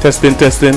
Testing, testing.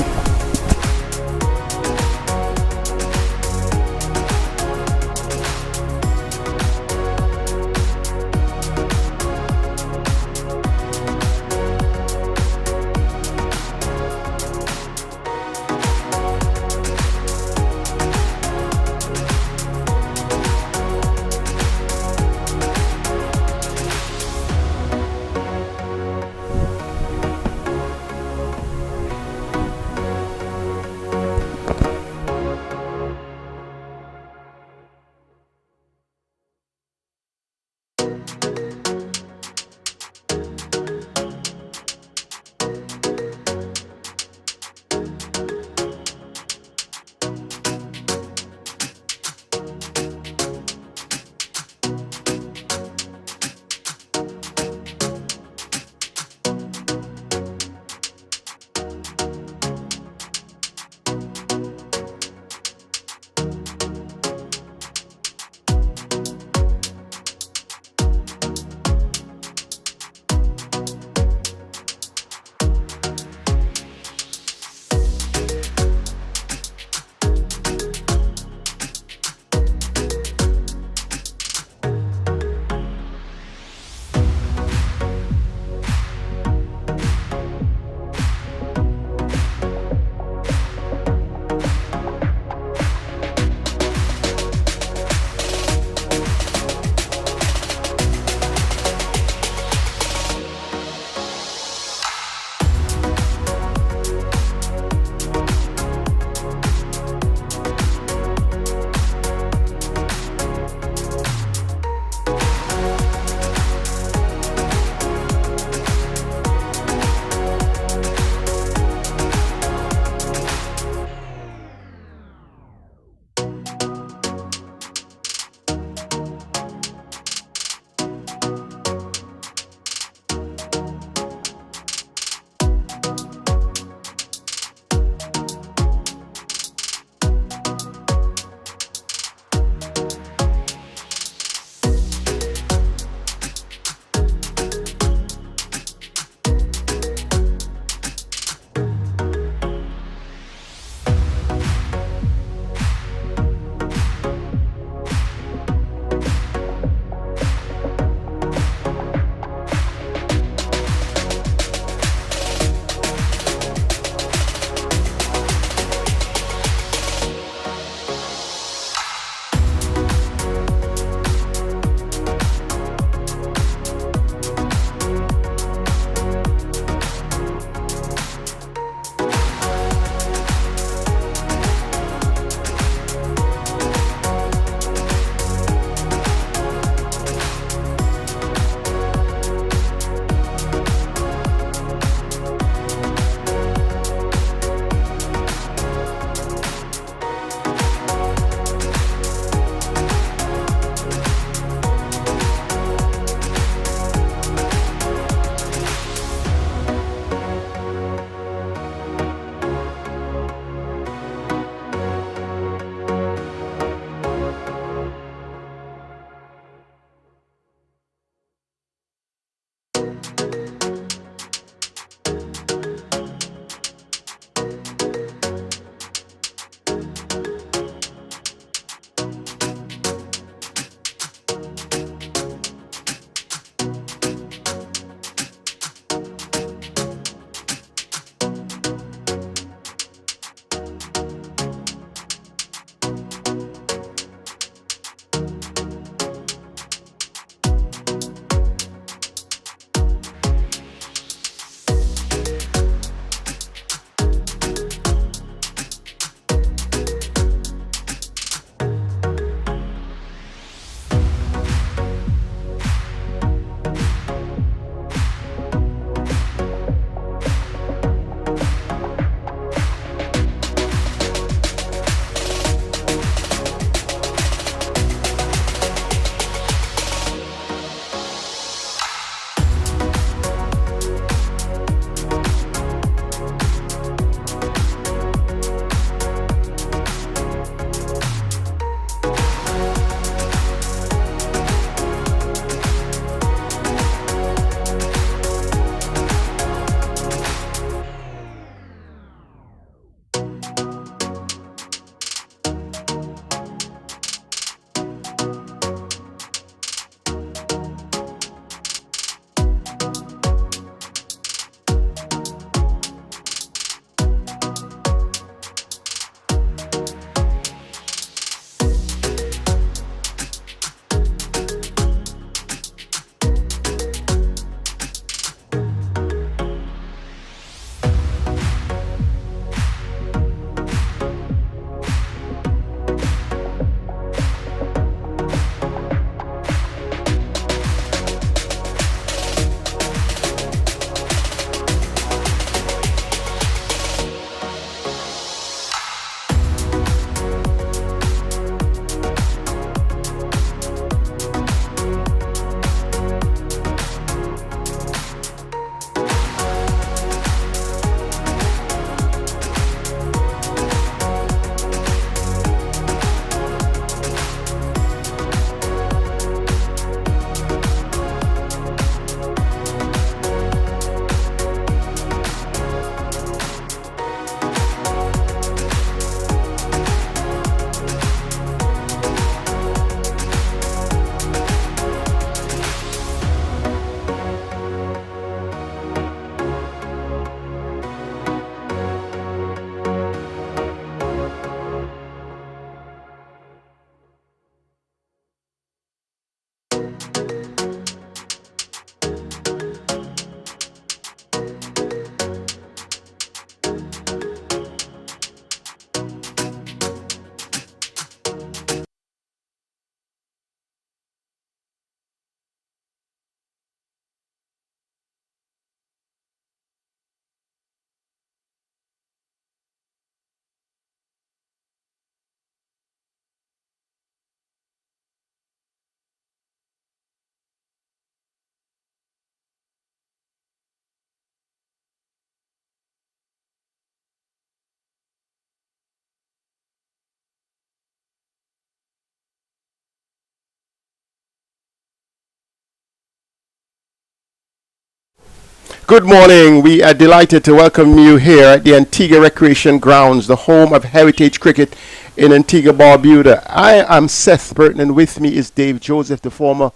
Good morning. We are delighted to welcome you here at the Antigua Recreation Grounds, the home of heritage cricket in Antigua, Barbuda. I am Seth Burton, and with me is Dave Joseph, the former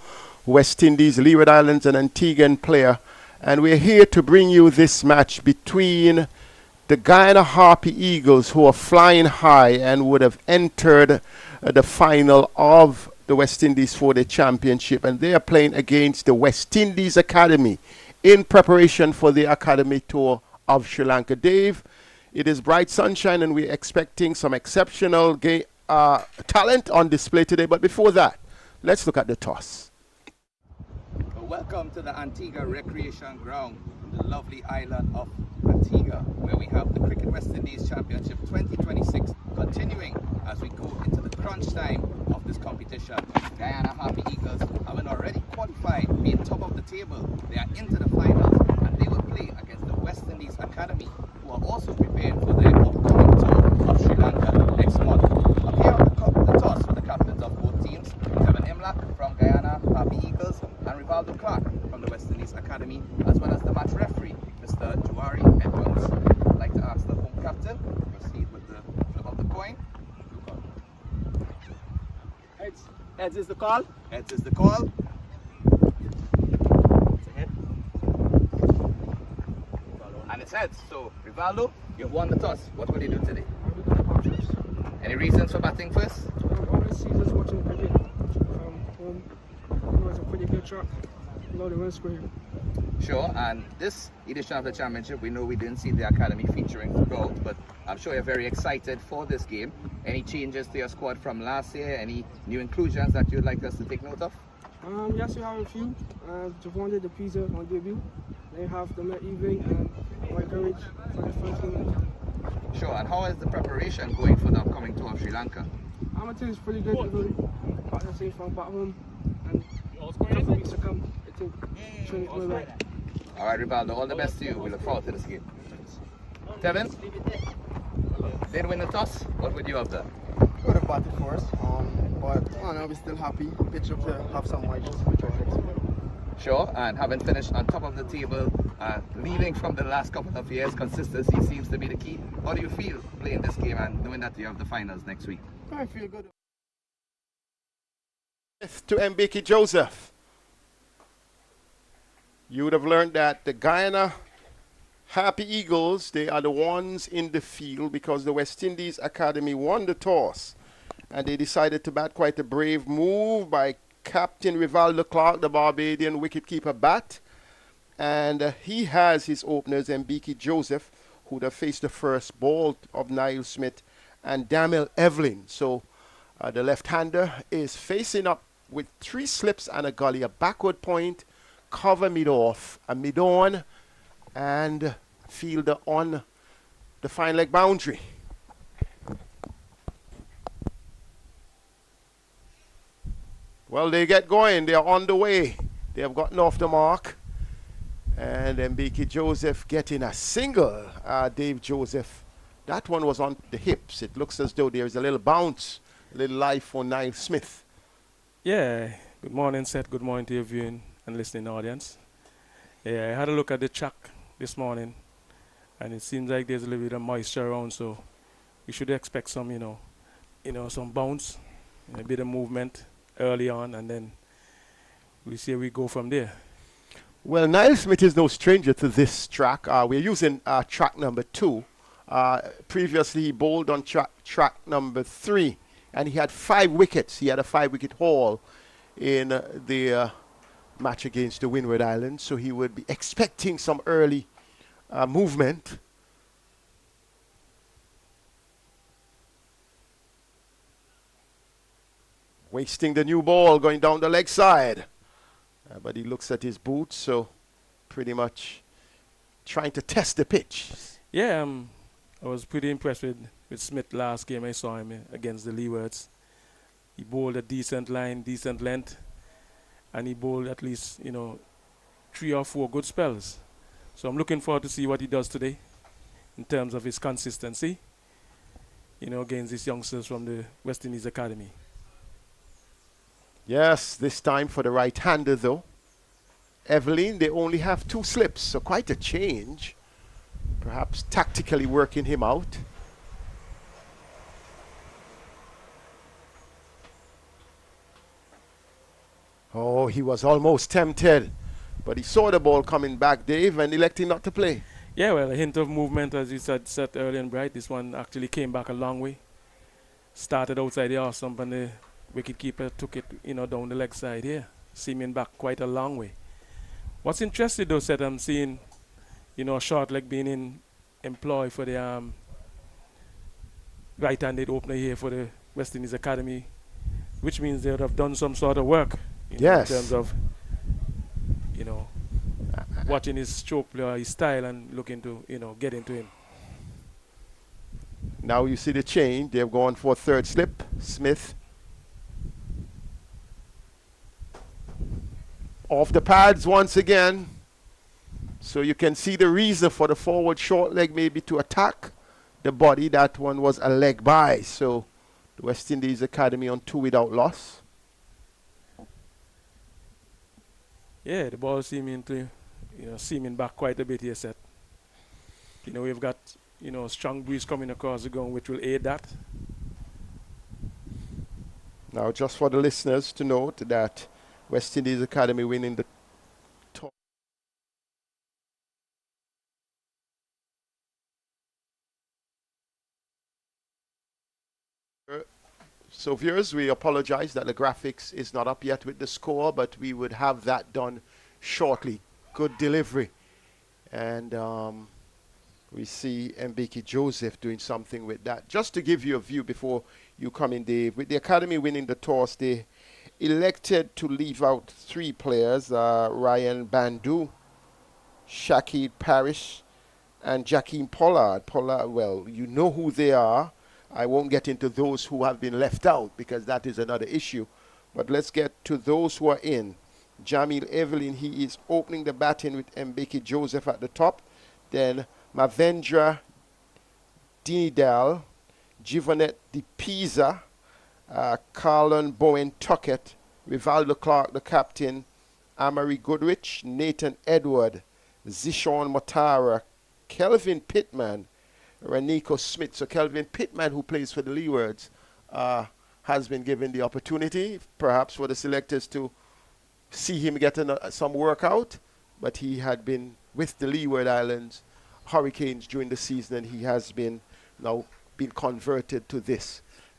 West Indies, Leeward Islands and Antiguan player. And we're here to bring you this match between the Guyana Harpy Eagles, who are flying high and would have entered the final of the West Indies for the championship. And they are playing against the West Indies Academy in preparation for the Academy Tour of Sri Lanka. Dave, it is bright sunshine and we're expecting some exceptional talent on display today. But before that, let's look at the toss. Welcome to the Antigua Recreation Ground, the lovely island of Antigua, where we have the Cricket West Indies Championship 2026 continuing as we go into the crunch time of this competition. Guyana Harpy Eagles, having already qualified, being top of the table, they are into the finals and they will play against the West Indies Academy, who are also preparing for their upcoming tour of Sri Lanka next month. Up here on the toss for the captains of both teams, Kevin Imlach from Guyana Harpy Eagles and Rivaldo Clark from the West Indies Academy, as well as the match referee, Mr. Juari Edmonds. I'd like to ask the home captain to proceed with the flip of the coin. Heads. Heads is the call. Heads is the call. It's a head. And it's heads. So, Rivaldo, you've won the toss. What will you do today? I'm looking at options. Any reasons for batting first? All the seasons watching cricket from home. You know, it's a pretty good track. A lot of runs scoring. Sure, and this edition of the championship, we know we didn't see the academy featuring throughout, but I'm sure you're very excited for this game. Any changes to your squad from last year? Any new inclusions that you'd like us to take note of? Yes, we have a few. Javonde the Pizza on debut. Then have the Met Evening and White Courage for the first game. Sure, and how is the preparation going for the upcoming tour of Sri Lanka? I think it's pretty good. We're going to practice from back home and a couple of weeks to come. I think training going well. All right, Rivaldo, all the best to you. We look forward to this game. Tevin, did win the toss. What would you have done? Could have batted first, but I know we're still happy. Pitch up to have some margins, which was expected. Sure, and having finished on top of the table, leading from the last couple of years, consistency seems to be the key. How do you feel playing this game and knowing that you have the finals next week? I feel good. To Mbeki Joseph. You would have learned that the Guyana Harpy Eagles, they are the ones in the field because the West Indies Academy won the toss. And they decided to bat quite a brave move by Captain Rivaldo Clark, the Barbadian wicketkeeper bat. And he has his openers, Mbeki Joseph, who would have faced the first ball of Niall Smith and Daniel Evelyn. So the left-hander is facing up with 3 slips and a gully, a backward point, cover mid-off, a mid-on, and fielder on the fine leg boundary. Well, they get going. They are on the way. They have gotten off the mark. And Mbeki Joseph getting a single. Dave Joseph. That one was on the hips. It looks as though there is a little bounce, a little life for Niall Smith. Yeah, good morning, Seth. Good morning to your viewing and listening audience. Yeah, I had a look at the track this morning, and it seems like there's a little bit of moisture around, so we should expect some, some bounce, a bit of movement early on, and then we see where we go from there. Well, Niall Smith is no stranger to this track. We're using track number 2. Previously, he bowled on track number 3, and he had 5 wickets. He had a 5-wicket haul in the match against the Windward Islands, so he would be expecting some early movement. Wasting the new ball, going down the leg side. But he looks at his boots, so pretty much trying to test the pitch. Yeah, I was pretty impressed with Smith last game. I saw him against the Leewards. He bowled a decent line, decent length, and he bowled at least, 3 or 4 good spells. So I'm looking forward to see what he does today in terms of his consistency, against these youngsters from the West Indies Academy. Yes, this time for the right-hander though. Evelyn, they only have 2 slips, so quite a change. Perhaps tactically working him out. Oh, he was almost tempted, but he saw the ball coming back, Dave, and elected not to play. Yeah, well, a hint of movement, as you said earlier and bright. This one actually came back a long way. Started outside the off stump, and the wicketkeeper took it, down the leg side here, seeming back quite a long way. What's interesting, though, Seth, I'm seeing, a short leg being employed for the right-handed opener here for the West Indies Academy, which means they would have done some sort of work in terms of, watching his stroke play, his style, and looking to, get into him. Now you see the change. They've gone for a 3rd slip. Smith. Off the pads once again. So you can see the reason for the forward short leg maybe to attack the body. That one was a leg by. So the West Indies Academy on 2 without loss. Yeah, the ball seeming back quite a bit here, Seth. We've got, a strong breeze coming across the ground, which will aid that. Now, just for the listeners to note that West Indies Academy winning the top. So viewers, we apologize that the graphics is not up yet with the score, but we would have that done shortly. Good delivery. And we see Mbeki Joseph doing something with that. Just to give you a view before you come in, Dave, with the Academy winning the toss, they elected to leave out 3 players, Ryan Bandu, Shakid Parrish, and Jakeem Pollard. Pollard, well, you know who they are. I won't get into those who have been left out because that is another issue. But let's get to those who are in. Jamil Evelyn, he is opening the batting with Mbeki Joseph at the top. Then Mavendra Dinidal, Givanet Di Pisa, Carlon Bowen Tuckett, Rivaldo Clark, the captain, Amory Goodrich, Nathan Edward, Zishon Motara, Kelvin Pittman, Renico Smith. So Kelvin Pittman, who plays for the Leewards, has been given the opportunity, perhaps for the selectors to see him getting some work out, but he had been with the Leeward Islands Hurricanes during the season, and he has been now been converted to the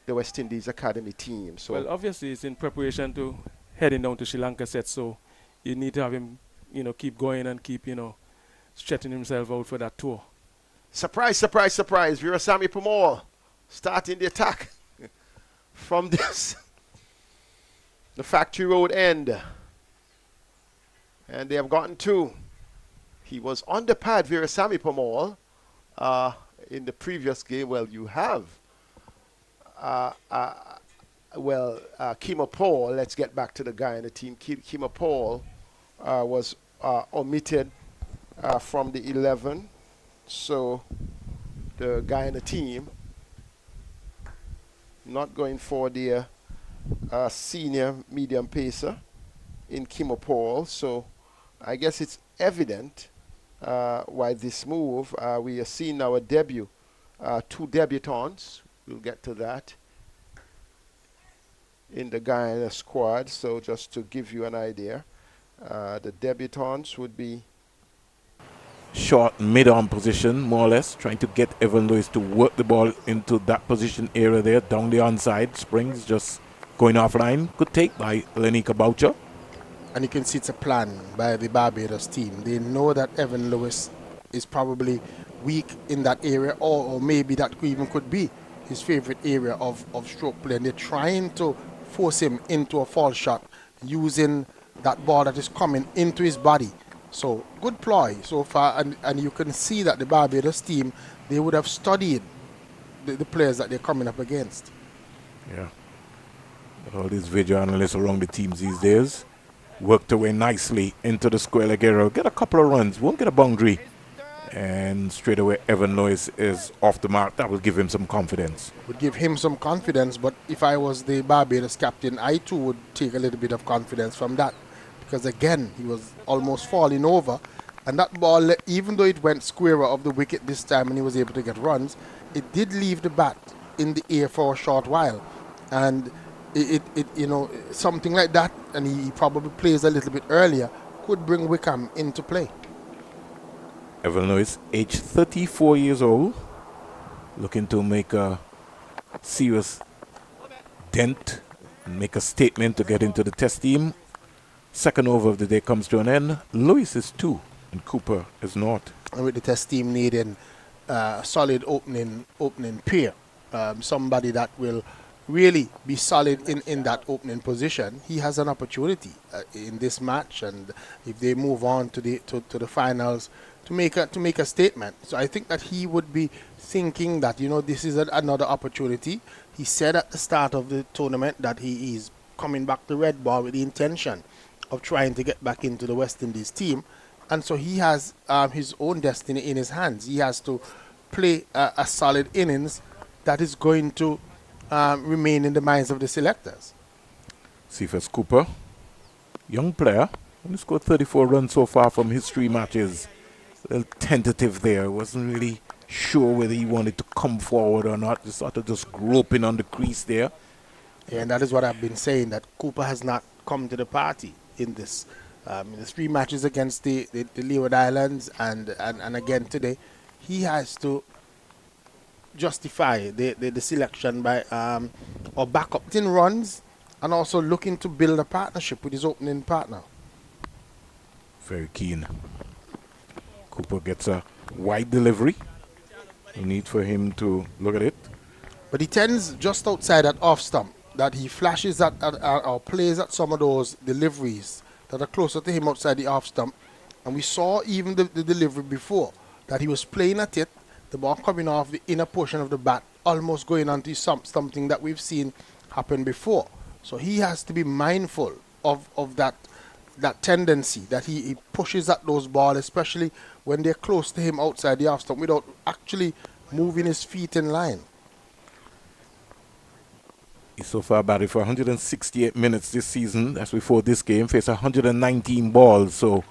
West Indies Academy team. So well, obviously it's in preparation to heading down to Sri Lanka, set, so you need to have him, keep going and keep, stretching himself out for that tour. Surprise, surprise, surprise. Virasamy Permaul starting the attack from the Factory Road end. And they have gotten 2. He was on the pad, Virasamy Permaul, in the previous game. Well, you have. Kimo Paul, let's get back to the guy in the team. Kimo Paul was omitted from the 11. So the guy in the team not going for the senior medium pacer in Kimo Paul. So I guess it's evident why this move. We are seeing now a debut, 2 debutants. We'll get to that in the Guyana squad. So just to give you an idea, the debutants would be short mid-arm position, more or less, trying to get Evan Lewis to work the ball into that position area there, down the onside. Springs just going offline. Good take by Lenika Boucher. And you can see it's a plan by the Barbados team. They know that Evan Lewis is probably weak in that area, or maybe that even could be his favorite area of stroke play. And they're trying to force him into a false shot using that ball that is coming into his body. So good ploy so far, and you can see that the Barbados team, they would have studied the players that they're coming up against. Yeah. All these video analysts around the teams these days worked away nicely into the square leg area. Get a couple of runs, won't get a boundary. And straight away Evan Lewis is off the mark. That will give him some confidence. Would give him some confidence, but if I was the Barbados captain, I too would take a little bit of confidence from that. Because again, he was almost falling over. And that ball, even though it went squarer of the wicket this time and he was able to get runs, it did leave the bat in the air for a short while. And it you know, something like that, and he probably plays a little bit earlier, could bring Wickham into play. Evan Lewis, age 34 years old, looking to make a serious dent and make a statement to get into the test team. Second over of the day comes to an end. Lewis is 2 and Cooper is not. And with the test team needing a solid opening pair, somebody that will really be solid in that opening position, he has an opportunity in this match, and if they move on to the finals, to make a statement. So I think that he would be thinking that, you know, this is another opportunity. He said at the start of the tournament that he is coming back to red ball with the intention of trying to get back into the West Indies team, and so he has his own destiny in his hands. He has to play a solid innings that is going to remain in the minds of the selectors. Cephas Cooper, young player, only scored 34 runs so far from his 3 matches. A little tentative there, wasn't really sure whether he wanted to come forward or not, just sort of just groping on the crease there. Yeah, and that is what I've been saying, that Cooper has not come to the party in this. In the 3 matches against the Leeward Islands and again today, he has to justify the selection by or back up 10 runs, and also looking to build a partnership with his opening partner. Very keen. Cooper gets a wide delivery. No need for him to look at it. But he tends just outside that off stump, that he flashes at or plays at some of those deliveries that are closer to him outside the off stump. And we saw even the delivery before, that he was playing at it, the ball coming off the inner portion of the bat, almost going onto something that we've seen happen before. So he has to be mindful of that tendency, that he pushes at those balls, especially when they're close to him outside the off stump, without actually moving his feet in line. He's so far batted for 168 minutes this season. That's before this game. Faced 119 balls, so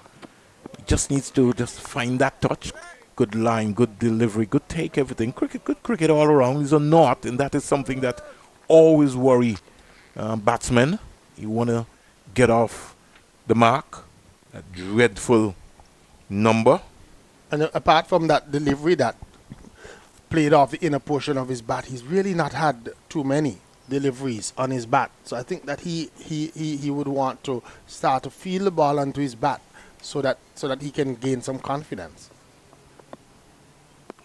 he just needs to just find that touch. Good line, good delivery, good take, everything. Good cricket all around. He's a knot, and that is something that always worry batsmen. You want to get off the mark, that dreadful number. And apart from that delivery that played off the inner portion of his bat, he's really not had too many deliveries on his bat. So I think that he would want to start to feel the ball onto his bat so that he can gain some confidence.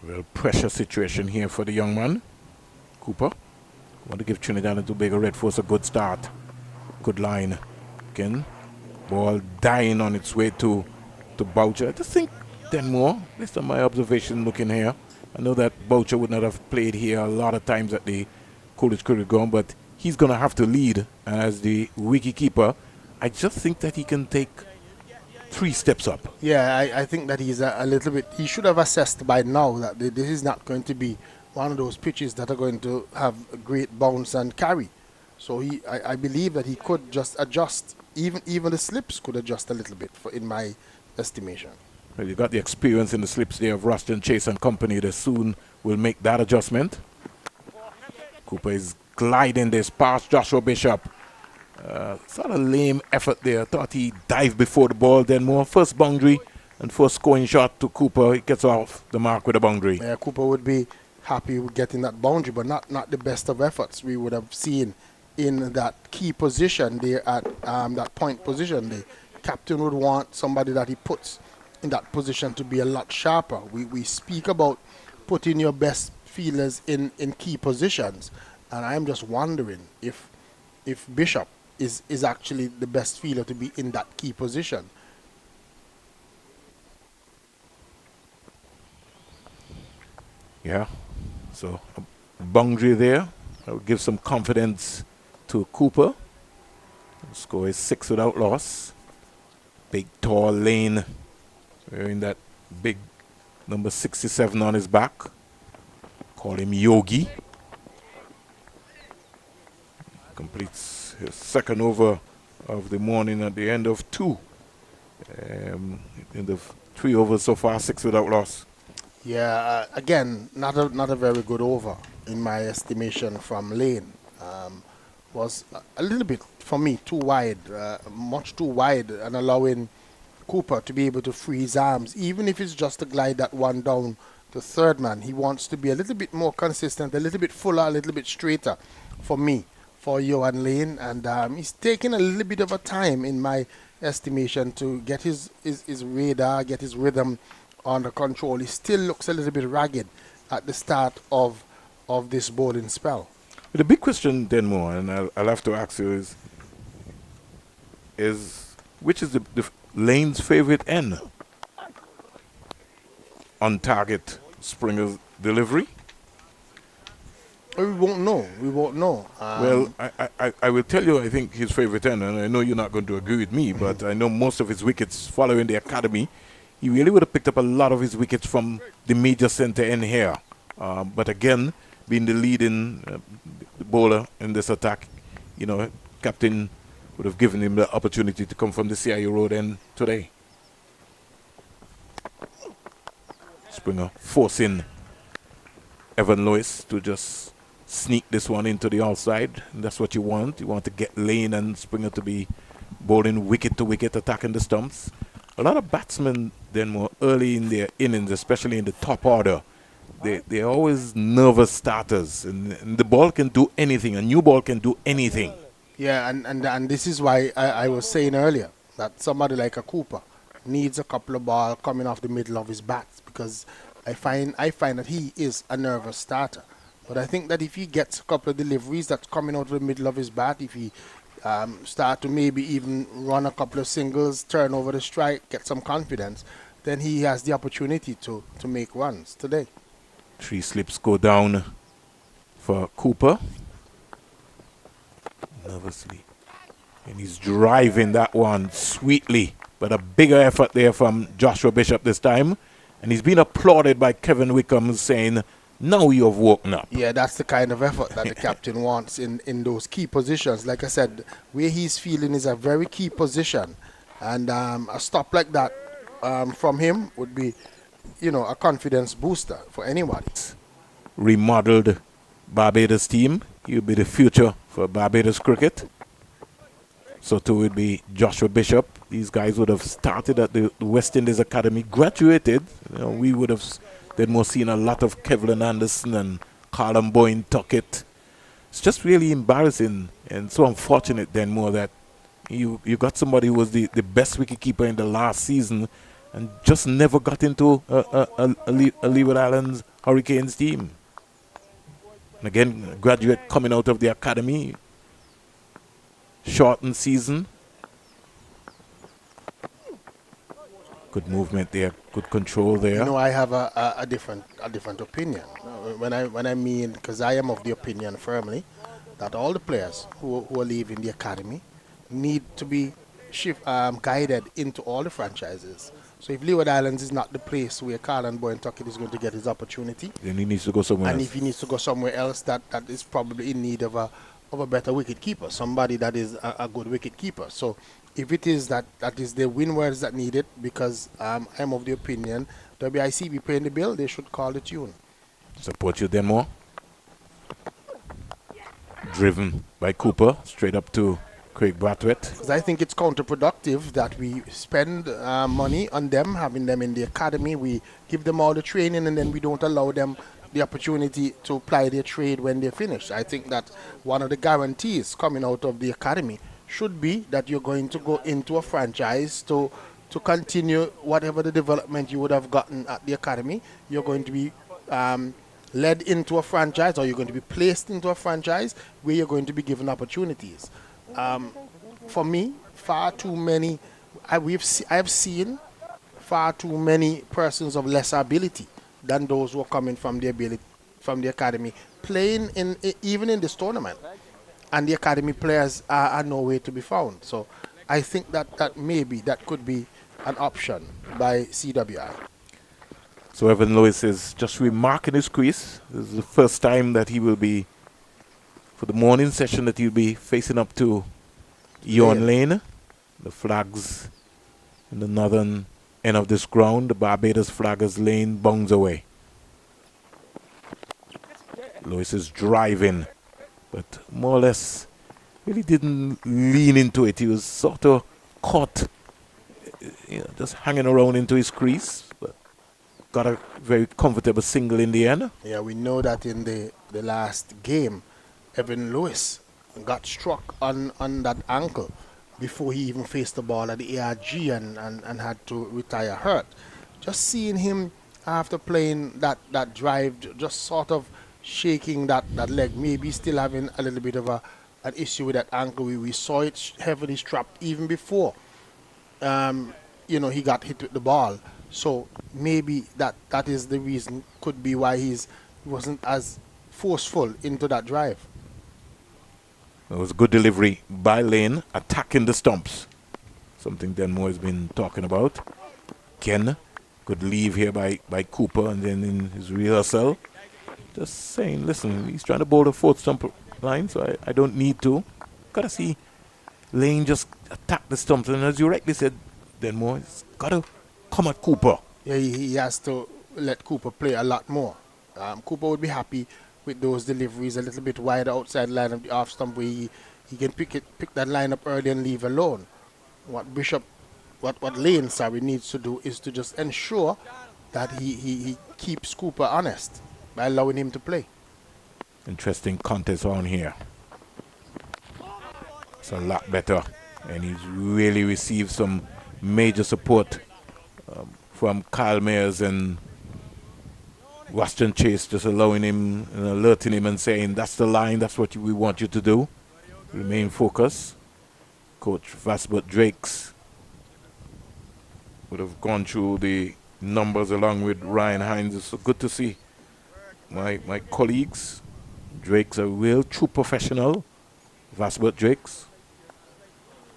Real pressure situation here for the young man. Cooper want to give Trinidad and Tobago Red Force a good start. Good line. Again, ball dying on its way to Boucher. I just think Denmore, based on my observation looking here, I know that Boucher would not have played here a lot of times at the Coolidge Cricket Ground, but he's going to have to lead as the wicket-keeper. I just think that he can take 3 steps up. Yeah, I think that he's a little bit, he should have assessed by now that this is not going to be one of those pitches that are going to have a great bounce and carry. So I believe that he could just adjust, even the slips could adjust a little bit, in my estimation. Well, you got the experience in the slips there of Ruston Chase and company that soon will make that adjustment. Cooper is gliding this past Joshua Bishop. Sort of lame effort there. Thought he dived before the ball, then more first boundary and first scoring shot to Cooper. He gets off the mark with a boundary. Yeah, Cooper would be happy with getting that boundary, but not the best of efforts we would have seen in that key position there at that point position, the captain would want somebody that he puts in that position to be a lot sharper. We speak about putting your best fielders in key positions, and I'm just wondering if Bishop is actually the best fielder to be in that key position. Yeah, so a boundary there. I would give some confidence to Cooper. The score is 6 without loss. Big, tall Lane wearing that big number 67 on his back. Call him Yogi. Completes his second over of the morning at the end of 2. In the 3 overs so far, 6 without loss. Yeah, again, not a very good over in my estimation from Lane. Was a little bit, for me, too wide, much too wide, and allowing Cooper to be able to free his arms, even if it's just to glide that one down to third man. He wants to be a little bit more consistent, a little bit fuller, a little bit straighter for me, for Johan Lane, and he's taking a little bit of a time, in my estimation, to get his radar, get his rhythm under control. He still looks a little bit ragged at the start of this bowling spell. The big question, Denmore, and I'll have to ask you is which is the Lane's favorite end on target Springer's delivery? We won't know. We won't know. Well, I will tell you, I think his favorite end, and I know you're not going to agree with me, but I know most of his wickets following the academy, he really would have picked up a lot of his wickets from the major centre end here. But again, being the leading bowler in this attack, you know, captain would have given him the opportunity to come from the CIU road end today. Springer forcing Evan Lewis to just sneak this one into the outside. And that's what you want. You want to get Lane and Springer to be bowling wicket to wicket, attacking the stumps. A lot of batsmen then more early in their innings, especially in the top order, they're always nervous starters, and the ball can do anything. A new ball can do anything. Yeah, and this is why I was saying earlier that somebody like a Cooper needs a couple of balls coming off the middle of his bats, because I find that he is a nervous starter. But I think that if he gets a couple of deliveries that's coming out of the middle of his bat, if he start to maybe even run a couple of singles, turn over the strike, get some confidence, then he has the opportunity to make runs today. 3 slips go down for Cooper. Nervously. And he's driving that one sweetly. But a bigger effort there from Joshua Bishop this time. And he's been applauded by Kevin Wickham, saying, now you've woken up. Yeah, that's the kind of effort that the captain wants in those key positions. Like I said, where he's feeling is a very key position. And a stop like that from him would be, you know, a confidence booster for anybody. Remodeled Barbados team. He'll be the future for Barbados cricket. So too would be Joshua Bishop. These guys would have started at the West Indies Academy, graduated. You know, we would have then more seen a lot of Kevlin Anderson and Callum Boyne Tuckett. It's just really embarrassing and so unfortunate then more that you got somebody who was the best wicketkeeper in the last season and just never got into a Leeward Islands Hurricanes team. And again, a graduate coming out of the academy, shortened season. Good movement there, good control there. You know, I have a different opinion. When I mean, because I am of the opinion firmly that all the players who are leaving the academy need to be guided into all the franchises. So if Leeward Islands is not the place where Carlin Boyne Tuckett is going to get his opportunity, then he needs to go somewhere else. And if he needs to go somewhere else, that is probably in need of a better wicket keeper, somebody that is a good wicket keeper. So if it is that is the win words that need it, because I'm of the opinion WICB paying the bill, they should call the tune. Support you then more. Driven by Cooper, straight up to Craig Brathwaite. Because I think it's counterproductive that we spend money on them, having them in the academy. We give them all the training, and then we don't allow them the opportunity to ply their trade when they're finished. I think that one of the guarantees coming out of the academy should be that you're going to go into a franchise to continue whatever the development you would have gotten at the academy. You're going to be led into a franchise, or you're going to be placed into a franchise where you're going to be given opportunities. For me, far too many, I've seen far too many persons of lesser ability than those who are coming from the academy, playing even in this tournament, and the academy players are nowhere to be found. So I think that maybe that could be an option by CWI. So Evan Lewis is just remarking his crease. This is the first time that he will be, for the morning session, that he'll be facing up to Ewan Lane. The flags in the northern end of this ground. The Barbados flag as Lane bounds away. Lewis is driving, but more or less really didn't lean into it. He was sort of caught, just hanging around into his crease, but got a very comfortable single in the end. Yeah, we know that in the last game, Evan Lewis got struck on that ankle before he even faced the ball at the ARG and had to retire hurt. Just seeing him after playing that drive, just sort of shaking that leg, maybe still having a little bit of an issue with that ankle. We saw it heavily strapped even before he got hit with the ball. So maybe that is the reason, could be why he wasn't as forceful into that drive. It was a good delivery by Lane, attacking the stumps. Something Denmore has been talking about. Ken, good leave here by Cooper, and then in his rehearsal, just saying, listen, he's trying to bowl the fourth stump line, so I don't need to. Gotta see Lane just attack the stumps, and as you rightly said, Denmore, he's gotta come at Cooper. Yeah, he has to let Cooper play a lot more. Cooper would be happy with those deliveries a little bit wider outside line of the off stump, where he can pick that line up early and leave alone. What Lane needs to do is to just ensure that he keeps Cooper honest by allowing him to play. Interesting contest on here. It's a lot better, and he's really received some major support from Kyle Mayers and Weston Chase, just allowing him and alerting him and saying, that's the line, that's what we want you to do. Remain focused. Coach Vasbert Drakes would have gone through the numbers along with Ryan Hines. It's so good to see my colleagues. Drake's a real true professional. Vasbert Drakes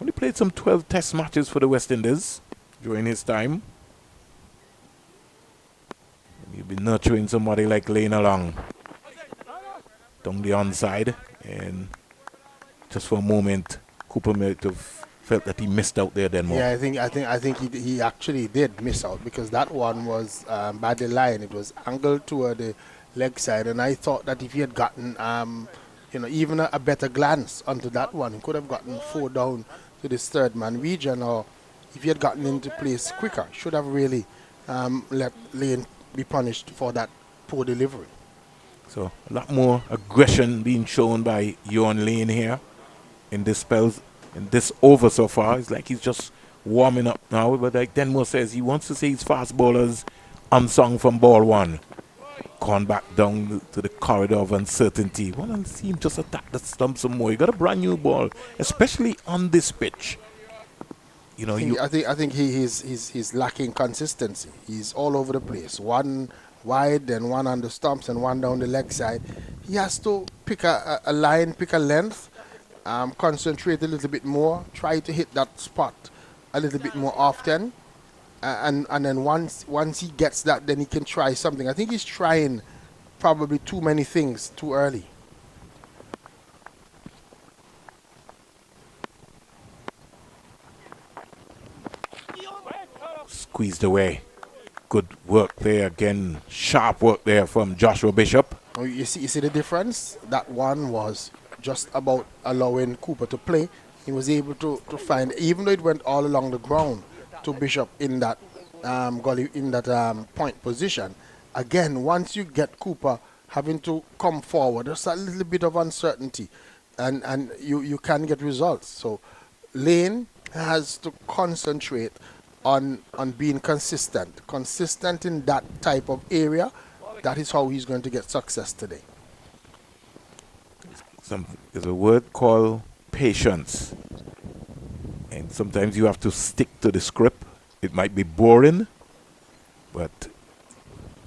only played some 12 test matches for the West Indies during his time. He'll be nurturing somebody like Lane along down the onside, and just for a moment Cooper might have felt that he missed out there then more. Yeah, I think he actually did miss out, because that one was by the line. It was angled toward the leg side, and I thought that if he had gotten even a better glance onto that one, he could have gotten 4 down to this third man region, or if he had gotten into place quicker, should have really let Lane be punished for that poor delivery. So a lot more aggression being shown by Ewan Lane here in this spells, in this over so far. It's like he's just warming up now, but like Denmore says, he wants to see his fast bowlers unsung from ball one. Gone back down to the corridor of uncertainty. Want to see him just attack the stump some more. You got a brand new ball, especially on this pitch. I think he's lacking consistency. He's all over the place. One wide, then one on the stumps, and one down the leg side. He has to pick a line, pick a length, concentrate a little bit more, try to hit that spot a little bit more often, and then once he gets that, then he can try something. I think he's trying probably too many things too early. Squeezed away. Good work there again. Sharp work there from Joshua Bishop. Oh, you see the difference? That one was just about allowing Cooper to play. He was able to find, even though it went all along the ground, to Bishop in that gully, in that point position. again, once you get Cooper having to come forward, there's a little bit of uncertainty, and you can get results. So Lane has to concentrate on being consistent in that type of area. That is how he's going to get success today. There's a word called patience, and sometimes you have to stick to the script. It might be boring, but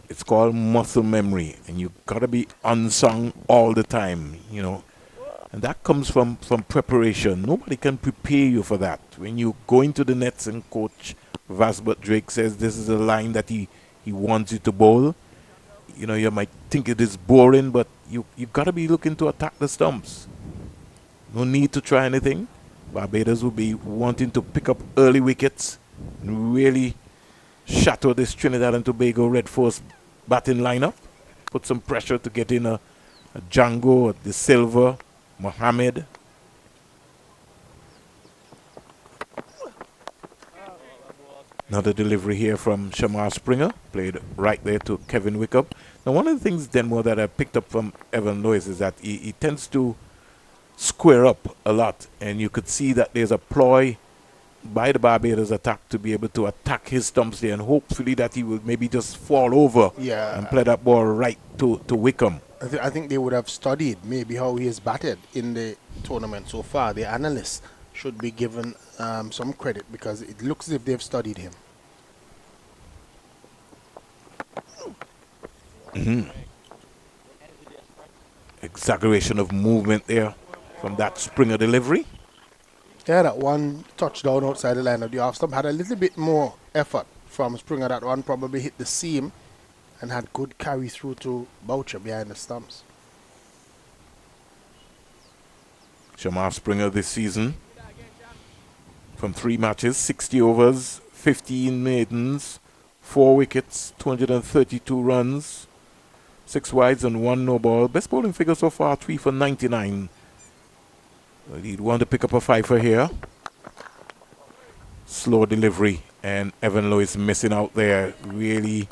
it's called muscle memory, and you gotta be unsung all the time, you know. And that comes from preparation. Nobody can prepare you for that. When you go into the nets and Coach Vasbert Drake says this is a line that he wants you to bowl, you know, you might think it is boring, but you got to be looking to attack the stumps. No need to try anything. Barbados will be wanting to pick up early wickets and really shatter this Trinidad and Tobago Red Force batting lineup. Put some pressure to get in a Django, De Silva, Mohammed. Another delivery here from Shamar Springer, played right there to Kevin Wickup. Now, one of the things, Denmore, that I picked up from Evan Lewis is that he tends to square up a lot, and you could see that there's a ploy by the Barbados attack to be able to attack his stumps there, and hopefully that he will maybe just fall over and play that ball right to Wickham. I think they would have studied maybe how he has batted in the tournament so far. The analysts should be given some credit because it looks as if they've studied him. Exaggeration of movement there from that Springer delivery. Yeah, that one touchdown outside the line of the off stump had a little bit more effort from Springer. That one probably hit the seam and had good carry through to Boucher behind the stumps. Shamar Springer this season, from 3 matches, 60 overs, 15 maidens, 4 wickets, 232 runs, 6 wides and 1 no ball. Best bowling figure so far, 3 for 99. Well, he'd want to pick up a 5-er here. Slow delivery, and Evan Lewis missing out there. Really,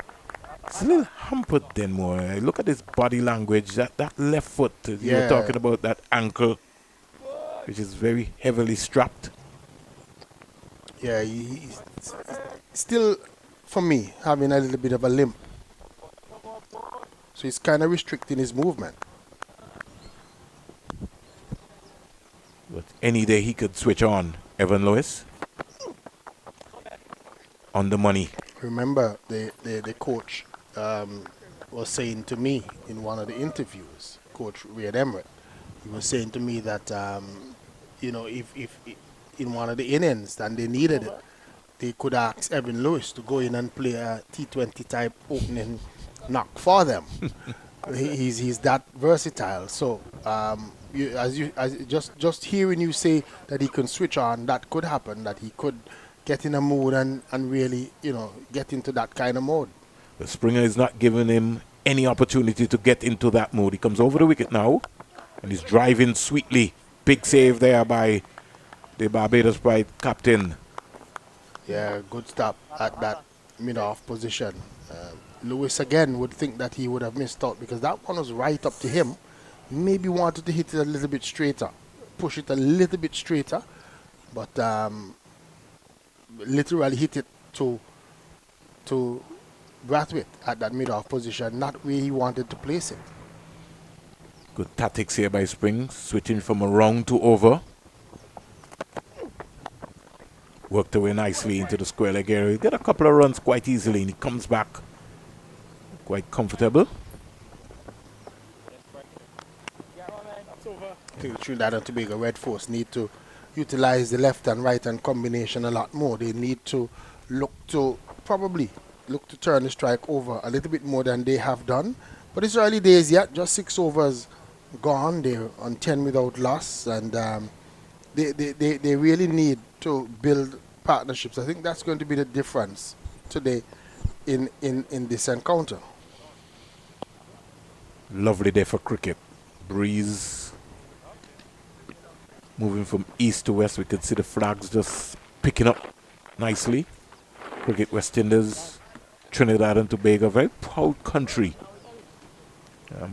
it's a little hampered then more. Look at his body language. That left foot, you were talking about that ankle, which is very heavily strapped. Yeah, he's still, for me, having a little bit of a limp. So he's kind of restricting his movement. But any day he could switch on, Evan Lewis. On the money. Remember, the coach was saying to me in one of the interviews, Coach Reid Emmerich, he was saying to me that, you know, if in one of the innings and they needed it, they could ask Evan Lewis to go in and play a T20 type opening knock for them. He's that versatile. So just hearing you say that he can switch on, that could happen, that he could get in a mood and really, you know, get into that kind of mode. The Springer is not giving him any opportunity to get into that mode. He comes over the wicket now and he's driving sweetly. Big save there by the Barbados Pride captain. Yeah, good stop at that mid-off position. Lewis again would think that he would have missed out because that one was right up to him. Maybe wanted to hit it a little bit straighter, push it a little bit straighter, but literally hit it to Brathwaite at that mid-off position, not where he wanted to place it. Good tactics here by Spring, switching from around to over. Worked away nicely into the square leg area. Got a couple of runs quite easily and he comes back quite comfortable. I think the Trinidad and Tobago Red Force need to utilize the left and right hand combination a lot more. They need to probably look to turn the strike over a little bit more than they have done. But it's early days yet, just 6 overs gone. They're on 10 without loss, and they really need to build partnerships. I think that's going to be the difference today in this encounter. Lovely day for cricket. Breeze moving from east to west. We can see the flags just picking up nicely. Cricket West Indies Trinidad and Tobago, a very proud country.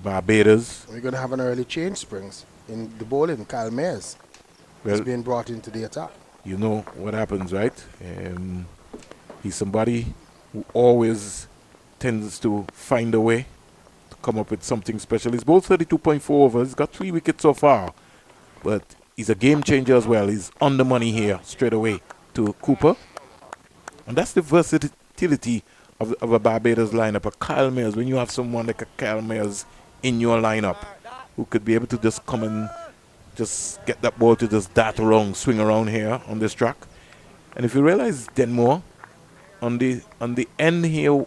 Barbados. We're going to have an early change, Springs, in the bowling. Kyle Mayers is being brought into the attack. You know what happens, right? He's somebody who always tends to find a way to come up with something special. He's bowled 32.4 overs. He's got 3 wickets so far. But he's a game changer as well. He's on the money here straight away to Cooper. And that's the versatility of a Barbados lineup. A Kyle Mayers, when you have someone like a Kyle Mayers in your lineup who could be able to just come and just get that ball to just dart around, swing around here on this track. And if you realize, Denmore, on the end here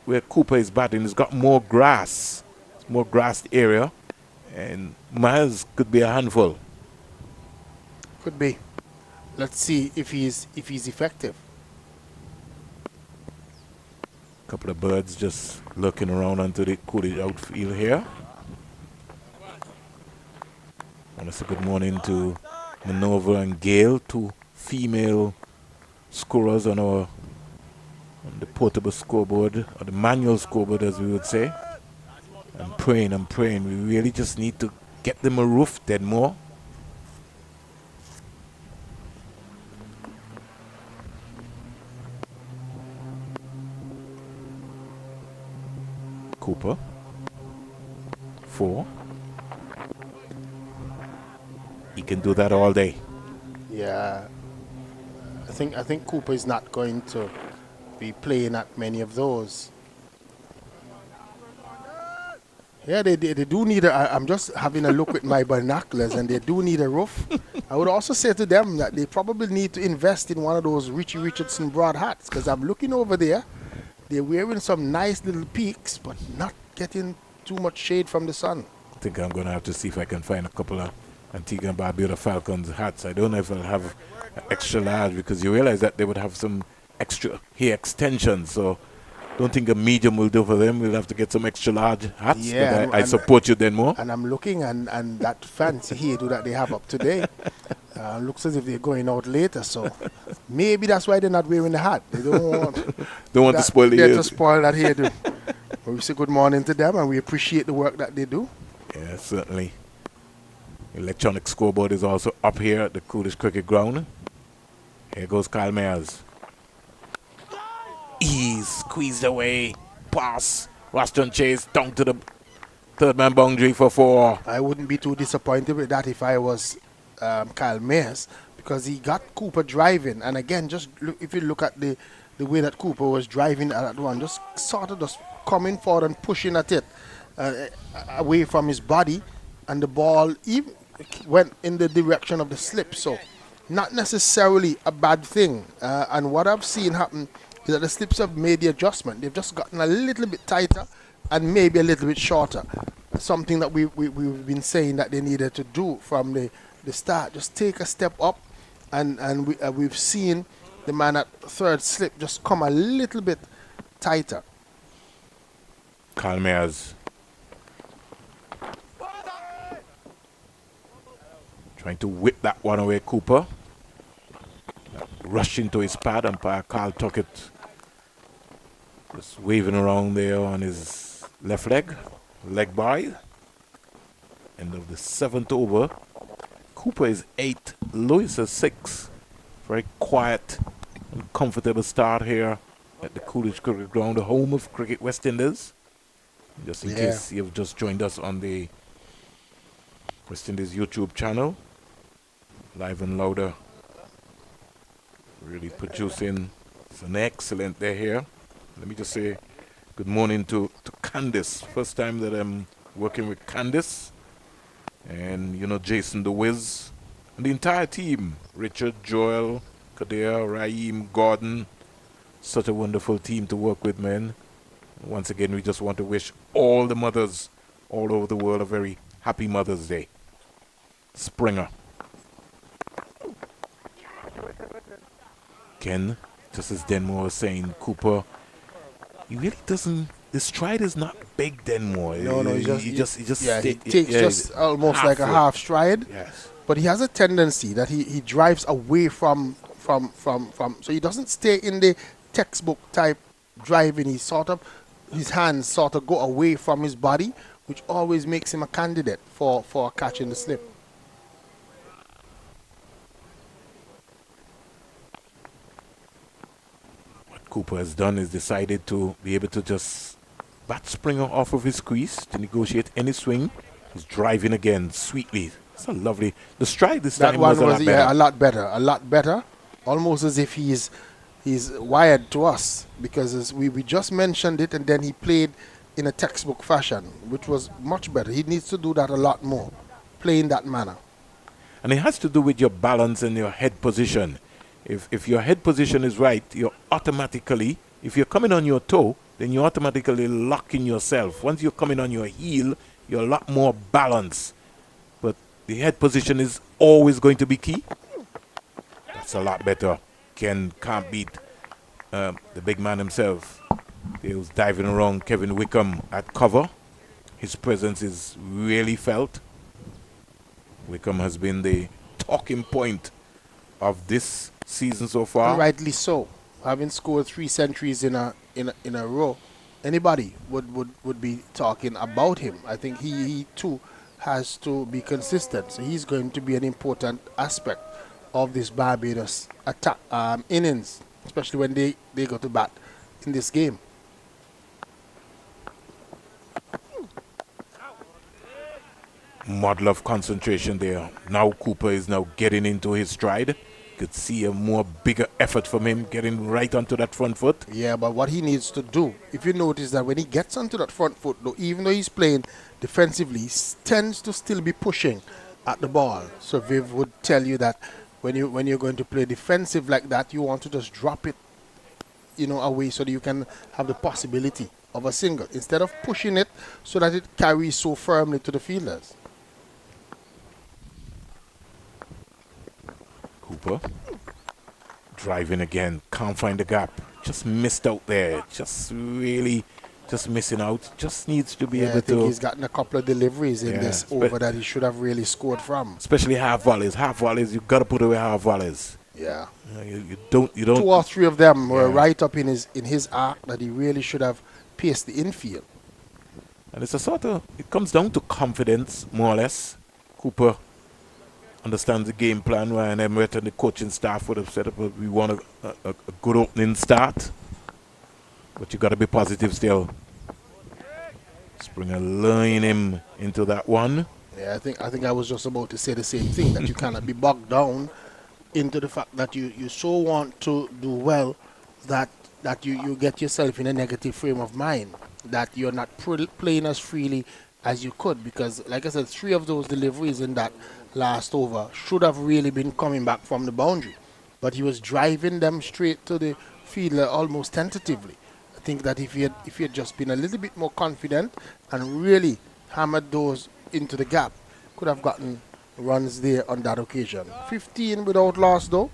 where Cooper is batting, it's got more grass. It's more grassed area. And Miles could be a handful. Could be. Let's see if he's effective. Couple of birds just looking around onto the Coolidge outfield here. I want to say good morning to Minerva and Gail, 2 female scorers on the portable scoreboard, or the manual scoreboard as we would say. I'm praying. We really just need to get them a roof, Denmore. Cooper. 4. He can do that all day. Yeah. I think Cooper is not going to be playing at many of those. Yeah, they do need I'm just having a look with my binoculars, and they do need a roof. I would also say to them that they probably need to invest in one of those Richie Richardson broad hats, because I'm looking over there. They're wearing some nice little peaks, but not getting too much shade from the sun. I think I'm going to have to see if I can find a couple of Antigua and Barbuda Falcons hats. I don't know if I'll have extra large, because you realize that they would have some extra hair extensions. So don't think a medium will do for them. We'll have to get some extra large hats. Yeah, but I support you then more. And I'm looking, and that fancy hairdo that they have up today looks as if they're going out later. So maybe that's why they're not wearing the hat. They don't want to spoil the hair. hair. To spoil that hairdo. But we say good morning to them, and we appreciate the work that they do. Yeah, certainly. Electronic scoreboard is also up here at the Coolidge Cricket Ground. Here goes Kyle Mayers. He's squeezed away. Pass. Roston Chase down to the third man boundary for 4. I wouldn't be too disappointed with that if I was Kyle Mayers, because he got Cooper driving. And again, just if you look at the way that Cooper was driving at that one, just sort of just coming forward and pushing at it away from his body, and the ball even went in the direction of the slip. So not necessarily a bad thing. And what I've seen happen is that the slips have made the adjustment. They've just gotten a little bit tighter and maybe a little bit shorter. Something that we've been saying that they needed to do from the start. Just take a step up, and we've seen the man at third slip just come a little bit tighter. Kyle Mayers trying to whip that one away, Cooper. Rush into his pad, umpire Carl Tuckett just waving around there on his left leg by. End of the 7th over. Cooper is 8, Lewis is 6. Very quiet and comfortable start here at the Coolidge Cricket Ground, the home of Cricket West Indies. Just in case you've just joined us on the West Indies YouTube channel, live and louder, really producing an excellent day here. Let me just say good morning to Candice. First time that I'm working with Candice, and you know, Jason the Wiz and the entire team, Richard, Joel, Kadir, Raheem, Gordon. Such a wonderful team to work with, man. Once again, we just want to wish all the mothers all over the world a very happy Mother's Day. Springer. Ken, just as Denmore was saying, Cooper, he really doesn't, the stride is not big, Denmore. No, he takes just almost like a halfway. half stride. Yes. But he has a tendency that he drives away from, so he doesn't stay in the textbook type driving, his hands sort of go away from his body, which always makes him a candidate for catching the slip. What Cooper has done is decided to be able to just bat Springer off of his crease to negotiate any swing. He's driving again sweetly. It's a lovely. The stride this That time one was a lot better. Yeah, a lot better. Almost as if he's wired to us, because as we just mentioned it, and then he played in a textbook fashion, which was much better. He needs to do that a lot more, play in that manner. And it has to do with your balance and your head position. If your head position is right, you're automatically, if you're coming on your toe, then you're automatically locking yourself. Once you're coming on your heel, you're a lot more balanced. But the head position is always going to be key. That's a lot better. Ken can't beat the big man himself. He was diving around Kevin Wickham at cover. His presence is really felt. Wickham has been the talking point of this season so far. And rightly so. Having scored 3 centuries in a row, anybody would be talking about him. I think he too has to be consistent. So he's going to be an important aspect of this Barbados attack innings, especially when they go to bat in this game. Model of concentration there. Now Cooper is now getting into his stride. Could see a more bigger effort from him getting right onto that front foot. Yeah, but what he needs to do, if you notice that when he gets onto that front foot, though, even though he's playing defensively, he tends to still be pushing at the ball. So Viv would tell you that when you're going to play defensive like that, you want to just drop it, away so that you can have the possibility of a single instead of pushing it so that it carries so firmly to the fielders. Cooper driving again, can't find the gap, just missed out there, just missing out, just needs to be able I think to. He's gotten a couple of deliveries in this over that he should have really scored from. Especially half volleys, you got to put away half volleys. Yeah. You don't 2 or 3 of them were right up in his arc that he really should have paced the infield. And it's it comes down to confidence, more or less. Cooper understands the game plan. Ryan Emmerich and the coaching staff would have set up we want a good opening start. But you got to be positive still. Springer luring him into that one. Yeah, I think I was just about to say the same thing, that you cannot be bogged down into the fact that you so want to do well that you get yourself in a negative frame of mind, that you're not playing as freely as you could, because like I said, 3 of those deliveries in that last over should have really been coming back from the boundary, but he was driving them straight to the fielder almost tentatively. I think that if he had just been a little bit more confident and really hammered those into the gap, could have gotten runs there on that occasion. 15 without loss though.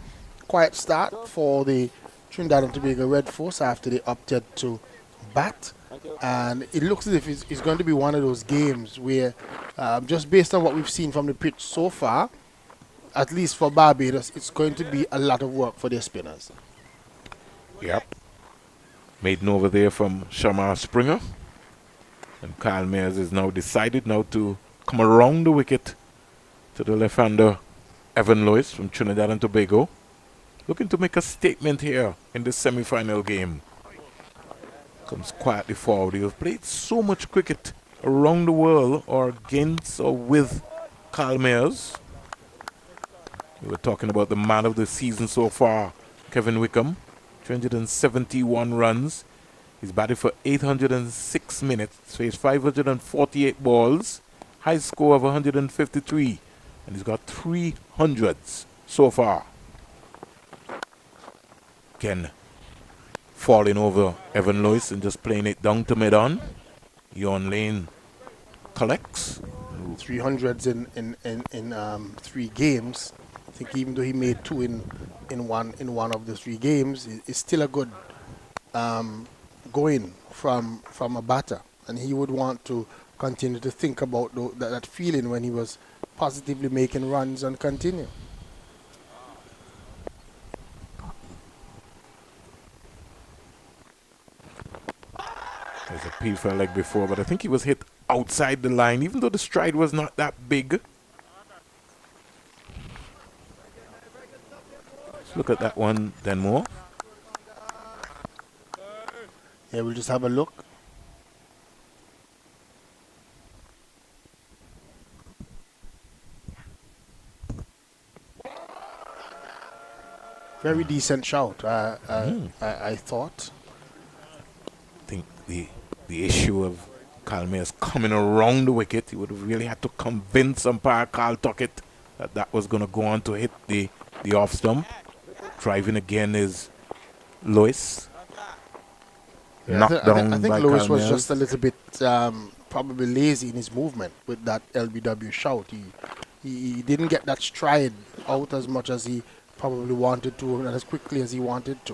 Quiet start for the Trinidad and Tobago Red Force after they opted to bat. And it looks as if it's going to be one of those games where, just based on what we've seen from the pitch so far, at least for Barbados, it's going to be a lot of work for their spinners. Yep. Maiden over there from Shamar Springer. And Kyle Mayers is now decided now to come around the wicket to the left-hander Evan Lewis from Trinidad and Tobago. Looking to make a statement here in this semi-final game. Comes quietly forward. He has played so much cricket around the world, or against or with Kyle Mayers. We were talking about the man of the season so far, Kevin Wickham. 371 runs. He's batted for 806 minutes. Faced 548 balls. High score of 153. And he's got 300s so far. Again, falling over Evan Lewis and just playing it down to mid-on. Yon Lane collects. 300s in 3 games. I think even though he made 2 in one of the 3 games, it's still a good going from a batter, and he would want to continue to think about that feeling when he was positively making runs and continue. he felt like before, but I think he was hit outside the line, even though the stride was not that big. Let's look at that one then more. Yeah, we'll just have a look. Very decent shout, I thought. I think the issue of Calmeers coming around the wicket, he would have really had to convince umpire Carl Tuckett that was going to go on to hit the off stump. Driving again is Lewis. Yeah, Knocked down I think by Lewis was Calmeers. just a little bit probably lazy in his movement with that LBW shout. He didn't get that stride out as much as he probably wanted to and as quickly as he wanted to.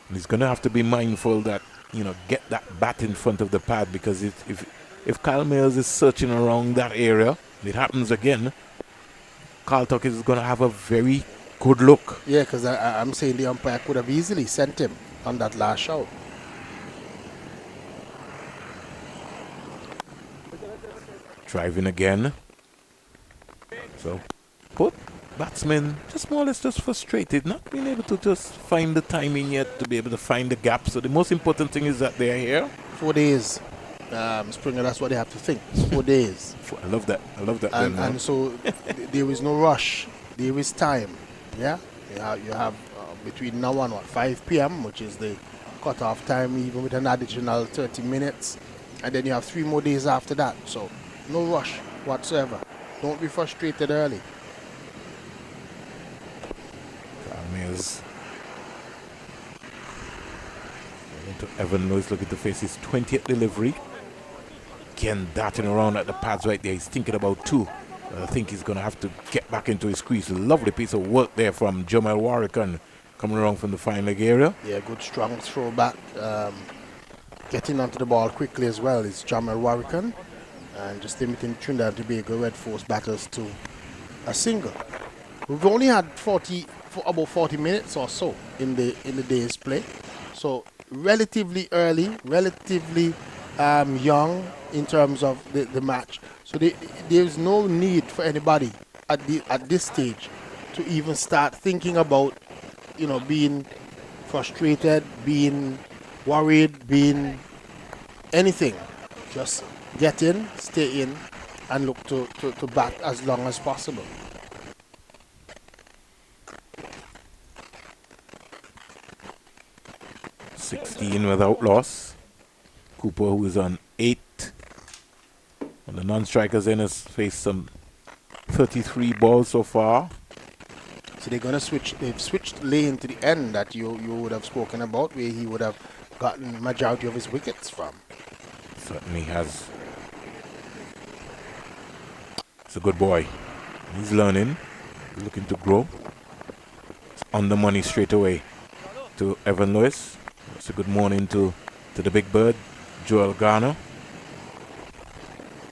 And he's going to have to be mindful that, get that bat in front of the pad, because if Kyle Mills is searching around that area, it happens again, Carl Tuckett is going to have a very good look. Yeah, because I'm saying the umpire could have easily sent him on that last shout. Driving again. So, both batsmen just more or less just frustrated, not being able to just find the timing yet to be able to find the gap. So the most important thing is that they're here. 4 days. Springer, that's what they have to think. 4 days. I love that. And so there is no rush. There is time. Yeah? You have between now and 5 p.m., which is the cut-off time, even with an additional 30 minutes. And then you have 3 more days after that. So no rush whatsoever. Don't be frustrated early. Mills. To Evan Lewis, looking to face his 20th delivery. Again, darting around at the pads right there. He's thinking about 2. I think he's going to have to get back into his crease. A lovely piece of work there from Jamal Warrican coming around from the fine leg area. Yeah, good strong throw back. Getting onto the ball quickly as well is Jamal Warrican. And just limiting Trinidad and Tobago Red Force batters to a single. We've only had about 40 minutes or so in the day's play, so relatively early, relatively young in terms of the match. So there's no need for anybody at this stage to even start thinking about being frustrated, being worried, being anything. Just get in, stay in, and look to bat as long as possible. 16 without loss. Cooper, who is on 8. And the non-strikers in has faced some 33 balls so far. So they're going to switch. They've switched Lane to the end that you would have spoken about, where he would have gotten majority of his wickets from. Certainly has. He's a good boy. He's learning. He's looking to grow. It's on the money straight away to Evan Lewis. It's a good morning to the big bird, Joel Garner.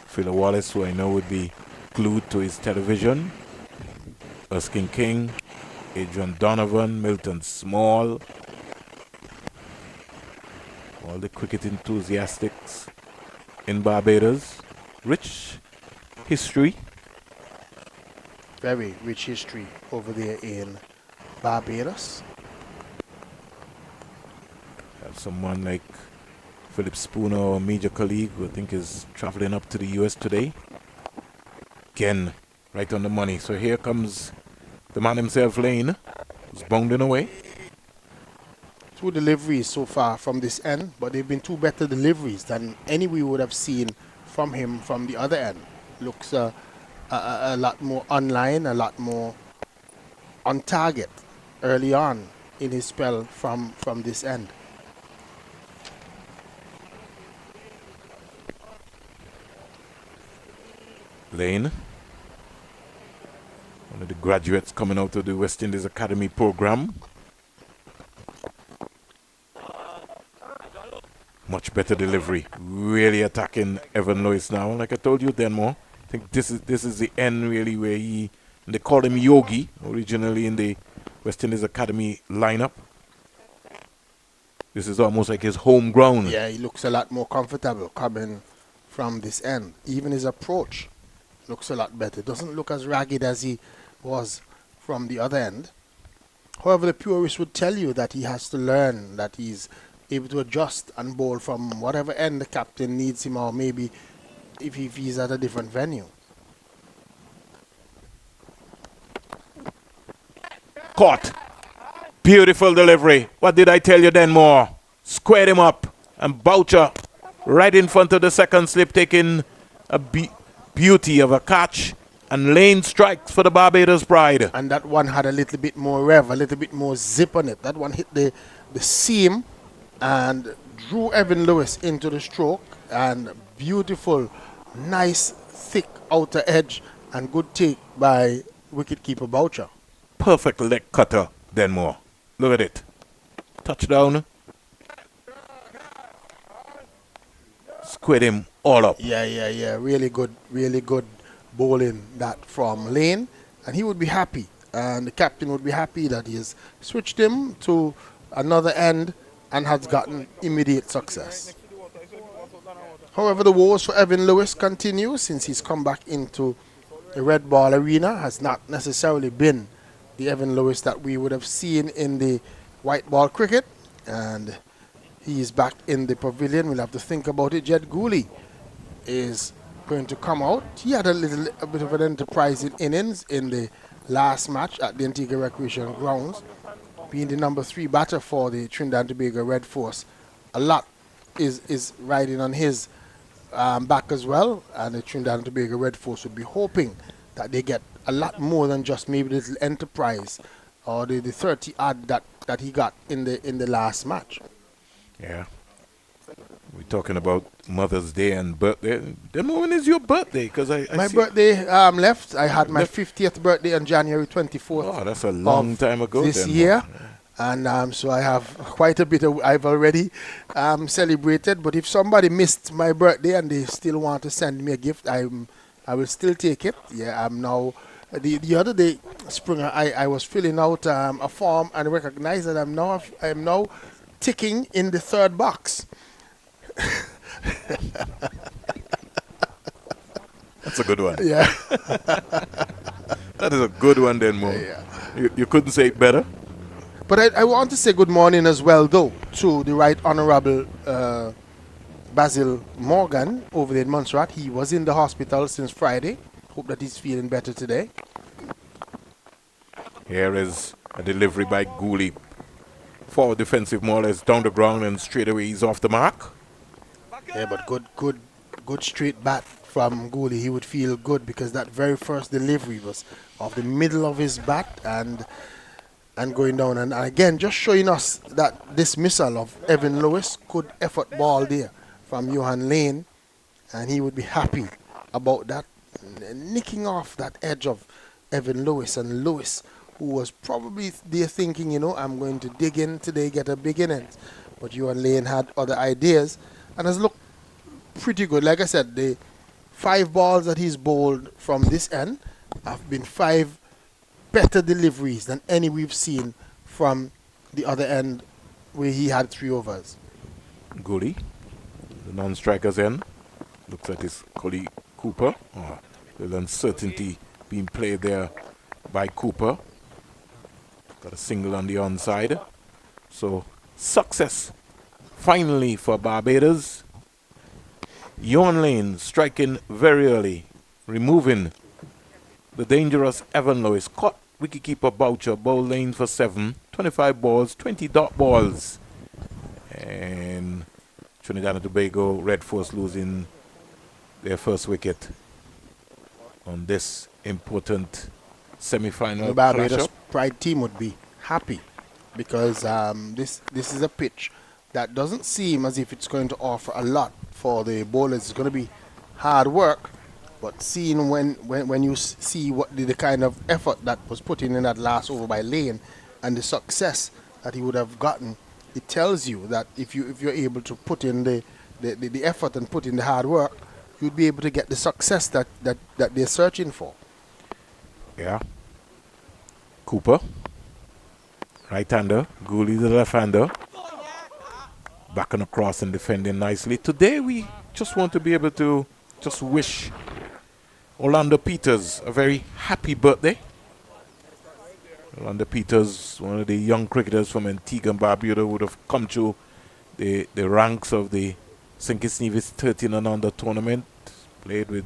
Phil Wallace, who I know would be glued to his television. Erskine King, Adrian Donovan, Milton Small. All the cricket enthusiasts in Barbados. Rich history. Very rich history over there in Barbados. Have someone like Philip Spooner, a major colleague, who I think is traveling up to the US today. Again, right on the money. So here comes the man himself, Lane, who's bounding away. 2 deliveries so far from this end, but they've been 2 better deliveries than any we would have seen from him from the other end. Looks a lot more online, a lot more on target early on in his spell from this end. Lane, one of the graduates coming out of the West Indies Academy program. Much better delivery. Really attacking Evan Lewis now. Like I told you, Denmore, I think this is the end really where they called him Yogi originally in the West Indies Academy lineup. This is almost like his home ground. Yeah, he looks a lot more comfortable coming from this end. Even his approach looks a lot better. Doesn't look as ragged as he was from the other end. However, the purist would tell you that he has to learn, that he's able to adjust and bowl from whatever end the captain needs him, or maybe if he's at a different venue. Caught. Beautiful delivery. What did I tell you then, Moore? Squared him up. And Boucher right in front of the second slip, taking a beauty of a catch. And Lane strikes for the Barbados Pride. And that one had a little bit more rev, a little bit more zip on it. That one hit the seam and drew Evan Lewis into the stroke. And beautiful, nice, thick outer edge. And good take by wicketkeeper Boucher. Perfect leg cutter, Denmore. Look at it. Touchdown. Squid him all up. Yeah. Really good bowling that from Lane. And he would be happy. And the captain would be happy that he has switched him to another end and has gotten immediate success. However, the woes for Evan Lewis continue since he's come back into the red ball arena. Has not necessarily been the Evan Lewis that we would have seen in the white ball cricket, and he's back in the pavilion. We'll have to think about it. Jed Gooley is going to come out. He had a bit of an enterprising innings in the last match at the Antigua Recreation Grounds, being the number 3 batter for the Trinidad and Tobago Red Force. A lot is riding on his back as well, and the Trinidad and Tobago Red Force would be hoping that they get a lot more than just maybe the little enterprise or the 30 odd that he got in the last match. Yeah. We're talking about Mother's Day and birthday. Then when is your birthday? Because my birthday left. I had my 50th birthday on January 24th. Oh, that's a long time ago. This year. And so I have quite a bit I've already celebrated. But if somebody missed my birthday and they still want to send me a gift, I will still take it. Yeah, I'm now. The other day, Springer, I was filling out a form and recognized that I'm now ticking in the 3rd box. That's a good one. Yeah. That is a good one then, Mo. Yeah. You couldn't say it better. But I want to say good morning as well, though, to the Right Honorable Basil Morgan over there in Montserrat. He was in the hospital since Friday. Hope that he's feeling better today. Here is a delivery by Gooley. Forward defensive, more or less down the ground, and straight away he's off the mark. Yeah, but good straight bat from Gooley. He would feel good because that very first delivery was off the middle of his bat and going down. And again, just showing us that this missile of Evan Lewis, good effort ball there from Johan Lane, and he would be happy about that, nicking off that edge of Evan Lewis. And Lewis, who was probably there thinking, I'm going to dig in today, get a big innings. But Johan Lane had other ideas and has looked pretty good. Like I said, the 5 balls that he's bowled from this end have been 5 better deliveries than any we've seen from the other end where he had 3 overs. Gooley, the non-striker's end, looks at his colleague Cooper. The uncertainty being played there by Cooper. Got a single on the onside. So success finally for Barbados. Johan Lane striking very early, removing the dangerous Evan Lewis. Caught wicketkeeper Boucher, bowled Lane for 7, 25 balls, 20 dot balls. And Trinidad and Tobago Red Force losing their first wicket on this important semi-final. The Barbados Pride team would be happy because this is a pitch that doesn't seem as if it's going to offer a lot for the bowlers. It's going to be hard work, but seeing when you see what the kind of effort that was put in that last over by Lane and the success that he would have gotten, it tells you that if you're able to put in the effort and put in the hard work, you'd be able to get the success that they're searching for. Yeah. Cooper, right-hander. Gooley, the left-hander. backing across and defending nicely. Today we just want to be able to just wish Orlando Peters a very happy birthday. Orlando Peters, one of the young cricketers from Antigua and Barbuda, would have come through the ranks of the St. Kitts Nevis 13 and under tournament. Played with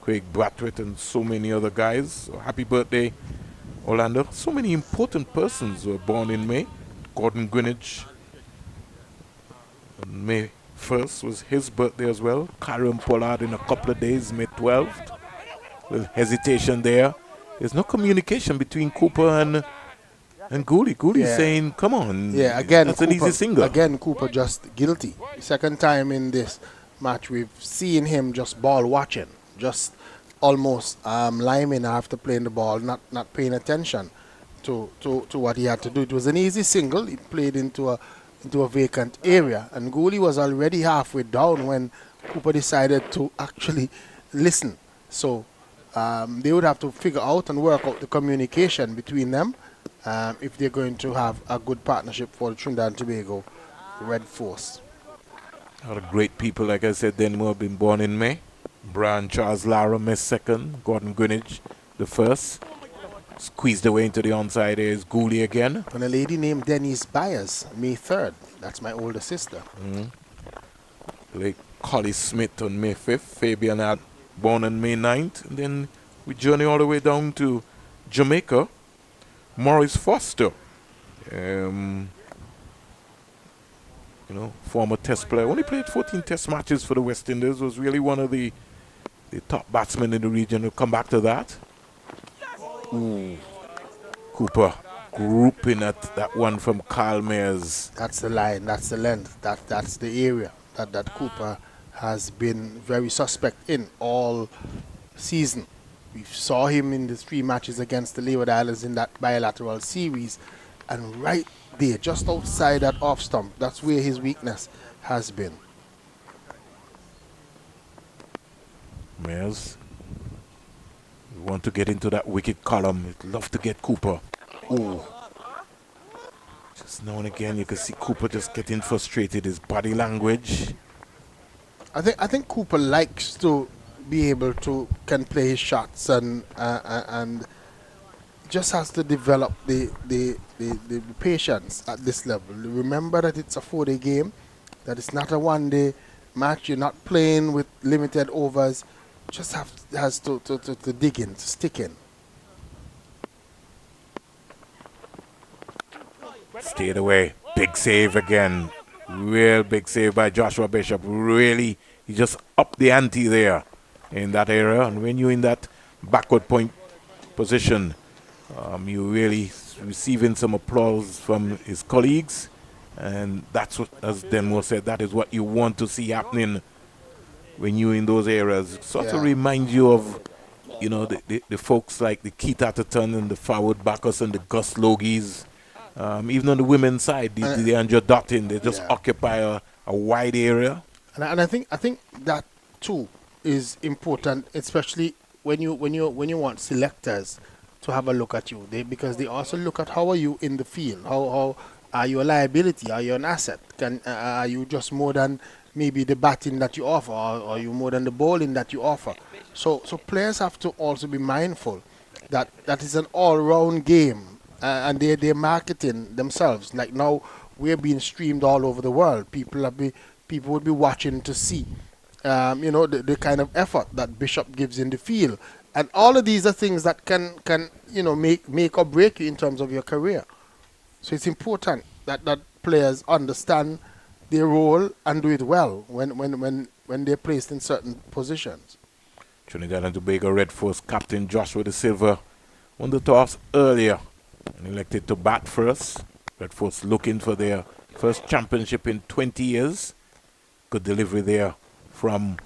Craig Bratwitt and so many other guys. So happy birthday, Orlando. So many important persons were born in May. Gordon Greenwich, on May 1st was his birthday as well. Karen Pollard in a couple of days, May 12th. With hesitation there. There's no communication between Cooper and Gooley. Gooley's saying, come on. Yeah, again, that's Cooper, an easy single. Again, Cooper just guilty. Second time in this match we've seen him just ball watching. Just almost liming after playing the ball, not paying attention to what he had to do. It was an easy single. He played into a vacant area. And Gooley was already halfway down when Cooper decided to actually listen. So they would have to figure out and work out the communication between them if they're going to have a good partnership for the Trinidad and Tobago Red Force. A lot of great people, like I said, then who have been born in May. Brian Charles Lara, May 2nd. Gordon Greenwich, the 1st. Squeezed away into the onside. There's Gooley again. And a lady named Denise Byers, May 3rd. That's my older sister. Like Collie Smith on May 5th. Fabian had born on May 9th. And then we journey all the way down to Jamaica. Maurice Foster. Former test player. Only played 14 test matches for the West Indies. Was really one of the top batsmen in the region. We'll come back to that. Cooper grouping at that one from Carl Mayers. That's the line. That's the length. That's the area that Cooper has been very suspect in all season. We saw him in the 3 matches against the Leeward Islands in that bilateral series, and right there, just outside that off stump, that's where his weakness has been. Mayers, we want to get into that wicket column. We'd love to get Cooper. Just now and again, you can see Cooper just getting frustrated. His body language. I think Cooper likes to be able to can play his shots and just has to develop the patience at this level. Remember that it's a 4-day game, that it's not a 1-day match. You're not playing with limited overs. Just has to dig in, to stick in. Stayed away. Big save again. Real big save by Joshua Bishop. Really, he just upped the ante there in that area. And when you're in that backward point position, you really receiving some applause from his colleagues. And that's what, as Denmo said, that is what you want to see happening when you're in those areas. It sort of reminds you of, the folks like the Keith Atherton and the Forward Bacchus and the Gus Logies. Even on the women's side, the Andrew Dottin, they just occupy a wide area. And I think that too is important, especially when you want selectors to have a look at you, because they also look at how are you in the field, how are you a liability, are you an asset, are you just more than maybe the batting that you offer, or are you more than the bowling that you offer. So players have to also be mindful that is an all-round game, and they're marketing themselves. Like now, we're being streamed all over the world. People would be watching to see, the kind of effort that Bishop gives in the field. And all of these are things that can make or break you in terms of your career. So it's important that players understand their role and do it well when they're placed in certain positions. Trinidad and Tobago Red Force captain Joshua De Silva won the toss earlier and elected to bat first. Red Force looking for their first championship in 20 years. Good delivery there from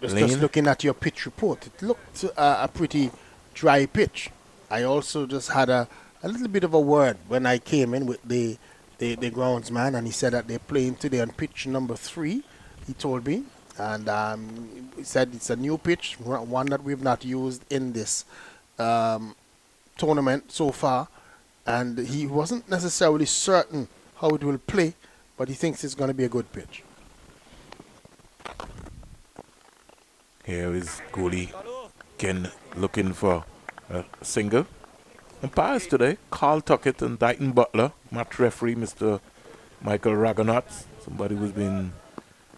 Just looking at your pitch report, it looked a pretty dry pitch. I also just had a little bit of a word when I came in with the groundsman, and he said that they're playing today on pitch number 3, he told me. And he said it's a new pitch, one that we've not used in this tournament so far. And he wasn't necessarily certain how it will play, but he thinks it's going to be a good pitch. Here is goalie Ken looking for a single. Umpires today, Carl Tuckett and Dighton Butler. Match referee, Mr. Michael Ragonot, somebody who's been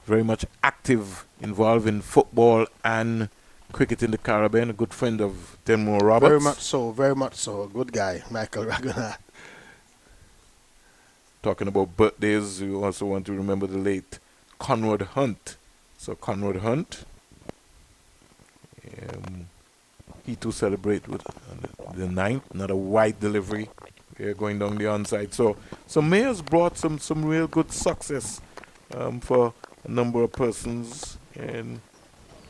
very much active, involved in football and cricket in the Caribbean, a good friend of Denmore Roberts. Very much so, very much so. A good guy, Michael Ragonot. Talking about birthdays, we also want to remember the late Conrad Hunt. So Conrad Hunt, he too celebrate with the 9th, another wide delivery here going down the onside. So Mayors brought some real good success for a number of persons. And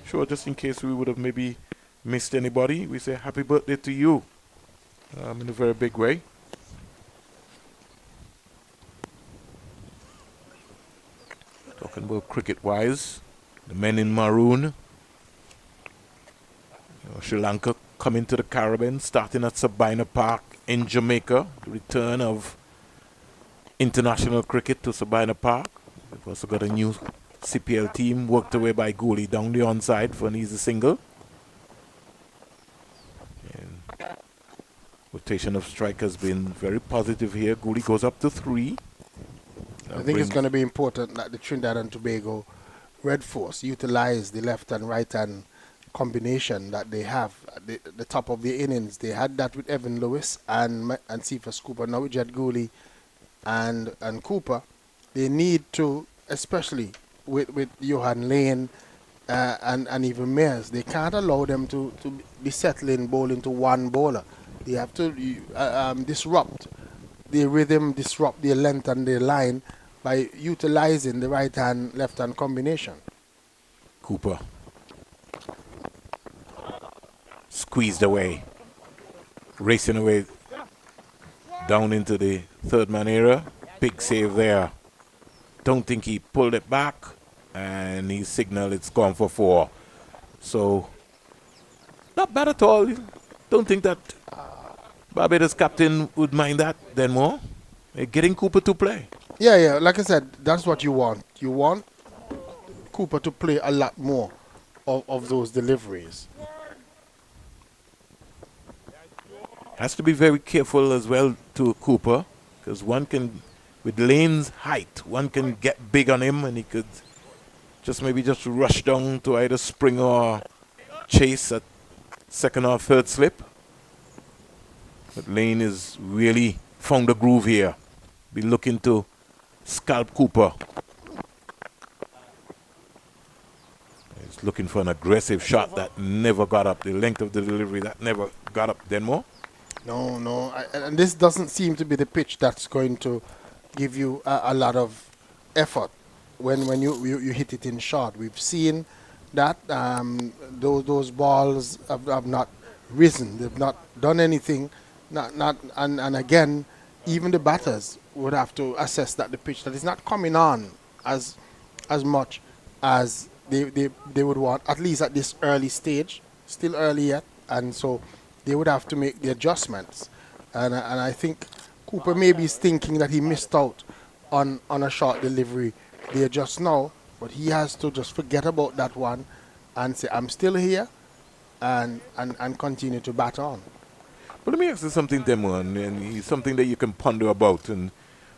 sure, just in case we would have maybe missed anybody, we say happy birthday to you in a very big way. Talking about cricket-wise, the men in maroon, Sri Lanka coming to the Caribbean, starting at Sabina Park in Jamaica. The return of international cricket to Sabina Park. We've also got a new CPL team worked away by goalie down the onside for an easy single. And rotation of strike has been very positive here. Goalie goes up to 3. I think it's going to be important that the Trinidad and Tobago Red Force utilize the left and right hand combination that they have at the top of the innings. They had that with Evan Lewis and Cephas Cooper. Now with Jet Gooley and Cooper, they need to, especially with Johan Lane and even Mears, they can't allow them to be settling bowling to one bowler. They have to disrupt the rhythm, disrupt their length and their line by utilizing the right hand, left hand combination. Cooper squeezed away, racing away down into the third man area. Big save there. Don't think he pulled it back, and he signaled it's gone for 4. So not bad at all. Don't think that Barbados captain would mind that then more. Getting Cooper to play. Yeah, like I said, that's what you want. You want Cooper to play a lot more of those deliveries. Has to be very careful as well to Cooper, because one can, with Lane's height, one can get big on him and he could just rush down to either spring or chase at second or third slip. But Lane is really found a groove here. Be looking to scalp Cooper. He's looking for an aggressive shot that never got up. The length of the delivery that never got up. Denmore? No. And this doesn't seem to be the pitch that's going to give you a lot of effort when you hit it in short. We've seen that those balls have not risen. They've not done anything. And again, even the batters would have to assess that the pitch that is not coming on as much as they would want, at least at this early stage, still early yet, and so they would have to make the adjustments. And I think Cooper maybe is thinking that he missed out on a short delivery there just now, but he has to just forget about that one and say, I'm still here, and continue to bat on. But let me ask you something, Demo, and it's something that you can ponder about. And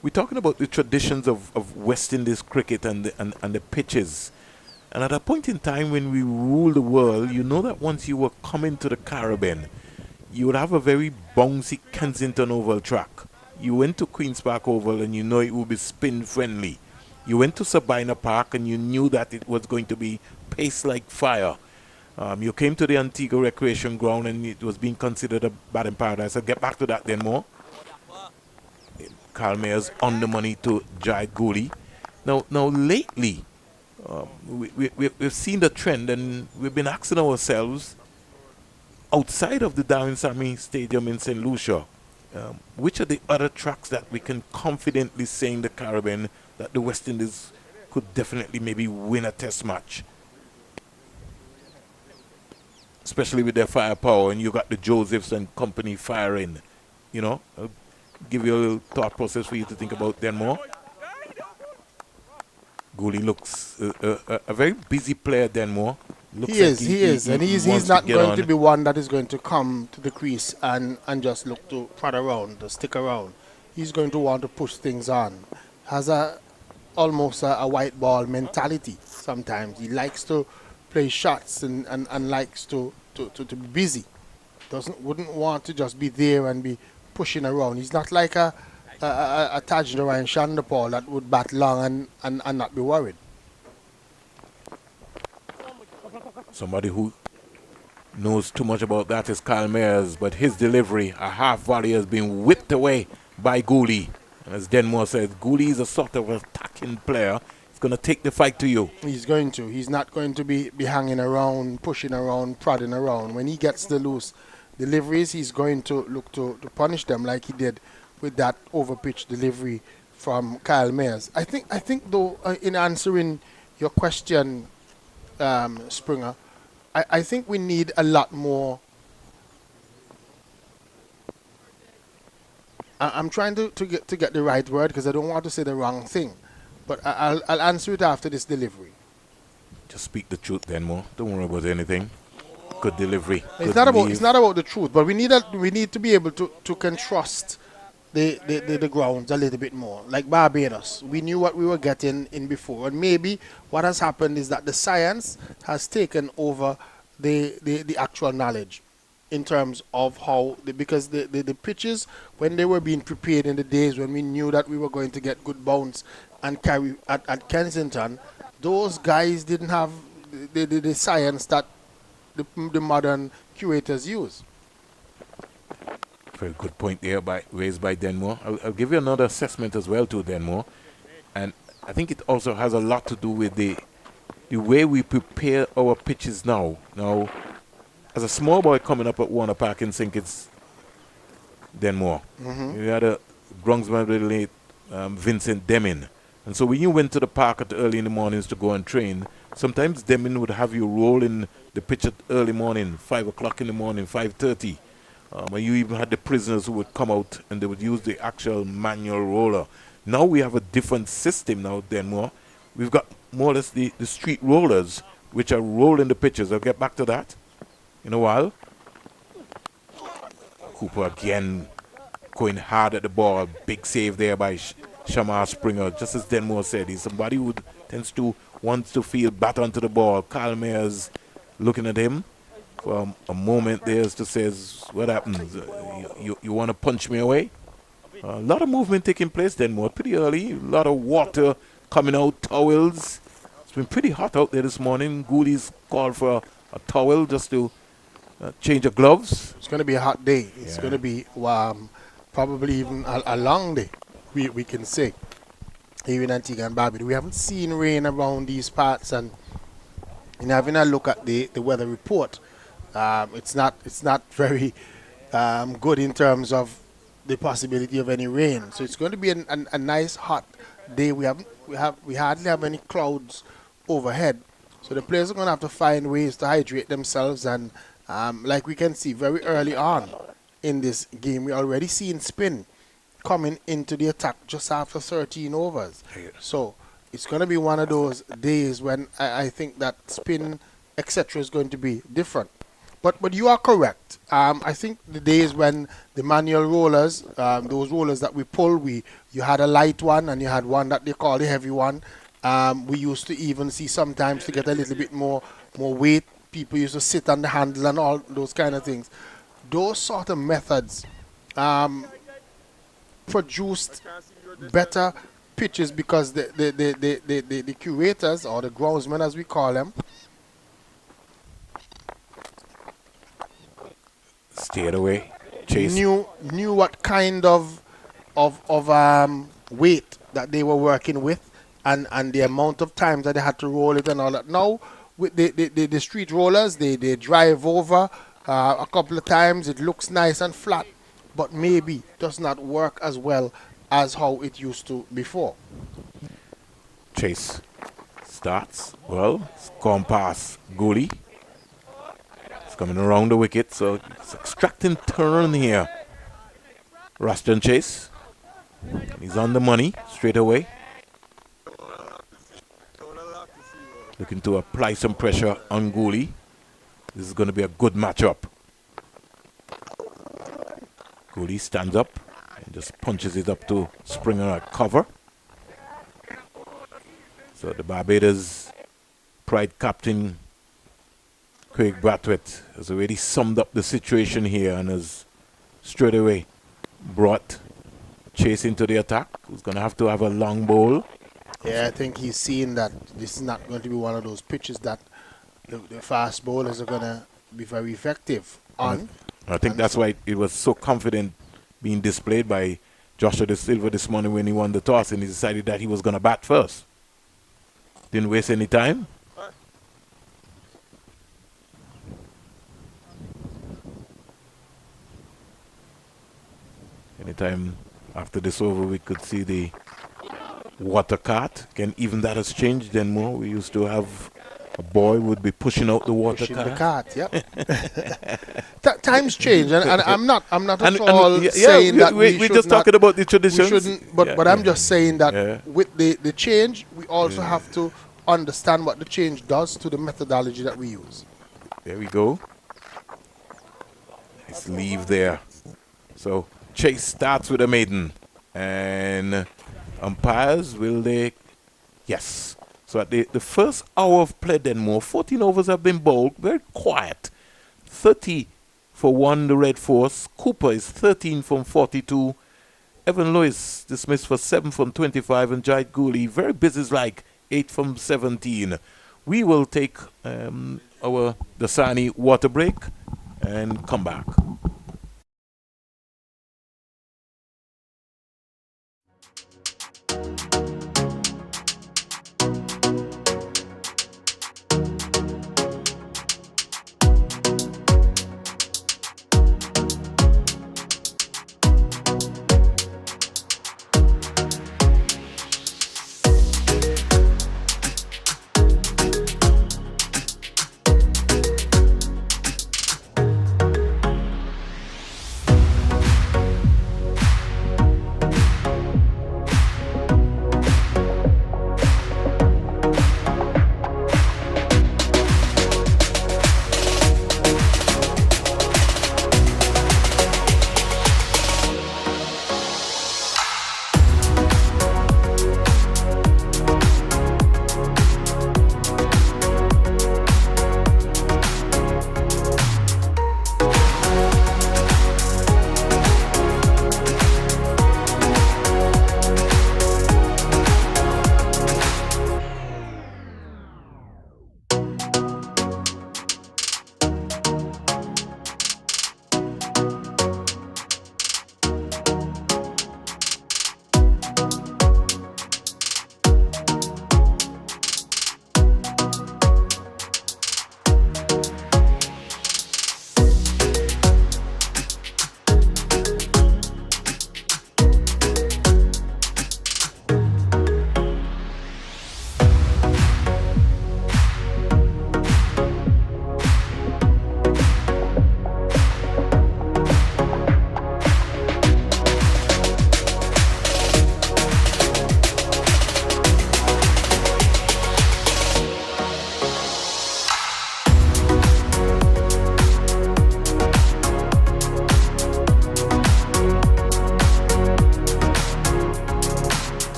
we're talking about the traditions of West Indies cricket and the pitches. And at a point in time when we ruled the world, you know that once you were coming to the Caribbean, you would have a very bouncy Kensington Oval track. You went to Queen's Park Oval and you know it would be spin friendly. You went to Sabina Park and you knew that it was going to be pace like fire. You came to the Antigua Recreation Ground and it was being considered a batting paradise. I'll get back to that then more. Carl Mayer's on the money to Jai Gooley. Now lately, we've seen the trend and we've been asking ourselves, outside of the Darwin Sammy Stadium in St. Lucia, which are the other tracks that we can confidently say in the Caribbean that the West Indies could definitely maybe win a test match? Especially with their firepower, and you got the Josephs and company firing. You know, I'll give you a little thought process for you to think about then more. Gooley looks a very busy player, Denmore. Looks He like is, and he he's wants not get going on. to be one that is going to come to the crease and just look to prod around, to stick around. He's going to want to push things on. Has almost a white ball mentality sometimes. He likes to play shots and likes to be busy. Wouldn't want to just be there and be pushing around. He's not like a Tajner and Shandapal that would bat long and not be worried. Somebody who knows too much about that is Kyle Mayers, but his delivery, a half volley, has been whipped away by Gooley. As Denmore says, Gooley is a sort of attacking player. He's going to take the fight to you. He's going to. He's not going to be hanging around, pushing around, prodding around. When he gets the loose deliveries, he's going to look to punish them like he did with that overpitch delivery from Kyle Mayers. I think though, in answering your question, Springer, I think we need a lot more. I'm trying to get the right word because I don't want to say the wrong thing, but I'll answer it after this delivery. Just speak the truth, Denmore. Don't worry about anything. Good delivery. It's not about the truth, but we need to be able to can trust the grounds a little bit more. Like Barbados, we knew what we were getting in before, and maybe what has happened is that the science has taken over the actual knowledge in terms of how because the pitches, when they were being prepared in the days when we knew that we were going to get good bounce and carry at Kensington, those guys didn't have the science that the modern curators use. Very good point there raised by Denmore. I'll give you another assessment as well too, Denmore. And I think it also has a lot to do with the way we prepare our pitches now. Now, as a small boy coming up at Warner Park in St. Kitts, Denmore, you had a groundsman with the late Vincent Deming. And so when you went to the park at early in the mornings to go and train, sometimes Deming would have you roll in the pitch at early morning, 5 o'clock in the morning, 5:30. And you even had the prisoners who would come out and they would use the actual manual roller. Now we have a different system now, Denmore. We've got more or less the street rollers, which are rolling the pitches. I'll get back to that in a while. Cooper again going hard at the ball. Big save there by Shamar Springer. Just as Denmore said, he's somebody who wants to feel back onto the ball. Kyle Mayers looking at him for a moment there to says, what happens? You want to punch me away? A lot of movement taking place Denmore pretty early. A lot of water coming out, towels. It's been pretty hot out there this morning. Gooley's called for a towel just to change of gloves. It's going to be a hot day. It's going to be probably even a long day, we can say, here in Antigua and Barbados. We haven't seen rain around these parts, and in having a look at the weather report, it's not very good in terms of the possibility of any rain. So it's going to be a nice hot day. We hardly have any clouds overhead. So the players are going to have to find ways to hydrate themselves, and like we can see very early on in this game, we're already seeing spin coming into the attack just after 13 overs. So it's going to be one of those days when I think that spin, etc., is going to be different. But you are correct. I think the days when the manual rollers, those rollers that we pull, you had a light one and you had one that they call the heavy one. We used to even see sometimes to get a little bit more weight. People used to sit on the handle and all those kind of things. Those sort of methods produced better pitches because the curators, or the groundsmen as we call them, stayed away. Chase knew what kind of weight that they were working with, and the amount of times that they had to roll it and all that. Now with the street rollers, they drive over a couple of times. It looks nice and flat, but maybe does not work as well as how it used to before. Chase starts. Well, it's gone past Gooley. It's coming around the wicket, so it's extracting turn here. Raston Chase. He's on the money straight away. looking to apply some pressure on Gooley. This is going to be a good matchup. Gooley stands up and just punches it up to Springer at cover. So the Barbados pride captain Craig Brathwaite has already summed up the situation here and has straight away brought Chase into the attack, who's going to have a long bowl. Yeah, I think he's seeing that this is not going to be one of those pitches that the fast bowlers are going to be very effective on. I think that's why it was so confident being displayed by Joshua De Silva this morning when he won the toss and he decided that he was going to bat first. Didn't waste any time. Anytime after this over, we could see the water cart. Again, even that has changed then more. We used to have a boy would be pushing out the water Pushing cart. the cart, yep. Times change, and I'm not at all saying that we're just talking about the traditions. We shouldn't, but I'm just saying that with the change, we also have to understand what the change does to the methodology that we use. There we go. Nice leave there. So Chase starts with a maiden, and umpires, will they? Yes. So at the first hour of play, then more 14 overs have been bowled, very quiet. 30 for 1, the red force. Cooper is 13 from 42. Evan Lewis dismissed for 7 from 25, and Jai Gooley, very businesslike, 8 from 17. We will take our Dasani water break and come back.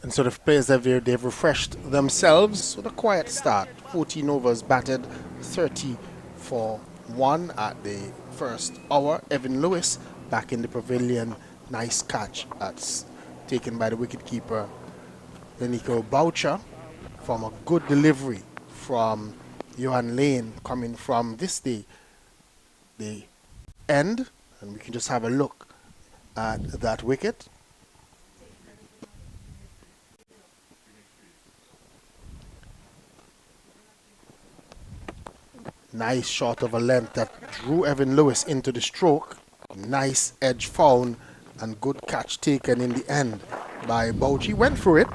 So the players they've refreshed themselves with a quiet start. 14 overs batted, 30 for 1 at the first hour. Evan Lewis back in the pavilion. Nice catch that's taken by the wicketkeeper Lenico Boucher from a good delivery from Johan Lane coming from the end, and we can just have a look at that wicket. Nice shot of a length that drew Evan Lewis into the stroke. Nice edge found and good catch taken in the end by Bouch. He went for it.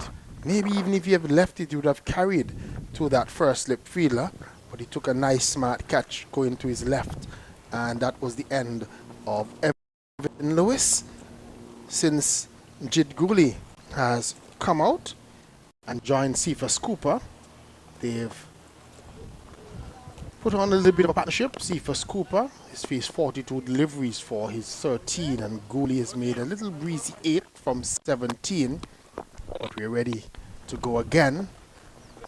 Maybe even if he had left it, he would have carried to that first slip fielder. But he took a nice smart catch going to his left. And that was the end of Evan Lewis. Since Jid Gooley has come out and joined Cephas Cooper, they've put on a little bit of a partnership. Cephas Cooper has faced 42 deliveries for his 13, and Gooley has made a little breezy 8 from 17. But we're ready to go again.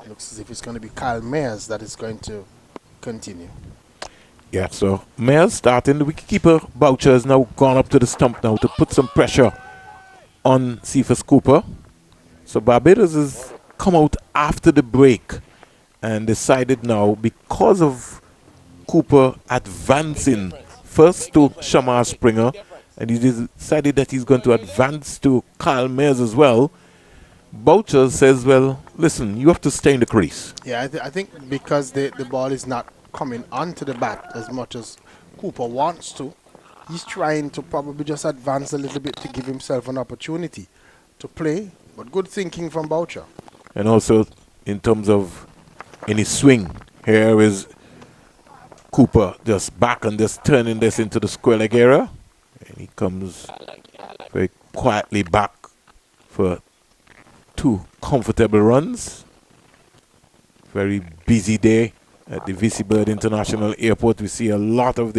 Looks as if it's going to be Kyle Mayers that is going to continue. Yeah, so Mayers starting. The wicketkeeper Boucher has now gone up to the stump now to put some pressure on Cephas Cooper. So Barbados has come out after the break and decided now, because of Cooper advancing first to Shamar Springer, and he decided that he's going to advance to Kyle Mayers as well. Boucher says, well, listen, you have to stay in the crease. Yeah, I think because the ball is not coming onto the bat as much as Cooper wants to, he's trying to probably just advance a little bit to give himself an opportunity to play. But good thinking from Boucher. And also, in terms of any swing, here is Cooper just back and just turning this into the square leg area. And he comes very quietly back for 2 comfortable runs. Very busy day at the VC Bird International Airport. We see a lot of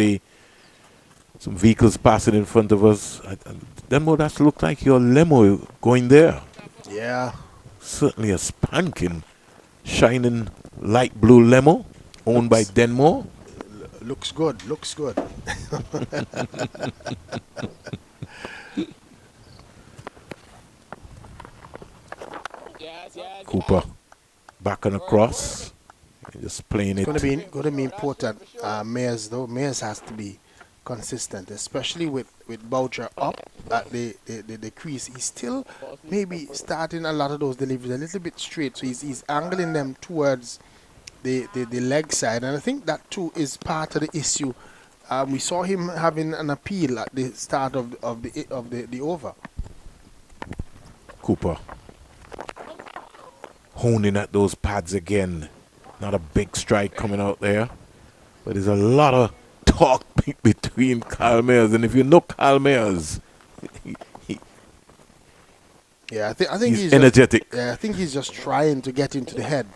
some vehicles passing in front of us. Then what that look like your limo going there. Yeah. Certainly a spanking, shining light blue limo owned by Denmore. Looks good, looks good. Cooper back and across. Just playing it. It's going to be important. Mayers, though. Mayers has to be consistent, especially with Boucher up at the crease. He's still maybe starting a lot of those deliveries a little bit straight, so he's angling them towards the leg side, and I think that too is part of the issue. We saw him having an appeal at the start of the over. Cooper honing at those pads again. Not a big strike coming out there, but there's a lot of talk between Kyle Mayers, and if you know Kyle Mayers, yeah, I think he's energetic. I think he's just trying to get into the head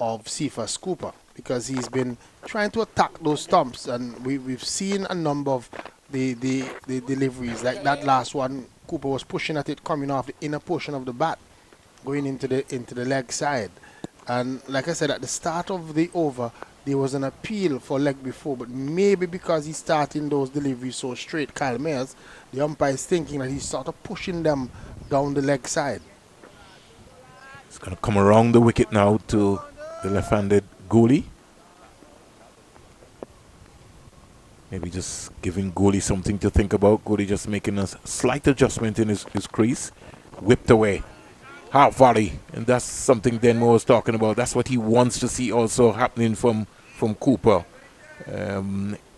of Cephas Cooper, because he's been trying to attack those stumps, and we've seen a number of the deliveries like that last one. Cooper was pushing at it, coming off the inner portion of the bat, going into the leg side. And like I said, at the start of the over, there was an appeal for leg before, but maybe because he's starting those deliveries so straight, Kyle Mayers, the umpire is thinking that he's sort of pushing them down the leg side. It's going to come around the wicket now to the left-handed Gooley. Maybe just giving Gooley something to think about. Gooley just making a slight adjustment in his crease. Whipped away. Half volley, and that's something Denmore was talking about. That's what he wants to see also happening from Cooper.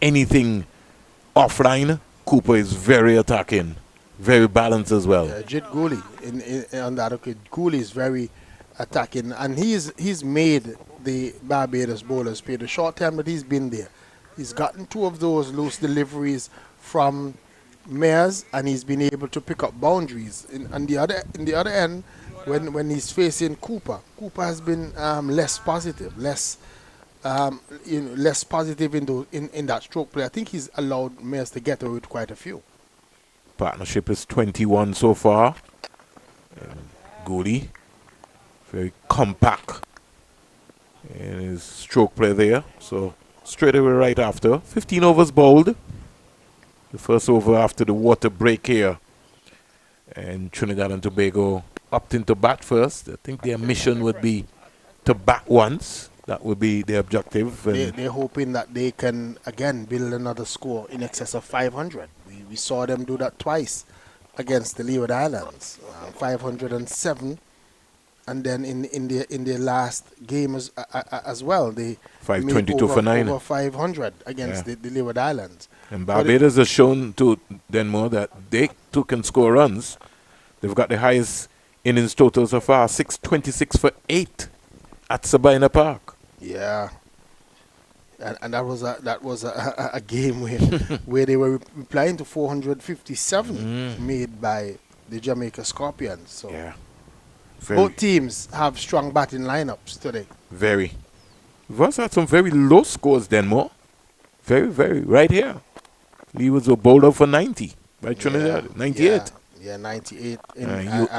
Anything offline, Cooper is very attacking, very balanced as well. Jid Gooley on that. Okay, Gooley is very attacking, and he's made the Barbados bowlers pay. The short time that he's been there, he's gotten 2 of those loose deliveries from Mayers, and he's been able to pick up boundaries. In the other end, when he's facing Cooper has been less positive, less positive in that stroke play. I think he's allowed Mayers to get away with quite a few. Partnership is 21 so far. Gooley, very compact in his stroke play there. So straight away right after. 15 overs bowled. The first over after the water break here. And Trinidad and Tobago opting to bat first. I think their mission would be to bat once. That would be their objective. They're hoping that they can, again, build another score in excess of 500. We saw them do that twice against the Leeward Islands. 507 And then in their last game as well, they 522 for 9. Over 500 against the Leeward Islands. And Barbados has shown to Denmore that they too can score runs. They've got the highest innings total so far, 626 for 8 at Sabina Park. Yeah. And that was a game where they were replying to 457 made by the Jamaica Scorpions. So yeah. both teams have strong batting lineups today. Very. We've also had some very low scores, Denmore. Very, very. Right here. Lee was bowled out for 90 by Trinidad. 98. Yeah, 98.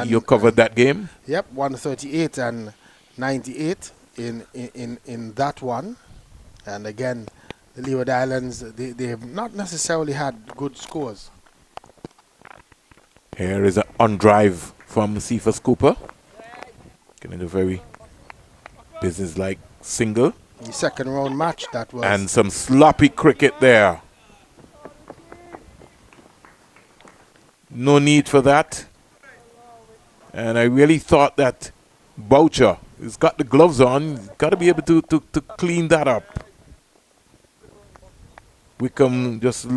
You covered that game? Yep, 138 and 98 in that one. And again, the Leeward Islands, they have not necessarily had good scores. Here is an on-drive from Cephas Cooper. Getting a very business-like single. The second round match that was. And some sloppy cricket there. No need for that. And I really thought that Boucher, he's got the gloves on, he's got to be able to clean that up. Wickham just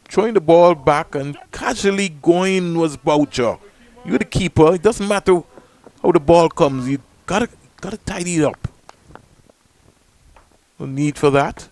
throwing the ball back and casually going was Boucher. You're the keeper. It doesn't matter how the ball comes. You gotta tidy it up. No need for that.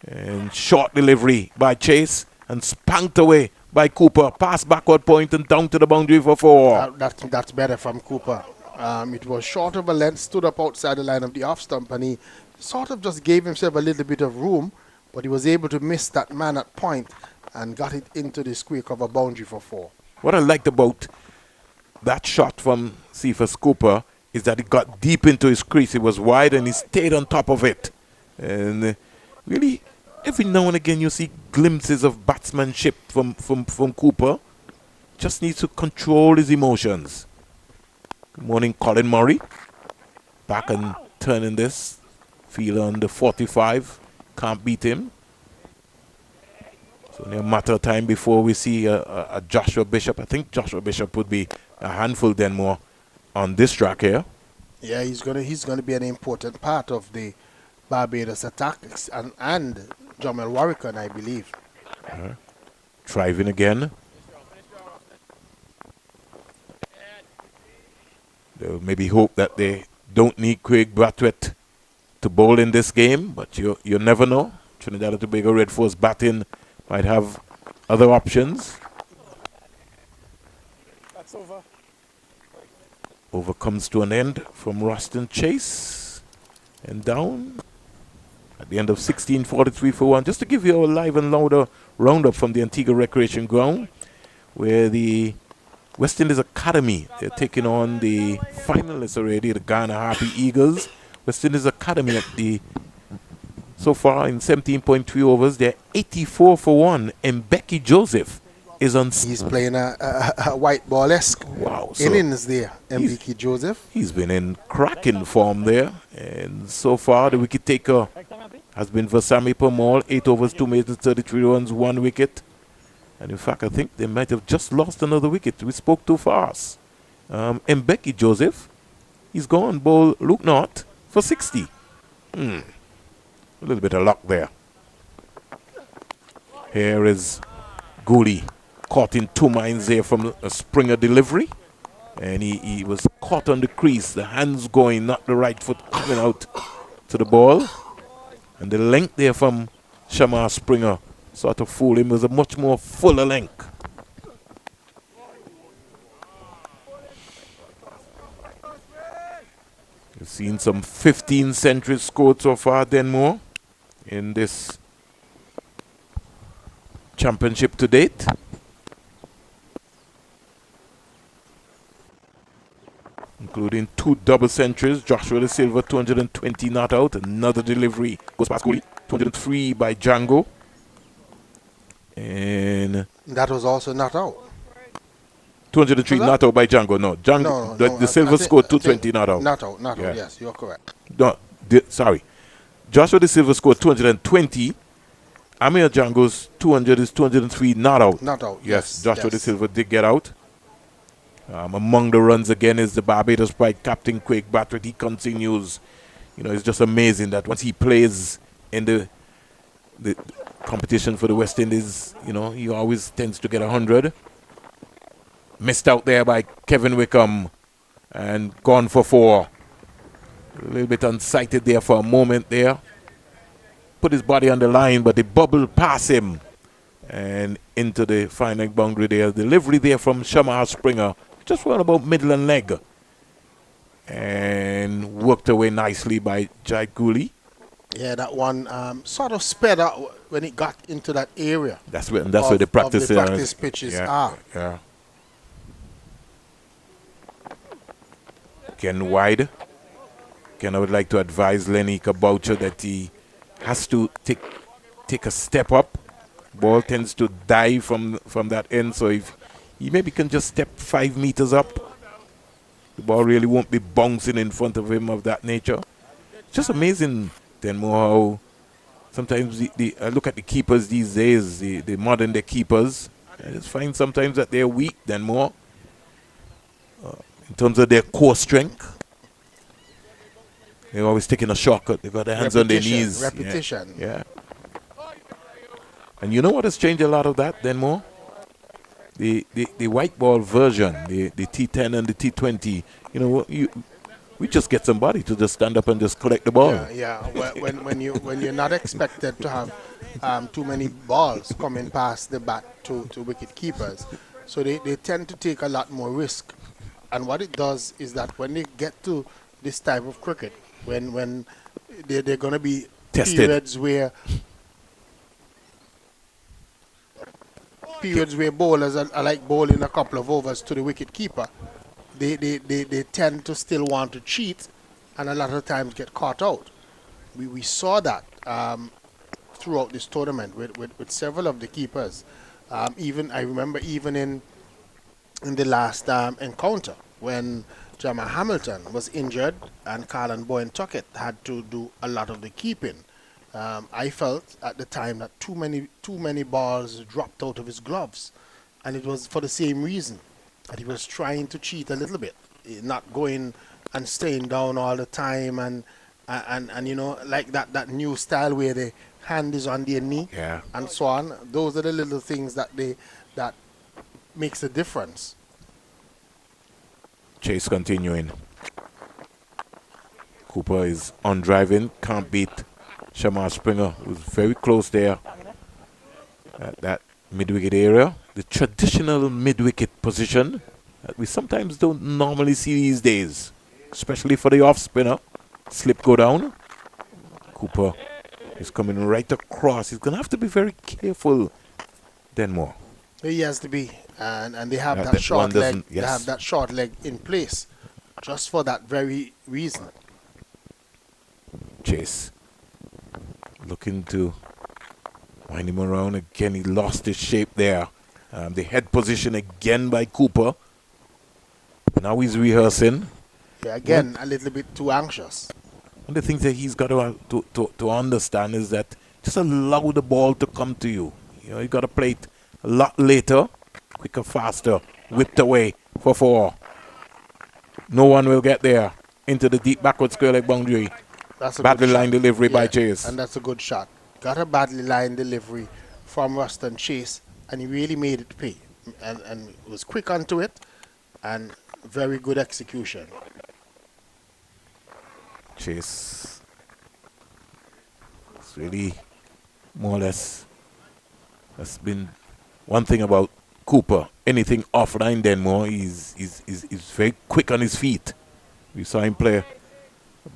And short delivery by Chase and spanked away by Cooper. Pass backward point and down to the boundary for 4. That's better from Cooper. It was short of a length, stood up outside the line of the off stump, and he sort of just gave himself a little bit of room, but he was able to miss that man at point and got it into the square cover boundary for 4. What I liked about that shot from Cephas Cooper is that it got deep into his crease. It was wide and he stayed on top of it. And really, every now and again you see glimpses of batsmanship from Cooper. Just needs to control his emotions. Good morning, Colin Murray. Back and turning this. Fielder on the 45. Can't beat him. It's only a matter of time before we see a Joshua Bishop. I think Joshua Bishop would be a handful then more on this track here. Yeah, he's gonna be an important part of the Barbados attack and Jamel Warrican, I believe. Driving again. They'll maybe hope that they don't need Craig Brathwaite to bowl in this game, but you never know. Trinidad and Tobago Red Force batting might have other options. That's over. Over comes to an end from Roston Chase. And down at the end of 16:43 for 1. Just to give you a live and louder roundup from the Antigua Recreation Ground, where the West Indies Academy, they're taking on the finalists already, the Ghana Harpy Eagles. West Indies Academy at the, so far in 17.3 overs, they're 84 for 1. And Becky Joseph is on. He's playing a white ball-esque innings there, Becky Joseph. He's been in cracking form there. And so far, the wicket taker has been Vasami Pamal, 8 overs, 2 majors, 33 runs, 1 wicket. And in fact, I think they might have just lost another wicket. We spoke too fast. And Becky Joseph, he's gone, bowl Luke Knott for 60. A little bit of luck there. Here is Gooley, caught in 2 minds there from a Springer delivery. And he was caught on the crease, the hands going, not the right foot coming out to the ball. And the length there from Shamar Springer sort of fooled him. It was a much more fuller length. You've seen some 15 centuries scored so far, Denmore, in this championship to date. Including 2 double centuries. Joshua De Silva, 220 not out. Another delivery goes past Cooley. 203 by Django. And that was also not out. 203 not out by Django. No, Django. No, the Silva scored 220 not out. Not out. Yes, you're correct. No, sorry. Joshua De Silva scored 220. Amir Django's 200 is 203 not out. Not out. Yes, Joshua De Silva did get out. Among the runs again is the Barbados pride, Captain Craig Bartlett. He continues. It's just amazing that once he plays in the competition for the West Indies, he always tends to get 100. Missed out there by Kevin Wickham and gone for 4. A little bit unsighted there for a moment there. Put his body on the line, but the bubble past him and into the final boundary there. Delivery there from Shamar Springer, just round about middle and leg, and worked away nicely by Jai Cooley. Yeah, that one sort of sped up when it got into that area. That's where the practice pitches are. Yeah. Again wide. Again, I would like to advise Lenny Kaboucher that he has to take a step up. Ball tends to die from that end, so if he maybe can just step 5 meters up, the ball really won't be bouncing in front of him of that nature. It's just amazing, Denmo, how sometimes I look at the keepers these days, the modern day keepers. I just find sometimes that they're weak, Denmo, in terms of their core strength. They're always taking a shortcut. They've got their hands on their knees. Repetition. Yeah. And you know what has changed a lot of that, Denmo? The white ball version, the T10 and the T20. We just get somebody to just stand up and just collect the ball. Yeah. When you're not expected to have too many balls coming past the bat to wicket keepers, so they tend to take a lot more risk. And what it does is that when they get to this type of cricket, when they're going to be tested, periods where bowlers are like bowling a couple of overs to the wicket keeper, they tend to still want to cheat, and a lot of times get caught out. We saw that throughout this tournament with several of the keepers. I remember even in the last encounter when Jamal Hamilton was injured and Carlin Boyne Tuckett had to do a lot of the keeping. I felt at the time that too many balls dropped out of his gloves, and it was for the same reason, that he was trying to cheat a little bit, not going and staying down all the time, and like that new style where the hand is on their knee, and so on. Those are the little things that makes a difference. Chase continuing. Cooper is on driving, can't beat Shamar Springer, who's very close there at that mid-wicket area. The traditional mid-wicket position that we sometimes don't normally see these days, especially for the off-spinner. Slip go down. Cooper is coming right across. He's going to have to be very careful, Denmore. He has to be, and they have that short leg. Yes. They have that short leg in place, just for that very reason. Chase looking to wind him around again. He lost his shape there. The head position again by Cooper. Now he's rehearsing. Yeah, again, a little bit too anxious. One of the things that he's got to understand is that just allow the ball to come to you. You got to play it a lot later, quicker, faster, whipped away for 4. No one will get there into the deep backward square leg boundary. That's a badly line delivery by Chase. And that's a good shot. Got a badly line delivery from Ruston Chase, and he really made it pay. And was quick onto it, and very good execution. Chase. It's really more or less. That's been one thing about Cooper. Anything offline, then more, he's very quick on his feet. We saw him play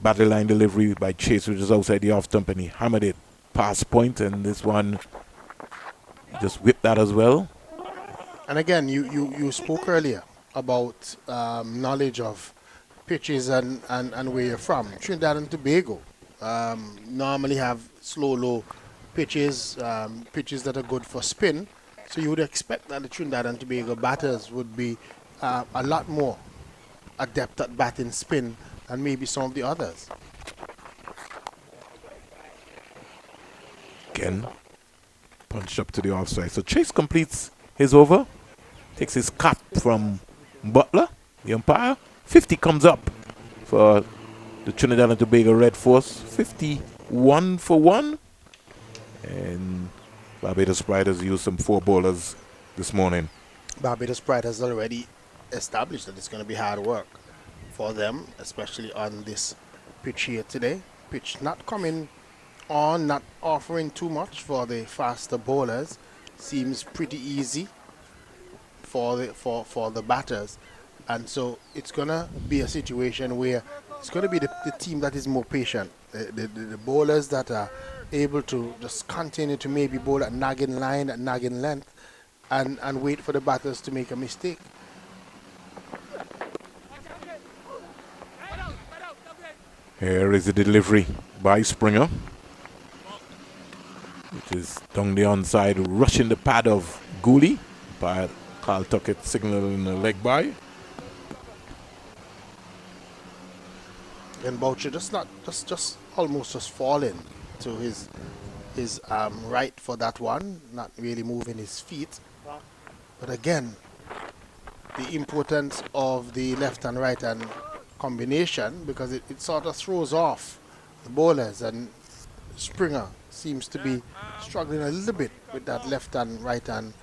battle line delivery by Chase, which is outside the off stump, and he hammered it past point, and this one just whipped that as well. And again, you spoke earlier about knowledge of pitches and where you're from. Trinidad and Tobago normally have slow, low pitches, pitches that are good for spin. So you would expect that the Trinidad and Tobago batters would be a lot more adept at batting spin than maybe some of the others. Again, punched up to the offside. So Chase completes his over, takes his cap from Butler, the umpire. 50 comes up for the Trinidad and Tobago Red Force. 51 for 1. And Barbados Pride has used some 4 bowlers this morning. Barbados Pride has already established that it's going to be hard work for them, especially on this pitch here today. Pitch not coming on, not offering too much for the faster bowlers. Seems pretty easy for the batters, and so it's gonna be a situation where it's gonna be the team that is more patient, the bowlers that are able to just continue to maybe bowl at nagging line, at nagging length, and wait for the batters to make a mistake. Here is the delivery by Springer, which is down the onside, rushing the pad of Gooley by Carl Tuckett signaling a leg by. And Boucher just almost just falling to his right for that one, not really moving his feet. But again, the importance of the left and right hand combination, because it sort of throws off the bowlers, and Springer seems to be struggling a little bit with that left and right hand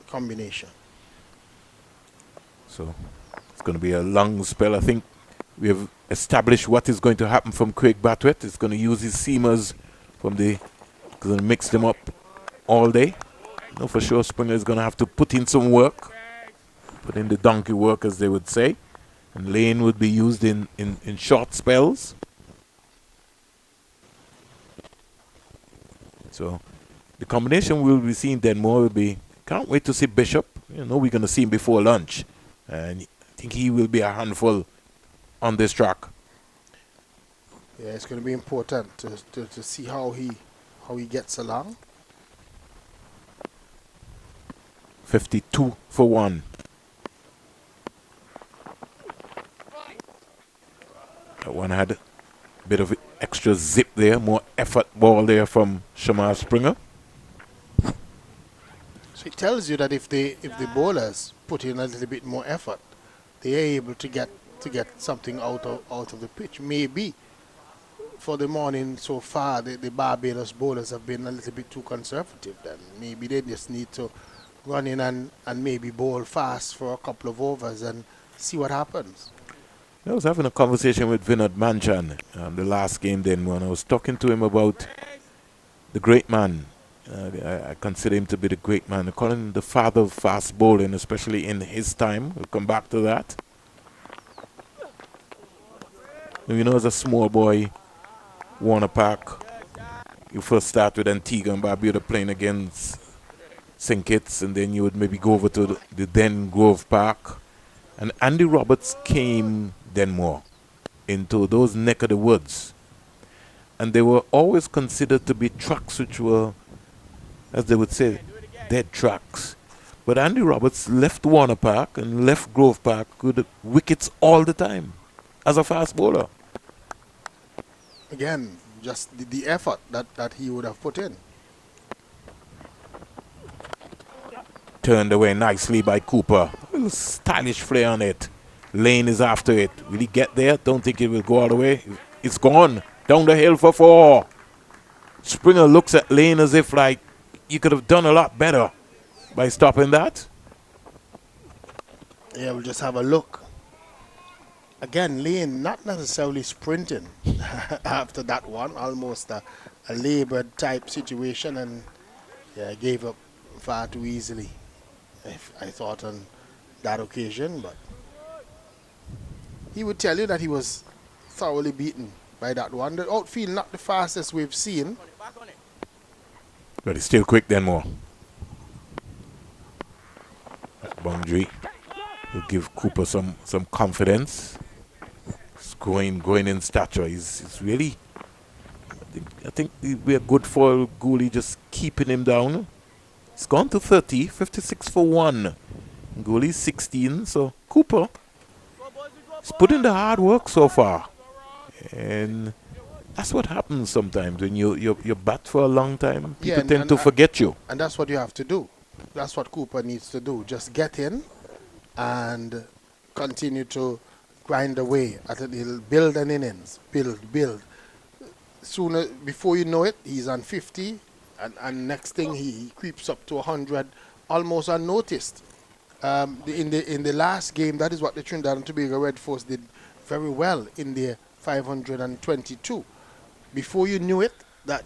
combination. So it's going to be a long spell. I think we have established what is going to happen from Craig Batwet. It's going to use his seamers from the, going to mix them up all day. I know for sure Springer is going to have to put in some work, put in the donkey work, as they would say. And Lane would be used in short spells. So the combination we'll be seeing then more will be, can't wait to see Bishop. You know, we're going to see him before lunch. And I think he will be a handful on this track. Yeah, it's going to be important to see how he gets along. 52 for 1. That one had a bit of extra zip there, more effort ball there from Shamar Springer. So it tells you that if the bowlers put in a little bit more effort, they are able to get something out of the pitch. Maybe for the morning so far, the Barbados bowlers have been a little bit too conservative. Then maybe they just need to run in and maybe bowl fast for a couple of overs and see what happens. I was having a conversation with Vinod Manchan the last game then when I was talking to him about the great man. I consider him to be the great man. I call him the father of fast bowling, especially in his time. We'll come back to that. You know, as a small boy, Warner Park, you first start with Antigua and Barbuda playing against St. Kitts, and then you would maybe go over to the then Grove Park. And Andy Roberts came then more into those neck of the woods. And they were always considered to be tracks which were, as they would say, dead tracks. But Andy Roberts left Warner Park and left Grove Park with wickets all the time as a fast bowler. Again, just the effort that he would have put in. Turned away nicely by Cooper. A little stylish flair on it. Lane is after it. Will he get there? Don't think it will go all the way. It's gone. Down the hill for 4. Springer looks at Lane as if like, you could have done a lot better by stopping that. Yeah, we'll just have a look. Again, Lane not necessarily sprinting after that one. Almost a labored type situation, and yeah, gave up far too easily, I thought, on that occasion. But he would tell you that he was thoroughly beaten by that one. The outfield not the fastest we've seen. But it's still quick then more. That boundary will give Cooper some confidence. It's going in stature. He's really, I think we're good for Gooley just keeping him down. It's gone to 30, 56 for 1. Gooley's 16, so Cooper has put in the hard work so far. And that's what happens sometimes when you bat for a long time. People tend to forget you. And that's what you have to do. That's what Cooper needs to do. Just get in and continue to grind away at it. He'll build an innings, build. Sooner, before you know it, he's on 50, and next thing he creeps up to 100, almost unnoticed. In the last game, that is what the Trinidad and Tobago Red Force did very well in their 522. Before you knew it, that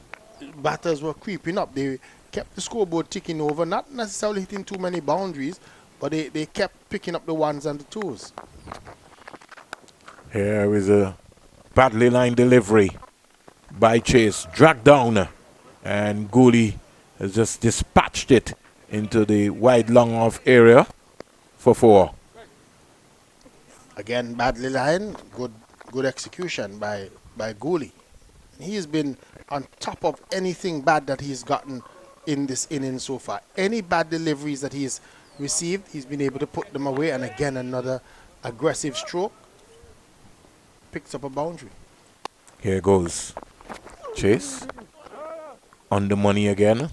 batters were creeping up. They kept the scoreboard ticking over, not necessarily hitting too many boundaries, but they kept picking up the ones and the twos. Here is a badly lined delivery by Chase, dragged down, and Gooley has just dispatched it into the wide long off area for 4. Again, badly lined, good execution by Gooley. He's been on top of anything bad that he's gotten in this inning so far. Any bad deliveries that he's received, he's been able to put them away, and again another aggressive stroke. Picks up a boundary. Here goes Chase on the money again.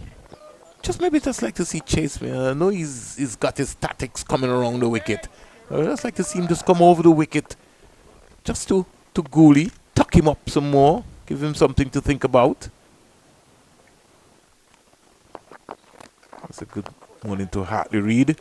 Maybe just like to see Chase. I know he's got his tactics coming around the wicket. I just like to see him just come over the wicket, just to Gooley, tuck him up some more, give him something to think about. That's a good one into Hartley Reid.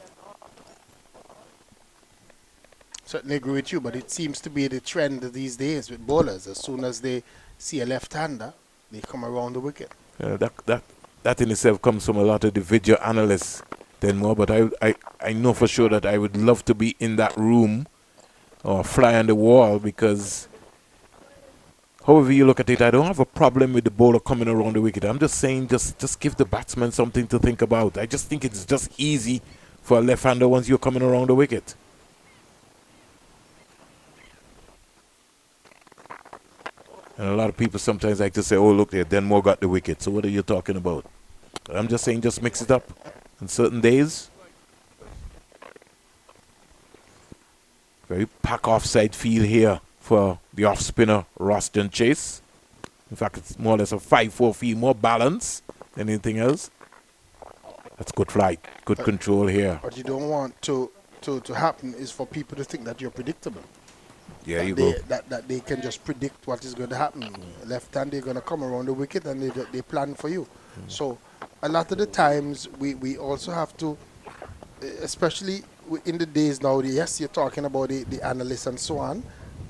Certainly agree with you, but it seems to be the trend these days with bowlers. As soon as they see a left-hander, they come around the wicket. That in itself comes from a lot of the video analysts then more, but I know for sure that I would love to be in that room or fly on the wall, because however you look at it, I don't have a problem with the bowler coming around the wicket. I'm just saying just give the batsman something to think about. I just think it's just easy for a left-hander once you're coming around the wicket. And a lot of people sometimes like to say, oh, look there, Denmore got the wicket. So what are you talking about? But I'm just saying just mix it up on certain days. Very pack offside field here for the off-spinner Roston Chase. In fact, it's more or less a 5-4 field, more balance than anything else. That's good flight, good control here. What you don't want to happen is for people to think that you're predictable. Yeah, you go. That they can just predict what is going to happen. Left hand, they're going to come around the wicket and they plan for you. So a lot of the times we also have to, especially in the days now, yes, you're talking about the analysts and so on,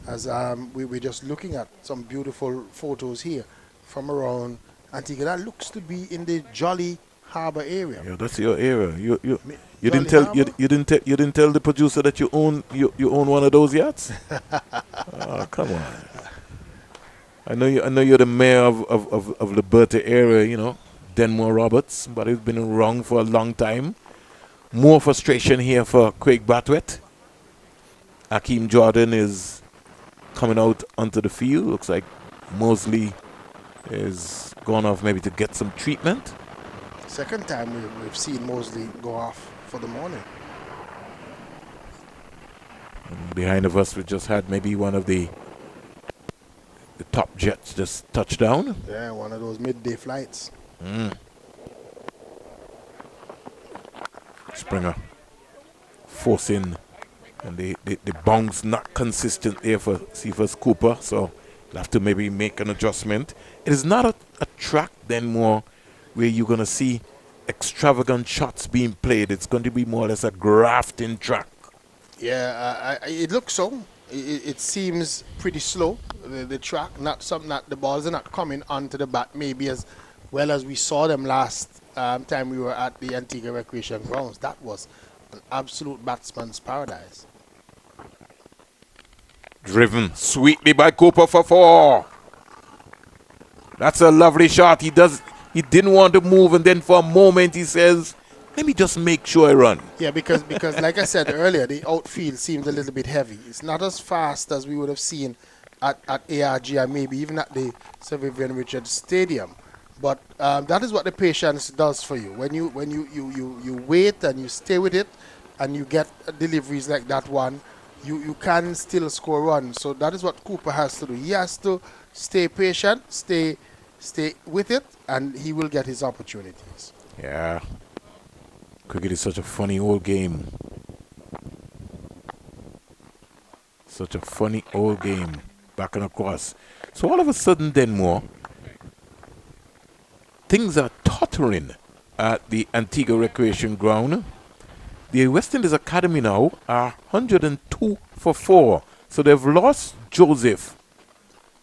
as we're just looking at some beautiful photos here from around Antigua. That looks to be in the Jolly Harbour area. Yeah, that's your area. You didn't tell the producer that you own one of those yachts? Oh, come on. I know you're the mayor of Liberty area, you know, Denmore Roberts, but it's been wrong for a long time. More frustration here for Craig Batwet. Akeem Jordan is coming out onto the field. Looks like Mosley is gone off maybe to get some treatment. Second time we've seen Mosley go off for the morning. And behind of us, we just had maybe one of the top jets just touch down. Yeah, one of those midday flights. Springer forcing, and the bounce not consistent there for Cephas Cooper, so you'll have to maybe make an adjustment. It is not a track then more where you're going to see extravagant shots being played. It's going to be more or less a grafting track. Yeah, it looks so. It seems pretty slow, the track. Not the balls are not coming onto the bat maybe as well as we saw them last time we were at the Antigua Recreation Grounds. That was an absolute batsman's paradise. Driven sweetly by Cooper for 4. That's a lovely shot. He didn't want to move, and then for a moment he says, let me just make sure I run. Yeah, because like I said earlier, the outfield seems a little bit heavy. It's not as fast as we would have seen at ARG and maybe even at the Sir Vivian Richards Stadium. But that is what the patience does for you. When you wait and you stay with it and you get deliveries like that one, you can still score runs. So that is what Cooper has to do. He has to stay patient, stay with it, and he will get his opportunities. Yeah. Cricket is such a funny old game. Such a funny old game. Back and across. So all of a sudden, Denmore, things are tottering at the Antigua Recreation Ground. The West Indies Academy now are 102 for 4. So they've lost Joseph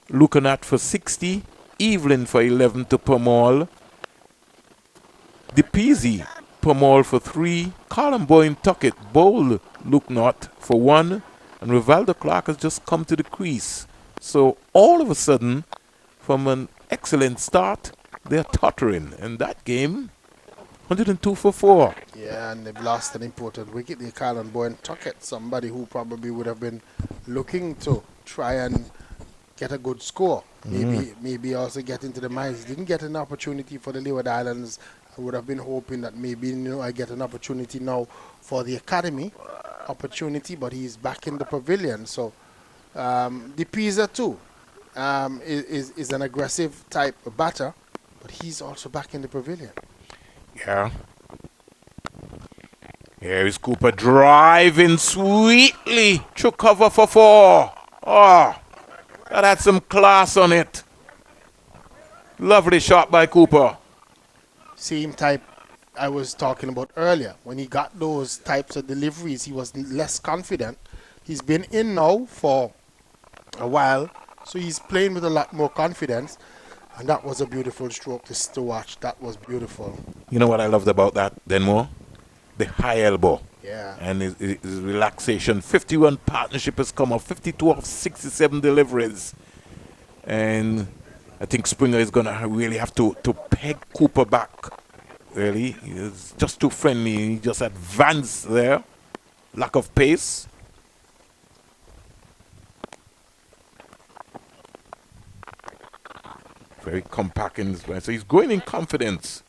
Lucanat for 60, Evelyn for 11 to Permal, DePeasy Permal for 3, Colin Boyne Tuckett bowled Lucanat for 1, and Rivaldo Clark has just come to the crease. So all of a sudden, from an excellent start, they're tottering. And that game, 102 for 4. Yeah, and they've lost an important wicket. They Colin Boyne Tuckett, somebody who probably would have been looking to try and get a good score. Maybe also get into the mines. Didn't get an opportunity for the Leeward Islands. I would have been hoping that maybe I get an opportunity now for the academy opportunity, but he's back in the pavilion. So the Pisa too is an aggressive type of batter, but he's also back in the pavilion. Yeah. Here is Cooper driving sweetly to cover for 4. Oh, that had some class on it. Lovely shot by Cooper. Same type I was talking about earlier. When he got those types of deliveries, he was less confident. He's been in now for a while, so he's playing with a lot more confidence. And that was a beautiful stroke to watch. That was beautiful. You know what I loved about that, Denmore? The high elbow. Yeah. And his relaxation. 51 partnership has come off. 52 of 67 deliveries. And I think Springer is going to really have to peg Cooper back. Really. He's just too friendly. He just advanced there. Lack of pace. Very compact in his play. So he's growing in confidence.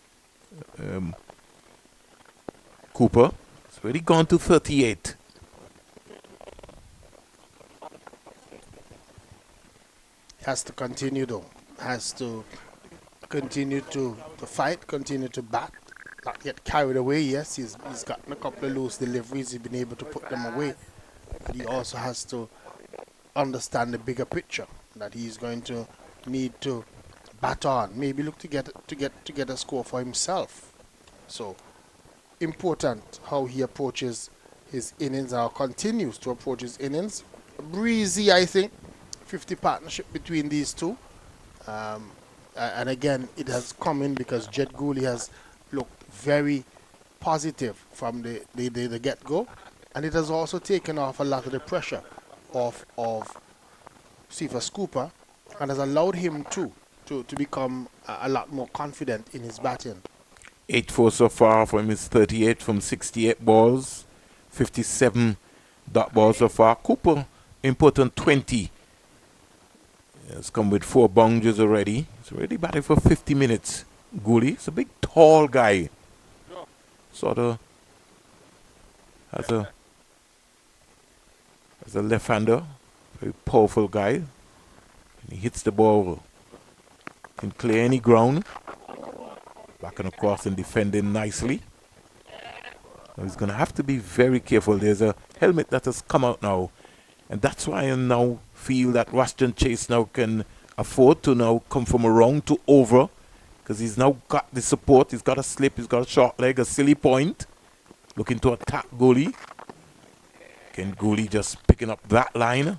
Cooper has already gone to 38. Has to continue though. Has to continue to fight, continue to bat. Not get carried away. Yes, he's gotten a couple of loose deliveries. He's been able to put them away. But he also has to understand the bigger picture that he's going to need to bat on. Maybe look to get a score for himself. So important how he approaches his innings or continues to approach his innings. Breezy, I think. 50 partnership between these two. And again, it has come in because Jet Gooley has looked very positive from the get-go. And it has also taken off a lot of the pressure of Cephas Cooper and has allowed him to become a lot more confident in his batting. 8-4 so far from his 38 from 68 balls. 57 dot balls so far. Cooper, important 20. Has come with 4 boundaries already. He's already batted for 50 minutes. Gooley, he's a big, tall guy. Sort of has a left-hander. Very powerful guy. And he hits the ball. Can clear any ground. Back and across and defending nicely. Now he's going to have to be very careful. There's a helmet that has come out now. And that's why I now feel that Rushton Chase now can afford to now come from around to over. Because he's now got the support. He's got a slip. He's got a short leg, a silly point. Looking to attack Gooley. Can Gooley just picking up that line?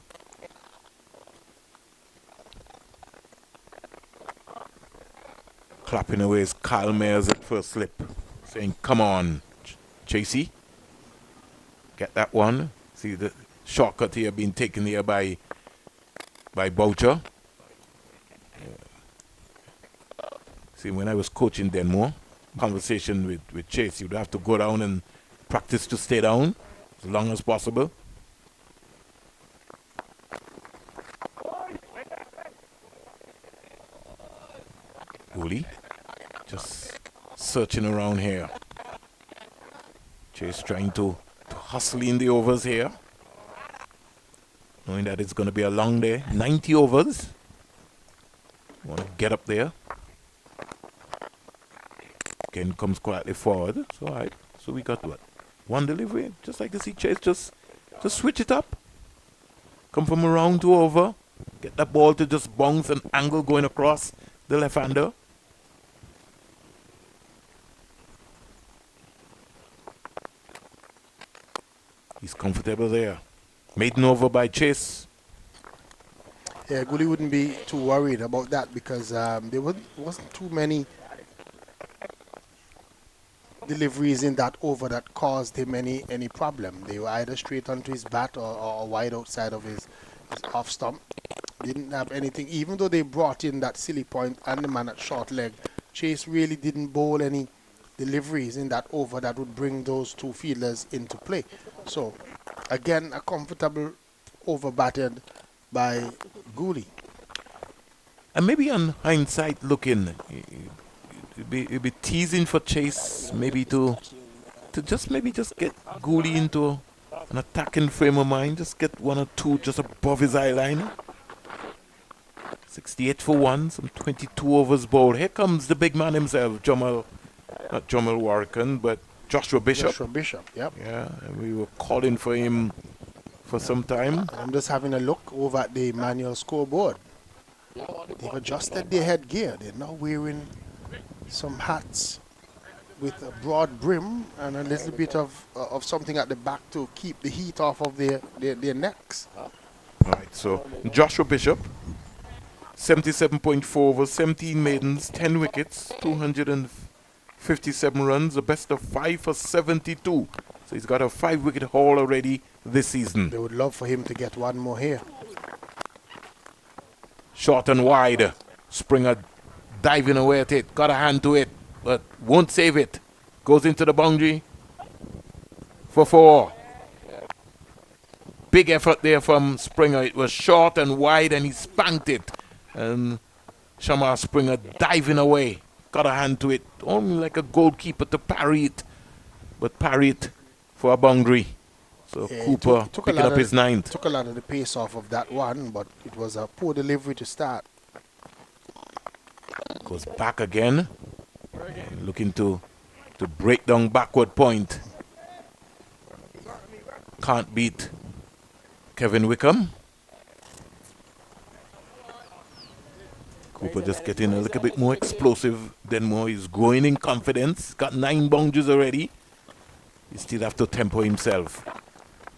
Clapping away his Kyle Mayers at first slip. Saying, come on, Chasey. Get that one. See the shortcut here being taken here by Boucher. See, when I was coaching Denmore, conversation with Chase, you'd have to go down and practice to stay down as long as possible. Gooley just searching around here. Chase trying to hustle in the overs here. Knowing that it's going to be a long day. 90 overs. Want to get up there. Ken comes quietly forward. It's all right. So we got what? One delivery. Just like to see Chase just switch it up. come from around to over, get that ball to just bounce and angle going across the left-hander. He's comfortable there. Maiden over by Chase. Yeah, Gooley wouldn't be too worried about that because there wasn't too many deliveries in that over that caused him any problem. They were either straight onto his bat or wide outside of his off stump. Didn't have anything, even though they brought in that silly point and the man at short leg. Chase really didn't bowl any deliveries in that over that would bring those two fielders into play. So again, a comfortable over batted by Gooley. And maybe on hindsight looking, it'd be teasing for Chase maybe to just get Gooley into an attacking frame of mind, just get one or two just above his eye line. 68 for 1, some 22 overs bowled. Here comes the big man himself, not Jamal Warrican, but Joshua Bishop. Joshua Bishop, yep. Yeah, and we were calling for him for some time. I'm just having a look over at the manual scoreboard. They've adjusted their headgear. They're now wearing some hats with a broad brim and a little bit of something at the back to keep the heat off of their necks. Right, so Joshua Bishop, 77.4 overs, 17 maidens, 10 wickets, 257 runs, a best of 5 for 72. So he's got a 5-wicket haul already this season. They would love for him to get one more here. Short and wide. Springer diving away at it, got a hand to it, but won't save it. Goes into the boundary for 4. Big effort there from Springer. It was short and wide and he spanked it. And Shamar Springer diving away, got a hand to it, only like a goalkeeper to parry it, but parry it for a boundary. So Yeah, Cooper took picking up his 9th. Took a lot of the pace off of that one, but it was a poor delivery to start. Goes back again, looking to break down backward point. Can't beat Kevin Wickham. Cooper just getting a little bit more explosive than more. He's growing in confidence. Got 9 boundaries already. He still have to tempo himself.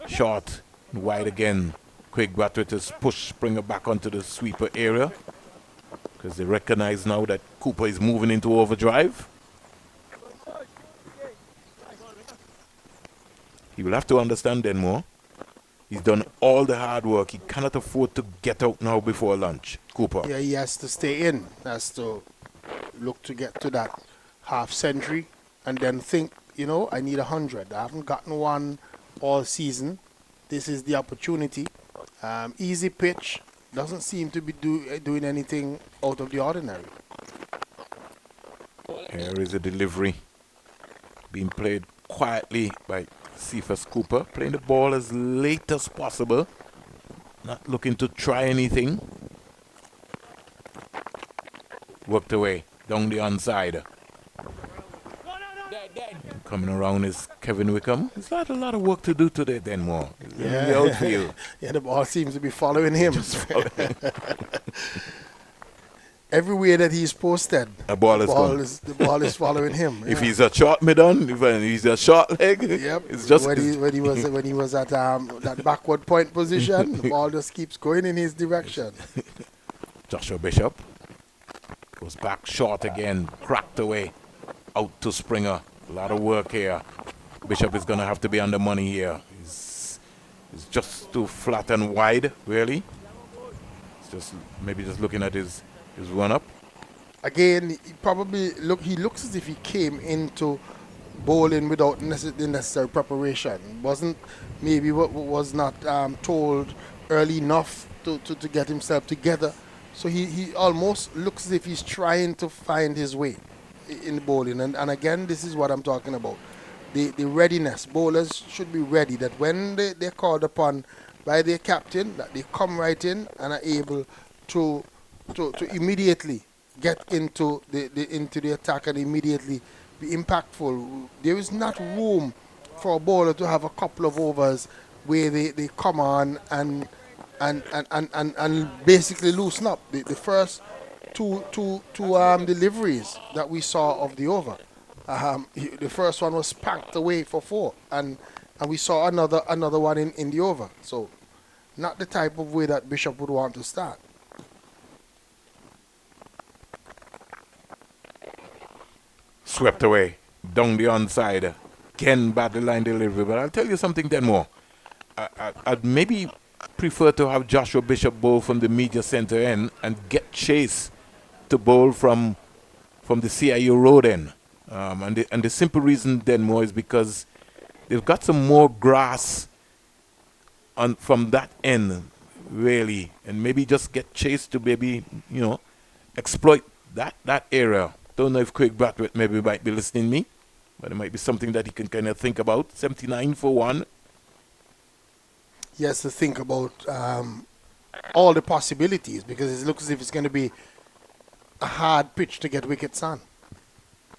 Short and wide again. Craig Brathwaite has pushed Springer back onto the sweeper area because they recognize now that Cooper is moving into overdrive. He will have to understand then more. He's done all the hard work. He cannot afford to get out now before lunch. Cooper. Yeah, he has to stay in. Has to look to get to that half century and then think, you know, I need 100. I haven't gotten one all season. This is the opportunity. Easy pitch. Doesn't seem to be doing anything out of the ordinary. Here is a delivery being played quietly by Cephas Cooper, playing the ball as late as possible, not looking to try anything. Worked away down the onside. Coming around is Kevin Wickham. He's got a lot of work to do today, Denmore. Yeah. In the outfield. Yeah, the ball seems to be following him. Just following. Everywhere that he's posted, The ball is following him. If yeah. he's a short middle, if he's a short leg, Yep. it's just when he was at that backward point position, the ball just keeps going in his direction. Joshua Bishop goes back short again, cracked away, out to Springer. A lot of work here. Bishop is going to have to be on the money here. He's just too flat and wide, really. It's just maybe just looking at his run-up. Again, he looks as if he came into bowling without the necessary preparation. Was not told early enough to get himself together. So he almost looks as if he's trying to find his way in bowling. And again, this is what I'm talking about. The readiness. Bowlers should be ready that when they're called upon by their captain, that they come right in and are able to immediately get into the attack and immediately be impactful. There is not room for a bowler to have a couple of overs where they come on and and basically loosen up. The first two deliveries that we saw of the over, the first one was packed away for 4, and we saw another one in the over. So not the type of way that Bishop would want to start. Swept away down the onside. Again, battle line delivery. But I'll tell you something then more. I'd maybe prefer to have Joshua Bishop bowl from the media center end and get Chase to bowl from the CIU road end. And the simple reason then more is because they've got some more grass from that end, really. And maybe just get Chase to maybe, exploit that area. Don't know if Craig Brathwaite maybe might be listening to me, but it might be something that he can kind of think about. 79 for 1. He has to think about all the possibilities, because it looks as if it's going to be a hard pitch to get wickets on.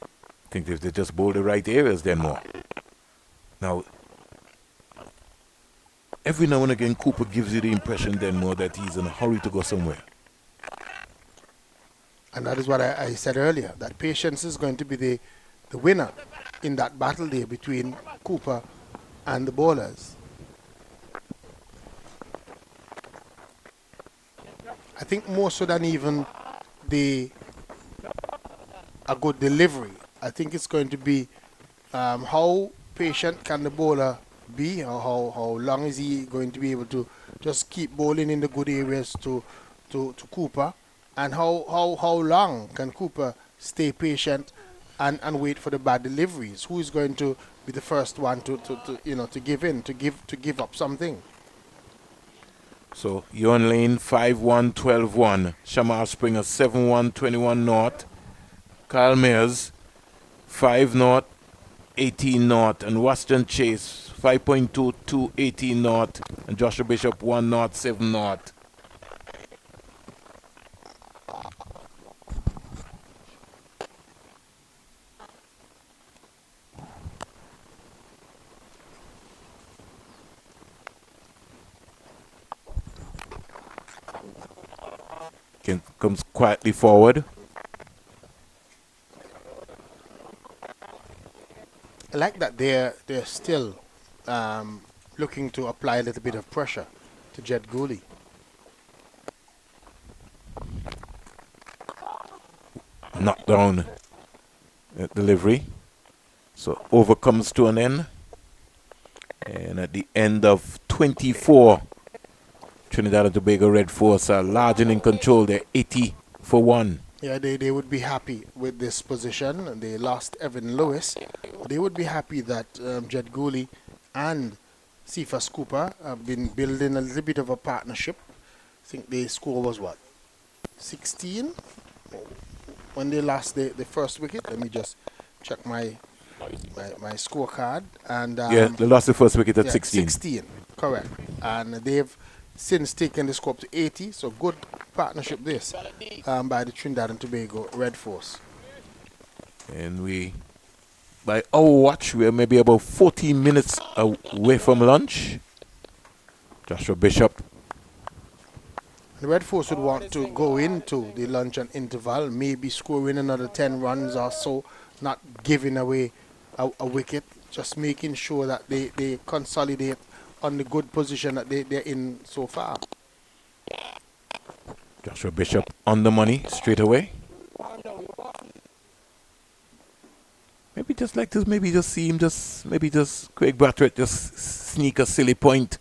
I think if they just bowl the right areas then more. Now, every now and again, Cooper gives you the impression then more that he's in a hurry to go somewhere. And that is what I said earlier, that patience is going to be the winner in that battle there between Cooper and the bowlers. I think more so than even a good delivery, I think it's going to be how patient can the bowler be, or how long is he going to be able to just keep bowling in the good areas to Cooper, and how long can Cooper stay patient and wait for the bad deliveries? Who is going to be the first one to give in, to give up something? So you're on lane 5-1, 12-1. Shamar Springer 7-1, 21 north. Kyle Mears 5 north, 18 north. And Western Chase 5.2, 2, 18 north. And Joshua Bishop 1 north, 7 north. Comes quietly forward. I like that they're still looking to apply a little bit of pressure to Jet Gooley. Knocked down delivery. So over comes to an end. And at the end of 24, Trinidad and Tobago Red Force are large and in control. They're 80 for 1. Yeah, they would be happy with this position. They lost Evan Lewis. They would be happy that Jet Gooley and Cephas Cooper have been building a little bit of a partnership. I think the score was what? 16? When they lost the first wicket. Let me just check my scorecard. And yeah, they lost the first wicket at 16. 16, correct. And they've since taken the score up to 80, so good partnership this by the Trinidad and Tobago Red Force. And by our watch, we're maybe about 14 minutes away from lunch. Joshua Bishop. The Red Force would want to go into the lunch and interval, maybe scoring another 10 runs or so, not giving away a wicket, just making sure that they consolidate on the good position that they're in so far. Joshua Bishop on the money straight away. Maybe just like this, maybe just see him Craig Brathwaite just sneak a silly point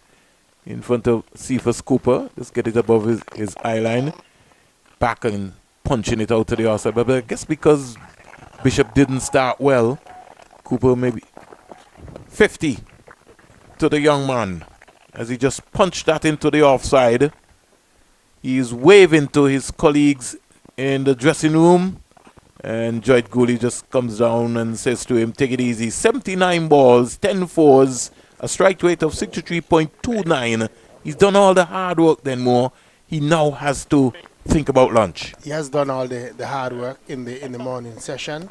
in front of Cephas Cooper. Just get it above his eye line. Back and punching it out to the outside. But I guess because Bishop didn't start well, Cooper maybe 50 to the young man as he just punched that into the offside. He is waving to his colleagues in the dressing room, and Joyt Gooley just comes down and says to him, take it easy. 79 balls, 10 fours, a strike rate of 63.29. He's done all the hard work then more. He now has to think about lunch. He has done all the hard work in the morning session.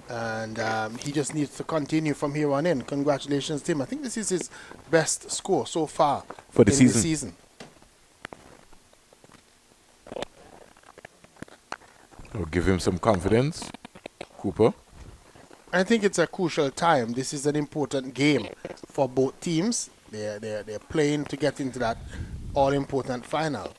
And he just needs to continue from here on in. Congratulations to him. I think this is his best score so far for the in season. The season. Or give him some confidence, Cooper. I think it's a crucial time. This is an important game for both teams. They're playing to get into that all-important final.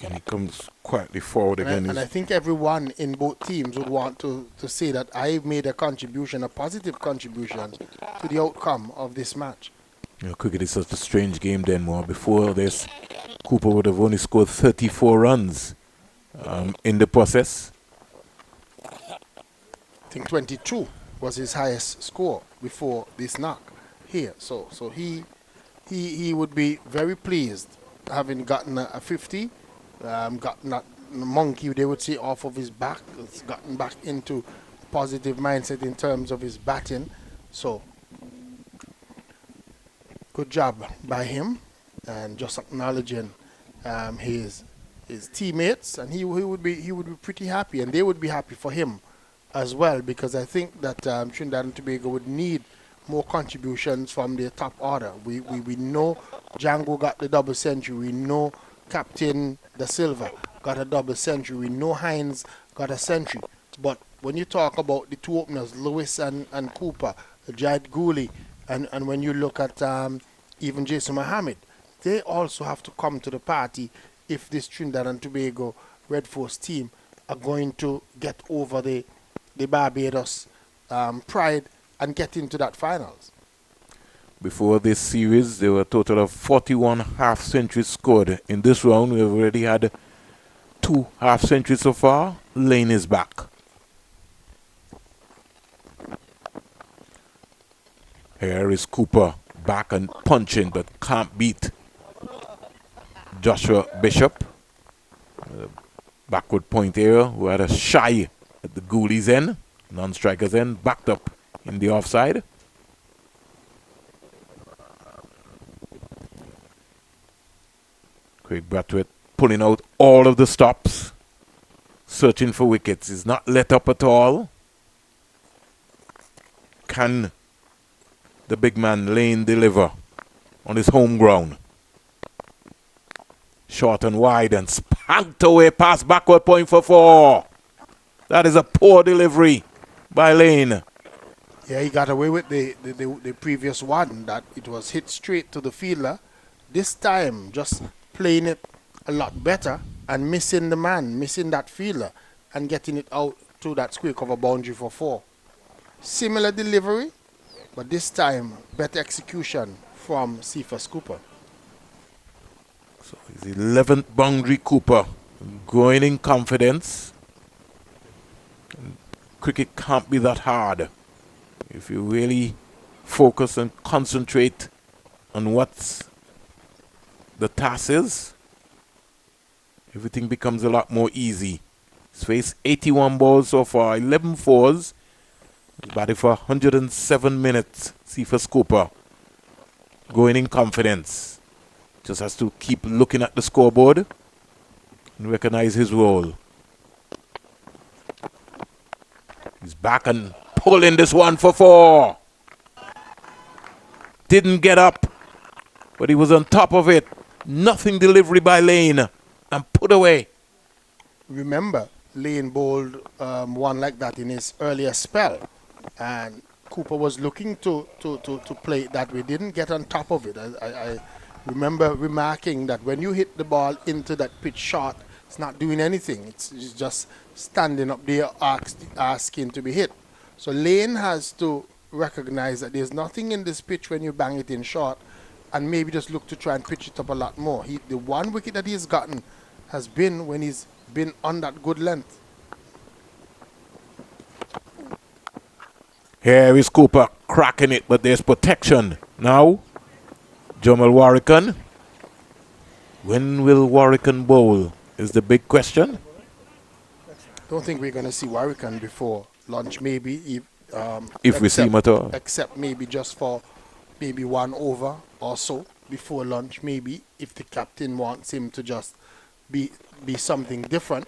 And he comes quietly forward again. And I think everyone in both teams would want to say that I've made a contribution, a positive contribution to the outcome of this match. You know, cricket is such a strange game, Denmore. Before this, Cooper would have only scored 34 runs in the process. I think 22 was his highest score before this knock here. So he would be very pleased having gotten a 50, gotten that monkey, they would say, off of his back. It's gotten back into positive mindset in terms of his batting. So good job by him, and just acknowledging his teammates, and he would be pretty happy, and they would be happy for him as well, because I think that Trinidad and Tobago would need more contributions from their top order. We know Django got the double century. We know Captain Da Silva got a double century. We know Hines got a century. But when you talk about the two openers, Lewis and Cooper, Jad Gooley, and when you look at even Jason Mohammed, they also have to come to the party if this Trinidad and Tobago Red Force team are going to get over the Barbados pride and get into that finals. Before this series, there were a total of 41 half centuries scored. In this round, we've already had 2 half centuries so far. Lane is back. Here is Cooper back and punching, but can't beat Joshua Bishop. Backward point here, who had a shy at the goalies end, non-strikers end, backed up in the offside. Craig Brathwaite pulling out all of the stops, searching for wickets. He's not let up at all. Can the big man Lane deliver on his home ground? Short and wide and spanked away past backward point for 4. That is a poor delivery by Lane. Yeah, he got away with the previous one, that it was hit straight to the fielder. This time, just playing it a lot better and missing the man, missing that fielder, and getting it out to that square cover boundary for 4. Similar delivery, but this time, better execution from Cephas Cooper. So his 11th boundary, Cooper, growing in confidence. Cricket can't be that hard if you really focus and concentrate on what the task is. Everything becomes a lot more easy. He's faced 81 balls so far, 11 fours. He's batted for 107 minutes. Cephas Cooper going in confidence. Just has to keep looking at the scoreboard and recognize his role. He's back and pulling this one for 4. Didn't get up, but he was on top of it. Nothing delivery by Lane and put away. Remember, Lane bowled one like that in his earlier spell, and Cooper was looking to play it that way. Didn't get on top of it. I remember remarking that when you hit the ball into that pitch shot, it's not doing anything. It's just standing up there asking to be hit. So Lane has to recognize that there's nothing in this pitch when you bang it in short, and maybe just look to try and pitch it up a lot more. The one wicket that he's gotten has been when he's been on that good length. Here is Cooper cracking it, but there's protection. Now, Jamal Warrican. When will Warrican bowl is the big question. Don't think we're going to see Warrican before lunch, maybe. If we see him at all. Except maybe just for maybe 1 over or so before lunch, maybe, if the captain wants him to just be something different.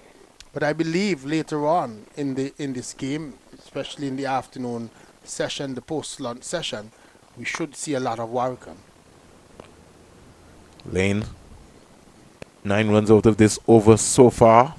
But I believe later on in this game, especially in the afternoon session, the post-lunch session, we should see a lot of Warrican. Lane, 9 runs out of this over so far.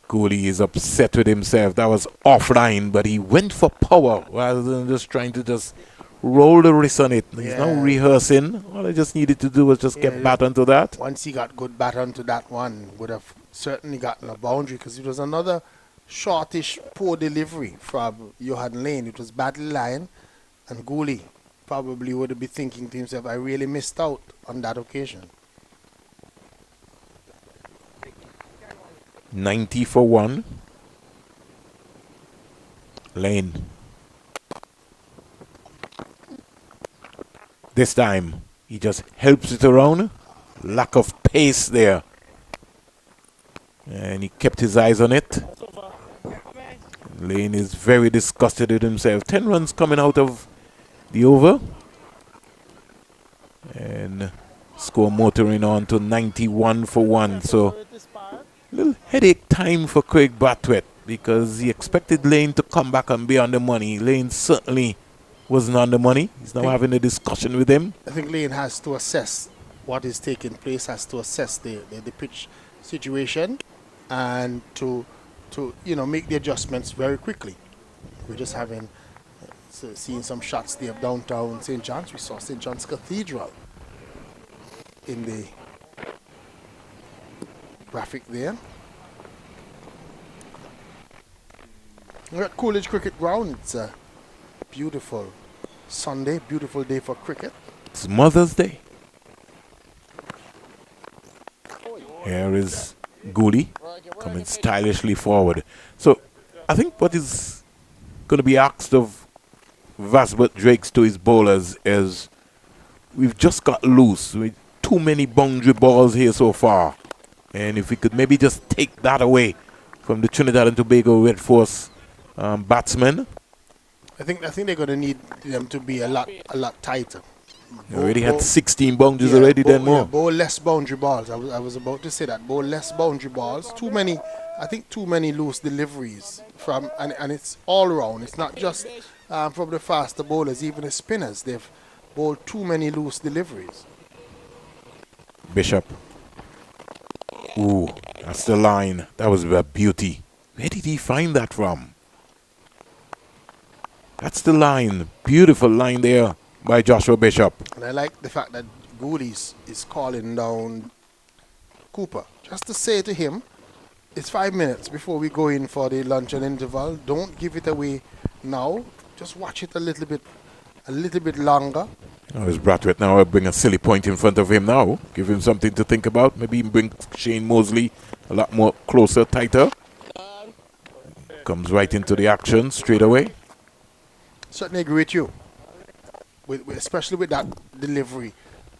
Goalie is upset with himself. That was offline, but he went for power rather than just trying to just roll the wrist on it. He's now rehearsing. All I just needed to do was just get back onto that. Once he got good back onto that one, would have certainly gotten a boundary, because it was another shortish, poor delivery from Johan Lane. It was badly lined, and Goalie probably would have been thinking to himself, I really missed out on that occasion. 90 for 1. Lane. This time, he just helps it around. Lack of pace there. And he kept his eyes on it. Lane is very disgusted with himself. 10 runs coming out of the over. And score motoring on to 91 for 1. So, little headache time for Craig Brathwaite, because he expected Lane to come back and be on the money. Lane certainly wasn't on the money. He's now having a discussion with him. I think Lane has to assess what is taking place, has to assess the pitch situation, and to make the adjustments very quickly. We're just having seeing some shots there of downtown St. John's. We saw St. John's Cathedral in the graphic there. We're at Coolidge Cricket Ground. It's a beautiful Sunday, beautiful day for cricket. It's Mother's Day. Here is Gooley coming stylishly forward. So I think what is going to be asked of Vasbert Drakes to his bowlers is, we've just got loose with too many boundary balls here so far. And if we could maybe just take that away from the Trinidad and Tobago Red Force batsmen. I think they're going to need them to be a lot tighter. They already had 16 boundaries already, then more. Bowl less boundary balls. I was about to say that. Bowl less boundary balls. Too many loose deliveries and it's all round. It's not just from the faster bowlers, even the spinners. They've bowled too many loose deliveries. Bishop. Ooh, that's the line. That was a beauty. Where did he find that from? That's the line. Beautiful line there by Joshua Bishop. And I like the fact that Goolies is calling down Cooper, just to say to him, it's 5 minutes before we go in for the luncheon interval. Don't give it away now. Just watch it a little bit longer. Oh, is Brathwaite now bring a silly point in front of him now? Give him something to think about. Maybe even bring Shane Mosley a lot more closer, tighter. Comes right into the action straight away. Certainly agree with you. Especially with that delivery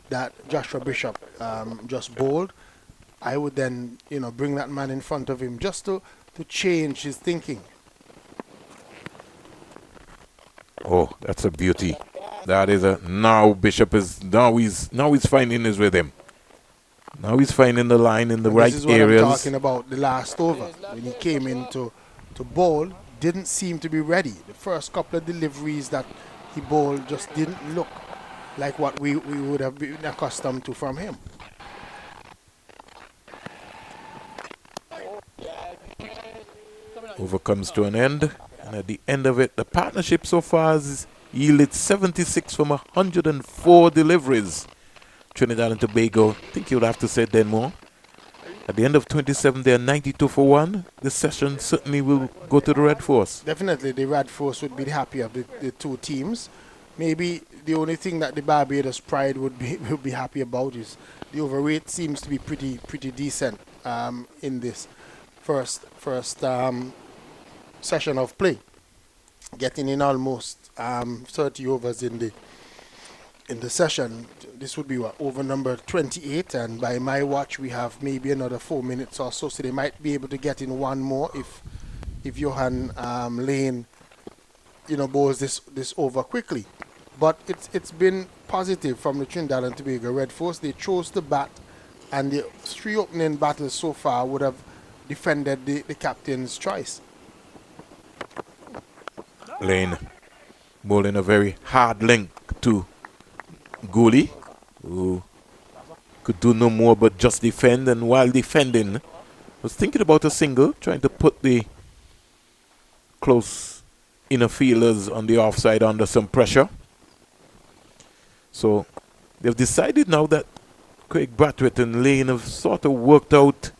that Joshua Bishop just bowled. I would then, bring that man in front of him just to change his thinking. Oh, that's a beauty. That is now Bishop is now he's finding his rhythm. Now he's finding the line in the right this is what areas. I'm talking about the last over. When he came in to bowl, didn't seem to be ready. The first couple of deliveries that he bowled just didn't look like what we would have been accustomed to from him. Over comes to an end, and at the end of it, the partnership so far has yielded 76 from 104 deliveries. Trinidad and Tobago, I think you would have to say then more. At the end of 27, they are 92 for 1. This session certainly will go to the Red Force. Definitely, the Red Force would be happy of the two teams. Maybe the only thing that the Barbados Pride would be happy about is the overweight seems to be pretty decent in this first session of play, getting in almost 30 overs in the session. This would be over number 28, and by my watch we have maybe another 4 minutes or so, so they might be able to get in one more if Johan Lane bowls this over quickly. But it's been positive from the Trinidad and Tobago Red Force. They chose to bat, and the 3 opening batters so far would have defended the captain's choice. Lane bowling a very hard link to Gooley, who could do no more but just defend, and while defending Was thinking about a single, trying to put the close inner fielders on the offside under some pressure. So they've decided now that Craig Brathwaite and Lane have sort of worked out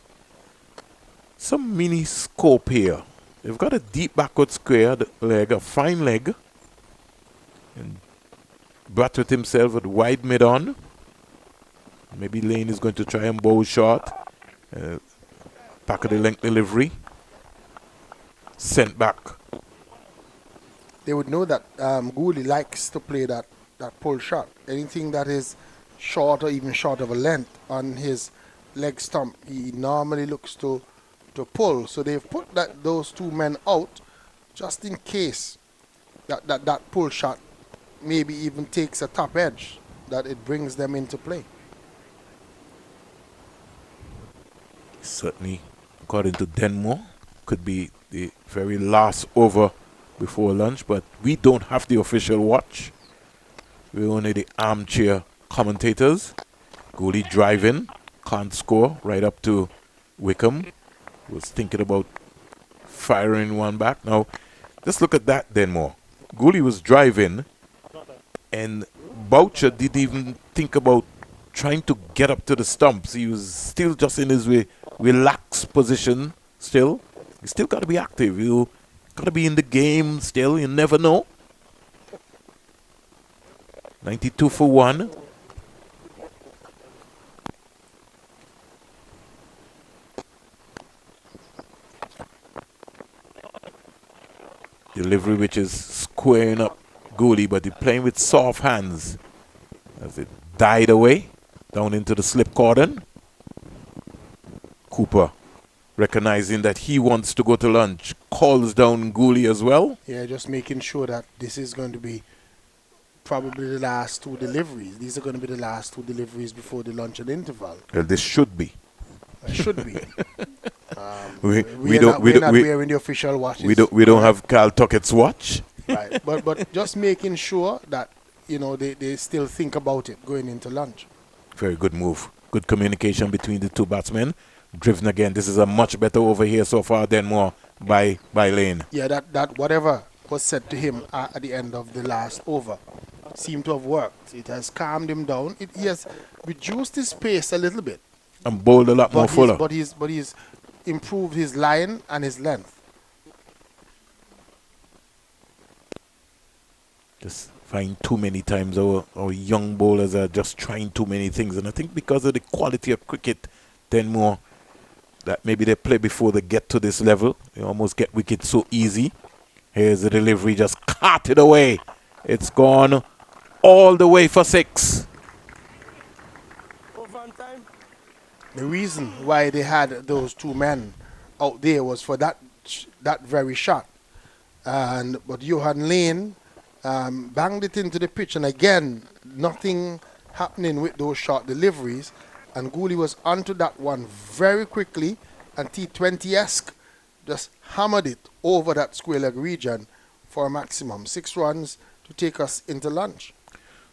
some mini scope here. They've got a deep backward square leg, a fine leg. And Brathwaite himself with wide mid on. Maybe Lane is going to try and bowl short. Back of the length delivery. Sent back. They would know that Gooley likes to play that pull shot. Anything that is short or even short of a length on his leg stump, he normally looks to pull. So they've put those two men out just in case that pull shot maybe even takes a top edge, that it brings them into play. Certainly, according to Denmore, could be the very last over before lunch, but we don't have the official watch. We're only the armchair commentators. Gooley driving, can't score, right up to Wickham. Was thinking about firing one back. Now, just look at that, Denmore. Gooley was driving, and Boucher didn't even think about trying to get up to the stumps. He was still just in his relaxed position still. You still got to be active. You got to be in the game still. You never know. 92 for 1. Delivery which is squaring up Gooley, but he's playing with soft hands as it died away down into the slip cordon. Cooper, recognizing that he wants to go to lunch, calls down Gooley as well. Yeah, just making sure that this is going to be probably the last two deliveries. These are going to be the last two deliveries before the lunch and interval. Well, this should be. It should be. we don't wearing the official watches. We don't have Carl Tuckett's watch. Right, but just making sure that they still think about it going into lunch. Very good move. Good communication between the two batsmen. Driven again. This is a much better over here so far than more by Lane. Yeah, that whatever was said to him at the end of the last over seemed to have worked. It has calmed him down. He has reduced his pace a little bit. And bowled a lot more fuller. But he's improved his line and his length. Just find too many times our young bowlers are just trying too many things. And I think because of the quality of cricket, then more that maybe they play before they get to this level. They almost get wickets so easy. Here's the delivery, just carted away. It's gone all the way for 6. The reason why they had those two men out there was for that very shot. But Johan Lane banged it into the pitch, and again, nothing happening with those short deliveries. And Gooley was onto that one very quickly, and T20-esque just hammered it over that square leg region for a maximum 6 runs to take us into lunch.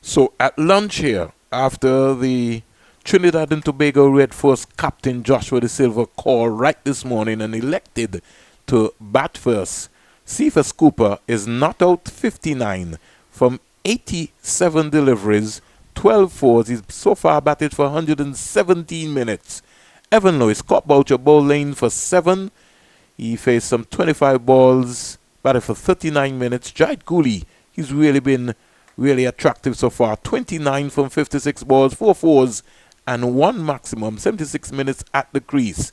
So at lunch here, after the Trinidad and Tobago Red Force captain Joshua De Silva called right this morning and elected to bat first, Cephas Cooper is not out 59 from 87 deliveries, 12 fours. He's so far batted for 117 minutes. Evan Lewis caught Boucher ball lane for 7. He faced some 25 balls, batted for 39 minutes. Jait Gooley, he's really been really attractive so far. 29 from 56 balls, 4 fours, and 1 maximum, 76 minutes at the crease.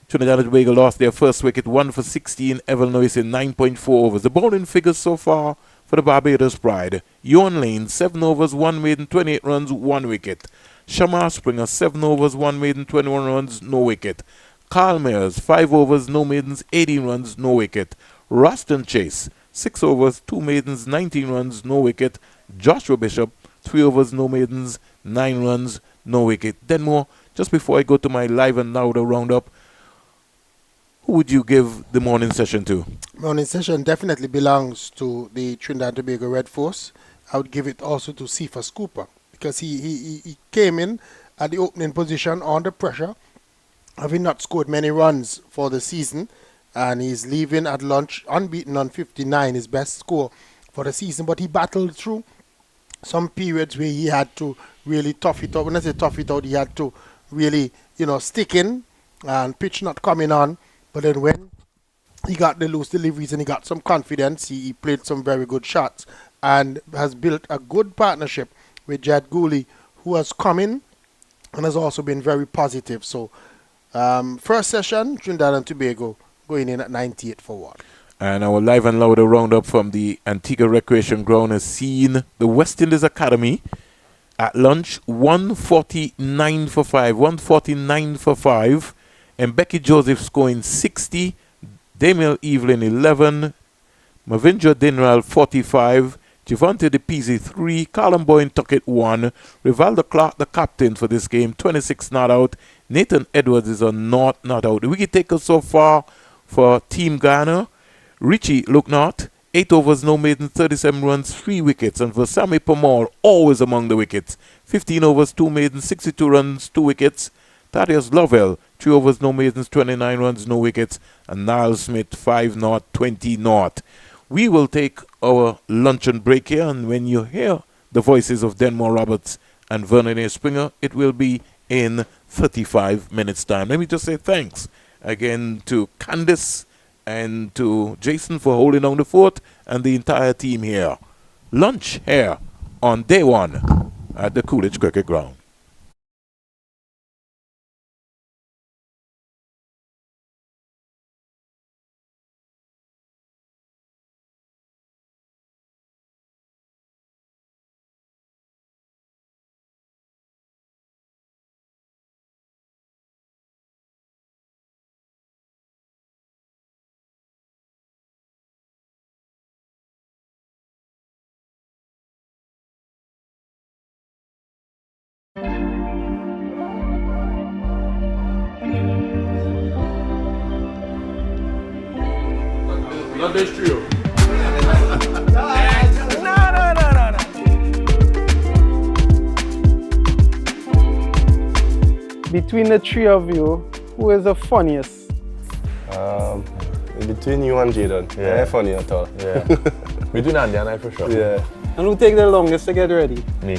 Trinidad and Tobago lost their first wicket, 1 for 16. Evan Lewis in 9.4 overs. The bowling figures so far for the Barbados Pride. Ewan Lane, 7 overs, 1 maiden, 28 runs, 1 wicket. Shamar Springer, 7 overs, 1 maiden, 21 runs, no wicket. Carl Mayers, 5 overs, no maidens, 18 runs, no wicket. Ruston Chase, 6 overs, 2 maidens, 19 runs, no wicket. Joshua Bishop, 3 overs, no maidens, 9 runs, no wicket. Then more, just before I go to my live and now the roundup, who would you give the morning session to? Morning session definitely belongs to the Trinidad and Tobago Red Force. I would give it also to Cephas Cooper because he came in at the opening position under pressure having not scored many runs for the season, and he's leaving at lunch unbeaten on 59, his best score for the season. But he battled through some periods where he had to really tough it out. When I say tough it out, he had to really, stick in and pitch not coming on. But then when he got the loose deliveries and he got some confidence, he played some very good shots and has built a good partnership with Jed Gooley, who has come in and has also been very positive. So first session, Trinidad and Tobago going in at 98 for 1. And our live and louder roundup from the Antigua Recreation Ground has seen the West Indies Academy at lunch 149 for 5, 149 for 5, and Becky Joseph scoring 60, Damiel Evelyn 11, Mavinja Dinral 45, Javante DePizzi 3, Callum Boyne Tuckett 1, Rivaldo Clark the captain for this game, 26 not out, Nathan Edwards is a not out. The wicket taker so far for Team Ghana, Richie Looknott, 8 overs, no maiden, 37 runs, 3 wickets. And for Sammy Pamal, always among the wickets, 15 overs, 2 maidens, 62 runs, 2 wickets. Thaddeus Lovell, 3 overs, no maidens, 29 runs, no wickets. And Niall Smith, 5 not, 20 not. We will take our luncheon break here, and when you hear the voices of Denmore Roberts and Vernon A. Springer, it will be in 35 minutes' time. Let me just say thanks again to Candice and to Jason for holding down the fort and the entire team here. Lunch here on day 1 at the Coolidge Cricket Ground. London trio. No. Between the three of you, who is the funniest? Between you and Jaden. Yeah, funny at all. Yeah. Between Andy and I for sure. Yeah. And who take the longest to get ready? Me.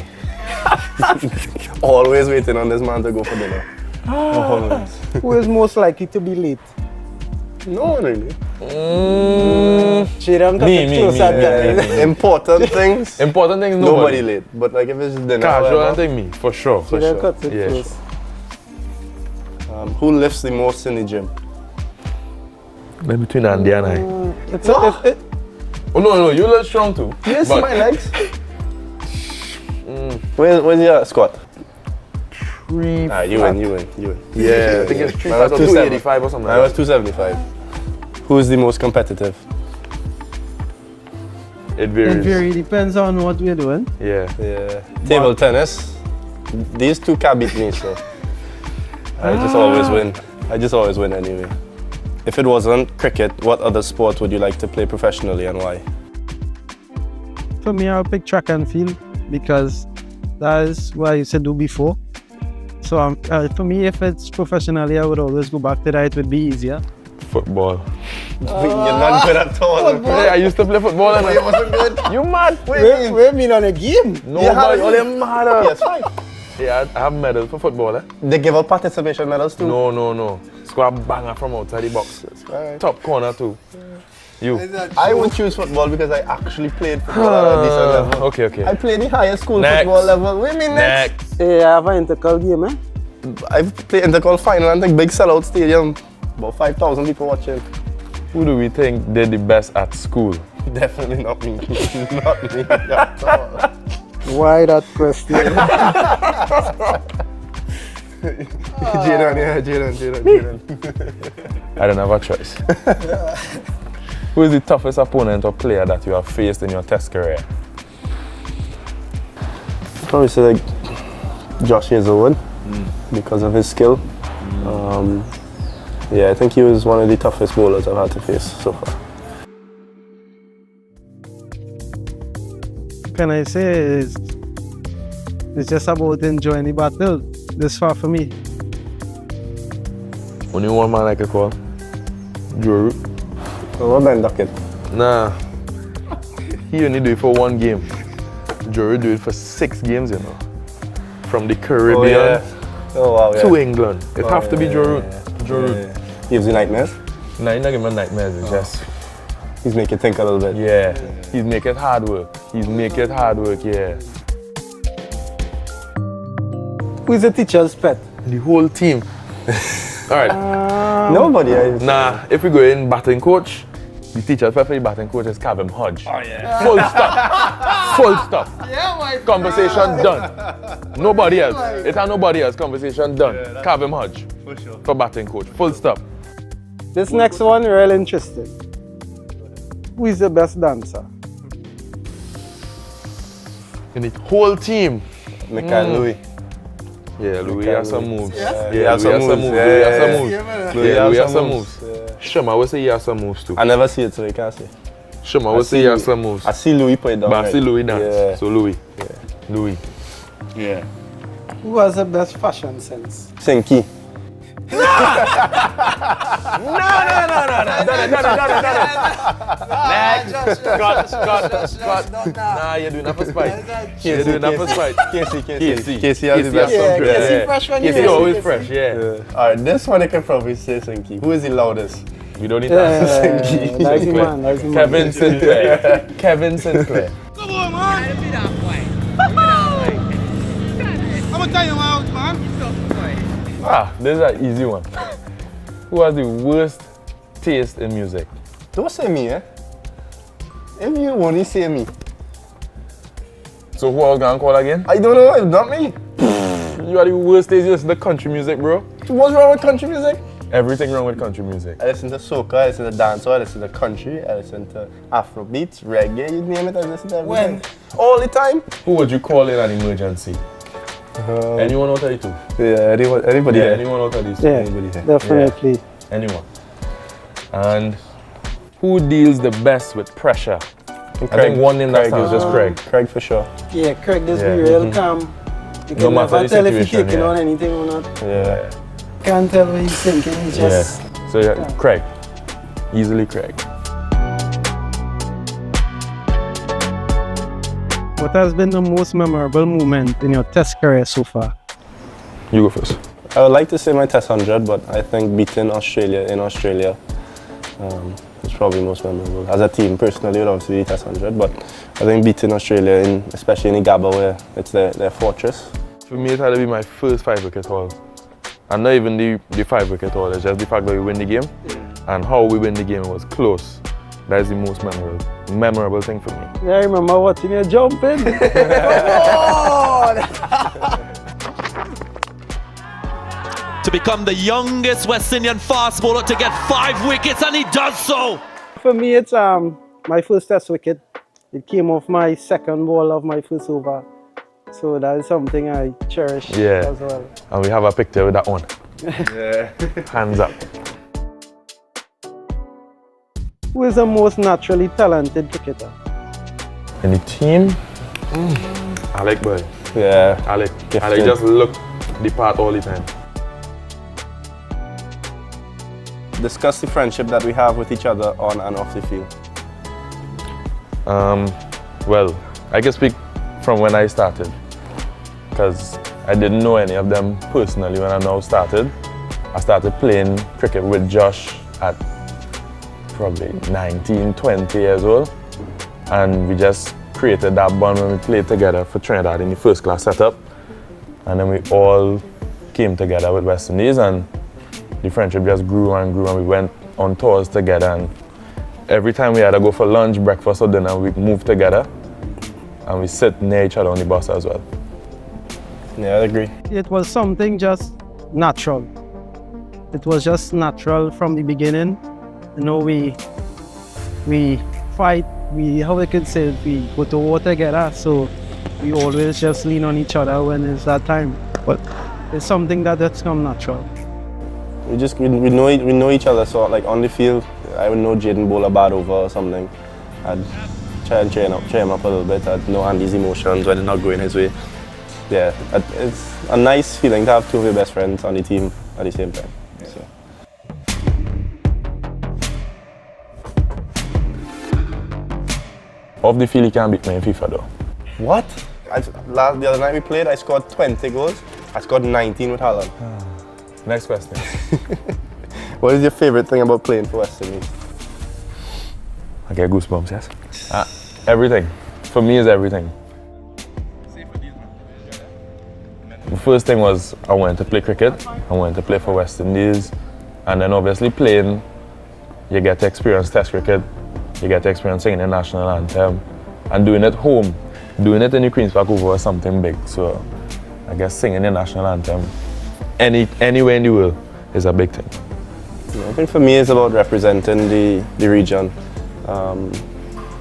Always waiting on this man to go for dinner. Always. Who is most likely to be late? No one really. Jaden got Me. the close at that. Important things. Important things, Nobody late. But like if it's dinner. Casual, I whatever, think me, for sure. Jaden got it Yeah. close. who lifts the most in the gym? Then between Andy and I. Oh no, you look strong too. Yes, But- my legs. Where's your squat? 3. You win. Yeah. I think it's 3 I was 285 or something. I was 275. Who's the most competitive? It varies. It very depends on what we're doing. Yeah. Yeah. Table tennis. These two can't beat me, so I just always win. I just always win anyway. If it wasn't cricket, what other sport would you like to play professionally and why? For me, I'll pick track and field because that is what I used to do before. So for me, if it's professionally, I would always go back to that. It would be easier. Football. You're not good at all. Yeah, I used to play football and It wasn't good. you mad? We're mean on a game. No, You have- man, all them mad. Yes, fine. Yeah, I have medals for football. They give out participation medals too. No. Squad banger from outside the box. Alright. Top corner too. You. I would choose football because I actually played football at a decent level. Okay. I played the highest school Next. football level. Wait a minute. Next. Hey, I have an intercal game, eh? I've played intercol final and like big sellout stadium. About 5,000 people watching. Who do we think did the best at school? Definitely not me. Not me at all. Why that question? Jaden. I don't have a choice. Who is the toughest opponent or player that you have faced in your test career? Probably say like Josh Hazelwood because of his skill. Yeah, I think he was one of the toughest bowlers I've had to face so far. Can I say it's just about enjoying the battle this far for me. Only one man I can call. Drew. What Ben Duckett? Nah. He only do it for one game. Drew do it for 6 games, you know. From the Caribbean to England. It have to be Drew. Drew. Gives you nightmares? Nah, he's not giving me nightmares. It's just... He's making you think a little bit. Yeah. He's making it hard work. He's making it hard work, yeah. Who is the teacher's pet? The whole team. Alright. Nobody. Nah, if we go in batting coach, the teacher's pet for the batting coach is Kevin Hodge. Oh yeah. Full stop. Full stop. Yeah, my Conversation done. Nobody else. It ain't nobody else. Conversation done. Kevin Hodge. For sure. For batting coach. Full stop. This next one, real interesting. Who is the best dancer? In the whole team. Michael Louis. Yeah, Louis has some moves. Yeah, Louis has some moves. Louis has some moves. Yeah, Louis has some moves. Shema would say he has some moves too. I never see it, so you can't say. Shema would say he has some moves. I see Louis put it down. But I see Louis dance. Yeah. So Louis. Yeah. Louis. Yeah. Who has the best fashion sense? Sinky. No. Next. Cut. Nah, you're doing that for spite. You're doing that for spite. Casey has the best Casey fresh when Casey always fresh, yeah. Alright, this one I can probably say Sinky. Who is the loudest? We don't need to ask Sinky. That's the man, that's the man. Kevin Sinclair. Kevin Sinclair. Come on, man. Gotta be that way. I'm gonna tell you out, man. This is an easy one. Who has the worst taste in music? Don't say me, eh? If you only say me. So who else gonna call again? I don't know, it's not me. You are the worst taste. You listen to country music, bro. What's wrong with country music? Everything wrong with country music. I listen to soca, I listen to dancehall, I listen to country, I listen to Afrobeats, reggae, you name it, I listen to everything. When? All the time. Who would you call in an emergency? Anyone out of the two? Yeah, anybody. Yeah, anyone out of these two? Yeah, Anybody here. definitely. Yeah. Anyone. And who deals the best with pressure? I think one name that stands is just Craig. Craig for sure. Yeah, Craig does Yeah. be real calm. You No can matter never the tell if he's situation, taking yeah. on anything or not. Yeah. Can't tell what he's thinking, he's just... Yeah. So yeah, Craig. Easily Craig. What has been the most memorable moment in your test career so far? You go first. I would like to say my test 100, but I think beating Australia in Australia is probably most memorable. As a team, personally, it would obviously be test 100, but I think beating Australia, especially in the Gabba, where it's their fortress. For me, it had to be my first 5-wicket haul. And not even the 5-wicket haul, it's just the fact that we win the game. And how we win the game was close. That is the most memorable thing for me. Yeah, I remember watching you jumping. To become the youngest West Indian fast bowler to get 5 wickets, and he does so. For me, it's my first test wicket. It came off my second ball of my first over. So that is something I cherish as well. And we have a picture with that one. Yeah. Hands up. Who is the most naturally talented cricketer? In the team, Alec boy. Yeah. Alec Gifted. just look the part all the time. Discuss the friendship that we have with each other on and off the field. Well, I can speak from when I started, because I didn't know any of them personally when I now started. I started playing cricket with Josh at probably 19, 20 years old, and we just created that bond when we played together for Trinidad in the first class setup, and then we all came together with West Indies, and the friendship just grew and grew, and we went on tours together, and every time we had to go for lunch, breakfast or dinner, we moved together and we sit near each other on the bus as well. Yeah, I agree. It was something just natural. It was just natural from the beginning. You know, we fight, how we could say it, we go to war together, so we always just lean on each other when it's that time. But it's something that's come natural. We know each other, so like on the field, I would know Jaden bowl a bad over or something. I'd try and cheer him up a little bit. I'd know Andy's emotions when it's not going his way. Yeah, it's a nice feeling to have two of your best friends on the team at the same time. So. Off the field, he can't beat me in FIFA though. What? The other night we played, I scored 20 goals. I scored 19 with Haaland. Next question. What is your favorite thing about playing for West Indies? I get goosebumps, yes? Everything. For me, is everything. The first thing was I wanted to play cricket. I wanted to play for West Indies. And then obviously playing, you get to experience Test cricket. You get to experience singing the national anthem. And doing it home. Doing it in the Queen's Park Oval was something big. So I guess singing the national anthem anywhere in the world is a big thing. I think for me it's about representing the region.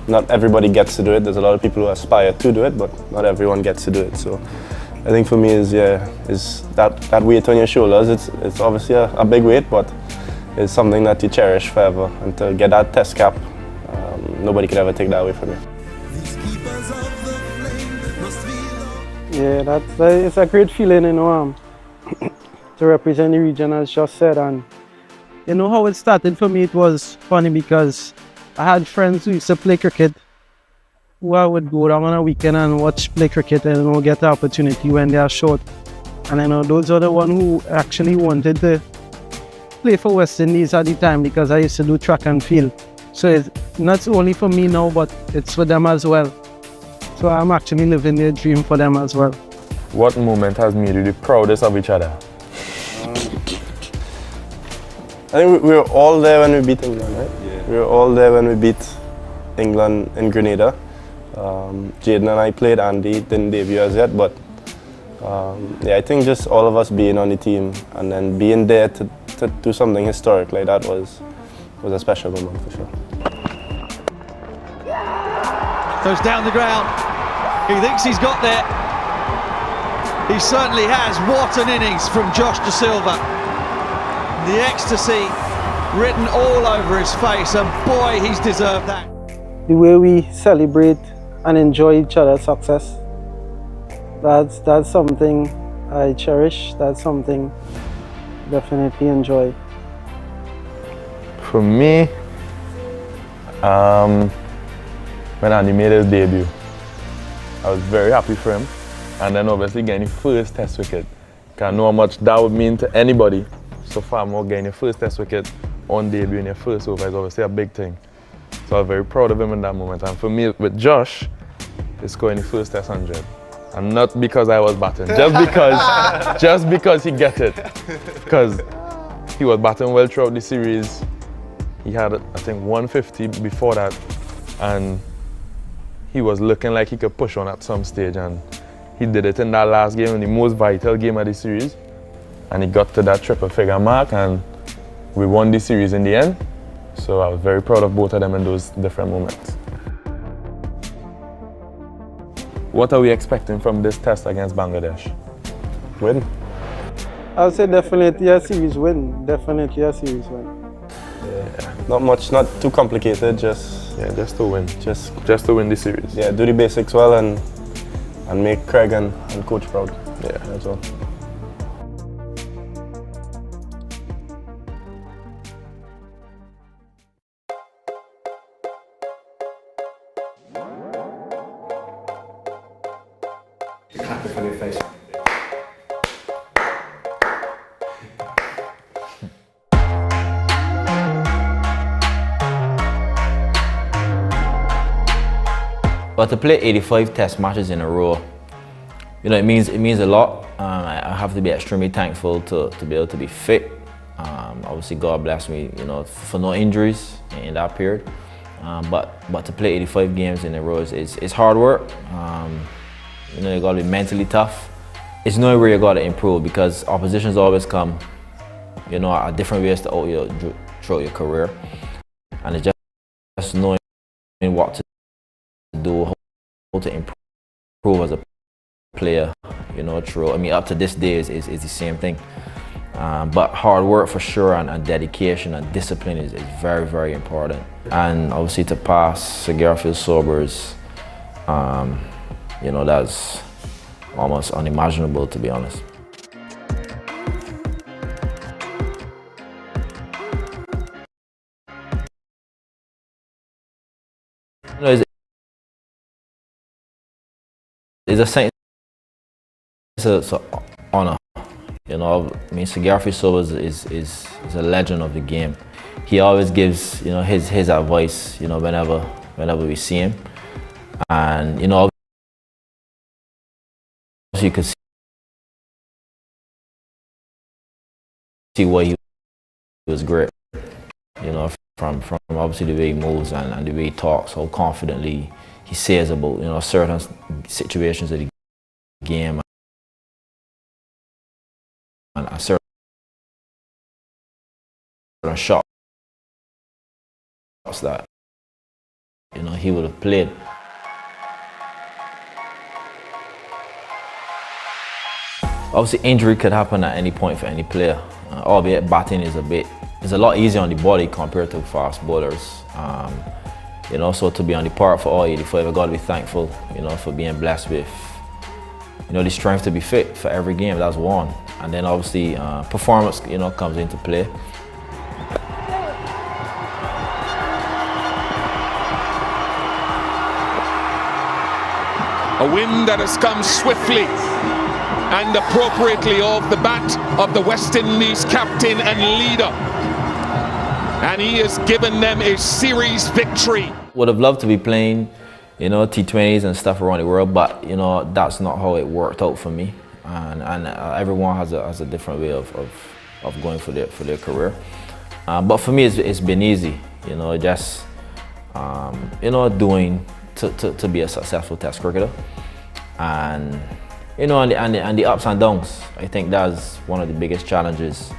Not everybody gets to do it. There's a lot of people who aspire to do it, but not everyone gets to do it. So I think for me is that weight on your shoulders. It's obviously a big weight, but it's something that you cherish forever. And to get that test cap, nobody could ever take that away from you. Yeah, it's a great feeling, you know, to represent the region, as just said. And you know how it started for me, it was funny because I had friends who used to play cricket, who I would go down on a weekend and watch play cricket and, you know, get the opportunity when they are short. And you know, those are the ones who actually wanted to play for West Indies at the time, because I used to do track and field. So it's not only for me now, but it's for them as well. So I'm actually living their dream for them as well. What moment has made you the proudest of each other? I think we were all there when we beat England, right? Yeah. We were all there when we beat England in Grenada. Jaden and I played, Andy didn't debut as yet, but yeah, I think just all of us being on the team and then being there to do something historic like that was a special moment for sure. Goes down the ground. He thinks he's got there. He certainly has. What an innings from Josh De Silva. The ecstasy written all over his face, and boy, he's deserved that. The way we celebrate and enjoy each other's success, that's something I cherish. That's something I definitely enjoy. For me, when Andy made his debut, I was very happy for him. And then obviously getting the first test wicket. I know how much that would mean to anybody. So far more getting your first test wicket on debut in your first over is obviously a big thing. So I was very proud of him in that moment. And for me, with Josh, he's scoring the first test 100. And not because I was batting, just because he get it. Because he was batting well throughout the series. He had, I think, 150 before that. And he was looking like he could push on at some stage. And he did it in that last game, in the most vital game of the series. And he got to that triple figure mark, and we won the series in the end. So I was very proud of both of them in those different moments. What are we expecting from this test against Bangladesh? Win. I would say definitely a series win. Definitely a series win. Yeah. Not much, not too complicated, just to win. Just to win the series. Yeah, do the basics well and make Craig and coach proud. Yeah, that's all. But to play 85 test matches in a row, you know, it means a lot. I have to be extremely thankful to be able to be fit. Obviously, God bless me, you know, for no injuries in that period. But to play 85 games in a row is hard work. You know, you got to be mentally tough. It's knowing where you got to improve, because oppositions always come, you know, at different ways throughout your career, and it's just knowing what to do, how to improve as a player, you know, I mean, up to this day is the same thing. But hard work for sure, and dedication and discipline is very, very important. And obviously to pass Sir Garfield Sobers, you know, that's almost unimaginable, to be honest. You know, it's a sense, it's an honor. You know, I mean, Sir Garfield Silva is a legend of the game. He always gives, you know, his advice, you know, whenever we see him, and you know, you could see why he was great. You know, from obviously the way he moves and the way he talks, how confidently he says about, you know, certain situations of the game and a certain shots that, you know, he would have played. Obviously, injury could happen at any point for any player. Albeit batting is a lot easier on the body compared to fast bowlers. You know, so to be on the park for all 85, I got to be thankful, you know, for being blessed with, you know, the strength to be fit for every game. That's one, and then obviously performance, you know, comes into play. A wind that has come swiftly and appropriately off the bat of the West Indies captain and leader. And he has given them a series victory. Would have loved to be playing, you know, T20s and stuff around the world, but you know, that's not how it worked out for me. And everyone has a different way of going for their career. But for me, it's been easy, you know, just you know, doing to be a successful Test cricketer, and you know, and the ups and downs. I think that's one of the biggest challenges.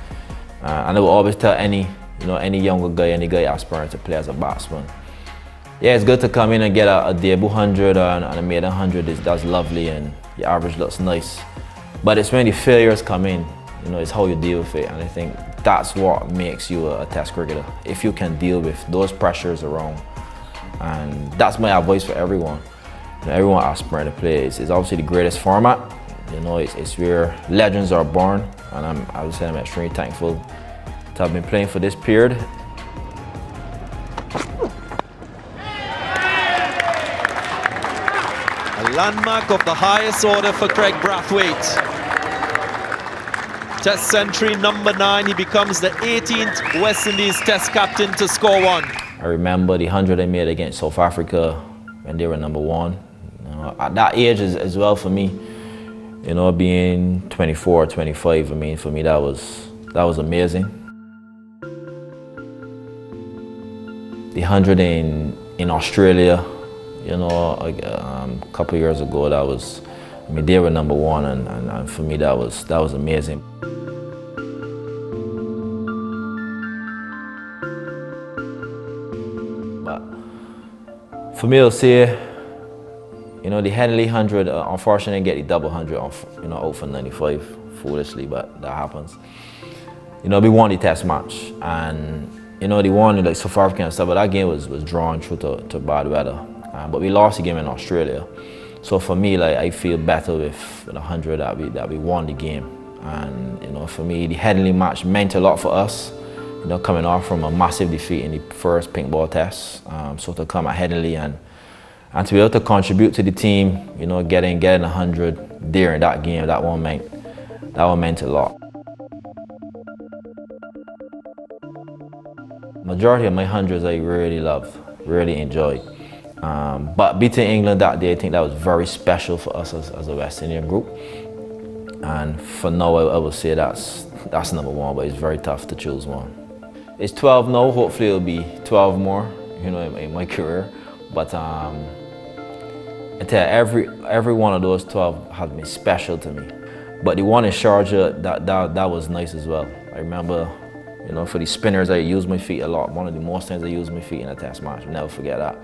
And I will always tell any younger guy, any guy aspiring to play as a batsman, yeah, it's good to come in and get a debut 100 and a maiden 100. That's lovely, and your average looks nice. But it's when the failures come in, you know, it's how you deal with it. And I think that's what makes you a Test cricketer. If you can deal with those pressures around, and that's my advice for everyone. You know, everyone aspiring to play. It's obviously the greatest format. You know, it's where legends are born, and I would say I'm extremely thankful to have been playing for this period. A landmark of the highest order for Craig Brathwaite. Test century number 9. He becomes the 18th West Indies Test captain to score one. I remember the 100 I made against South Africa when they were number 1. You know, at that age as well for me, you know, being 24, 25, I mean, for me that was amazing. The 100 in Australia, you know, a couple of years ago, I mean, they were number 1, and for me that was amazing. But for me, I'll say, you know, the Headingley 100, unfortunately, I get the double 100 off, you know, out for 95, foolishly, but that happens. You know, we won the Test match, and you know, they won like South Africa and stuff, but that game was drawn through to bad weather. But we lost the game in Australia. So for me, like, I feel better with 100 that we won the game. And you know, for me, the Headingley match meant a lot for us. You know, coming off from a massive defeat in the first pink ball Test, so to come at Headingley and to be able to contribute to the team, you know, getting 100 during that game, that one meant a lot. Majority of my 100s I really loved, really enjoyed. But beating England that day, I think that was very special for us as a West Indian group. And for now, I would say that's number 1, but it's very tough to choose one. It's 12 now, hopefully it'll be 12 more, you know, in my career. But I tell you, every one of those 12 has been special to me. But the one in Sharjah, that was nice as well. I remember, you know, for the spinners, I used my feet a lot. One of the most times I used my feet in a Test match. I'll never forget that.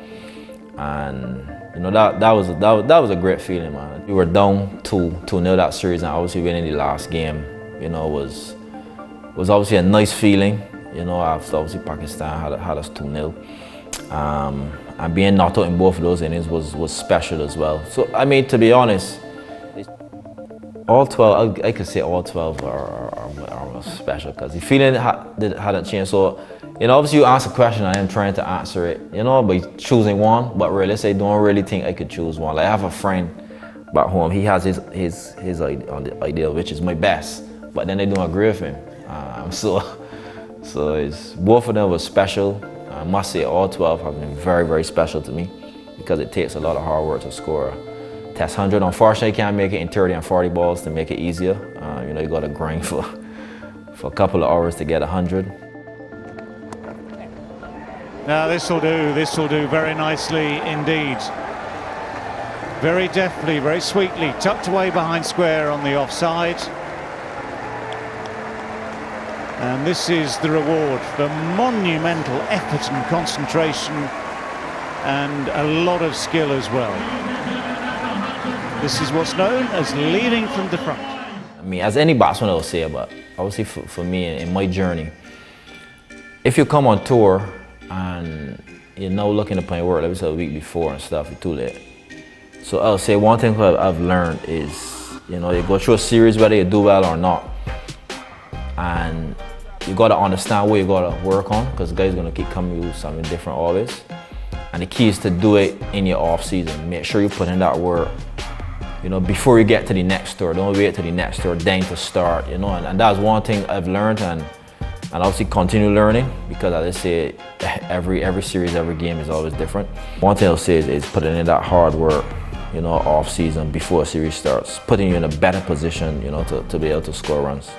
And you know, that was a great feeling, man. We were down 2-0 that series, and obviously winning the last game, you know, was obviously a nice feeling. You know, after obviously Pakistan had us 2-0. And being knocked out in both of those innings was special as well. So I mean, to be honest, all 12, I could say all 12 are special, because the feeling hadn't changed. So, you know, obviously you ask a question and I'm trying to answer it, you know, by choosing one, but really, I don't really think I could choose one. Like, I have a friend back home. He has his ideal, which is my best, but then they don't agree with him. So it's, both of them were special. I must say all 12 have been very, very special to me because it takes a lot of hard work to score a Test 100. Unfortunately, you can't make it in 30 and 40 balls to make it easier. You know, you got to grind for a couple of hours to get 100. Now this will do very nicely indeed. Very deftly, very sweetly, tucked away behind square on the offside. And this is the reward for monumental effort and concentration and a lot of skill as well. This is what's known as leading from the front. I mean, as any batsman will say, but obviously for me in my journey, if you come on tour and you're now looking to play work, like we said a week before and stuff, you're too late. So I'll say one thing I've learned is, you know, you go through a series whether you do well or not, and you got to understand what you got to work on, because guys going to keep coming with something different always. And the key is to do it in your off season. Make sure you put in that work, you know, before you get to the next tour. Don't wait till the next tour then to start, you know. And that's one thing I've learned, and obviously continue learning, because as I say, every series, every game is always different. One thing I'll say is putting in that hard work, you know, off season before a series starts, putting you in a better position, you know, to be able to score runs.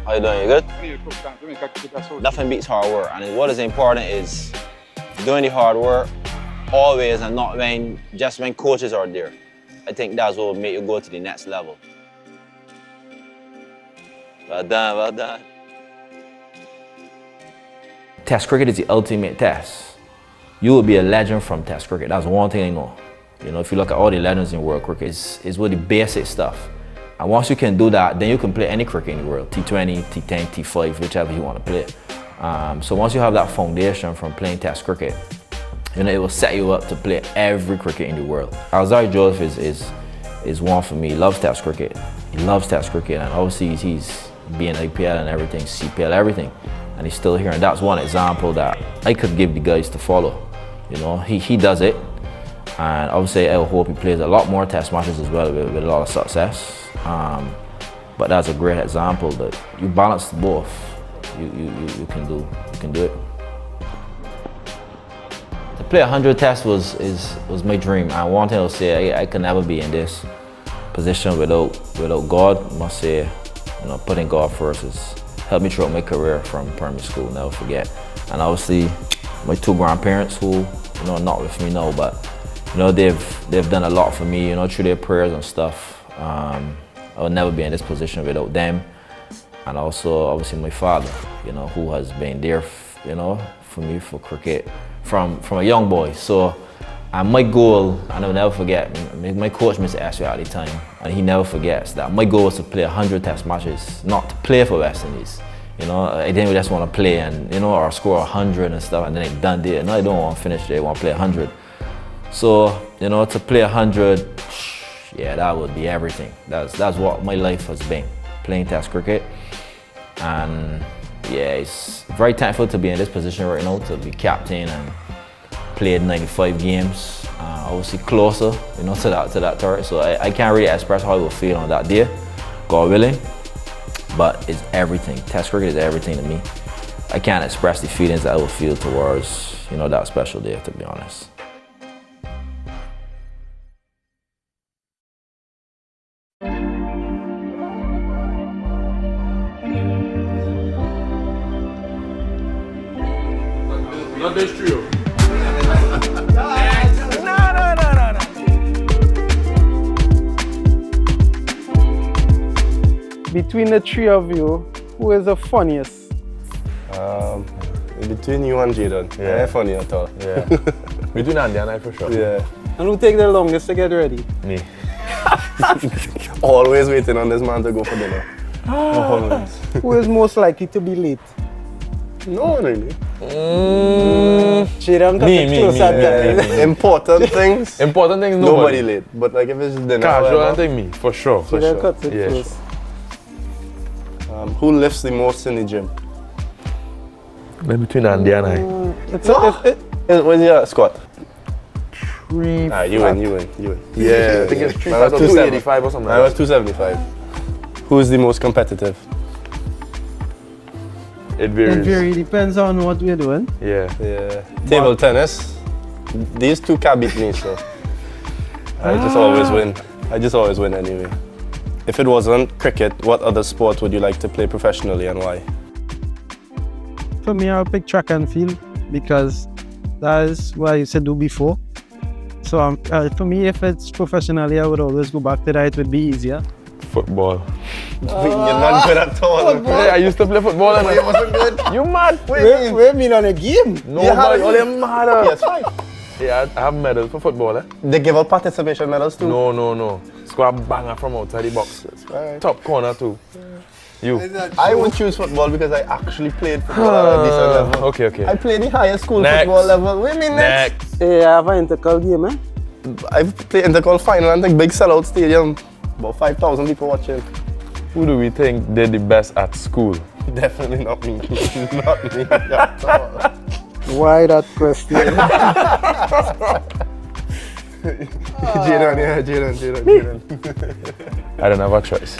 How you doing? You good? Nothing beats hard work, and what is important is doing the hard work always, and not just when coaches are there. I think that's what will make you go to the next level. Well done, well done. Test cricket is the ultimate test. You will be a legend from Test cricket. That's one thing I know. You know, if you look at all the legends in world cricket, it's with the basic stuff. And once you can do that, then you can play any cricket in the world, T20, T10, T5, whichever you want to play. So once you have that foundation from playing Test cricket, you know, it will set you up to play every cricket in the world. Alzarri Joseph is one for me. He loves Test cricket. He loves Test cricket, and obviously he's being IPL and everything, CPL, everything, and he's still here. And that's one example that I could give the guys to follow. You know, he does it, and obviously I hope he plays a lot more Test matches as well with a lot of success. But that's a great example that you balance both. You can do it. To play 100 Tests was my dream, and one thing I'll say, I can never be in this position without God. I must say, you know, putting God first has helped me throughout my career from primary school, never forget. And obviously my two grandparents who, you know, are not with me now, but you know, they've done a lot for me, you know, through their prayers and stuff. I would never be in this position without them. And also obviously my father, you know, who has been there, you know, for me for cricket from a young boy. So my goal, and I'll never forget, my coach Mr. Ashley at the time, and he never forgets that my goal was to play 100 Test matches, not to play for West Indies. You know, I didn't just want to play and, you know, or score 100 and stuff, and then it done there. No, I don't want to finish there, I want to play 100. So, you know, to play 100, yeah, that would be everything. That's what my life has been, playing Test cricket. And yeah, it's very thankful to be in this position right now, to be captain and played 95 games, obviously closer, you know, to that turret. So I can't really express how I will feel on that day, God willing. But it's everything. Test cricket is everything to me. I can't express the feelings that I will feel towards, you know, that special day, to be honest. Not this trio. Between the three of you, who is the funniest? Between you and Jaden, yeah, funny at all. Yeah. Between Andy and I for sure. Yeah. And who take the longest to get ready? Me. Always waiting on this man to go for dinner. Always. Who is most likely to be late? No one really. Me. Important things. Important things, nobody late. But like if it's dinner, casual, I think me, for sure. For sure. Cuts it first. Who lifts the most in the gym? Maybe between Andy and I. When's your squat? You win. Yeah, I think it's 285 or something. I was 275. Who's the most competitive? It varies. It varies, depends on what we're doing. Yeah. Table tennis. These two can't beat me, so I just always win. I just always win anyway. If it wasn't cricket, what other sport would you like to play professionally and why? For me, I'll pick track and field because that is what I used to do before. So for me, if it's professionally, I would always go back to that. It would be easier. Football. You're not good at all. Hey, I used to play football and it wasn't good. You mad? We've been on a game. No, all them mad. Yes, fine. Yeah, I have medals for football. They give out participation medals too? No. Squad banger from outside the box. Right. Top corner too. You. I would choose football because I actually played football at a decent level. Okay. I played the higher school football level. What do you mean next? Yeah, I have an intercol game, eh? I've played intercol final and like big sellout stadium. About 5,000 people watching. Who do we think did the best at school? Definitely not me. Not me at all. Why that question? Jaden. I don't have a choice.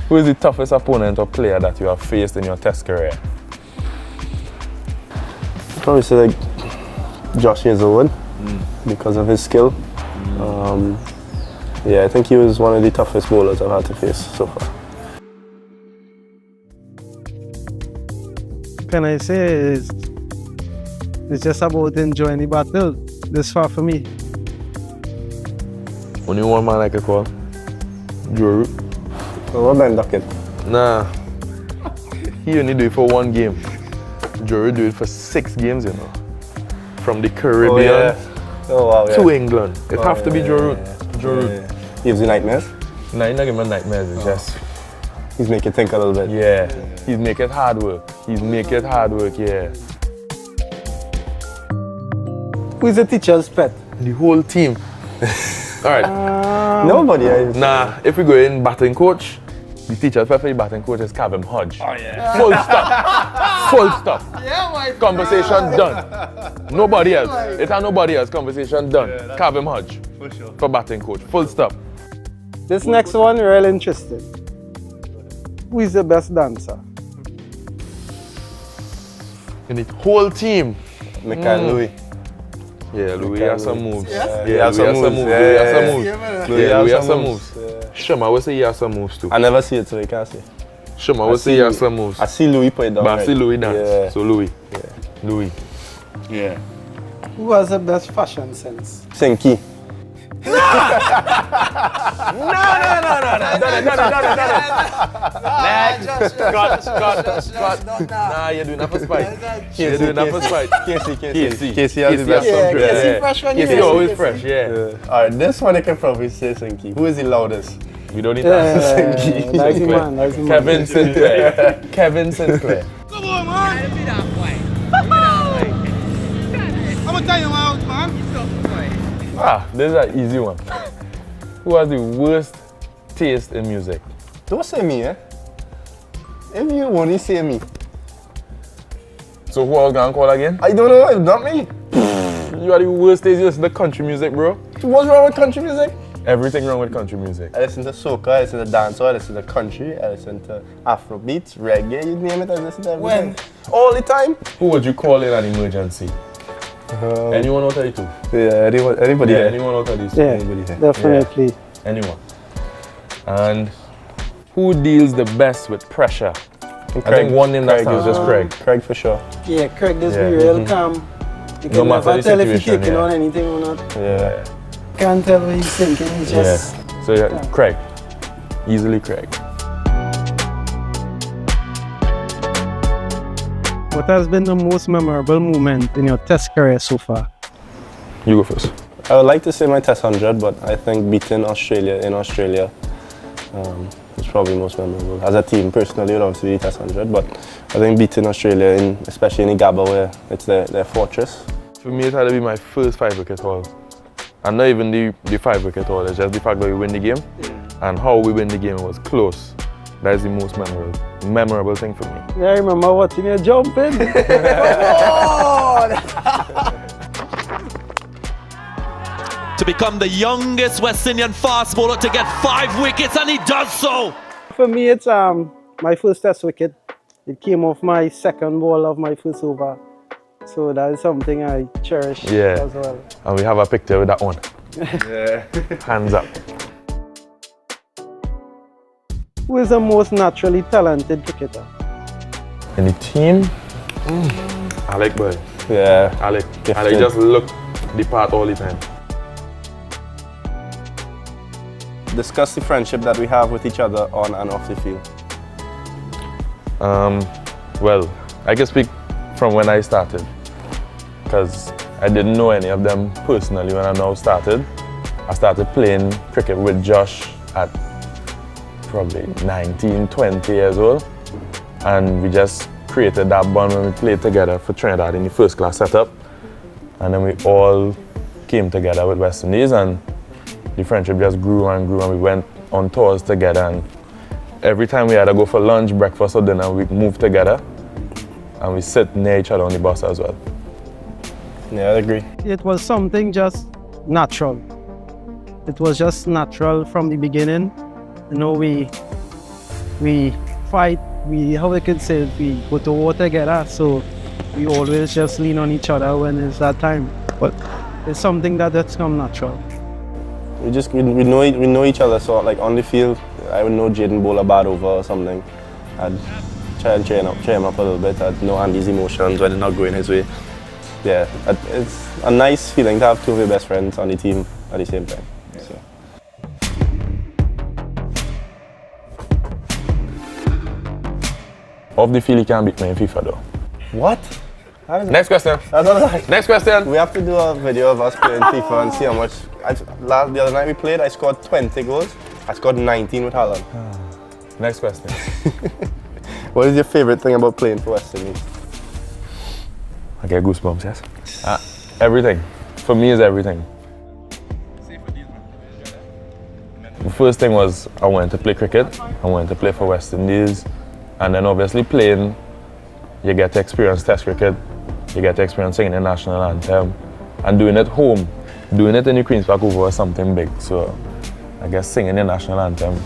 Who is the toughest opponent or player that you have faced in your test career? Probably say like Josh Hazelwood because of his skill. Yeah, I think he was one of the toughest bowlers I've had to face so far. Can I say it's just about enjoying the battle this far for me. Only one man I could call. Joe Root. What Ben Duckett? Nah. He only do it for one game. Joe Root do it for 6 games, you know. From the Caribbean to England. It have to be Joe Root. Joe Root. Gives you nightmares? Nah, he's not giving me nightmares. It's just... He's making you think a little bit. Yeah. He's making it hard work. Yeah. Who's the teacher's pet? The whole team. Alright. Nobody. Nah, if we go in batting coach, the teacher's pet for the batting coach is Kevin Hodge. Oh yeah. Full stop. Full stop. Yeah, my Conversation done. Nobody else. It ain't nobody else. Conversation done. Kevin Hodge. For sure. For batting coach. Full stop. This next one, real interesting. Who is the best dancer? In the whole team. Louis. Yeah, Louis has some moves. He has some moves. Shema will say he has some moves too. I never see it, so you can't say. Shema will say he has some moves. I see Louis put it down. But I see Louis dance. Yeah. So Louis. Yeah. Louis. Yeah. Who has the best fashion sense? Senki. No. Next. Cut. Nah, you're doing that for spite. You're doing that for spite. Casey has the best Casey fresh when Casey always fresh, yeah. Alright, this one I can probably say Senki. Who is the loudest? We don't need to answer Senki. Nice man. Kevin Sinclair. Kevin Sinclair. Come on, man. I'm gonna tell you out, man. This is an easy one. Who has the worst taste in music? Don't say me, eh? If you only say me. So who else gonna call again? I don't know, it's not me. You are the worst taste. You listen to country music, bro. What's wrong with country music? Everything wrong with country music. I listen to soca, I listen to dancehall, I listen to country, I listen to Afrobeats, reggae, you name it, I listen to everything. When? All the time. Who would you call in an emergency? Anyone out of the two? Yeah, anybody. Yeah, anyone out of these two? Yeah, Anybody here. definitely. Yeah. Anyone. And who deals the best with pressure? I think one name that stands is just Craig. Craig for sure. Yeah, Craig does be real calm. You can never tell if he's taking on anything or not. Yeah. Can't tell what he's thinking, he's just... Yeah. So yeah, Craig. Easily Craig. What has been the most memorable moment in your test career so far? You go first. I would like to say my test 100, but I think beating Australia in Australia is probably most memorable. As a team, personally, it would obviously be test 100, but I think beating Australia, especially in the Gabba, where it's their fortress. For me, it had to be my first 5-wicket haul. And not even the 5-wicket haul, it's just the fact that we win the game. And how we win the game was close. That is the most memorable thing for me. Yeah, I remember watching you jumping. Come on! to become the youngest West Indian fast bowler to get 5 wickets, and he does so. For me, it's my first test wicket. It came off my second ball of my first over. So that is something I cherish as well. And we have a picture with that one. Yeah. Hands up. Who is the most naturally talented cricketer? In the team, Alec boy. Yeah. Alec just look the part all the time. Discuss the friendship that we have with each other on and off the field. Well, I can speak from when I started, because I didn't know any of them personally when I now started. I started playing cricket with Josh at probably 19, 20 years old, and we just created that bond when we played together for Trinidad in the first class setup, and then we all came together with West Indies, and the friendship just grew and grew, and we went on tours together, and every time we had to go for lunch, breakfast or dinner, we moved together and we sit near each other on the bus as well. Yeah, I agree. It was something just natural. It was just natural from the beginning. You know, we fight, how we could say it, we go to war together, so we always just lean on each other when it's that time. But it's something that's come natural. We know each other, so like on the field, I would know Jaden bowl a bad over or something. I'd try and cheer him up a little bit. I'd know Andy's emotions when they're not going his way. Yeah, it's a nice feeling to have two of your best friends on the team at the same time. So. Off the field, you can't beat me in FIFA though. What? Next question. Next question. We have to do a video of us playing FIFA and see how much. The other night we played, I scored 20 goals. I scored 19 with Haaland. Next question. What is your favorite thing about playing for West Indies? I get goosebumps, yes. Everything. For me, is everything. The first thing was I wanted to play cricket. I wanted to play for West Indies. And then obviously playing, you get to experience test cricket. You get to experience singing the national anthem. And doing it home. Doing it in the Queen's Park Oval was something big. So I guess singing the national anthem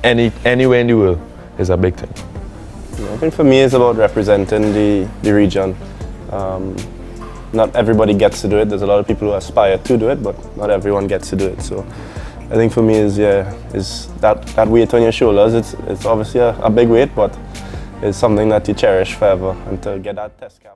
anywhere in the world is a big thing. I think for me it's about representing the region. Not everybody gets to do it. There's a lot of people who aspire to do it, but not everyone gets to do it. So I think for me is that weight on your shoulders. It's obviously a big weight, but it's something that you cherish forever, and to get that test cap.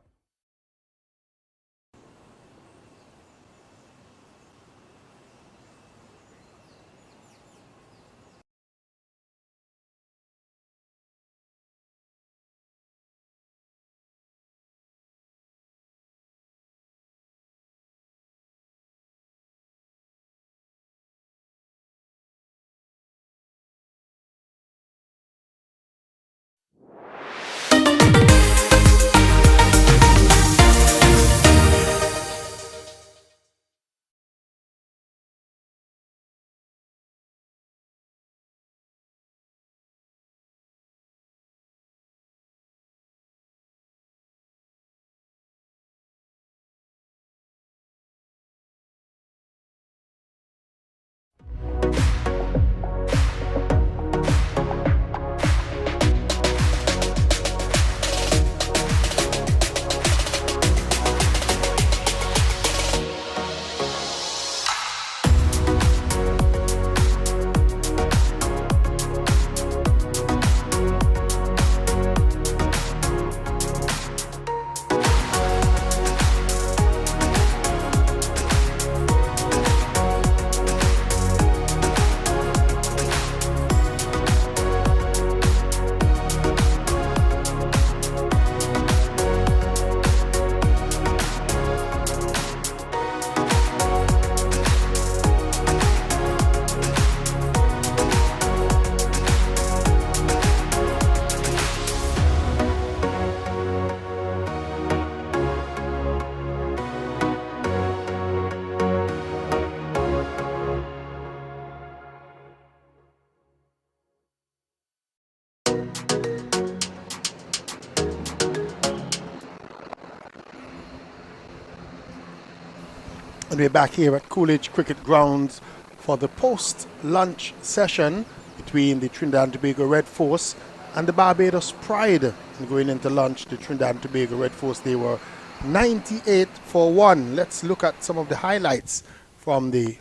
And we're back here at Coolidge Cricket Grounds for the post-lunch session between the Trinidad and Tobago Red Force and the Barbados Pride. And going into lunch, the Trinidad and Tobago Red Force, they were 98 for 1. Let's look at some of the highlights from the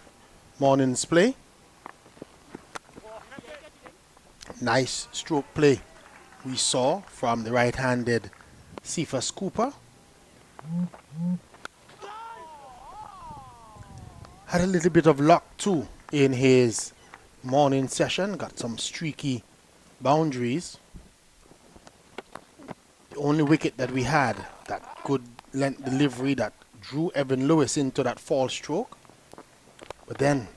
morning's play. Nice stroke play we saw from the right-handed Cephas Cooper. Had a little bit of luck too in his morning session. Got some streaky boundaries. The only wicket that we had that good length delivery that drew Evan Lewis into that false stroke. But then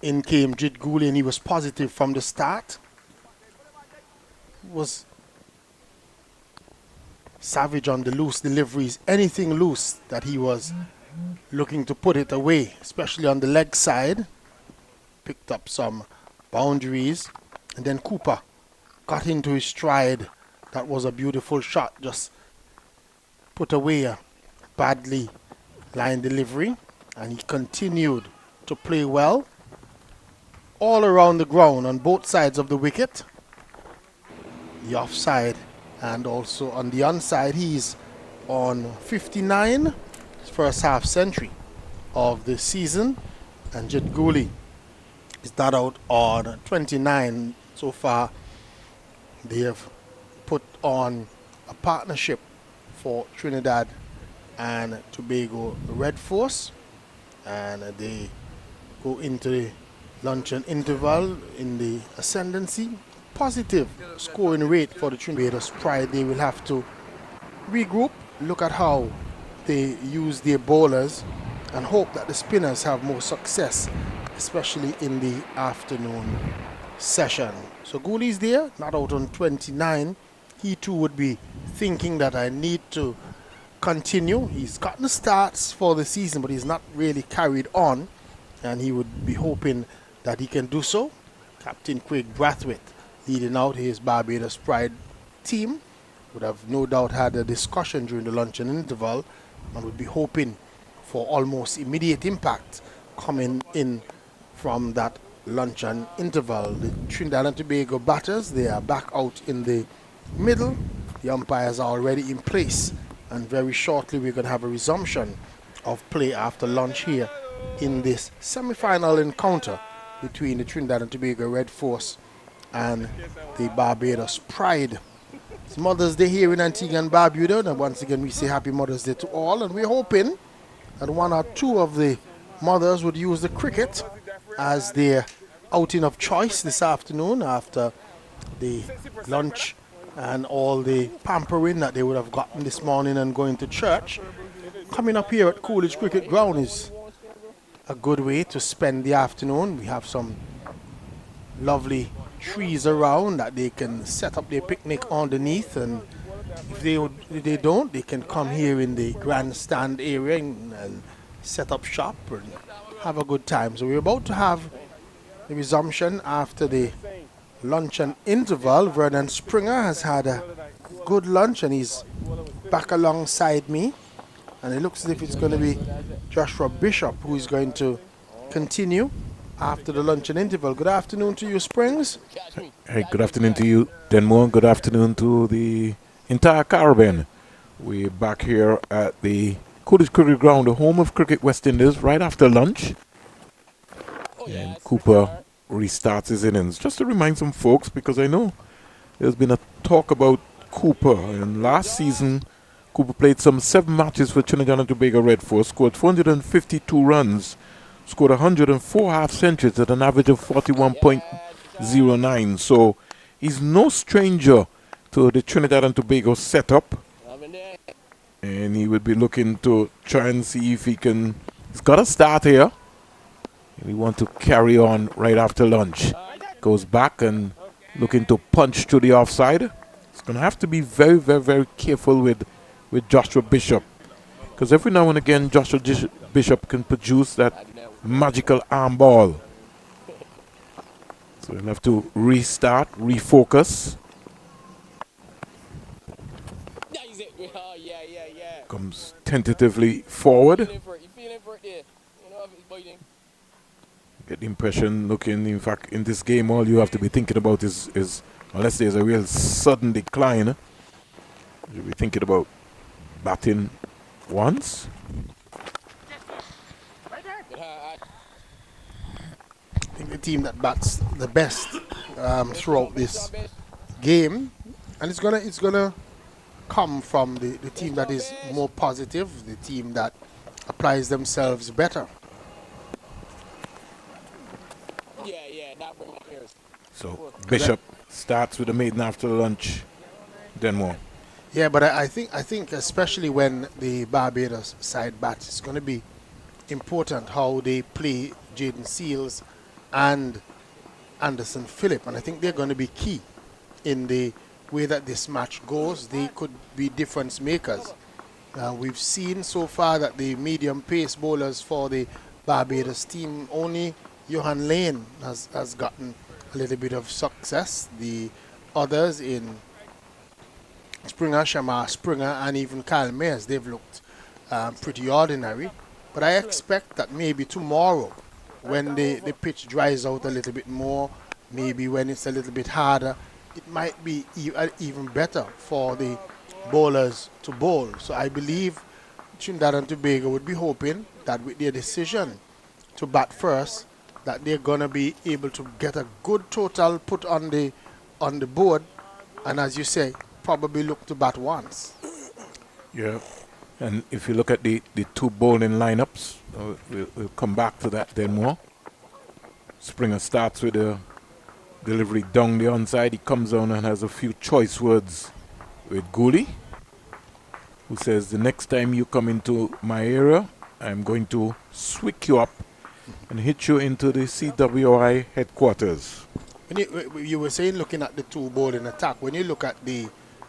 in came Jid Gooley and he was positive from the start. Was savage on the loose deliveries. Anything loose that he was looking to put it away, especially on the leg side. Picked up some boundaries. And then Cooper got into his stride. That was a beautiful shot. Just put away a badly line delivery. And he continued to play well all around the ground on both sides of the wicket. The offside and also on the onside. He's on 59. First half century of the season, and Jid Gooley is not out on 29 so far. They have put on a partnership for Trinidad and Tobago Red Force, and they go into the luncheon interval in the ascendancy. Positive scoring rate for the Trinidad Pride. They will have to regroup, look at how they use their bowlers and hope that the spinners have more success, especially in the afternoon session. So Gooley's there, not out on 29. He too would be thinking that I need to continue. He's gotten the starts for the season, but he's not really carried on, and he would be hoping that he can do so. Captain Craig Brathwaite leading out his Barbados Pride team would have no doubt had a discussion during the luncheon interval and would be hoping for almost immediate impact coming in from that luncheon interval. The Trinidad and Tobago batters, they are back out in the middle. The umpires are already in place, and very shortly we're going to have a resumption of play after lunch here in this semi-final encounter between the Trinidad and Tobago Red Force and the Barbados Pride. It's Mother's Day here in Antigua and Barbuda, and once again we say Happy Mother's Day to all, and we're hoping that one or two of the mothers would use the cricket as their outing of choice this afternoon after the lunch and all the pampering that they would have gotten this morning and going to church. Coming up here at Coolidge Cricket Ground is a good way to spend the afternoon. We have some lovely trees around that they can set up their picnic underneath, and if they don't, they can come here in the grandstand area and set up shop and have a good time. So we're about to have the resumption after the luncheon interval. Vernon Springer has had a good lunch and he's back alongside me, and it looks as if it's going to be Joshua Bishop who is going to continue after the luncheon interval. Good afternoon to you, Springs. Hey, good afternoon to you, Denmore. Good afternoon to the entire Caribbean. We're back here at the Coolidge Cricket Ground, the home of Cricket West Indies, right after lunch. And Cooper restarts his innings. Just to remind some folks, because I know there's been a talk about Cooper. And last season, Cooper played some 7 matches for Trinidad and Tobago Red Force, scored 452 runs, scored 104 half centuries at an average of 41.09. So he's no stranger to the Trinidad and Tobago setup. And he would be looking to try and see if he can. He's got a start here. We want to carry on right after lunch. Goes back and looking to punch to the offside. He's going to have to be very, very, very careful with Joshua Bishop. Because every now and again, Joshua Bishop can produce that magical arm ball. So we'll have to restart, refocus. Comes tentatively forward. Get the impression, looking, in fact, in this game, all you have to be thinking about is unless there's a real sudden decline, you'll be thinking about batting once. I think the team that bats the best throughout this game, and it's gonna come from the team that is more positive, the team that applies themselves better. So Bishop starts with the maiden after lunch, then more. Yeah, but I think especially when the Barbados side bats, it's going to be important how they play Jaden Seals and Anderson Phillip, and I think they're going to be key in the way that this match goes. They could be difference makers. We've seen so far that the medium pace bowlers for the Barbados team, only Johan Lane has gotten a little bit of success. The others in Springer, Shamar Springer, and even Kyle Mayers, they've looked pretty ordinary. But I expect that maybe tomorrow, when the pitch dries out a little bit more, maybe when it's a little bit harder, it might be even better for the bowlers to bowl. So I believe Trinidad and Tobago would be hoping that with their decision to bat first, that they're going to be able to get a good total put on the board, and as you say, probably look to bat once. Yeah, and if you look at the two bowling lineups, we'll come back to that then more. Springer starts with a delivery down the onside. He comes down and has a few choice words with Gooley, who says, the next time you come into my area, I'm going to swick you up and hit you into the CWI headquarters. When you were saying looking at the two bowling attack, when you look at the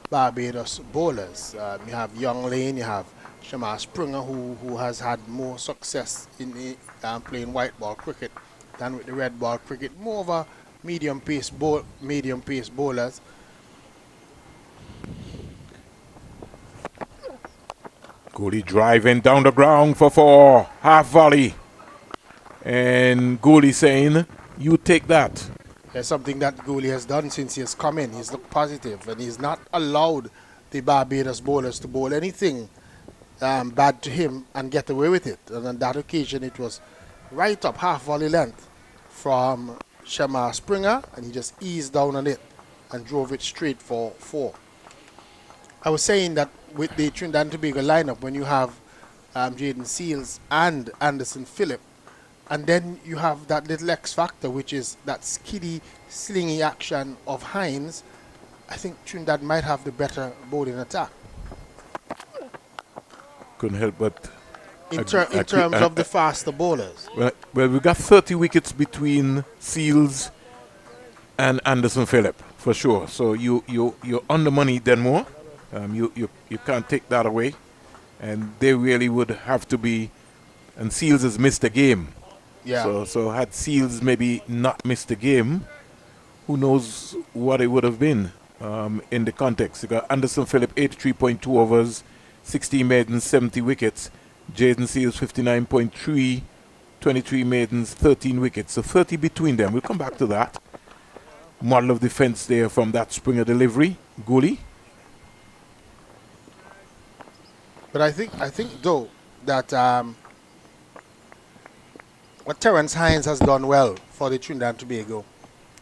Barbados bowlers, you have Young Lane, you have Shamar Springer, who has had more success in playing white ball cricket than with the red ball cricket. More of a medium pace bowlers. Gooley driving down the ground for 4, half volley. And Gooley saying, you take that. There's something that Gooley has done since he has come in. He's looked positive, and he's not allowed the Barbados bowlers to bowl anything bad to him and get away with it. And on that occasion, it was right up half volley length from Shamar Springer, and he just eased down on it and drove it straight for 4. I was saying that with the Trinidad and Tobago lineup, when you have Jaden Seals and Anderson Phillip, and then you have that little X factor, which is that skiddy, slingy action of Hines, I think Trinidad might have the better bowling attack. Couldn't help but... In terms of the faster bowlers. Well, we got 30 wickets between Seals and Anderson Phillip, for sure. So you're on the money then more. You can't take that away. And they really would have to be... And Seals has missed a game. Yeah. So had Seals maybe not missed the game, who knows what it would have been in the context. You got Anderson Phillip, 83.2 overs, 16 maidens, 70 wickets. Jaden Seals, 59.3, 23 maidens, 13 wickets. So 30 between them. We'll come back to that. Model of defense there from that Springer delivery. Gooley. But I think though that what Terence Hines has done well for the Trinidad and Tobago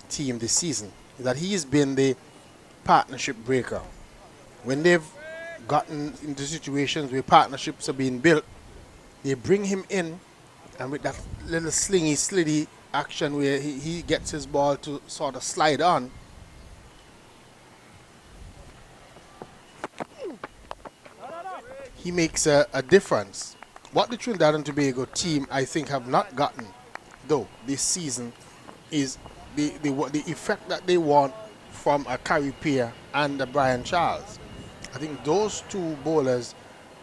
team this season is that he's been the partnership breaker. When they've gotten into situations where partnerships are being built, they bring him in, and with that little slingy, sliddy action where he gets his ball to sort of slide on, he makes a difference. What the Trinidad and Tobago team, I think, have not gotten, though, this season is the effect that they want from a Carrie Peer and a Brian Charles. I think those two bowlers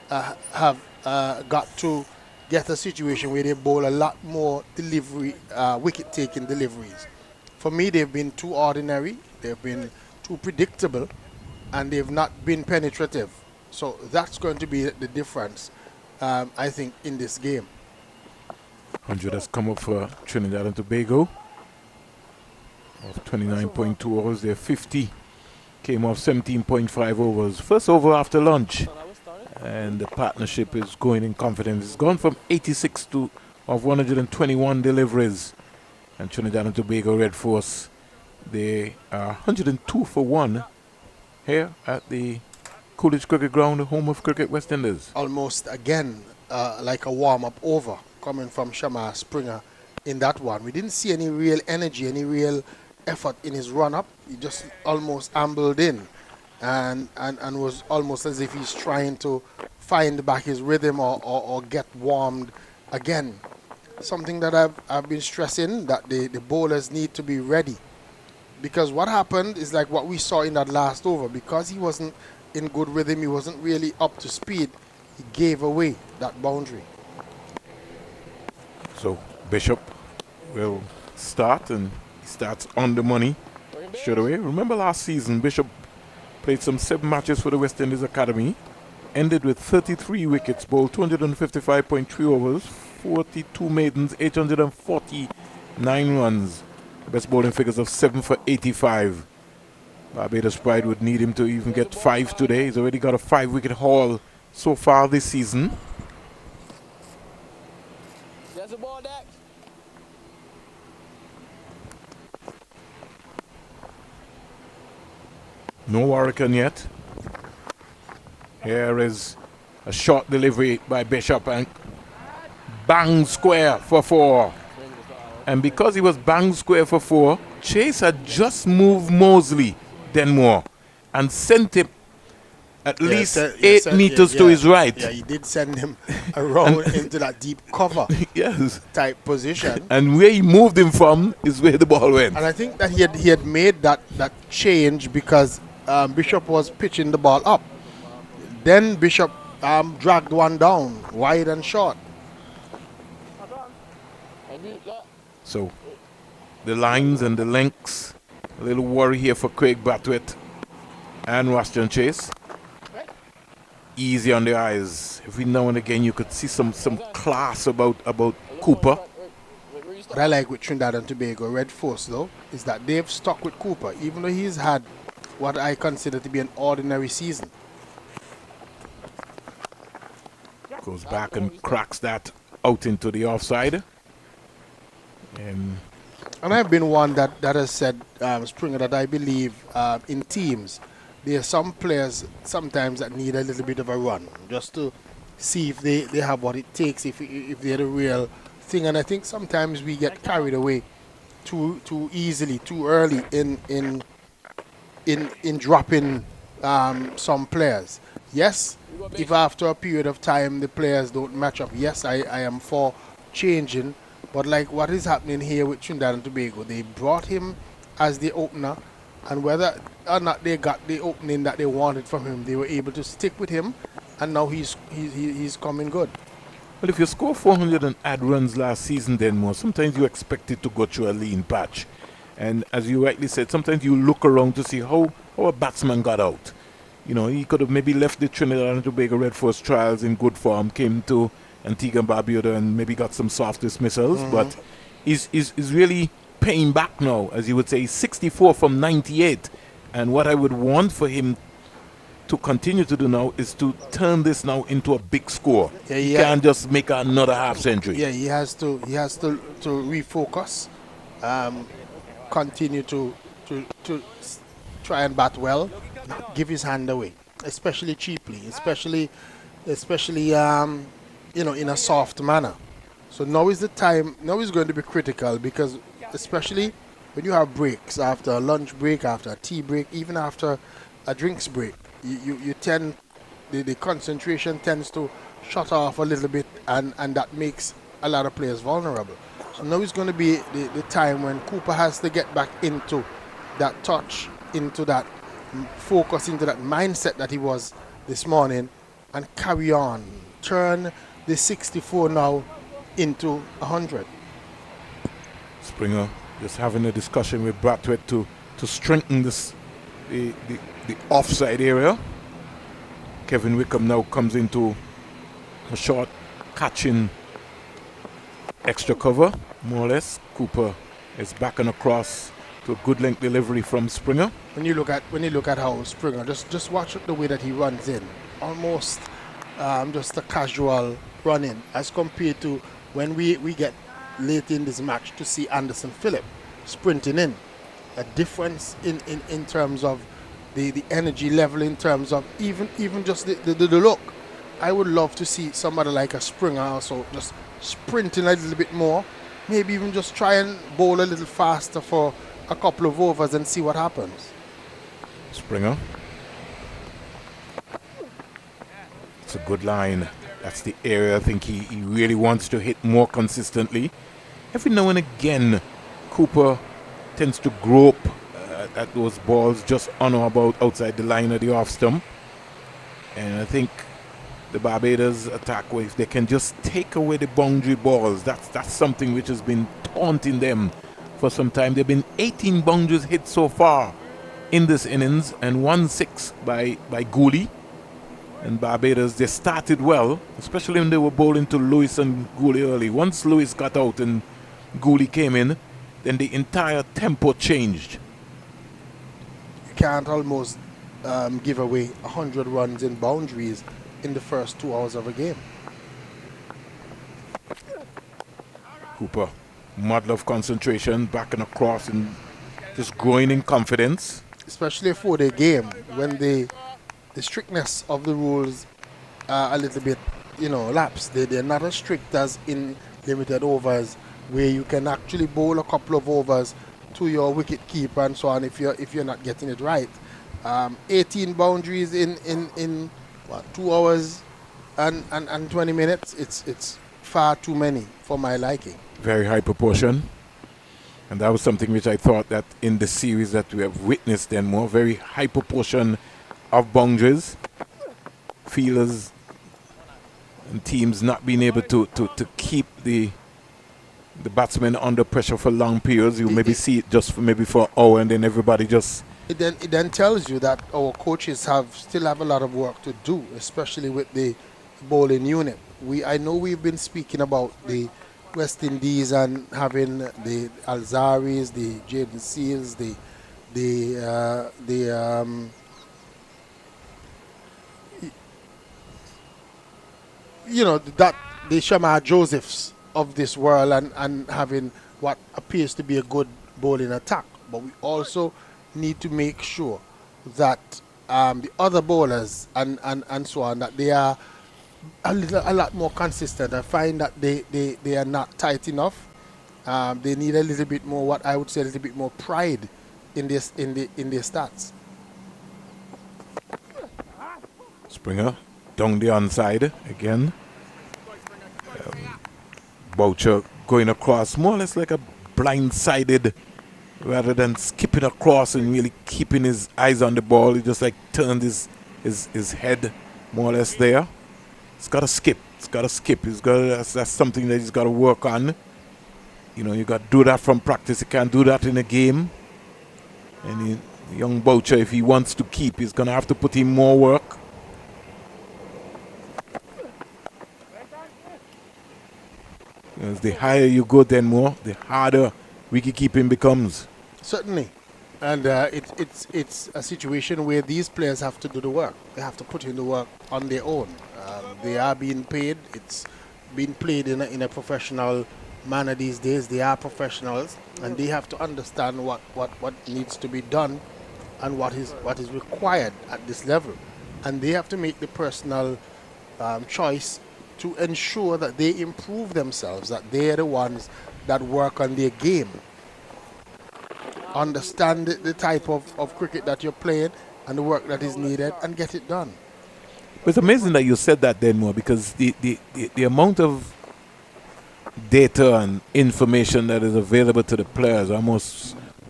have got to get a situation where they bowl a lot more delivery, wicket-taking deliveries. For me, they've been too ordinary, they've been too predictable, and they've not been penetrative. So that's going to be the difference, I think, in this game. 100 has come up for Trinidad and Tobago. Of 29.2 overs, their 50 came off 17.5 overs. First over after lunch. And the partnership is going in confidence. It's gone from 86 to of 121 deliveries. And Trinidad and Tobago Red Force, they are 102 for 1 here at the Coolidge Cricket Ground, the home of Cricket West Indies. Almost again like a warm-up over coming from Shamar Springer in that one. We didn't see any real energy, any real effort in his run-up. He just almost ambled in and was almost as if he's trying to find back his rhythm or get warmed again. Something that I've been stressing, that the bowlers need to be ready. Because what happened is like what we saw in that last over. Because he wasn't in good rhythm, he wasn't really up to speed, he gave away that boundary. So Bishop will start, and he starts on the money straight away. Remember last season, Bishop played some 7 matches for the West Indies Academy, ended with 33 wickets, bowled 255.3 overs, 42 maidens, 849 runs. Best bowling figures of 7 for 85. Barbados Pride would need him to even get 5 today. He's already got a 5-wicket haul so far this season. There's a ball deck. No Hurricane yet. Here is a short delivery by Bishop and bang square for 4. And because he was bang square for 4, Chase had just moved Mosley Denmore and sent him at least 8 meters to his right. Yeah, he did send him around into that deep cover type position. And where he moved him from is where the ball went. And I think that he had made that change because Bishop was pitching the ball up. Then Bishop dragged one down, wide and short. So the lines and the lengths, a little worry here for Craig Brathwaite and Rushton Chase. Easy on the eyes. Every now and again you could see some class about Cooper. What I like with Trinidad and Tobago Red Force though is that they've stuck with Cooper even though he's had what I consider to be an ordinary season. Goes back and cracks that out into the offside. And I've been one that has said, Springer, that I believe in teams, there are some players sometimes that need a little bit of a run just to see if they have what it takes, if they're the real thing. And I think sometimes we get carried away too easily, too early in dropping some players. Yes, if after a period of time the players don't match up, yes, I am for changing. But like what is happening here with Trinidad and Tobago, they brought him as the opener, and whether or not they got the opening that they wanted from him, they were able to stick with him, and now he's coming good. Well, if you score 400 and add runs last season, then more, sometimes you expect it to go through a lean patch. And as you rightly said, sometimes you look around to see how a batsman got out. You know, he could have maybe left the Trinidad and Tobago Red Force trials in good form, came to Antigua and Barbuda and maybe got some soft dismissals, but is really paying back now, as you would say. 64 from 98, and what I would want for him to continue to do now is to turn this now into a big score. Yeah, he can't just make another half century. Yeah, he has to refocus, continue to try and bat well, not give his hand away, especially cheaply, especially you know, in a soft manner. So now is the time. Now is going to be critical because especially when you have breaks, after a lunch break, after a tea break, even after a drinks break, you tend, the concentration tends to shut off a little bit, and that makes a lot of players vulnerable. So now is going to be the time when Cooper has to get back into that touch, into that focus, into that mindset that he was this morning, and carry on. Turn the 64 now into 100. Springer just having a discussion with Brathwaite to strengthen this the offside area. Kevin Wickham now comes into a short catching extra cover, more or less. Cooper is back and across to a good length delivery from Springer. When you look at how Springer, just watch the way that he runs in, almost just a casual run in, as compared to when we get late in this match to see Anderson Phillip sprinting in. A difference in terms of the energy level, in terms of even just the look. I would love to see somebody like a Springer also just sprinting a little bit more, maybe even just try and bowl a little faster for a couple of overs and see what happens. Springer. It's a good line. That's the area I think he really wants to hit more consistently. Every now and again, Cooper tends to grope at those balls just on or about outside the line of the off stump. And I think the Barbados attack, if they can just take away the boundary balls, that's something which has been taunting them for some time. There have been 18 boundaries hit so far in this innings and 1-6 by Gooley. And Barbados, they started well, especially when they were bowling to Lewis and Gooley early. Once Lewis got out and Gooley came in, then the entire tempo changed. You can't almost give away 100 runs in boundaries in the first 2 hours of a game. Cooper, model of concentration, back and across and just growing in confidence. Especially for the game, when the strictness of the rules are a little bit, lapsed. They're not as strict as in limited overs, where you can actually bowl a couple of overs to your wicket keeper and so on if you're not getting it right. 18 boundaries in what, 2 hours and 20 minutes. It's far too many for my liking. Very high proportion. And that was something which I thought that in the series that we have witnessed then more, very high proportion of boundaries. Fielders and teams not being able to keep the batsmen under pressure for long periods. You maybe see it just for an hour and then everybody just... It then tells you that our coaches still have a lot of work to do, especially with the bowling unit. I know we've been speaking about the West Indies and having the Alzaris, the Jaden Seals, the Shamar Josephs of this world and having what appears to be a good bowling attack. But we also need to make sure that the other bowlers and so on, that they are a lot more consistent. I find that they are not tight enough. They need a little bit more, what I would say, a little bit more pride in their stats. Springer down the onside again. Boucher going across more or less like a blindsided, rather than skipping across and really keeping his eyes on the ball. He just like turned his head more or less there. It's got to skip. That's something that he's got to work on. You got to do that from practice. You can't do that in a game. And young Boucher, if he wants to keep, he's going to have to put in more work. As the higher you go, then more, the harder wicket keeping becomes. Certainly. And it's a situation where these players have to do the work. They have to put in the work on their own. They are being paid. It's being played in a professional manner these days. They are professionals, and they have to understand what needs to be done and what is required at this level. And they have to make the personal choice to ensure that they improve themselves, that they are the ones that work on their game. Understand the type of cricket that you're playing and the work that is needed and get it done. It's amazing that you said that, Denmore, because the amount of data and information that is available to the players,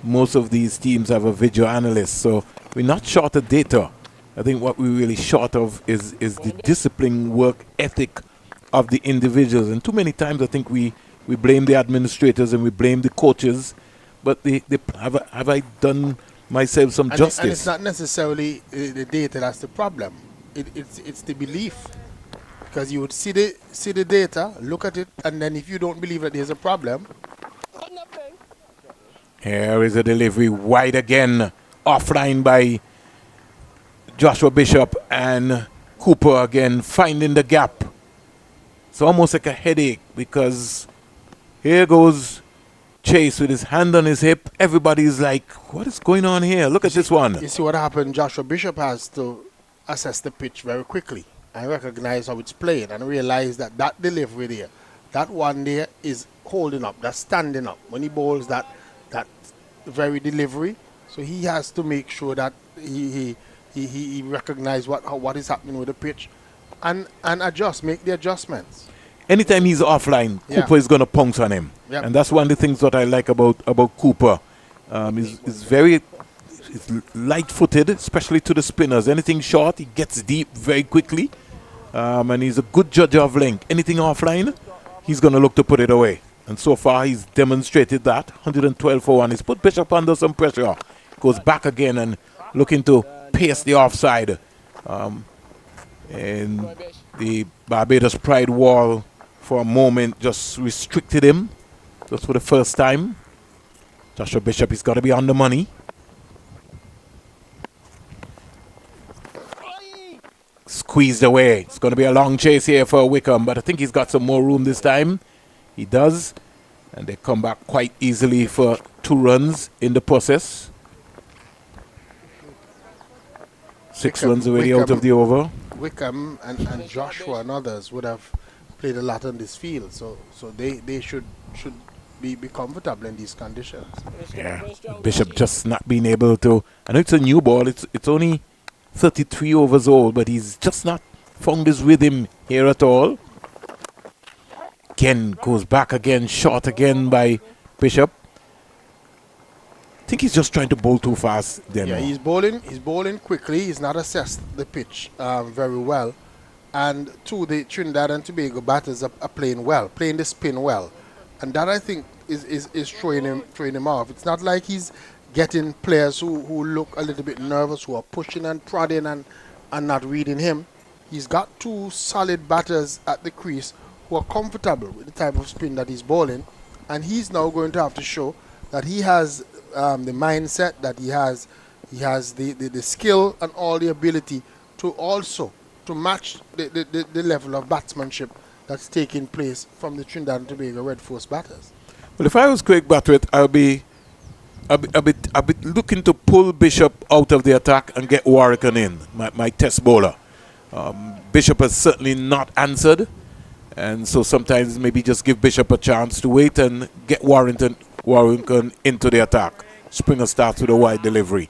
most of these teams have a video analyst, so we're not short of data. I think what we're really short of is the discipline, work ethic of the individuals. And too many times I think we blame the administrators and we blame the coaches, but have I done myself some justice? And it's not necessarily the data that's the problem. It's the belief. Because you would see the data, look at it, and then if you don't believe that there's a problem. Here is a delivery wide again, offline by Joshua Bishop, and Cooper again finding the gap. It's almost like a headache because here goes Chase with his hand on his hip. Everybody's like, what is going on here? Look at this one. You see what happened? Joshua Bishop has to assess the pitch very quickly and recognize how it's playing and realize that that delivery there, that one there is holding up, that's standing up. When he bowls that very delivery, so he has to make sure that he recognizes what is happening with the pitch and adjust, make the adjustments. Anytime he's offline, Cooper is going to pounce on him. Yep. And that's one of the things that I like about Cooper. He's very light-footed, especially to the spinners. Anything short, he gets deep very quickly. And he's a good judge of length. Anything offline, he's going to look to put it away. And so far, he's demonstrated that. 112 for 1. He's put Bishop under some pressure. Goes back again and looking to pace the offside. And the Barbados Pride wall for a moment just restricted him. Just for the first time. Joshua Bishop has got to be on the money. Squeezed away. It's going to be a long chase here for Wickham, but I think he's got some more room this time. He does. And they come back quite easily for 2 runs in the process. 6 runs already out of the over. Wickham and Joshua and others would have played a lot on this field, so they should be comfortable in these conditions. Yeah, Bishop just not being able to. I know it's a new ball. It's only 33 overs old, but he's just not found his rhythm here at all. Again, goes back again, short again by Bishop. I think he's just trying to bowl too fast. Yeah, he's bowling quickly. He's not assessed the pitch very well. And two, the Trinidad and Tobago batters are playing well, playing the spin well. And that, I think, is throwing him off. It's not like he's getting players who look a little bit nervous, who are pushing and prodding and not reading him. He's got 2 solid batters at the crease who are comfortable with the type of spin that he's bowling. And he's now going to have to show that he has the mindset, that he has the skill and all the ability to also to match the level of batsmanship that's taking place from the Trinidad and Tobago Red Force batters. Well, if I was Craig Batwit, I'll be a bit looking to pull Bishop out of the attack and get Warrican in, my test bowler. Bishop has certainly not answered, and so sometimes maybe just give Bishop a chance to wait and get Warrican into the attack. Springer starts with a wide delivery.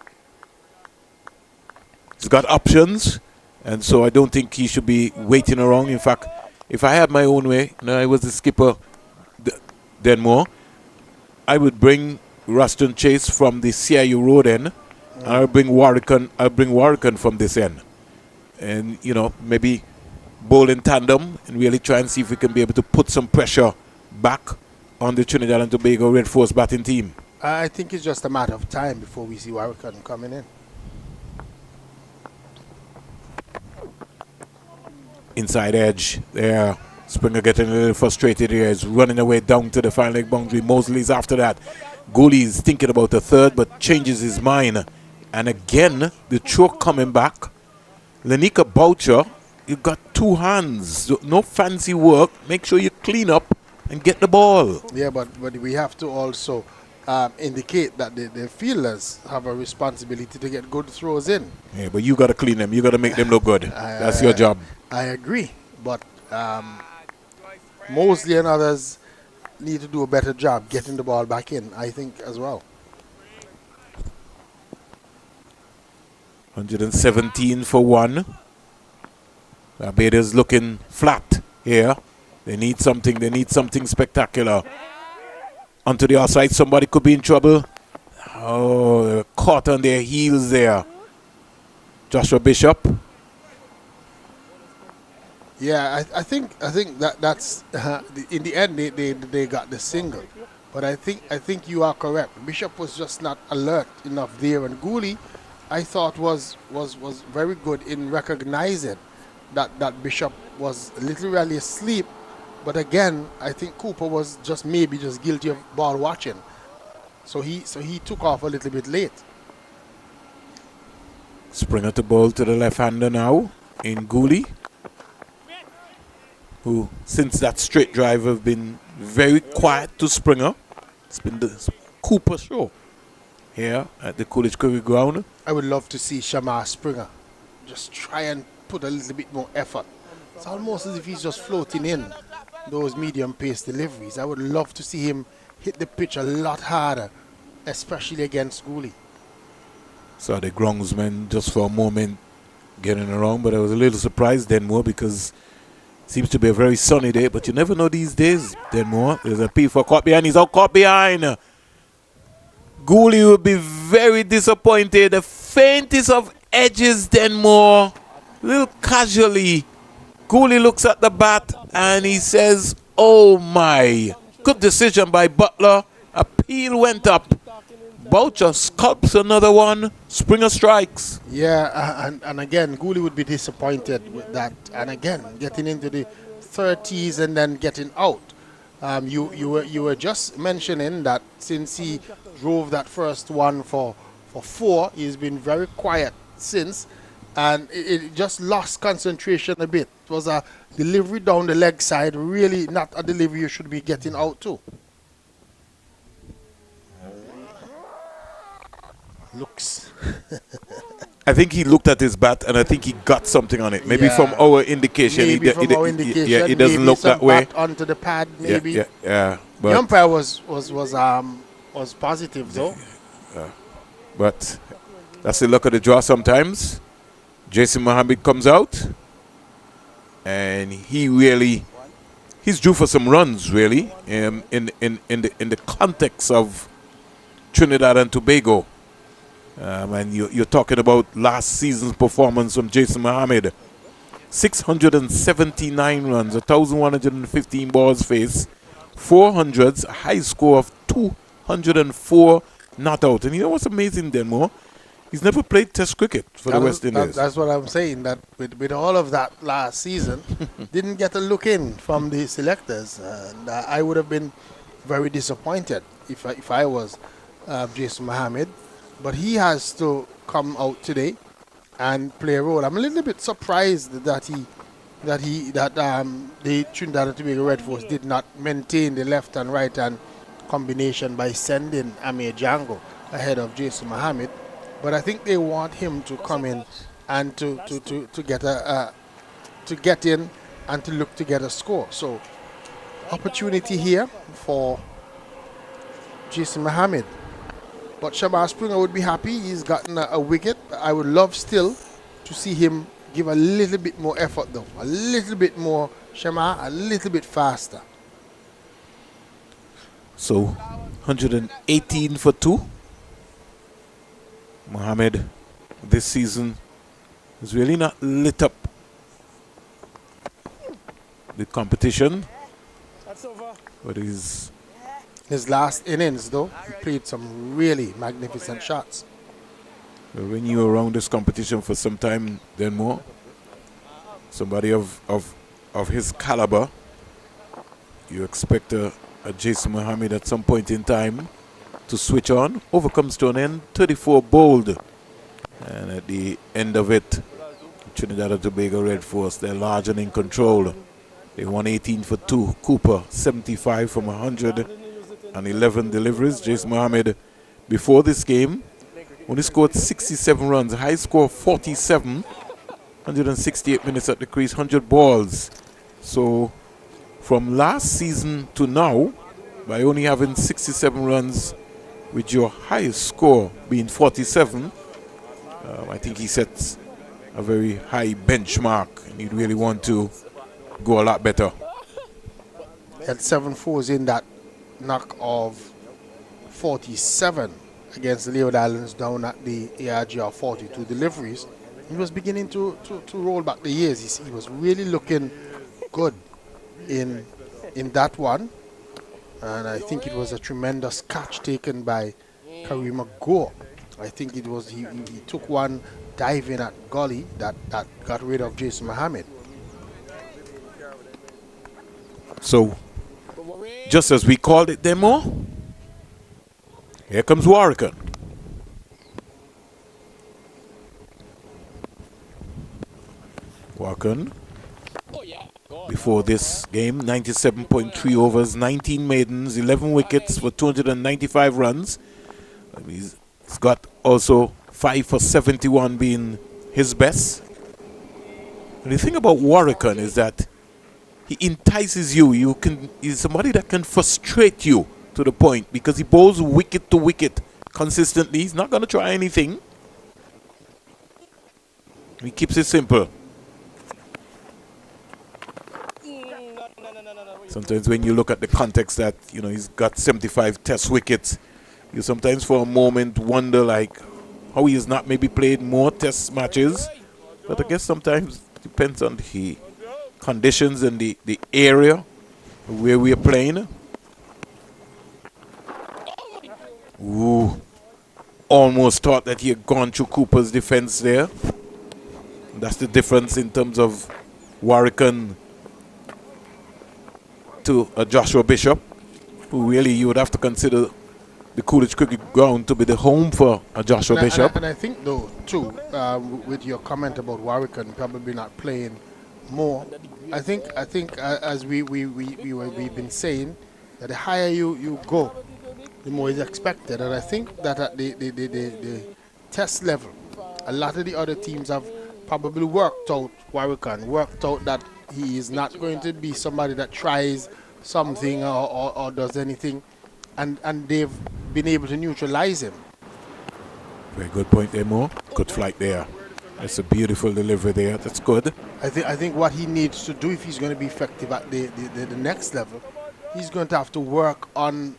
He's got options, and so I don't think he should be waiting around. In fact, if I had my own way, and I was the skipper Denmore, I would bring Ruston Chase from the CIU road end, and I'll bring Warrican from this end. And, you know, maybe bowl in tandem and really try and see if we can be able to put some pressure back on the Trinidad and Tobago Red Force batting team. I think it's just a matter of time before we see Warrican coming in. Inside edge there. Springer getting a little frustrated here. He's running away down to the final leg boundary. Mosley's after that. Gooley's thinking about a third but changes his mind. And again, the choke coming back. Lenika Boucher, you've got 2 hands. No fancy work. Make sure you clean up and get the ball. Yeah, but we have to also indicate that the fielders have a responsibility to get good throws in. Yeah, but you got to clean them. You got to make them look good. That's your job. I agree, but Mosley and others need to do a better job getting the ball back in, I think, as well. 117 for 1. Barbados looking flat here. They need something spectacular. Onto the outside, somebody could be in trouble. Oh, they're caught on their heels there. Joshua Bishop. Yeah, I think that's in the end they got the single, but I think you are correct. Bishop was just not alert enough there, and Gooley, I thought was very good in recognizing that Bishop was literally asleep. But again, I think Cooper was just maybe just guilty of ball watching. So he took off a little bit late. Springer to ball to the left-hander now in Gooley, who since that straight drive have been very quiet to Springer. It's been the Cooper show here at the Coolidge Cricket Ground. I would love to see Shamar Springer just try and put a little bit more effort. It's almost as if he's just floating in those medium pace deliveries. I would love to see him hit the pitch a lot harder, especially against Gooley. So the groundsman just for a moment getting around, but I was a little surprised Denmore because it seems to be a very sunny day, but you never know these days, Denmore. There's a P for caught behind, he's out caught behind. Gooley will be very disappointed. The faintest of edges, Denmore. A little casually. Gooley looks at the bat and he says, oh my. Good decision by Butler. Appeal went up. Boucher sculpts another one. Springer strikes. Yeah, and again, Gooley would be disappointed with that. And again, getting into the 30s and then getting out. You were just mentioning that since he drove that first one for 4, he's been very quiet since. And it just lost concentration a bit. It was a delivery down the leg side, really not a delivery you should be getting out to. Looks. I think he looked at his bat and I think he got something on it. Maybe from our indication. Maybe from our indication. Yeah, it doesn't look that way. Onto the pad, maybe. Yeah. But the umpire was positive though. But that's the luck of the draw sometimes. Jason Mohammed comes out and he's due for some runs really in the context of Trinidad and Tobago. And you're talking about last season's performance from Jason Mohammed. 679 runs, 1,115 balls faced, 400s, a high score of 204 not out. And you know what's amazing, Denmore? He's never played Test cricket for the West Indies. That's what I'm saying, that with all of that last season, didn't get a look in from the selectors. And I would have been very disappointed if I was Jason Mohammed. But he has to come out today and play a role. I'm a little bit surprised that the Trinidad and Tobago Red Force did not maintain the left and right hand combination by sending Amir Django ahead of Jason Mohammed. But I think they want him to come in and to get in and to look to get a score. So opportunity here for Jason Mohammed. But Shamar Springer would be happy. He's gotten a wicket. I would love still to see him give a little bit more effort though. A little bit more, Shamar, a little bit faster. So 118 for 2. Mohammed this season has really not lit up the competition. But his last innings, though, he played some really magnificent shots. When you're around this competition for some time, then more, somebody of his caliber, you expect a Jason Mohammed at some point in time to switch on. Over comes to an end, 34 bowled. And at the end of it, Trinidad and Tobago Red Force, they're large and in control. They won 18 for 2. Cooper, 75 from 111 deliveries. Jason Mohammed, before this game, only scored 67 runs. High score of 47. 168 minutes at the crease, 100 balls. So, from last season to now, by only having 67 runs, with your highest score being 47, I think he sets a very high benchmark, and he'd really want to go a lot better. Had 7 fours in that knock of 47 against the Leeward Islands down at the ARGR 42 deliveries. He was beginning to roll back the years. He was really looking good in that one. And I think it was a tremendous catch taken by Kareem Gore. I think it was he took one diving at gully that got rid of Jason Mohammed. So, just as we called it demo, here comes Warwick. Warwick, before this game, 97.3 overs, 19 maidens, 11 wickets for 295 runs. He's got also 5 for 71 being his best. And the thing about Warwick is that he entices you. He's somebody that can frustrate you to the point because he bowls wicket to wicket consistently. He's not going to try anything. He keeps it simple. Sometimes when you look at the context that, you know, he's got 75 test wickets, you sometimes for a moment wonder like how he has not maybe played more test matches. But I guess sometimes it depends on the conditions and the area where we are playing. Ooh, almost thought that he had gone through Cooper's defense there. That's the difference in terms of Warwick to Joshua Bishop, who really you would have to consider the Coolidge Cricket Ground to be the home for Joshua Bishop. And I think though too, with your comment about Warwick and probably not playing more, I think as we've been saying, that the higher you go, the more is expected. And I think that at the test level, a lot of the other teams have probably worked out Warwick, worked out that he is not going to be somebody that tries something or does anything, and they've been able to neutralize him. Very good point there, Mo. Good flight there. That's a beautiful delivery there. That's good. I think what he needs to do if he's going to be effective at the next level, he's going to have to work on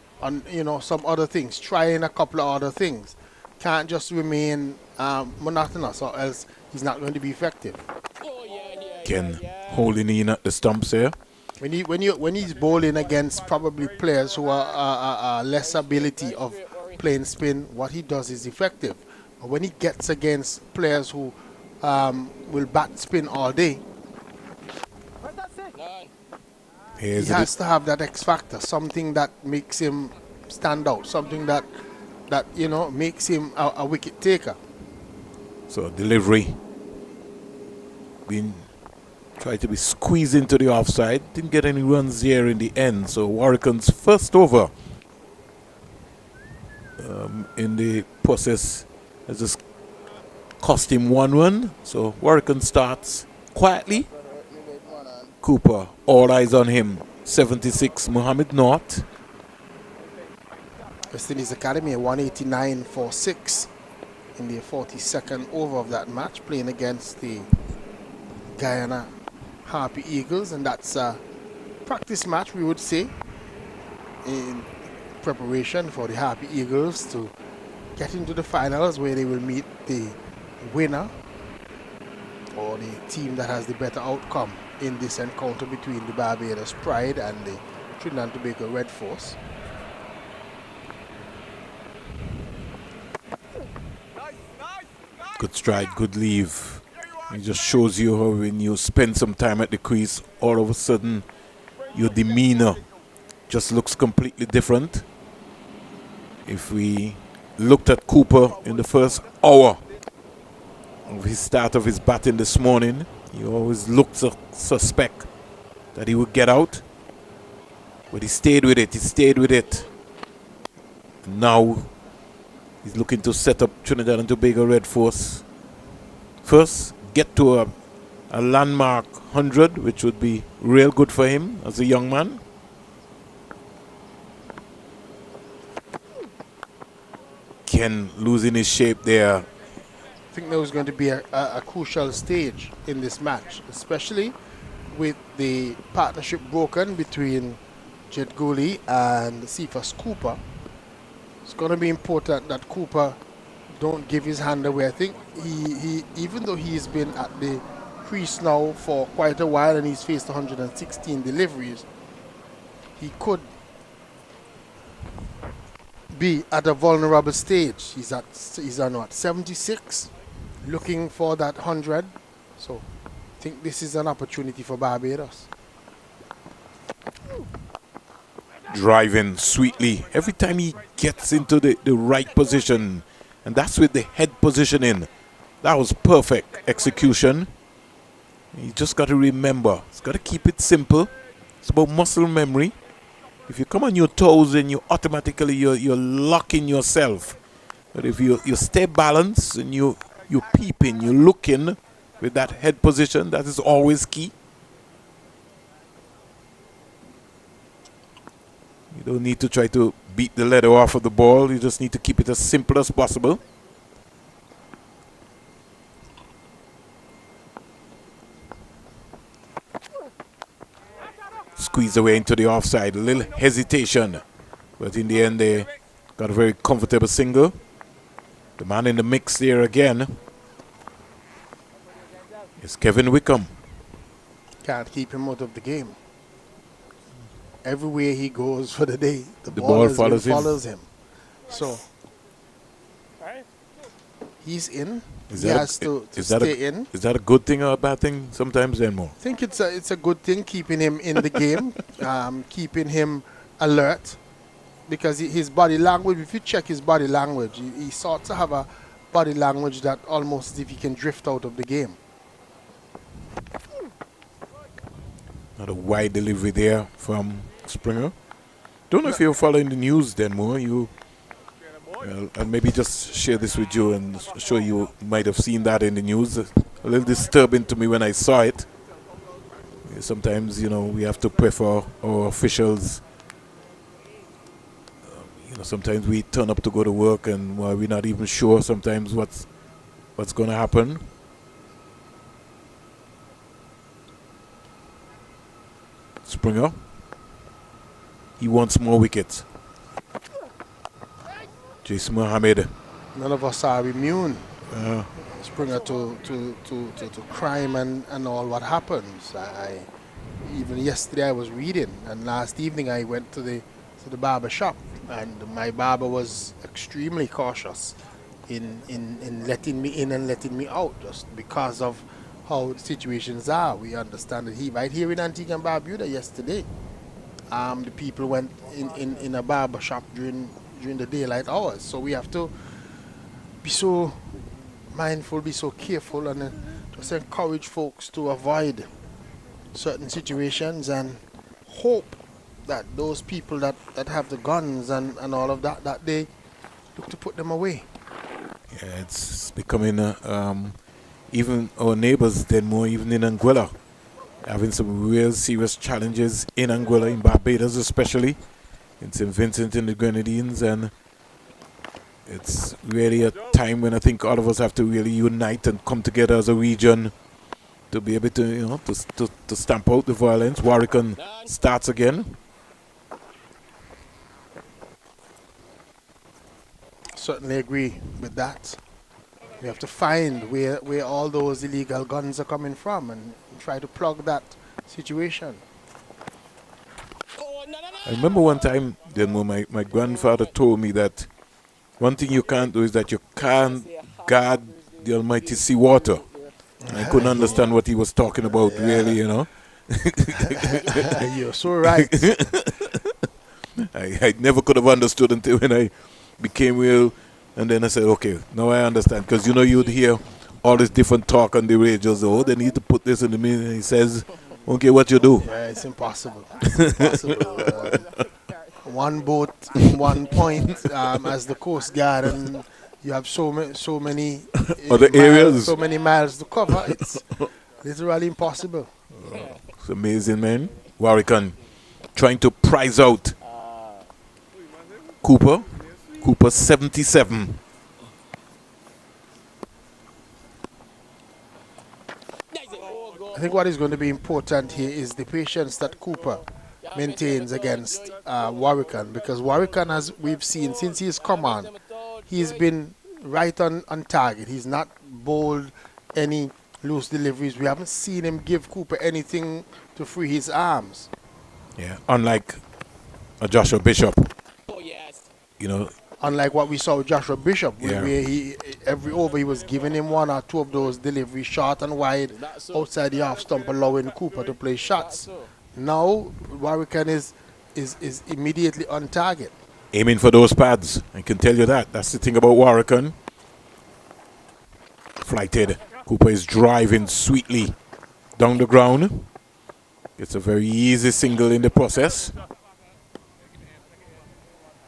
you know, some other things, trying a couple of other things. Can't just remain monotonous, or else he's not going to be effective. Again, holding in at the stumps here. When he's bowling against probably players who are less ability of playing spin, what he does is effective. But when he gets against players who will bat spin all day, he has to have that X factor, something that makes him stand out, something that you know makes him a wicket taker. So delivery being tried to be squeezed into the offside, didn't get any runs here in the end. So Warwick's first over in the process has just cost him 1 run. So Warwick starts quietly. Cooper, all eyes on him. 76, Mohammed North. West Indies Academy, 189 for 6 in the 42nd over of that match, playing against the Guyana Harpy Eagles, and that's a practice match, we would say, in preparation for the Harpy Eagles to get into the finals, where they will meet the winner or the team that has the better outcome in this encounter between the Barbados Pride and the Trinidad and Tobago Red Force. Good stride, good leave. It just shows you how when you spend some time at the crease, all of a sudden your demeanor just looks completely different. If we looked at Cooper in the first hour of his start of his batting this morning, he always looked suspect that he would get out. But he stayed with it, And now he's looking to set up Trinidad and Tobago Red Force. First, get to a landmark 100, which would be real good for him as a young man. Ken losing his shape there. I think there was going to be a crucial stage in this match, especially with the partnership broken between Jet Gooley and Cephas Cooper. It's going to be important that Cooper don't give his hand away. I think he even though he's been at the crease now for quite a while and he's faced 116 deliveries, he could be at a vulnerable stage. He's on what, 76, looking for that 100. So I think this is an opportunity for Barbados. driving sweetly every time he gets into the right position, and that's with the head positioning. That was perfect execution. You just got to remember, it's got to keep it simple. It's about muscle memory. If you come on your toes, then you automatically you're locking yourself. But if you stay balanced and you're peeping, you're looking with that head position, that is always key. You don't need to try to beat the leather off of the ball. You just need to keep it as simple as possible. Squeeze away into the offside. A little hesitation. But in the end, they got a very comfortable single. The man in the mix there again is Kevin Wickham. Can't keep him out of the game. Everywhere he goes for the day, the ball follows him. So he's in. He has to stay in. Is that a good thing or a bad thing? Sometimes then more. I think it's a good thing keeping him in the game, keeping him alert, because his body language. If you check his body language, he starts to have a body language that almost as if he can drift out of the game. Not a wide delivery there from Springer. Don't know if you're following the news then more. I'll maybe just share this with you and show you might have seen that in the news. A little disturbing to me when I saw it. Sometimes, we have to pray for our officials. Sometimes we turn up to go to work and we're not even sure sometimes what's going to happen. Springer. He wants more wickets. Jason Mohammed. None of us are immune. Springer to crime and all what happens. Even yesterday I was reading, and last evening I went to the barber shop, and my barber was extremely cautious in letting me in and letting me out, just because of how the situations are. We understand that right here in Antigua and Barbuda yesterday, the people went in a barber shop during the daylight hours. So we have to be so mindful, be so careful, and just encourage folks to avoid certain situations and hope that those people that have the guns and all of that they look to put them away. Yeah, it's becoming even our neighbors then more, even in Anguilla, having some real serious challenges in Anguilla, in Barbados especially, in St. Vincent and the Grenadines, and it's really a time when I think all of us have to really unite and come together as a region to be able to, to stamp out the violence. Warwick starts again. Certainly agree with that. We have to find where all those illegal guns are coming from and try to plug that situation. I remember one time then when my grandfather told me that one thing you can't do is that you can't guard the almighty sea water. I couldn't understand what he was talking about, really, You're so right. I never could have understood until when I became real, and then I said, okay, now I understand. Because, you'd hear all this different talk on the radios. Oh, they need to put this in the middle. And he says, okay, what you do? Yeah, it's impossible. It's impossible. One boat, 1 point, as the Coast Guard, and you have so many other areas, so many miles to cover. It's literally impossible. It's amazing, man. Warwick trying to prize out Cooper 77. I think what is going to be important here is the patience that Cooper maintains against Warwick, because Warwick, as we've seen since he's come on, he's been right on target. He's not bowled any loose deliveries. We haven't seen him give Cooper anything to free his arms. Yeah, unlike Joshua Bishop. Unlike what we saw with Joshua Bishop, where every over he was giving him 1 or 2 of those deliveries, short and wide, outside the half stump, allowing Cooper to play shots. Now, Warwick is is immediately on target. Aiming for those pads, I can tell you that. That's the thing about Warwican. Flighted. Cooper is driving sweetly down the ground. It's a very easy single in the process. I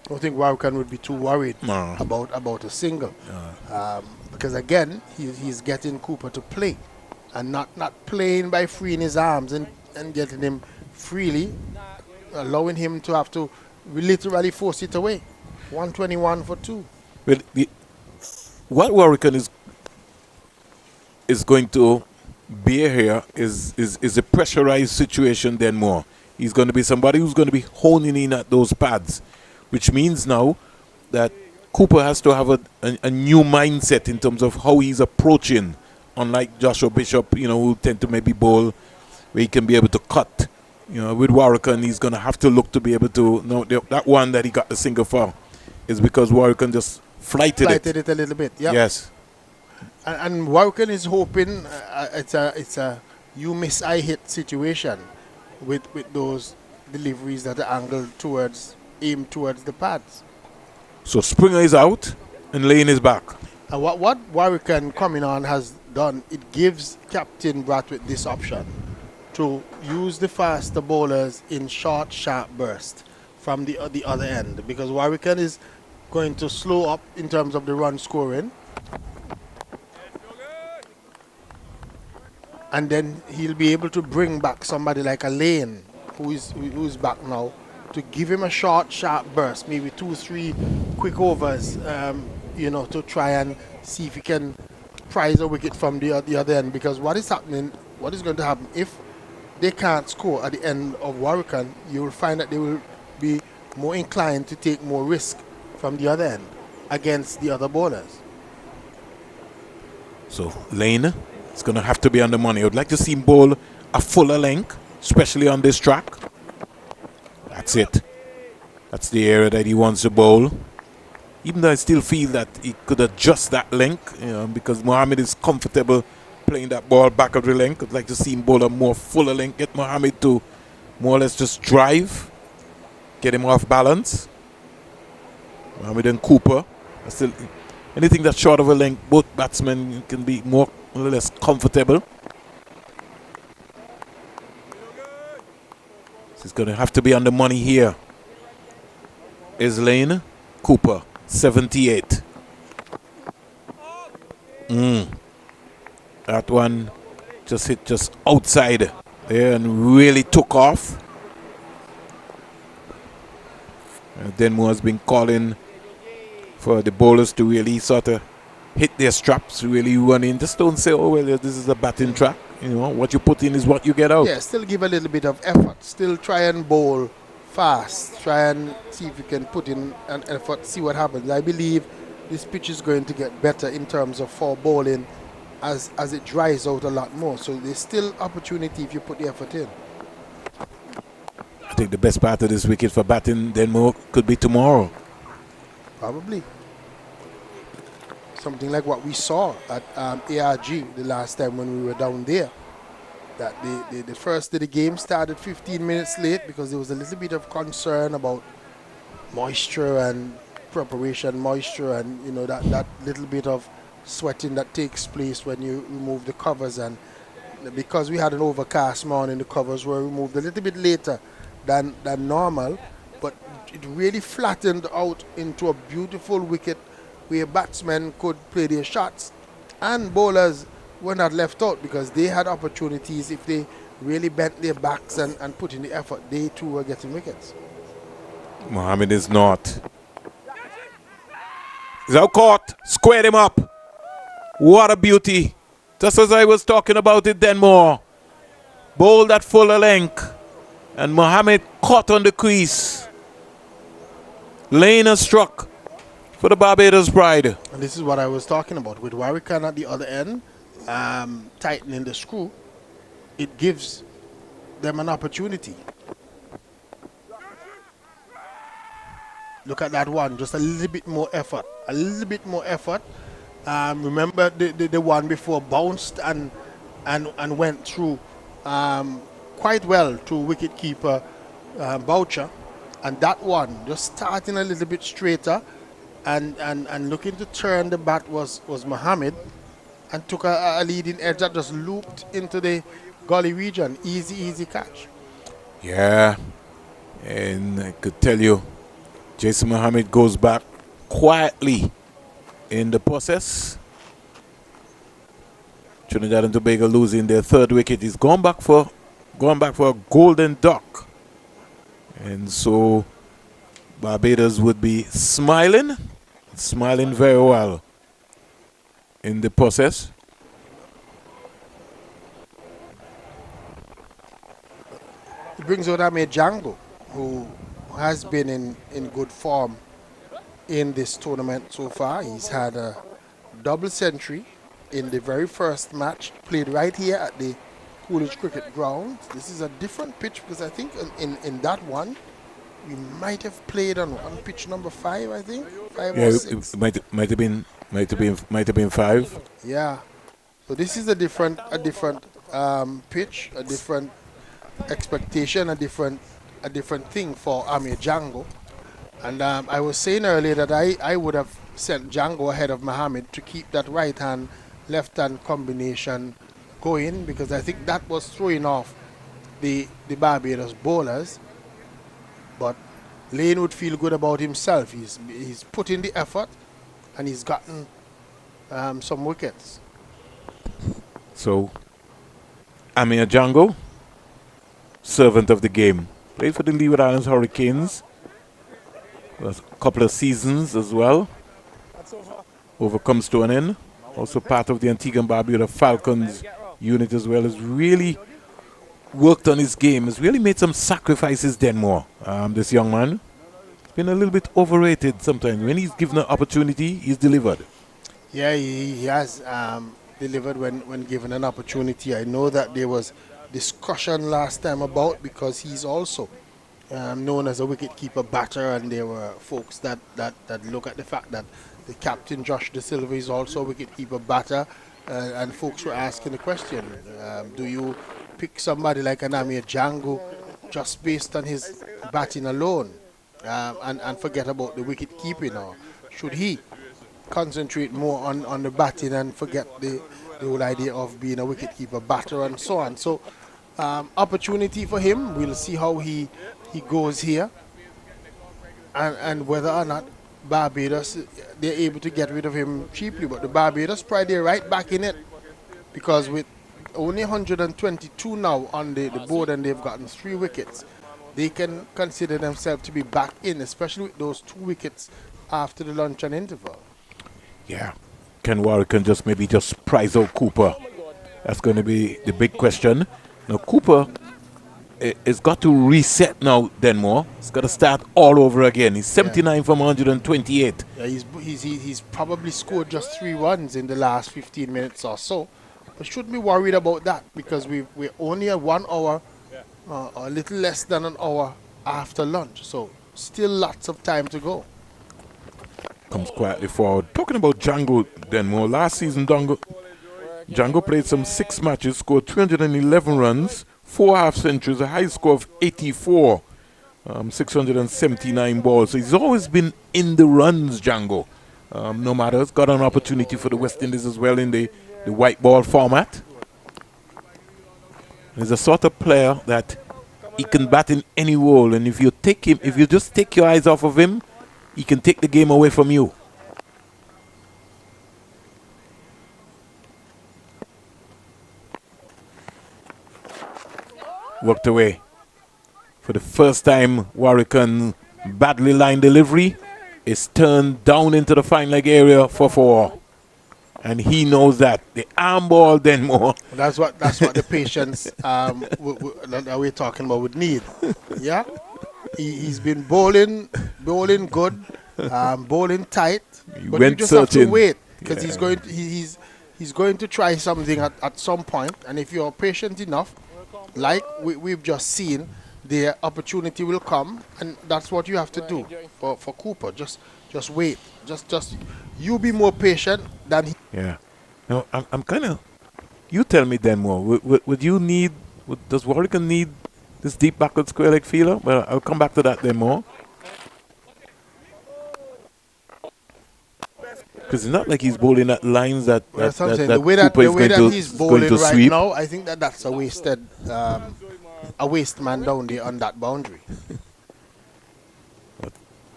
don't think Warwican would be too worried about a single. Because again, he's getting Cooper to play and not playing by freeing his arms and getting him freely, allowing him to have to literally force it away. 121 for 2. Well, what Warwican is going to bear here is a pressurized situation then more. He's going to be somebody who's going to be honing in at those pads, which means now that Cooper has to have a new mindset in terms of how he's approaching, unlike Joshua Bishop, who tend to maybe bowl where he can be able to cut. With Warwican, he's going to have to look to be able to, that one that he got the single for is because Warwican just flighted it a little bit. Yeah. Yes. And Warwican is hoping it's a you miss I hit situation with those deliveries that are angled aimed towards the pads. So Springer is out and Lane is back. And what Warwican coming on has done, it gives Captain Brathwaite this option to use the faster bowlers in short, sharp bursts from the other end, because Warwican is going to slow up in terms of the run scoring. And then he'll be able to bring back somebody like a Lane, who is back now, to give him a short, sharp burst, maybe 2-3 quick overs, to try and see if he can prize a wicket from the other end. Because what is going to happen if they can't score at the end of Warwican, you will find that they will be more inclined to take more risk from the other end against the other bowlers. So Lane is going to have to be on the money. I would like to see him bowl a fuller length, especially on this track. That's it. That's the area that he wants to bowl. Even though I still feel that he could adjust that length, because Mohammed is comfortable playing that ball back of the length. I'd like to see him bowl a more fuller length, get Mohammed to more or less just drive, get him off balance. Mohammed and Cooper are still, anything that's short of a length, both batsmen can be more or less comfortable. He's going to have to be on the money here. Is Lane. Cooper, 78. That one just hit just outside there and really took off. And Denmo has been calling for the bowlers to really sort of hit their straps, really run in. Just don't say, oh, well, this is a batting track. What you put in is what you get out. Yeah, still give a little bit of effort. Still try and bowl fast. Try and see if you can put in an effort, see what happens. I believe this pitch is going to get better in terms of for bowling as it dries out a lot more. So there's still opportunity if you put the effort in. I think the best part of this wicket for batting Denmo could be tomorrow. Probably. Something like what we saw at ARG the last time when we were down there. That the first of the game started 15 minutes late because there was a little bit of concern about moisture and preparation moisture and that little bit of sweating that takes place when you remove the covers. And because we had an overcast morning, the covers were removed a little bit later than normal, but it really flattened out into a beautiful wicket where batsmen could play their shots and bowlers were not left out because they had opportunities. If they really bent their backs and put in the effort, they too were getting wickets. Mohammed is not. He's out caught. Squared him up. What a beauty. Just as I was talking about it then more. Bowled at fuller length. And Mohammed caught on the crease. Lane has struck for the Barbados pride. And this is what I was talking about. With Warwican at the other end, tightening the screw, it gives them an opportunity. Look at that one, just a little bit more effort. A little bit more effort. Remember the one before bounced and went through quite well to wicketkeeper Boucher. And that one, just starting a little bit straighter and looking to turn the bat was Mohammed, and took a leading edge that just looped into the gully region. Easy catch. Yeah, and I could tell you, Jason Mohammed goes back quietly in the process. Trinidad and Tobago losing their third wicket. He's going back for a golden duck. And so Barbados would be smiling very well in the process. It brings out Amir Django, who has been in good form in this tournament so far. He's had a double century in the very first match, played right here at the Coolidge Cricket Ground. This is a different pitch because I think in that one we might have played on pitch number 5. I think 5 or 6. It might have been 5. Yeah. So this is a different pitch, a different expectation, a different thing for Amir Django. And I was saying earlier that I would have sent Django ahead of Mohammed to keep that right hand left hand combination going, because I think that was throwing off the Barbados bowlers. But Lane would feel good about himself. He's put in the effort and he's gotten some wickets. So Amir Django, servant of the game, played for the Leeward Islands Hurricanes a couple of seasons as well. Overcomes to an end. Also part of the Antigua and Barbuda Falcons unit as well. Has really worked on his game. Has really made some sacrifices, Denmore. This young man. He's been a little bit overrated sometimes. When he's given an opportunity, he's delivered. Yeah, he has delivered when given an opportunity. I know that there was discussion last time about, because he's also known as a wicket-keeper batter, and there were folks that look at the fact that the captain Josh De Silva is also a wicket-keeper batter, and folks were asking the question, do you pick somebody like an Amir Django just based on his batting alone and forget about the wicket-keeping, or should he concentrate more on the batting and forget the whole idea of being a wicket-keeper batter and so on? So opportunity for him. We'll see how he goes here, and whether or not Barbados, they're able to get rid of him cheaply. But the Barbados pride, they're right back in it, because with only 122 now on the board and they've gotten 3 wickets, they can consider themselves to be back in, especially with those 2 wickets after the luncheon interval. Yeah. Can Warwick just maybe prize out Cooper? That's going to be the big question. Now Cooper it's got to reset now, Denmore. It's got to start all over again. He's 79 from 128. Yeah, he's probably scored just 3 runs in the last 15 minutes or so. But shouldn't be worried about that, because we're only at 1 hour, a little less than an hour after lunch. So still lots of time to go. Comes quietly forward. Talking about Django, Denmore. Last season, Django played some 6 matches, scored 311 runs, 4 half centuries, a high score of 84, 679 balls. So he's always been in the runs, Django. No matter, he's got an opportunity for the West Indies as well in the white ball format. He's a sort of player that he can bat in any role, and if you just take your eyes off of him, he can take the game away from you. Worked away. For the first time, Warwican badly lined delivery is turned down into the fine leg area for 4. And he knows that. The arm ball, Denmore. That's what the patience that we're talking about would need. Yeah? He's been bowling good, bowling tight. But you just have to wait, because he's going to try something at some point. And if you're patient enough, like we've just seen, the opportunity will come, and that's what you have to do for Cooper. Just wait. Just you be more patient than he. Yeah. Now I'm kind of. You tell me, Denmore. Would you need? Does Warwick need this deep backward square leg feeler, but I'll come back to that then more. Because it's not like he's bowling at lines that, Well, that, saying, that the way that, Cooper the way that he's is bowling going to right sweep. now, I think that's a wasted, a waste man down there on that boundary.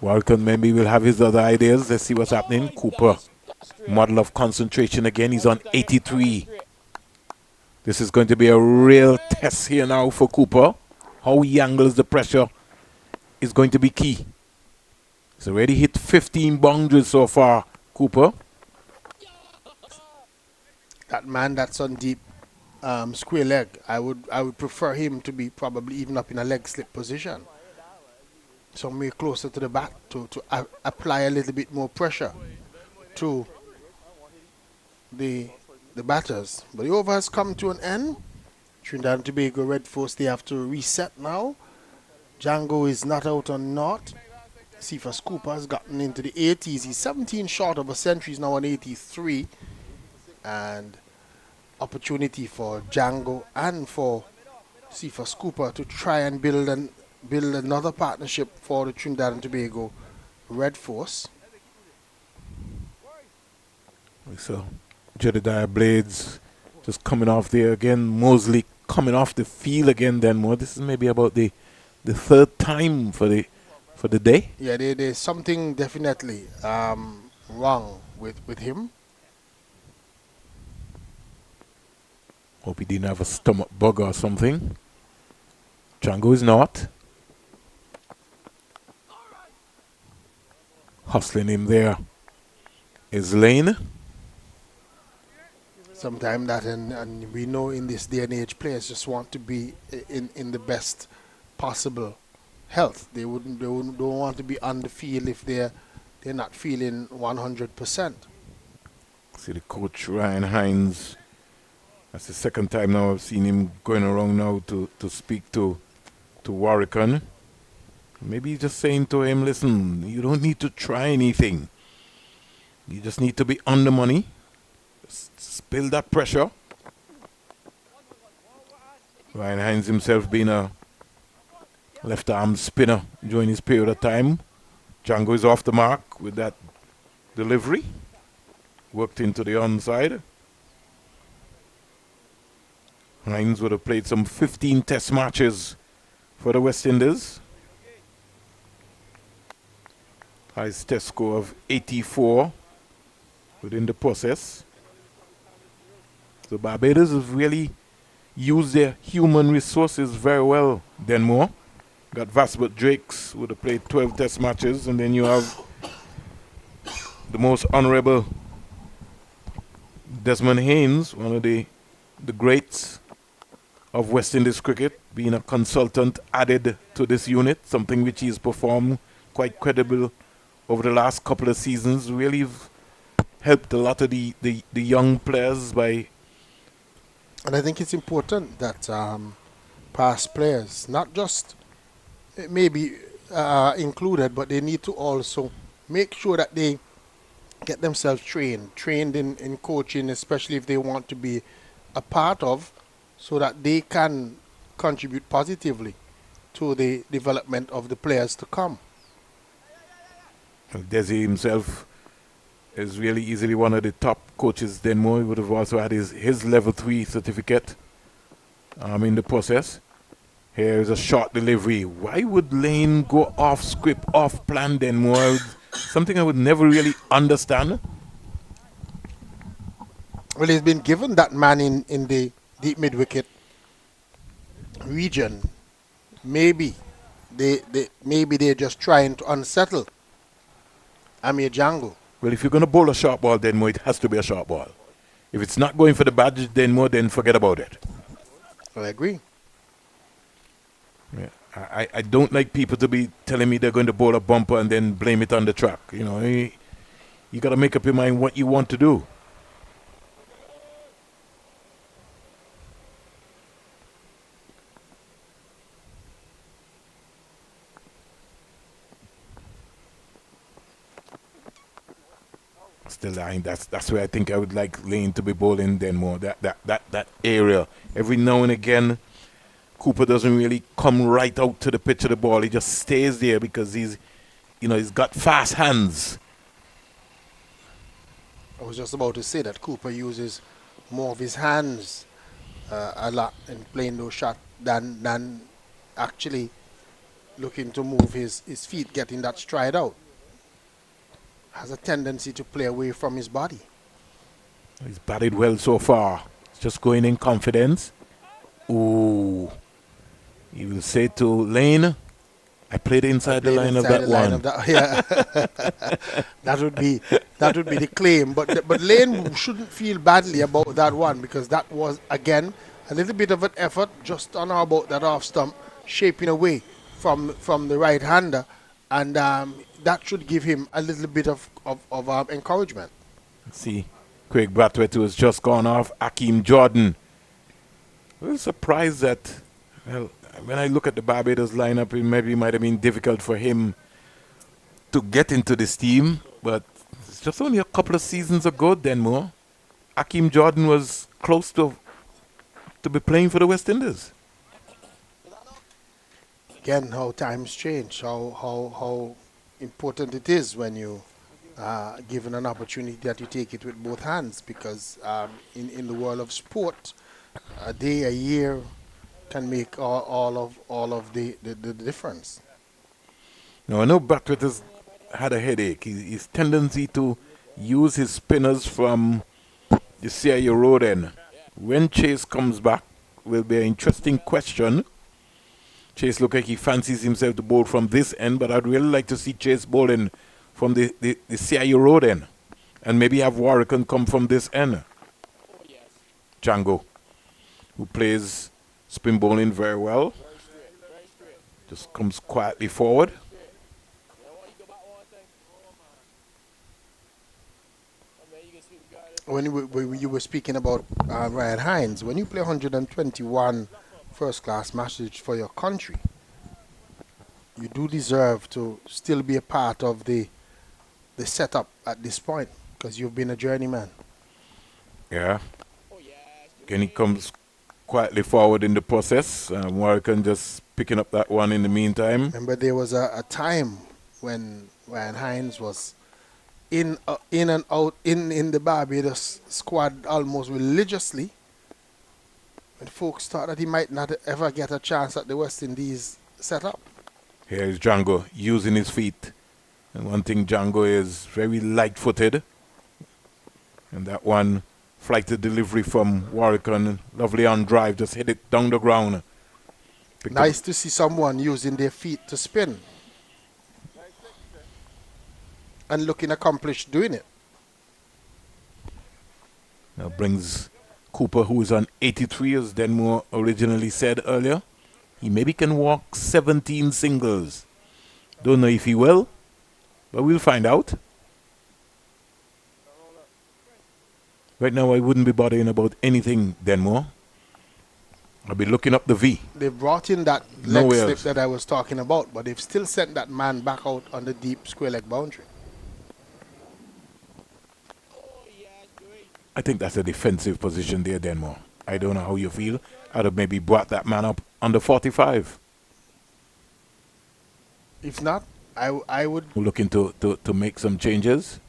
Walton maybe will have his other ideas. Let's see what's happening. Cooper, model of concentration again. He's on 83. This is going to be a real test here now for Cooper. How he angles the pressure is going to be key. He's already hit 15 boundaries so far, Cooper. That man that's on deep square leg, I would prefer him to be probably even up in a leg slip position. Somewhere closer to the bat to apply a little bit more pressure to the batters. But the over has come to an end. Trinidad and Tobago Red Force, they have to reset now. Django is not out on naught. Cephas Cooper has gotten into the 80s. He's 17 short of a century. He's now on 83. And opportunity for Django and for Cephas Cooper to try and build another partnership for the Trinidad and Tobago Red Force. So Jedediah Blades just coming off there again. Mosley coming off the field again. Then more. This is maybe about the third time for the day. Yeah, there's something definitely wrong with him. Hope he didn't have a stomach bug or something. Django is not. Hustling him there is Lane. Sometimes that, and we know in this day and age, players just want to be in the best possible health. They don't want to be on the field if they're not feeling 100%. See the coach Ryan Hines. That's the second time now I've seen him going around now to speak to Warwickon. Maybe he's just saying to him, listen, you don't need to try anything. You just need to be on the money. Just build that pressure. Ryan Hines himself being a left arm spinner during his period of time. Django is off the mark with that delivery. Worked into the onside. Hines would have played some 15 test matches for the West Indies. Highest test score of 84 within the process. So Barbados have really used their human resources very well. Then more. Got Vasbert Drakes would have played 12 test matches, and then you have the most honorable Desmond Haynes, one of the greats of West Indies cricket, being a consultant added to this unit, something which he's performed quite credible over the last couple of seasons. Really helped a lot of the young players by... And I think it's important that past players, not just maybe included, but they need to also make sure that they get themselves trained in coaching, especially if they want to be a part of, so that they can contribute positively to the development of the players to come. Desi himself is really easily one of the top coaches. Then more, he would have also had his level 3 certificate in the process. Here is a short delivery. Why would Lane go off script, off plan then more? Something I would never really understand. Well, he's been given that man in the deep mid-wicket region. Maybe they're just trying to unsettle Amir Django. Well, if you're going to bowl a short ball, then more, it has to be a short ball. If it's not going for the badge, then more, then forget about it. I agree. Yeah. I don't like people to be telling me they're going to bowl a bumper and then blame it on the track. You know, you got to make up your mind what you want to do. Still, that's where I think I would like Lane to be bowling then more. That area. Every now and again, Cooper doesn't really come right out to the pitch of the ball. He just stays there because he's got fast hands. I was just about to say that Cooper uses more of his hands a lot in playing those shots than actually looking to move his feet, getting that stride out. Has a tendency to play away from his body. He's batted well so far. He's just going in confidence. Ooh. He will say to Lane, I played inside the line of that one. Yeah. that would be the claim. But Lane shouldn't feel badly about that one, because that was, again, a little bit of an effort just on about that off stump, shaping away from the right-hander, and that should give him a little bit of encouragement. Let's see, Craig Brathwaite, who has just gone off. Hakeem Jordan. I was surprised that, well, when I look at the Barbados lineup, it maybe might have been difficult for him to get into this team, but it's just only a couple of seasons ago, Denmore. Hakeem Jordan was close to be playing for the West Indies. Again, how times change, how important it is when you given an opportunity that you take it with both hands, because in the world of sport, a day, a year can make all of the difference. Now, I know Brathwaite has had a headache. His tendency to use his spinners from the CIA road end. When Chase comes back will be an interesting question. Chase looks like he fancies himself to bowl from this end, but I'd really like to see Chase bowling from the CIA road end, and maybe have Warrican come from this end. Django, who plays spin bowling very well, just comes quietly forward. When you were speaking about Ryan Hines, when you play 121 first-class matches for your country, you do deserve to still be a part of the setup at this point, because you've been a journeyman. Yeah. Again, he comes quietly forward in the process. Warrican just picking up that one in the meantime. Remember, there was a time when Ryan Hines was in and out in the Barbados squad almost religiously, when folks thought that he might not ever get a chance at the West Indies setup. Here is Django using his feet. And one thing, Django is very light-footed. And that one, flighted delivery from Warrican, lovely on drive, just hit it down the ground. Nice to see someone using their feet to spin. And looking accomplished doing it. Now brings Cooper, who is on 83, as Denmore originally said earlier. He maybe can walk 17 singles. Don't know if he will, but we'll find out. Right now, I wouldn't be bothering about anything, Denmore. I'll be looking up the V. They brought in that leg slip that I was talking about, but they've still sent that man back out on the deep square leg boundary. I think that's a defensive position there, Denmore. I don't know how you feel. I'd have maybe brought that man up under 45. If not, I would... Looking to make some changes.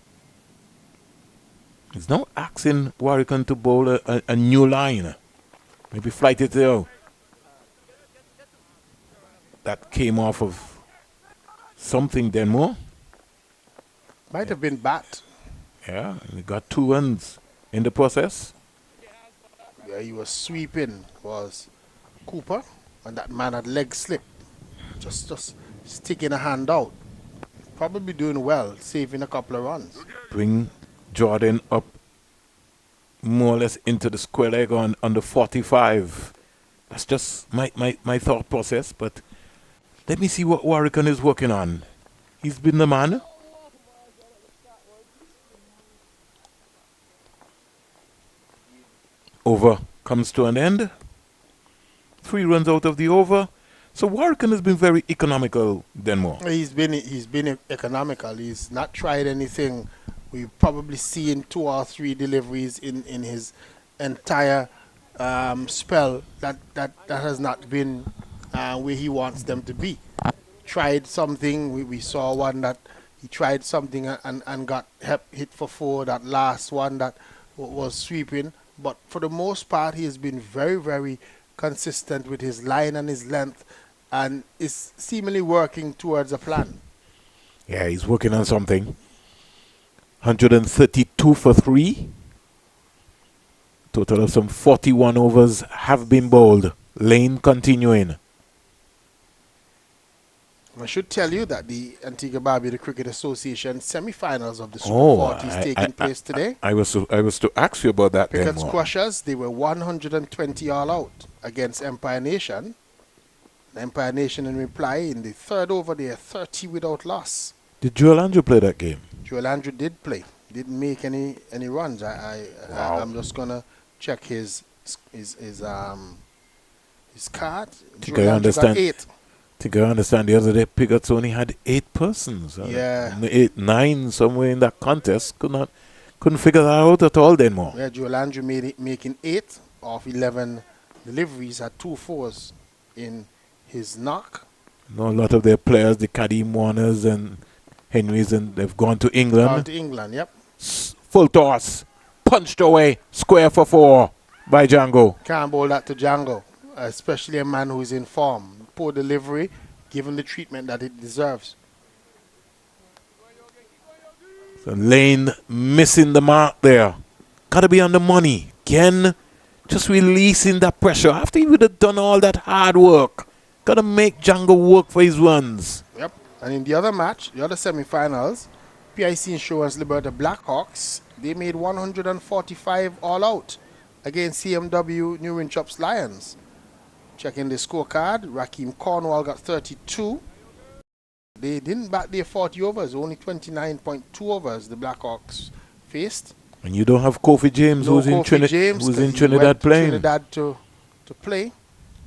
He's now asking Warrican to bowl a new line. Maybe flight it out. That came off of something, Denmore. Might have been bat. Yeah, we got 2 runs in the process. Yeah, he was sweeping, was Cooper, and that man had leg slip. Just sticking a hand out. Probably doing well, saving a couple of runs. Bring Jordan up more or less into the square leg on the 45. That's just my thought process, but let me see what Warrican is working on. He's been the man. Over comes to an end. 3 runs out of the over. So Warrican has been very economical, Denmore. He's been economical. He's not tried anything. We've probably seen 2 or 3 deliveries in his entire spell that has not been where he wants them to be. Tried something. We saw one that he tried something and got hit for 4. That last one that was sweeping. But for the most part, he has been very, very consistent with his line and his length, and is seemingly working towards a plan. Yeah, he's working on something. 132 for 3. Total of some 41 overs have been bowled. Lane continuing. I should tell you that the Antigua Barbuda Cricket Association semi-finals of the Super 40 is taking place today. I was to ask you about that. Cricket Squashers, they were 120 all out against Empire Nation. Empire Nation in reply, in the third over, they are 30 without loss. Did Joel Andrew play that game? Joel Andrew did play. Didn't make any runs. I'm just gonna check his card. Joel Andrew got 8. I think I understand the other day Pigots only had 8 persons. Yeah. 8, 9 somewhere in that contest. Couldn't figure that out at all then more. Yeah, Joel Andrew making 8 of 11 deliveries, had 2 4s in his knock. No, a lot of their players, the Kadeem Warners and Henrys, and they've gone to England. Gone to England, yep. Full toss. Punched away. Square for 4 by Django. Can't bowl that to Django, especially a man who's in form. Poor delivery, given the treatment that it deserves. So Lane missing the mark there. Got to be on the money. Again, just releasing that pressure. After he would have done all that hard work, got to make Django work for his runs. Yep. And in the other match, the other semi-finals, PIC Insurance Liberta Blackhawks, they made 145 all out against CMW New Winchops Lions. Checking the scorecard, Raheem Cornwall got 32. They didn't bat their 40 overs, only 29.2 overs the Blackhawks faced. And you don't have Kofi James, who's in Trinidad playing. Trinidad to play.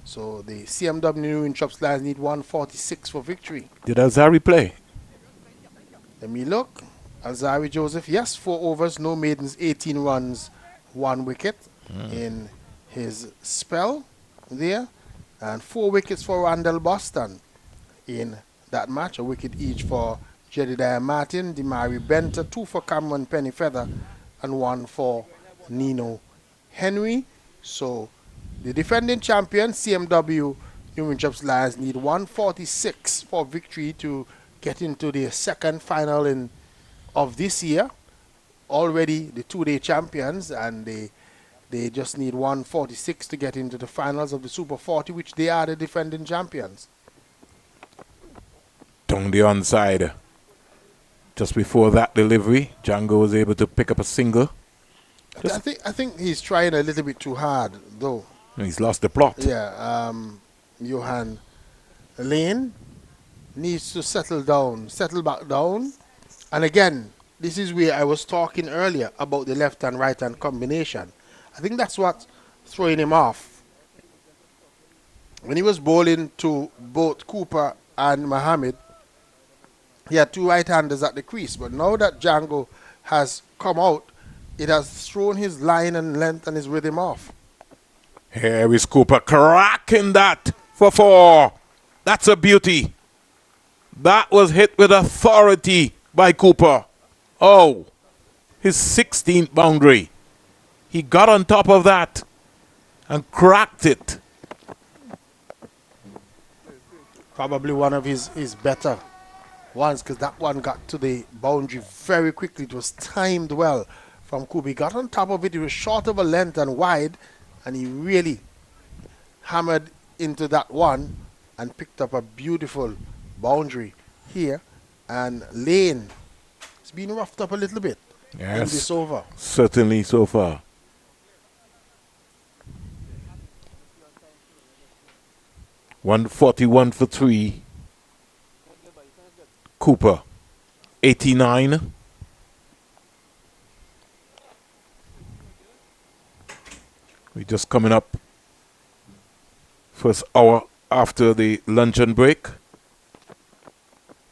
So the CMW New Winchops Lions need 146 for victory. Did Azari play? Let me look. Azari Joseph, yes, 4 overs, no maidens, 18 runs, 1 wicket in his spell there. And 4 wickets for Randall Boston in that match. A wicket each for Jedediah Martin, Demari Benter, 2 for Cameron Pennyfeather, and 1 for Nino Henry. So the defending champion, CMW New Winchops Lions, need 146 for victory to get into the second final of this year. Already the 2-day champions, and they just need 146 to get into the finals of the Super 40, which they are the defending champions. Down the onside. Just before that delivery, Django was able to pick up a single. I think he's trying a little bit too hard, though. He's lost the plot. Yeah, Johan Lane needs to settle back down. And again, this is where I was talking earlier about the left and right hand combination. I think that's what's throwing him off. When he was bowling to both Cooper and Mohammed, he had 2 right-handers at the crease. But now that Django has come out, it has thrown his line and length and his rhythm off. Here is Cooper cracking that for 4. That's a beauty. That was hit with authority by Cooper. Oh, his 16th boundary. He got on top of that and cracked it. Probably one of his better ones, because that one got to the boundary very quickly. It was timed well from Cooper. He got on top of it. It was short of a length and wide, and he really hammered into that one and picked up a beautiful boundary here. And Lane has been roughed up a little bit in this over. Certainly so far. $141 for 3. Cooper, 89. We're just coming up first hour after the luncheon break.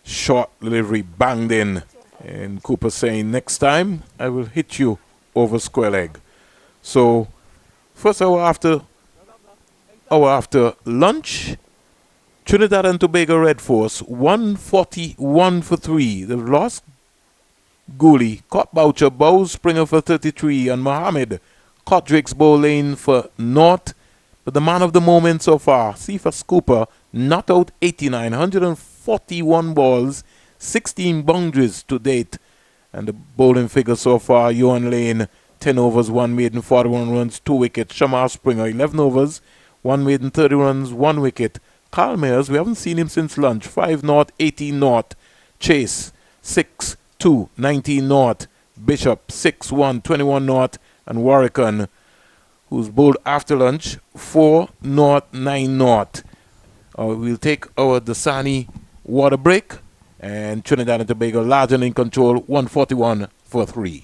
Short delivery banged in. And Cooper saying, next time I will hit you over square leg. So First hour after lunch, Trinidad and Tobago Red Force 141 for 3. They've lost Gooley, caught Boucher, Bow Springer for 33, and Mohammed caught Drake's Bowlane for naught. But the man of the moment so far, Cephas Cooper, not out 89, 141 balls, 16 boundaries to date. And the bowling figure so far, Johan Lane, 10 overs, 1 maiden, 41 runs, 2 wickets. Shamar Springer, 11 overs, 1 maiden, 30 runs, 1 wicket. Carl Mayers, we haven't seen him since lunch, 5 naught, 18 naught. Chase, 6 2, 19 naught. Bishop, 6 1, 21 naught. And Warwickon, who's bowled after lunch, 4 naught, 9 naught. We'll take our Dasani water break, and Trinidad and Tobago large and in control, 141 for 3.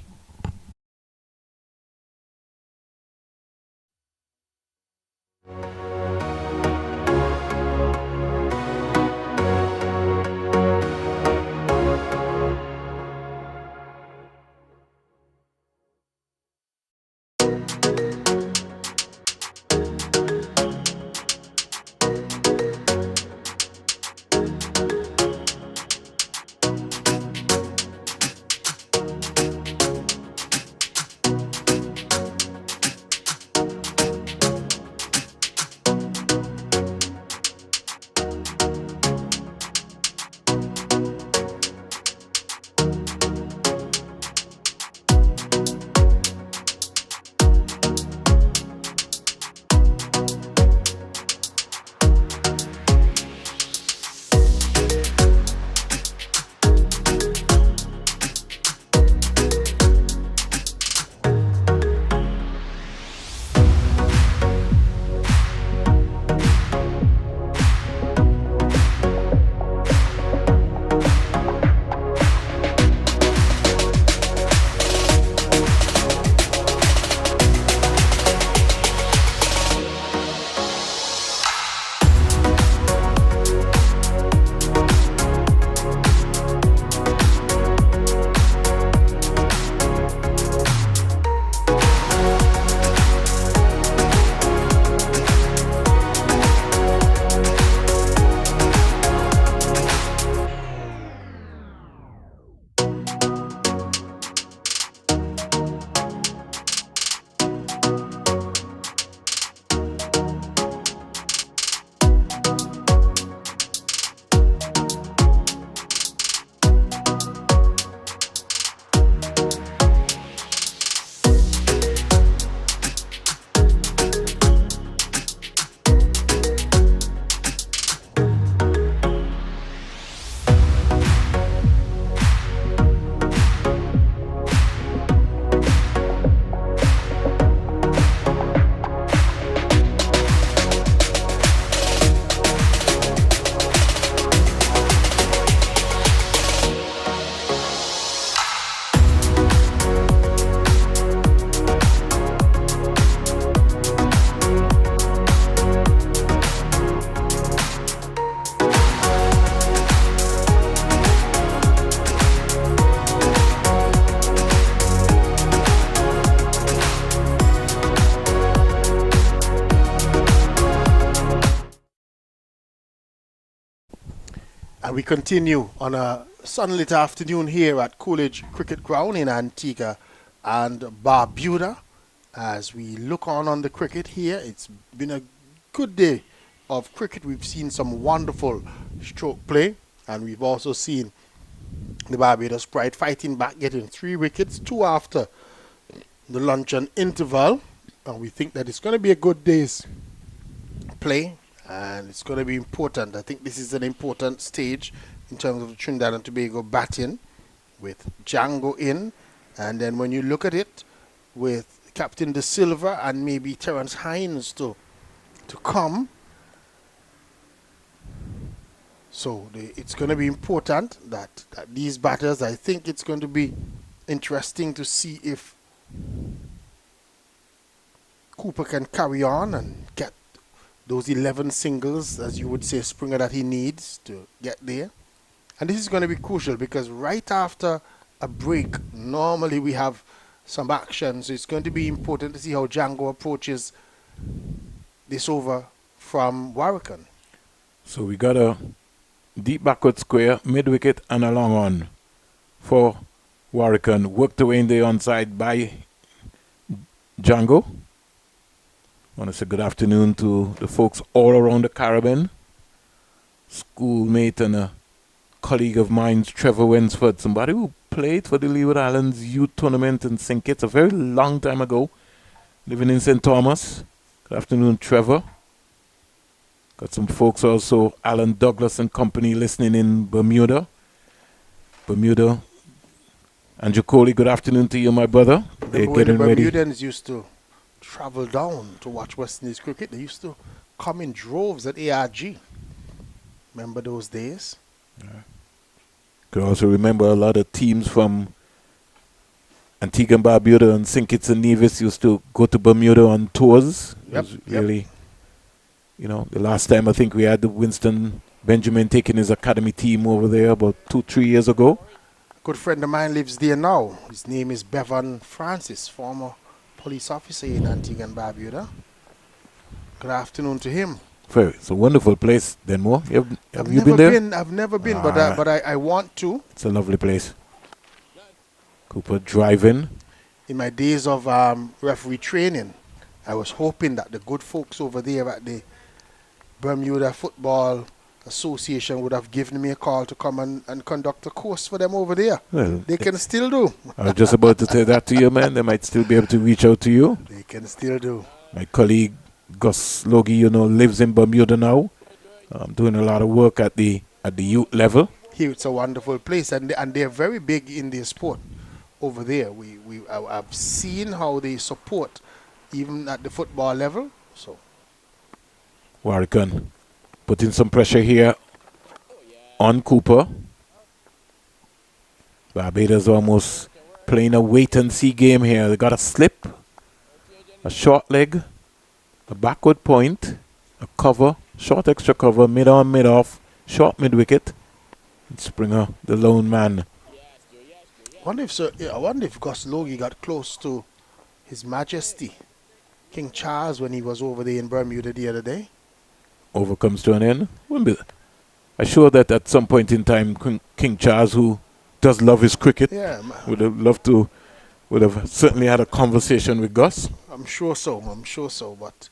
And we continue on a sunlit afternoon here at Coolidge Cricket Ground in Antigua and Barbuda. As we look on the cricket here, it's been a good day of cricket. We've seen some wonderful stroke play, and we've also seen the Barbados Pride fighting back, getting 3 wickets, 2 after the luncheon interval. And we think that it's going to be a good day's play, and it's going to be important. I think this is an important stage in terms of the Trinidad and Tobago batting with Django in. And then when you look at it with Captain De Silva and maybe Terence Hines to come. So it's going to be important that these batters, I think it's going to be interesting to see if Cooper can carry on and get those 11 singles, as you would say, Springer, that he needs to get there. And this is going to be crucial because right after a break, normally we have some action. So it's going to be important to see how Django approaches this over from Warwican. So we got a deep backward square, mid wicket and a long on for Warwican. Worked away in the onside by Django. I want to say good afternoon to the folks all around the Caribbean. Schoolmate and a colleague of mine, Trevor Wensford, somebody who played for the Leeward Islands Youth Tournament in St. Kitts a very long time ago, living in St. Thomas. Good afternoon, Trevor. Got some folks also, Alan Douglas and company, listening in Bermuda. Andrew Coley, good afternoon to you, my brother. They're getting the ready. Bermudans used to travel down to watch West Indies cricket. They used to come in droves at ARG. Remember those days? Yeah. Could also remember a lot of teams from Antigua and Barbuda and St. Kitts and Nevis used to go to Bermuda on tours. It was really, you know, the last time I think we had Winston Benjamin taking his academy team over there about 2-3 years ago. A good friend of mine lives there now. His name is Bevan Francis, former police officer in Antigua and Barbuda. Good afternoon to him. It's a wonderful place, Denmore. Have you never been there? I've never been, but I want to. It's a lovely place. Cooper driving. In my days of referee training, I was hoping that the good folks over there at the Bermuda Football Association would have given me a call to come and conduct a course for them over there. Well, they can still do. I was just about to say that to you, man. They might still be able to reach out to you. They can still do. My colleague Gus Logie, you know, lives in Bermuda now. Doing a lot of work at the youth level. Here it's a wonderful place, and they're very big in their sport over there. I've seen how they support even at the football level. So Warwican putting some pressure here on Cooper. Barbados almost playing a wait and see game here. They got a slip, a short leg, a backward point, a cover, short extra cover, mid on, mid off, short mid wicket. And Springer, the lone man. I wonder if Gus Logie got close to His Majesty King Charles when he was over there in Bermuda the other day. Over comes to an end. I'm sure that at some point in time, King Charles, who does love his cricket, would have certainly had a conversation with Gus. I'm sure so. But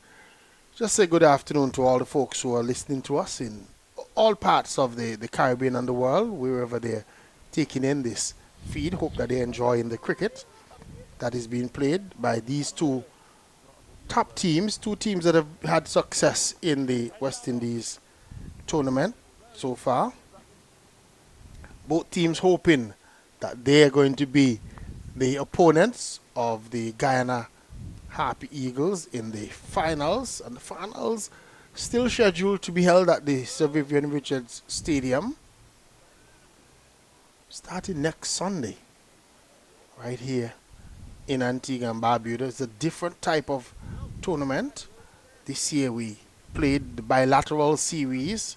just say good afternoon to all the folks who are listening to us in all parts of the Caribbean and the world, wherever they're taking in this feed. Hope that they're enjoying the cricket that is being played by these two top teams, two teams that have had success in the West Indies tournament so far. Both teams hoping that they're going to be the opponents of the Guyana Harpy Eagles in the finals, and the finals still scheduled to be held at the Sir Vivian Richards Stadium starting next Sunday right here in Antigua and Barbuda. It's a different type of tournament. This year we played the bilateral series,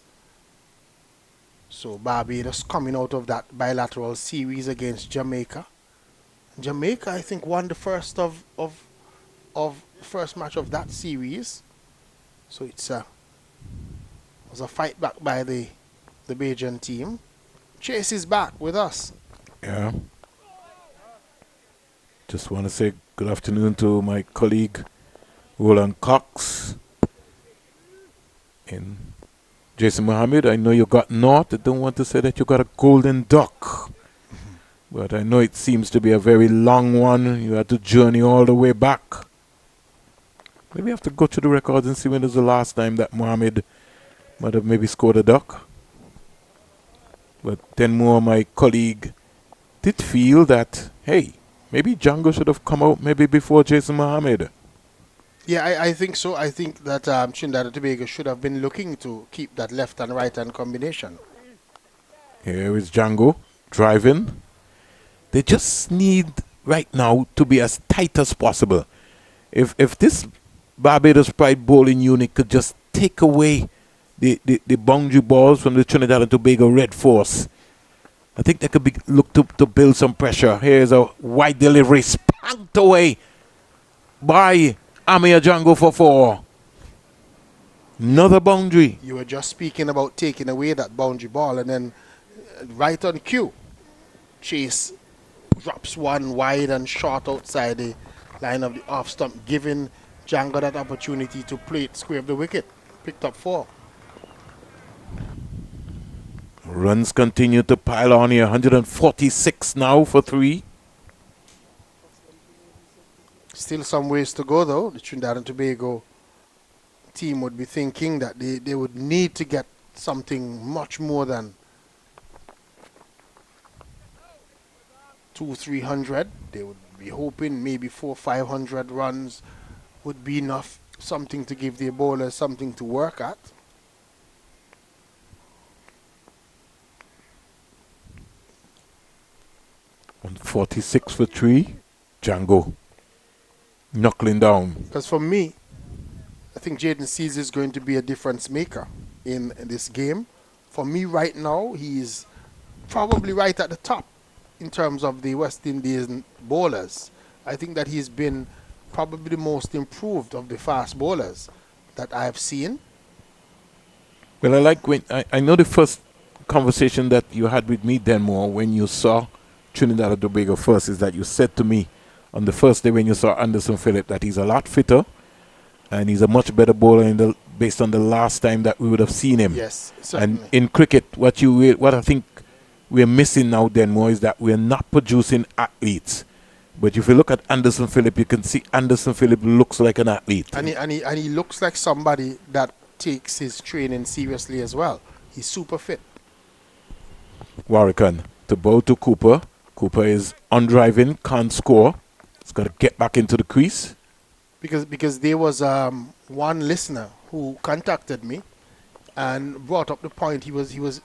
so Barbados coming out of that bilateral series against Jamaica. Jamaica, I think, won the first first match of that series. So it was a fight back by the Bajan team. Chase is back with us. Yeah. Just want to say good afternoon to my colleague Roland Cox and Jason Mohammed. I know you got north. I don't want to say that you got a golden duck. But I know it seems to be a very long one. You had to journey all the way back. Maybe have to go to the records and see when was the last time that Mohammed might have maybe scored a duck. But then more my colleague did feel that, hey, maybe Django should have come out maybe before Jason Mohammed. Yeah, I think so. I think that Trinidad and Tobago should have been looking to keep that left and right hand combination. Here is Django driving. They just need right now to be as tight as possible. If this Barbados Pride bowling unit could just take away the boundary balls from the Trinidad and Tobago Red Force, I think they could look to build some pressure. Here's a wide delivery, hanked away by Amir Django for 4. Another boundary. You were just speaking about taking away that boundary ball, and then right on cue, Chase drops one wide and short outside the line of the off stump, giving Django that opportunity to play it square of the wicket. Picked up 4. Runs continue to pile on here. 146 now for 3. Still some ways to go, though. The Trinidad and Tobago team would be thinking that they would need to get something much more than 200-300. They would be hoping maybe 400-500 runs would be enough, something to give their bowlers something to work at. On 46 for 3. Django knuckling down. Because for me, I think Jaden Caesar is going to be a difference maker in this game. For me right now, he's probably right at the top in terms of the West Indies bowlers. I think that he's been probably the most improved of the fast bowlers that I've seen. Well, I like when I know the first conversation that you had with me, Denmore, when you saw Trinidad and Tobago first, is that you said to me on the first day when you saw Anderson Phillip that he's a lot fitter and he's a much better bowler based on the last time that we would have seen him. Yes, certainly. And in cricket, what I think we're missing now, Denmore, is that we're not producing athletes. But if you look at Anderson Phillip, you can see Anderson Phillip looks like an athlete. And he looks like somebody that takes his training seriously as well. He's super fit. Warrican to bowl to Cooper. Cooper is on driving, can't score. He's got to get back into the crease. Because there was one listener who contacted me and brought up the point. He was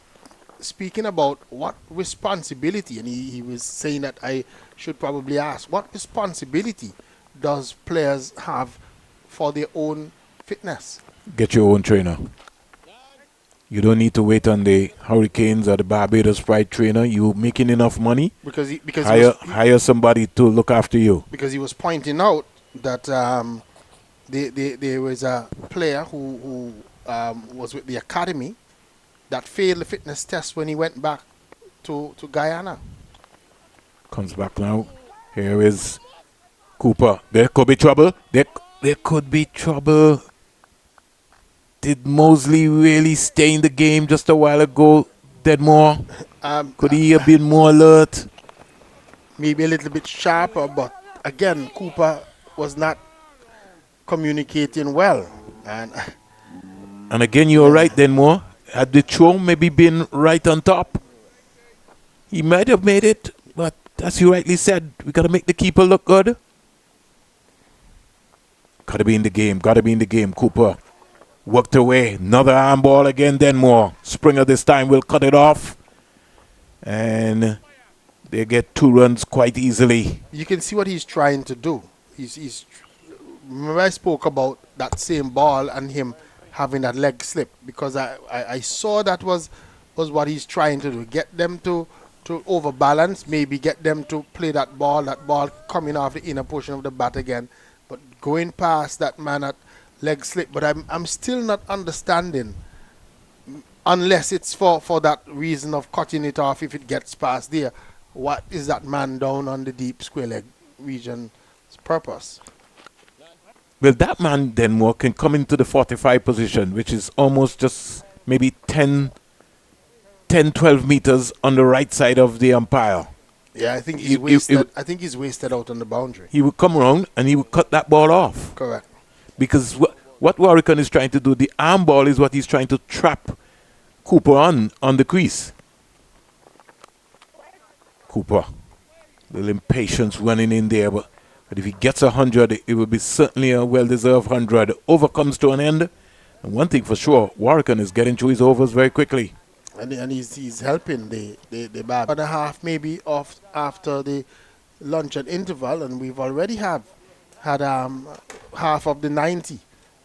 speaking about what responsibility, and he was saying that I should probably ask, what responsibility does players have for their own fitness? Get your own trainer. You don't need to wait on the Hurricanes or the Barbados Pride trainer. You're making enough money. Because hire somebody to look after you. Because he was pointing out that there was a player who was with the academy that failed the fitness test when he went back to Guyana. Comes back now. Here is Cooper. There could be trouble. There could be trouble. Did Mosley really stay in the game just a while ago, Deadmore? Could he have been more alert? Maybe a little bit sharper, but again, Cooper was not communicating well. And again, you're right, Deadmore. Had the throw maybe been right on top, he might have made it, but as you rightly said, we got to make the keeper look good. Got to be in the game, Cooper. Worked away. Another arm ball again, Denmore. Springer this time will cut it off. And they get 2 runs quite easily. You can see what he's trying to do. Remember I spoke about that same ball and him having that leg slip, because I saw that was what he's trying to do. Get them to overbalance, maybe get them to play that ball coming off the inner portion of the bat again. But going past that man at leg slip, but I'm still not understanding, unless it's for that reason of cutting it off if it gets past there. What is that man down on the deep square leg region's purpose? Well, that man then can come into the 45 position, which is almost just maybe 10, 12 meters on the right side of the umpire. Yeah, I think he's wasted. I think he's wasted out on the boundary. He would come around and he would cut that ball off. Correct. Because what Warrican is trying to do, the arm ball is what he's trying to trap Cooper on the crease. Cooper, a little impatience running in there, but if he gets 100, it will be certainly a well-deserved 100. Over comes to an end, and one thing for sure, Warrican is getting through his overs very quickly. And he's helping the Barbados. 1.5 maybe off after the lunch and interval, and we've already had half of the 90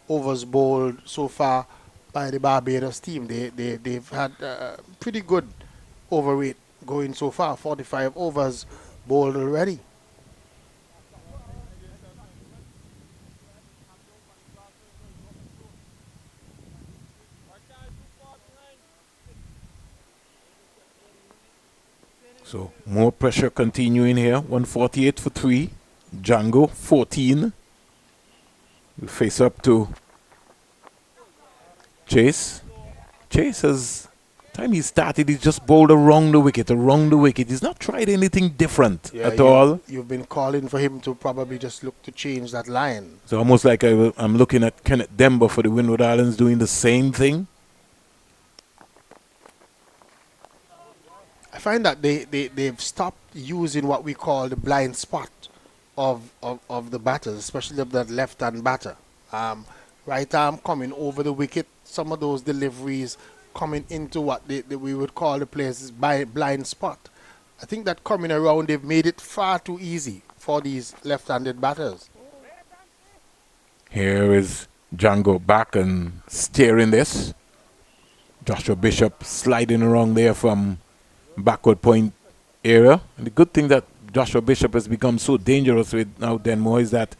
overs bowled so far by the Barbados team. They've had pretty good over rate going so far. 45 overs bowled already. So more pressure continuing here. 148 for 3. Django 14. Will face up to Chase. Chase has, time he started, he just bowled around the wicket. He's not tried anything different at all. You've been calling for him to probably just look to change that line. So almost like I'm looking at Kenneth Demba for the Windward Islands doing the same thing. I find that they've stopped using what we call the blind spot of the batters, especially of that left-hand batter. Right arm coming over the wicket, some of those deliveries coming into what we would call the players' blind spot. I think that coming around, they've made it far too easy for these left-handed batters. Here is Django back and steering this. Joshua Bishop sliding around there from backward point area. And the good thing that Joshua Bishop has become so dangerous with now Denmore is that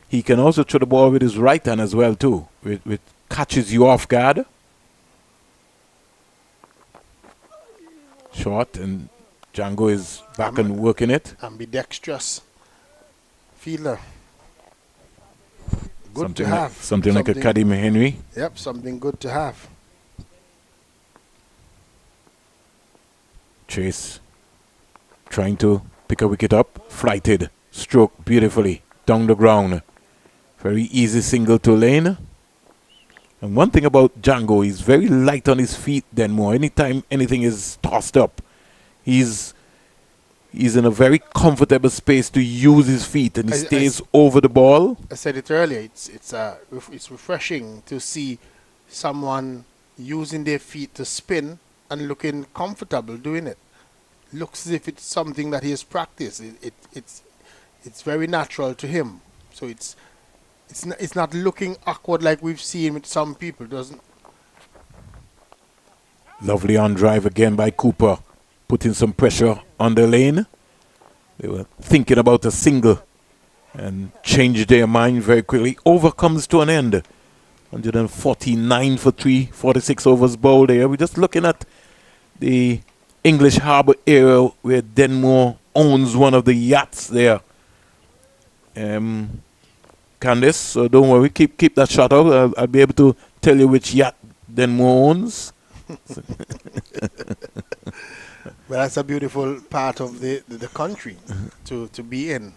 he can also throw the ball with his right hand as well too, which catches you off guard. Short, and Django is back and working it. Ambidextrous fielder. Good to have. Something like a Kadim Henry. Yep, something good to have. Chase trying to pick a wicket up. Flighted. Stroke beautifully down the ground. Very easy single to lane. And one thing about Django, he's very light on his feet then more. Anytime anything is tossed up, he's in a very comfortable space to use his feet, and he stays over the ball. I said it earlier, it's refreshing to see someone using their feet to spin and looking comfortable doing it. Looks as if it's something that he has practiced. It's very natural to him. So it's not looking awkward like we've seen with some people, doesn't? Lovely on drive again by Cooper, putting some pressure on the lane. They were thinking about a single and changed their mind very quickly. Over comes to an end. 149 for 3, 46 overs bowled there. We're just looking at the English Harbour area where Denmore owns one of the yachts there. Candice, so don't worry, keep that shot out. I'll be able to tell you which yacht Denmore owns. Well, that's a beautiful part of the country to be in.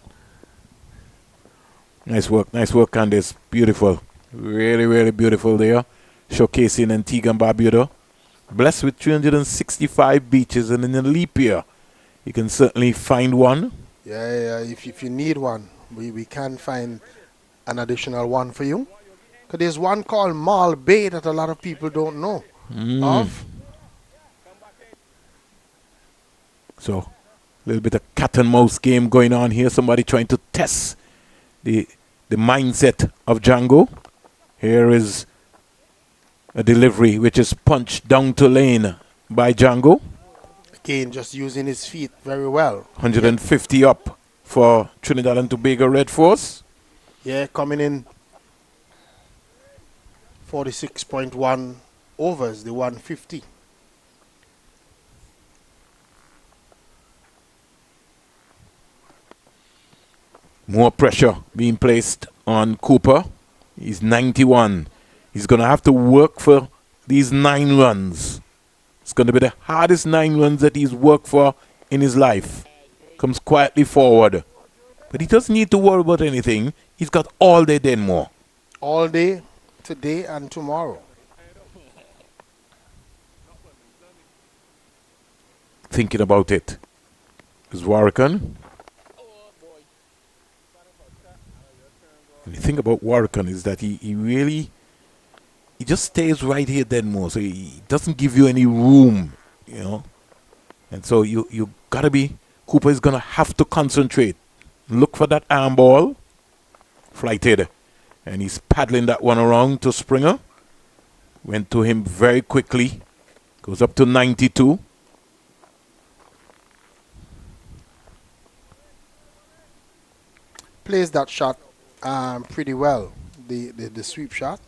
Nice work, Candice. Beautiful. Really, really beautiful there. Showcasing Antigua and Barbuda. Blessed with 365 beaches, and in a leap year, you can certainly find one. Yeah. If you need one, we can find an additional one for you. Because there's one called Mal Bay that a lot of people don't know of. So, a little bit of cat and mouse game going on here. Somebody trying to test the mindset of Django. Here is a delivery which is punched down to lane by Django. Again, just using his feet very well. 150 up for Trinidad and Tobago Red Force. Yeah, coming in 46.1 overs, the 150. More pressure being placed on Cooper. He's 91. He's going to have to work for these 9 runs. It's going to be the hardest 9 runs that he's worked for in his life. Comes quietly forward. But he doesn't need to worry about anything. He's got all day Denmore. All day, today and tomorrow. Thinking about it is Warrican. And the thing about Warrican is that he just stays right here Denmore. So he doesn't give you any room, you know. And so you got to be, Cooper is going to have to concentrate. Look for that arm ball. Flighted. And he's paddling that one around to Springer. Went to him very quickly. Goes up to 92. Plays that shot pretty well. The sweep shot.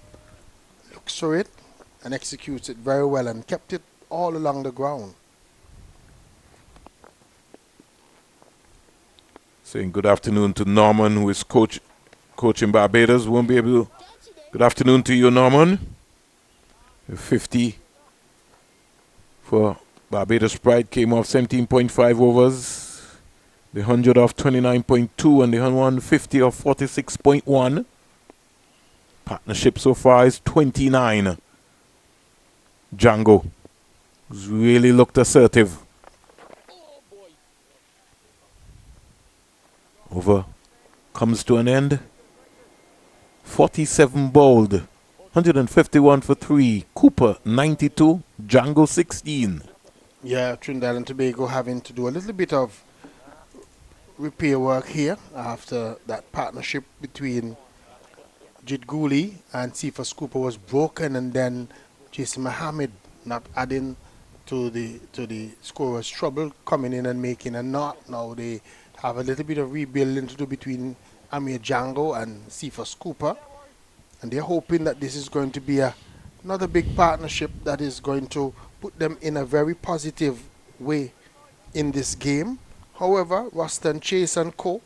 Looks through it and executes it very well and kept it all along the ground. Saying good afternoon to Norman, who is coaching Barbados. Won't be able to. Good afternoon to you, Norman. 50 for Barbados Pride came off 17.5 overs. The 100 off 29.2 and the 150 off 46.1. Partnership so far is 29. Django has really looked assertive. Over comes to an end. 47 bowled. 151 for 3. Cooper 92. Django 16. Yeah, Trinidad and Tobago having to do a little bit of repair work here after that partnership between Jid Gooley and Cephas Cooper was broken, and then Jason Mohammed not adding to the scorer's trouble, coming in and making a knot. Now they have a little bit of rebuilding to do between Amir Django and Cephas Cooper, and they're hoping that this is going to be another big partnership that is going to put them in a very positive way in this game. However, Ruston Chase and co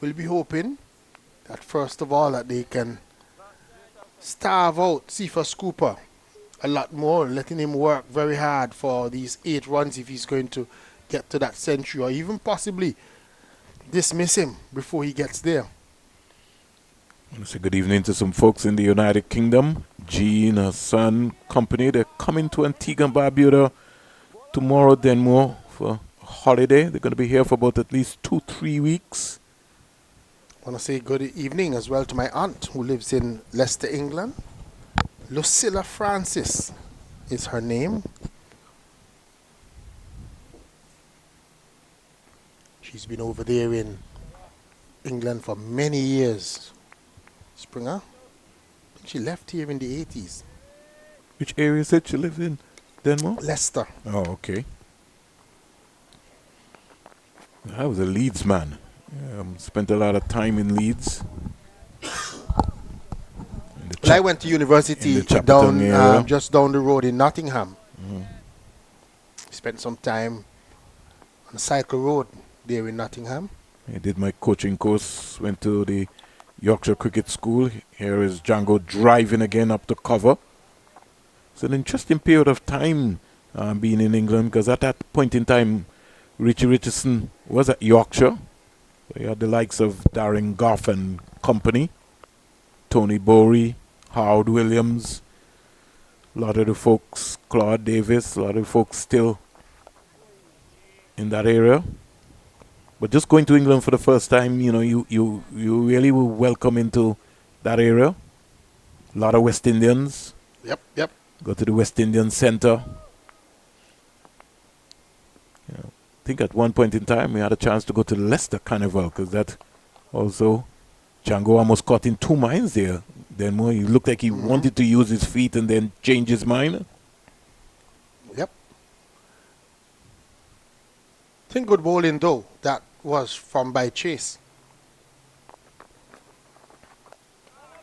will be hoping that first of all that they can starve out Cephas Cooper a lot more, letting him work very hard for these 8 runs if he's going to get to that century, or even possibly dismiss him before he gets there. I want to say good evening to some folks in the United Kingdom. Jean, her son, company, they're coming to Antigua and Barbuda tomorrow, then more for a holiday. They're going to be here for about at least 2-3 weeks. I want to say good evening as well to my aunt who lives in Leicester, England. Lucilla Francis is her name. She's been over there in England for many years. Springer, she left here in the 80s. Which area said she lived in? Denmark? Leicester. Oh, okay. I was a Leeds man. Spent a lot of time in Leeds. Well, I went to university down just down the road in Nottingham. Spent some time on Cycle Road there in Nottingham. I did my coaching course, went to the Yorkshire Cricket School. Here is Django driving again up the cover. It's an interesting period of time being in England, because at that point in time, Richie Richardson was at Yorkshire. So you had the likes of Darren Gough and company, Tony Bory, Howard Williams, a lot of the folks, Claude Davis, a lot of the folks still in that area. But just going to England for the first time, you know, you really were welcome into that area. A lot of West Indians. Yep. Go to the West Indian Centre. I think at one point in time we had a chance to go to the Leicester Carnival, because that also, Django almost caught in 2 minds there. Then more, he looked like he wanted to use his feet and then change his mind. Yep. I think good bowling though. That was from by Chase.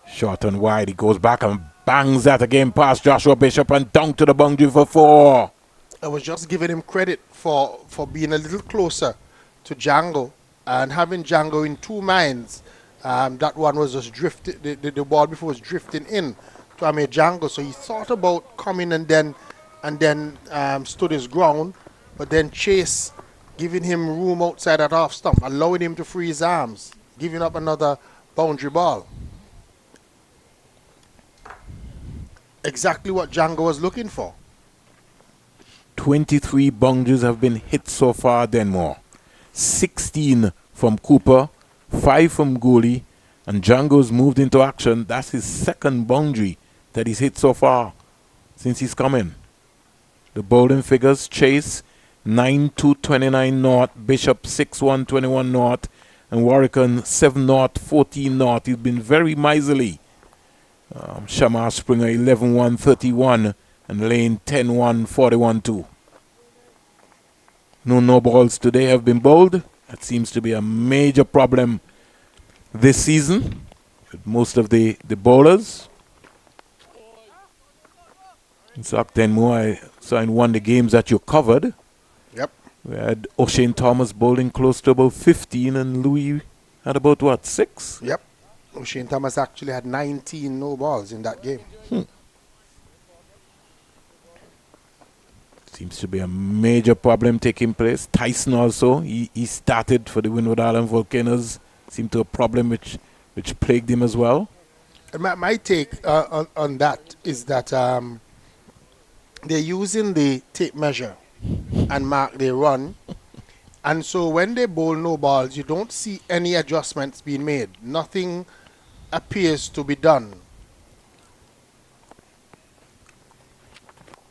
Short and wide, he goes back and bangs that again past Joshua Bishop and down to the boundary for 4. I was just giving him credit for being a little closer to Django and having Django in 2 minds. That one was just drifted. The ball before was drifting in to Amir Django, so he thought about coming and then stood his ground, but then Chase giving him room outside that off stump, allowing him to free his arms, giving up another boundary ball. Exactly what Django was looking for. 23 boundaries have been hit so far, Denmore. 16 from Cooper, 5 from Gooley, and Django's moved into action. That's his 2nd boundary that he's hit so far since he's come in. The bowling figures: Chase 9-2 29 naught, Bishop 6-1 21 naught, and Warwickon 7-0 14 naught. He's been very miserly. Shamar Springer 11-1 31, and Lane 10-1 41-2. No balls today have been bowled. That seems to be a major problem this season with most of the bowlers. In fact, Denmore, I saw in one of the games that you covered. Yep. We had O'Shane Thomas bowling close to about 15 and Louis had about what, 6? Yep. O'Shane Thomas actually had 19 no balls in that game. Seems to be a major problem taking place. Tyson also, he started for the Windward Island Volcanoes. Seemed to a problem which plagued him as well. My take on that is that they're using the tape measure and mark their run. And so when they bowl no balls, you don't see any adjustments being made. Nothing appears to be done.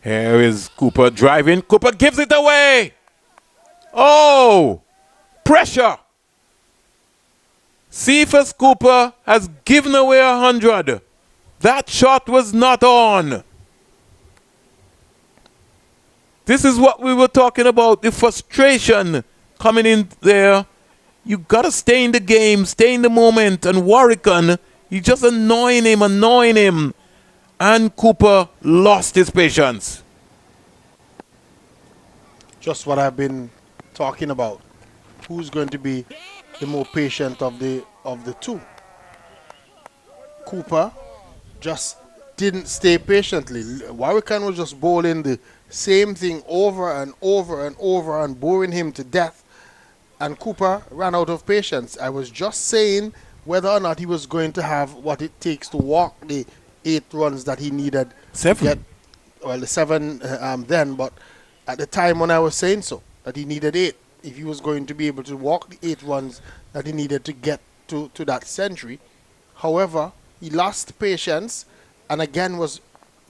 Here is Cooper driving. Cooper gives it away. Oh, pressure. Cephas Cooper has given away 100. That shot was not on. This is what we were talking about, the frustration coming in there. You got to stay in the game, stay in the moment. And Warwican, you just annoying him. And Cooper lost his patience. Just what I've been talking about. Who's going to be the more patient of the two? Cooper just didn't stay patiently. Warwican was just bowling the same thing over and over and over and boring him to death. And Cooper ran out of patience. I was just saying whether or not he was going to have what it takes to walk the 8 runs that he needed. 7. To get, well, the 7 then, but at the time when I was saying so, that he needed 8. If he was going to be able to walk the 8 runs that he needed to get to that century. However, he lost patience and again was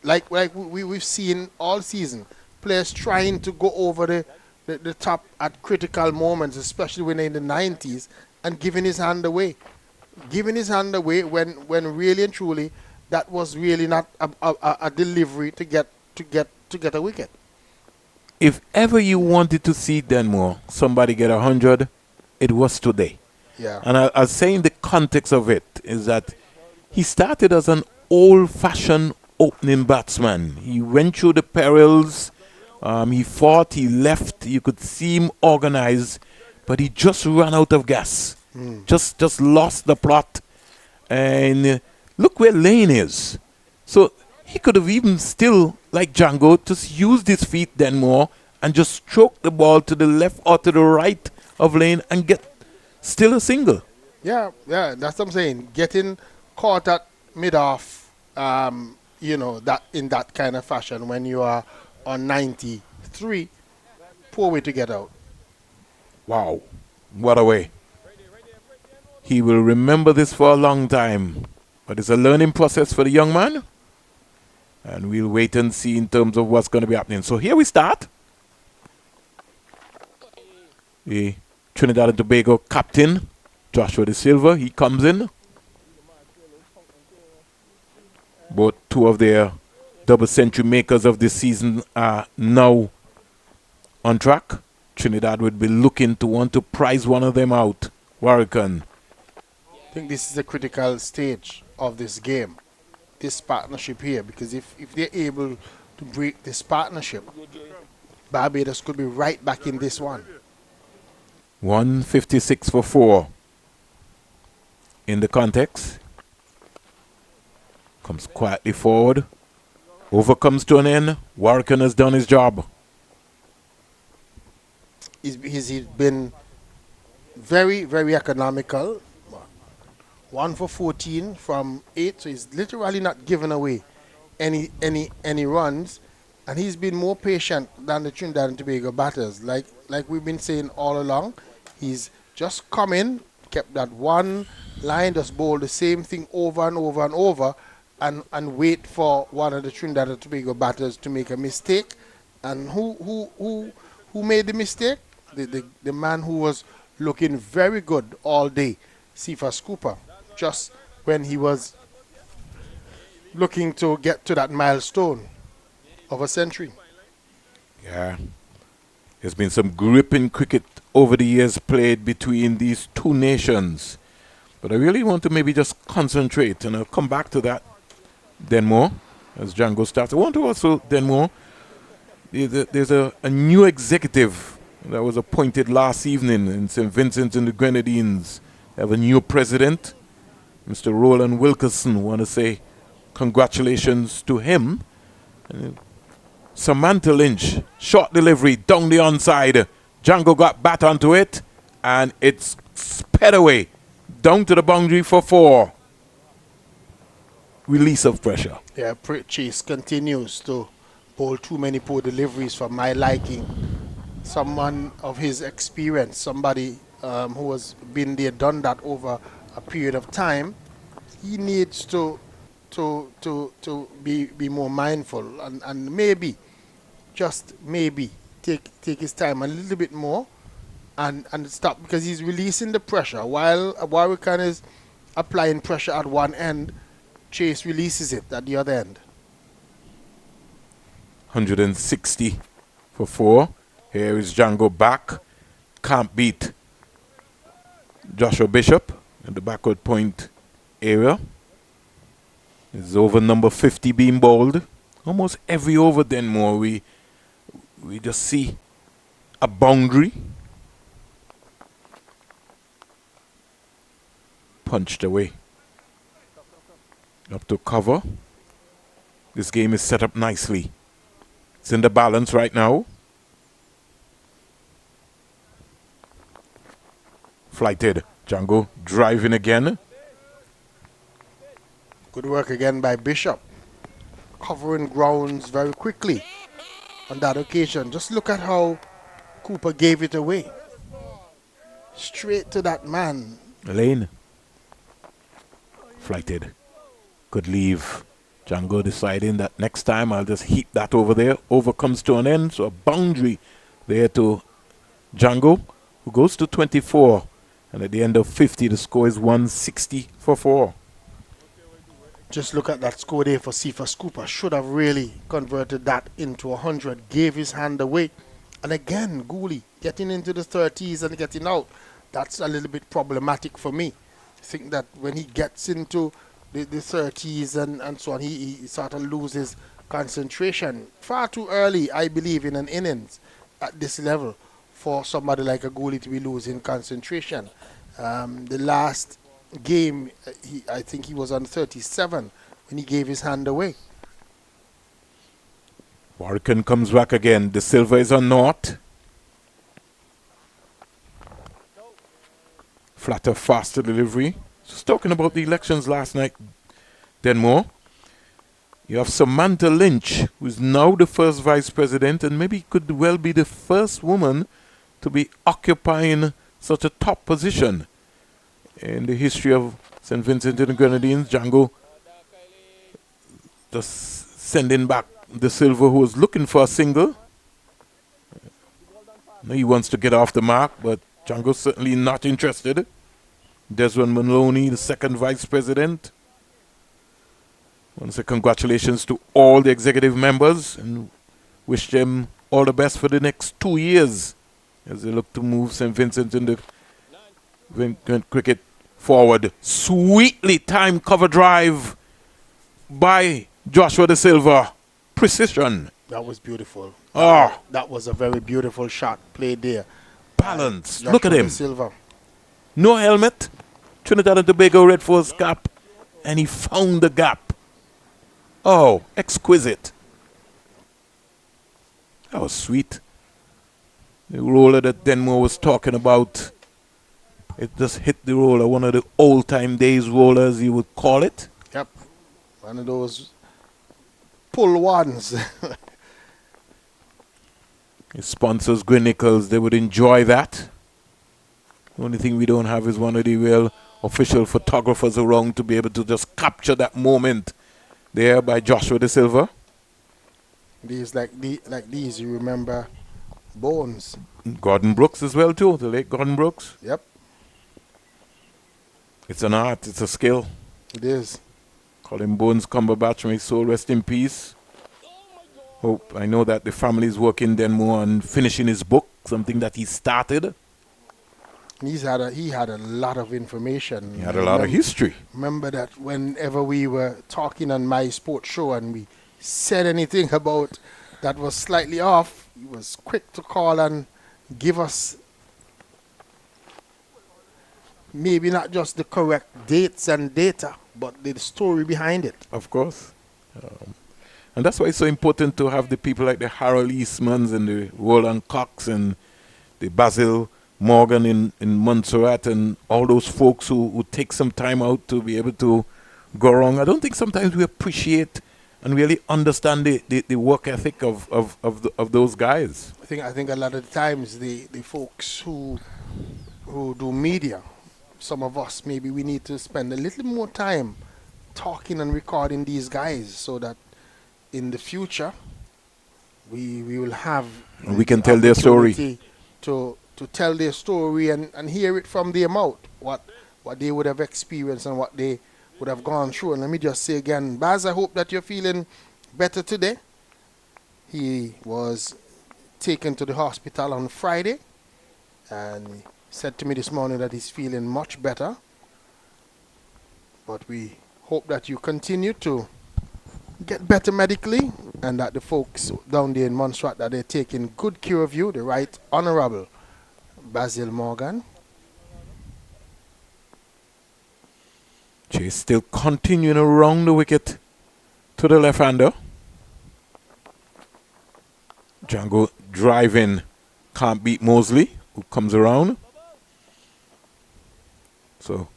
like we've seen all season, players trying to go over the top at critical moments, especially when they're in the 90s, and giving his hand away. Giving his hand away when really and truly that was really not a delivery to get a wicket. If ever you wanted to see Denmore, somebody get 100, it was today. Yeah. And I was saying the context of it is that he started as an old-fashioned opening batsman. He went through the perils. He fought, he left. You could see him organized, but he just ran out of gas. Just lost the plot. And look where Lane is. So he could have even still, like Django, just used his feet then more and just stroke the ball to the left or to the right of Lane and get still a single. Yeah, that's what I'm saying. Getting caught at mid-off, that in that kind of fashion when you are on 93, poor way to get out. Wow, what a way. He will remember this for a long time. But it's a learning process for the young man. And we'll wait and see in terms of what's going to be happening. So here we start. The Trinidad and Tobago captain, Joshua De Silva, he comes in. Both two of their double century makers of this season are now on track. Trinidad would be looking to want to prize one of them out. Warwican. I think this is a critical stage of this game, this partnership here, because if they're able to break this partnership, Barbados could be right back in this one. 156 for 4. In the context. Comes quietly forward. Over comes to an end. Warwican has done his job. He's been very, very economical. 1 for 14 from 8, so he's literally not giving away any runs, and he's been more patient than the Trinidad and Tobago batters. Like we've been saying all along, he's just come in, kept that one line, just bowled the same thing over and over and over, and wait for one of the Trinidad and Tobago batters to make a mistake. And who made the mistake? The man who was looking very good all day, Cephas Cooper. Just when he was looking to get to that milestone of a century. Yeah. There's been some gripping cricket over the years played between these two nations. But I really want to maybe just concentrate, and I'll come back to that. Denmore, as Django starts. I want to also, Denmore, there's a new executive that was appointed last evening in St. Vincent and the Grenadines. They have a new president, Mr. Roland Wilkerson. Want to say congratulations to him. Samantha Lynch, short delivery down the onside. Django got bat onto it, and it's sped away down to the boundary for 4. Release of pressure. Yeah, Chase continues to bowl too many poor deliveries for my liking. Someone of his experience, somebody who has been there, done that over a period of time, he needs to be more mindful and maybe, just maybe, take his time a little bit more and stop, because he's releasing the pressure while Warwick is applying pressure at one end. Chase releases it at the other end. 160 for 4. Here is Django back. Can't beat Joshua Bishop at the backward point area. It's over number 50 being bowled. Almost every over Denmore we just see a boundary. Punched away. Up to cover. This game is set up nicely. It's in the balance right now. Flighted. Django driving again. Good work again by Bishop. Covering grounds very quickly on that occasion. Just look at how Cooper gave it away. Straight to that man. Lane. Flighted. Good leave. Django deciding that next time I'll just heap that over there. Over comes to an end. So a boundary there to Django, who goes to 24. And at the end of 50, the score is 160 for 4. Just look at that score there for Cephas Cooper. Should have really converted that into 100. Gave his hand away. And again, Gooley getting into the 30s and getting out. That's a little bit problematic for me. I think that when he gets into the 30s and so on, he sort of loses concentration. Far too early, I believe, in an innings at this level for somebody like a goalie to be losing concentration. The last game, I think he was on 37 when he gave his hand away. Warwick comes back again. De Silva is on naught. Flatter, faster delivery. Just talking about the elections last night, Denmore. You have Samantha Lynch, who is now the first vice president and maybe could well be the first woman to be occupying such a top position in the history of St. Vincent and the Grenadines. Django just sending back De Silva, who was looking for a single. He wants to get off the mark, but Django's certainly not interested. Desmond Maloney, the second vice president. I want to say congratulations to all the executive members and wish them all the best for the next 2 years as they look to move St. Vincent in the cricket forward. Sweetly timed cover drive by Joshua De Silva. Precision. That was beautiful. Oh. That was a very beautiful shot played there. Balance. Look at him. De Silva. No helmet. Trinidad and Tobago Red Force cap. And he found the gap. Oh, exquisite. That was sweet. The roller that Denmore was talking about, it just hit the roller. One of the old-time days rollers, you would call it. Yep. One of those pull ones. His sponsors, Gwyn Nichols, they would enjoy that. The only thing we don't have is one of the real official photographers around to be able to just capture that moment there by Joshua De Silva. These like these, you remember Bones. Gordon Brooks as well too, the late Gordon Brooks. Yep. It's an art, it's a skill. It is. Colin Bones Cumberbatch, may his soul rest in peace. Hope, I know that the family is working then more on finishing his book, something that he started. He had a lot of information. He had a lot of history. Remember that whenever we were talking on my sports show and we said anything about that was slightly off, he was quick to call and give us maybe not just the correct dates and data, but the story behind it. Of course. And that's why it's so important to have the people like the Harold Eastmans and the Roland Cox and the Basil Morgan in Montserrat and all those folks who take some time out to be able to go wrong. I don't think sometimes we appreciate and really understand the work ethic of those guys. I think a lot of the times the folks who do media, some of us, maybe we need to spend a little more time talking and recording these guys so that in the future we will have and we can tell their story. To tell their story and hear it from their mouth, what they would have experienced and what they would have gone through. And let me just say again, Baz, I hope that you're feeling better today. He was taken to the hospital on Friday and he said to me this morning that he's feeling much better. But we hope that you continue to get better medically and that the folks down there in Montserrat, that they're taking good care of you, the Right Honorable Basil Morgan. Chase still continuing around the wicket to the left-hander. Django driving, can't beat Mosley, who comes around. So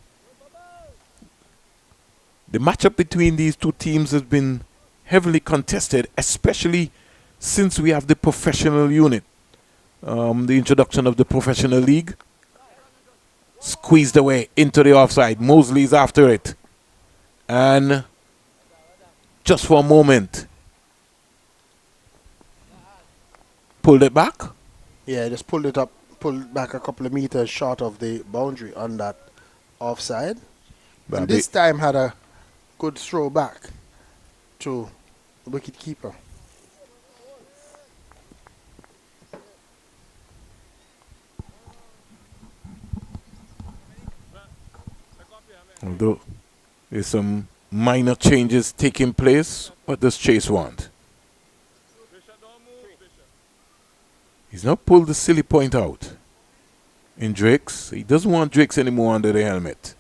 the matchup between these two teams has been heavily contested, especially since we have the professional unit. The introduction of the professional league. Squeezed away into the offside. Mosley's after it. And just for a moment, pulled it back. Yeah, just pulled it back a couple of meters short of the boundary on that offside. And this time had a good throw back to the wicket keeper. Although there's some minor changes taking place, what does Chase want? He's not pulled the silly point out in Drake's. He doesn't want Drake's anymore under the helmet.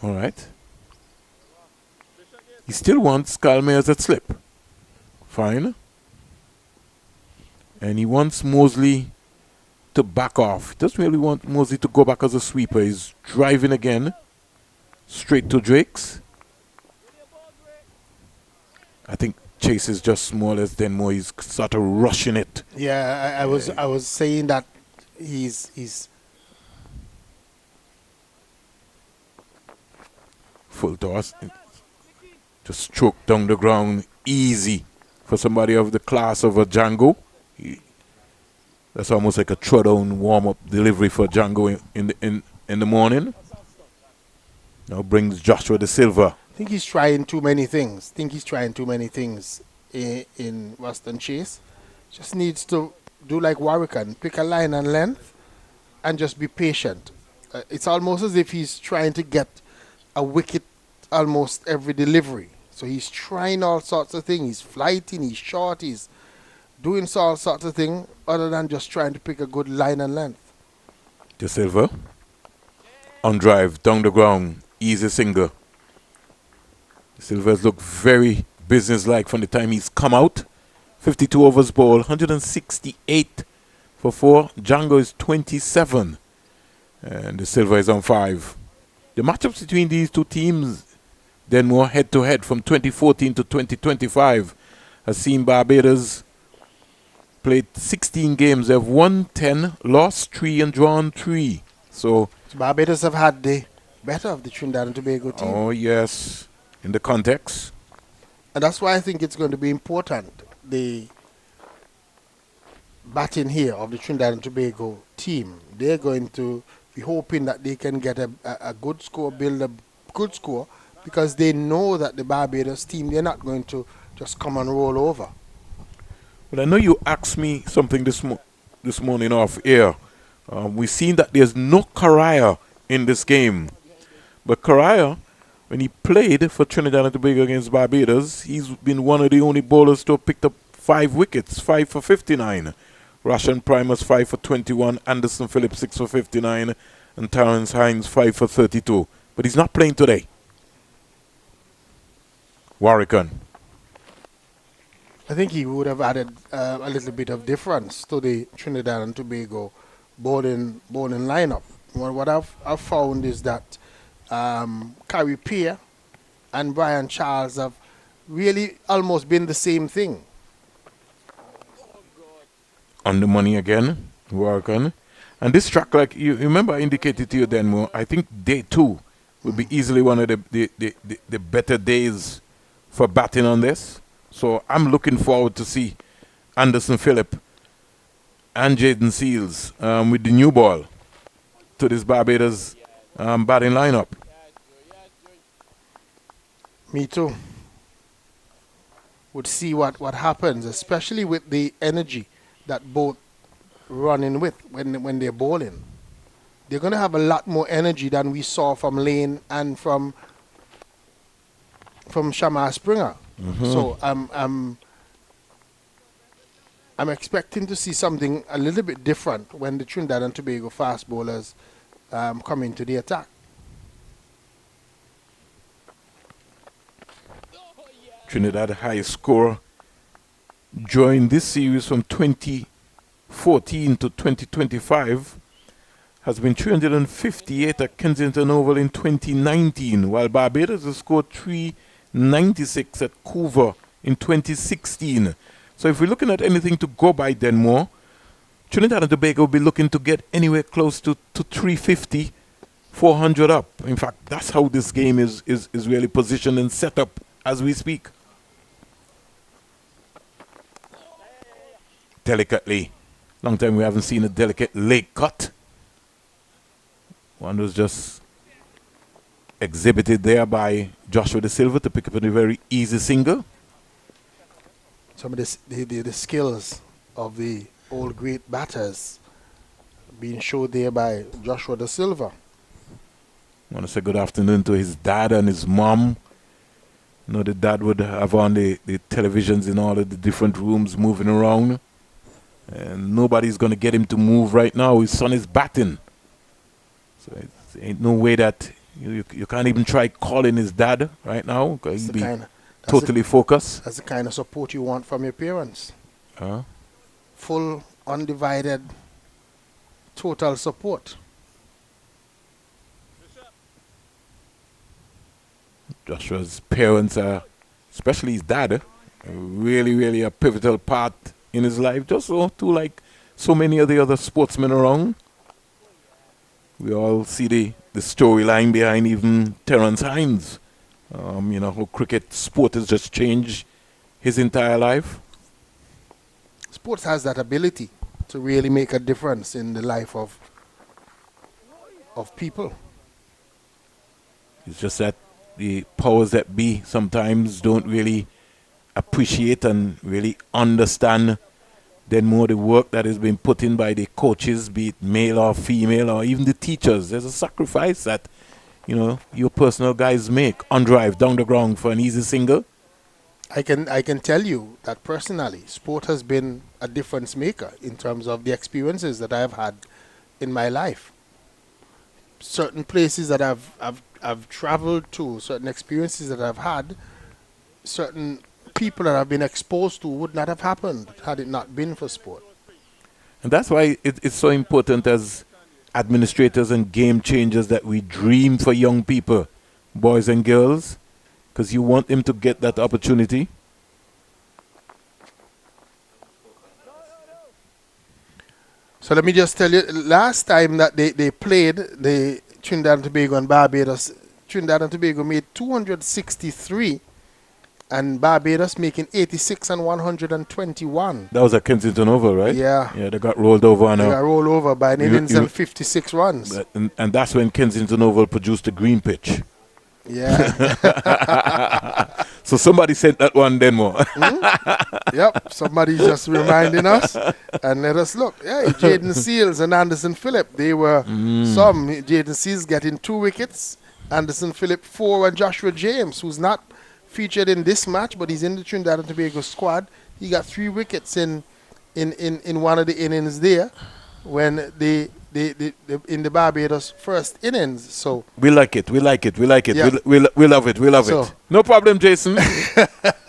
All right. He still wants Calmeers at slip. Fine. And he wants Mosley to back off. He doesn't really want Mosley to go back as a sweeper. He's driving again. Straight to Drake's. I think Chase is just more or less then more. He's sort of rushing it. Yeah, I was saying that he's full toss. Just stroke down the ground easy for somebody of the class of a Django. That's almost like a throwdown warm-up delivery for Django in the morning. Now brings Joshua De Silva. I think he's trying too many things. In Western Chase. Just needs to do like Warwican, pick a line and length and just be patient. It's almost as if he's trying to get a wicket almost every delivery. So he's trying all sorts of things. He's flighting, he's short, he's doing all sorts of things other than just trying to pick a good line and length. De Silva on drive, down the ground, easy single. De Silva's looked very businesslike from the time he's come out. 52 overs ball, 168 for 4. Django is 27. And De Silva is on 5. The matchups between these two teams, then more head-to-head from 2014 to 2025, has seen Barbados played 16 games. They've won 10, lost 3, and drawn 3. So Barbados have had the better of the Trinidad and Tobago team. Oh, yes, in the context. And that's why I think it's going to be important, the batting here of the Trinidad and Tobago team. They're going to be hoping that they can get a good score, build a good score, because they know that the Barbados team, they're not going to just come and roll over. Well, I know you asked me something this morning off air. We've seen that there's no Correa in this game. But Correa, when he played for Trinidad and Tobago against Barbados, he's been one of the only bowlers to have picked up 5 wickets, 5 for 59. Russian Primus 5 for 21, Anderson Phillips 6 for 59, and Terrence Hines 5 for 32. But he's not playing today. Warwickon. I think he would have added a little bit of difference to the Trinidad and Tobago bowling lineup. What I've found is that Carrie Peer and Brian Charles have really almost been the same thing. On the money again, Warwickon. And this track, like you remember I indicated to you then, more, I think day 2 will be easily one of the better days for batting on this. So I'm looking forward to see Anderson Phillip and Jaden Seals with the new ball to this Barbados batting lineup. Me too. Would see what happens, especially with the energy that both running with when they're bowling. They're going to have a lot more energy than we saw from Lane and from Shamar Springer. So I'm expecting to see something a little bit different when the Trinidad and Tobago fast bowlers come into the attack. Trinidad highest score during this series from 2014 to 2025 has been 358 at Kensington Oval in 2019, while Barbados has scored 396 at Couva in 2016. So if we're looking at anything to go by then more, Trinidad and Tobago will be looking to get anywhere close to 350, 400 up. In fact, that's how this game is really positioned and set up as we speak. Delicately. Long time we haven't seen a delicate late cut. One was just exhibited there by Joshua De Silva to pick up a very easy single. Some of the skills of the old great batters being showed there by Joshua De Silva. I want to say good afternoon to his dad and his mom. You know, the dad would have on the televisions in all of the different rooms moving around. And nobody's going to get him to move right now. His son is batting. So it ain't no way that you can't even try calling his dad right now. He'll be totally focused. That's the kind of support you want from your parents. Huh? Full, undivided, total support. Joshua's parents are, especially his dad, really, really a pivotal part in his life, just so too, like so many of the other sportsmen around. We all see the storyline behind even Terrence Hines. You know, how cricket sport has just changed his entire life. Sports has that ability to really make a difference in the life of people. It's just that the powers that be sometimes don't really appreciate and really understand then more the work that is being put in by the coaches, be it male or female, or even the teachers. There's a sacrifice that, you know, your personal guys make on drive down the ground for an easy single. I can tell you that personally, sport has been a difference maker in terms of the experiences that I've had in my life. Certain places that I've traveled to, certain experiences that I've had, certain people that I've been exposed to would not have happened had it not been for sport. And that's why it's so important as administrators and game changers that we dream for young people, boys and girls, because you want them to get that opportunity. So let me just tell you, last time that they played, the Trinidad and Tobago and Barbados, Trinidad and Tobago made 263 and Barbados making 86 and 121. That was at Kensington Oval, right? Yeah. Yeah, they got rolled over. They got rolled over by an innings and 56 runs. And that's when Kensington Oval produced the green pitch. Yeah. So somebody sent that one then more. Yep, somebody's just reminding us. And let us look. Yeah, Jaden Seals and Anderson Phillip, they were some. Jaden Seals getting 2 wickets, Anderson Phillip 4, and Joshua James, who's not featured in this match, but he's in the Trinidad and Tobago squad, He got 3 wickets in one of the innings there when in the Barbados first innings. So we like it. Yeah. We love it. No problem, Jason.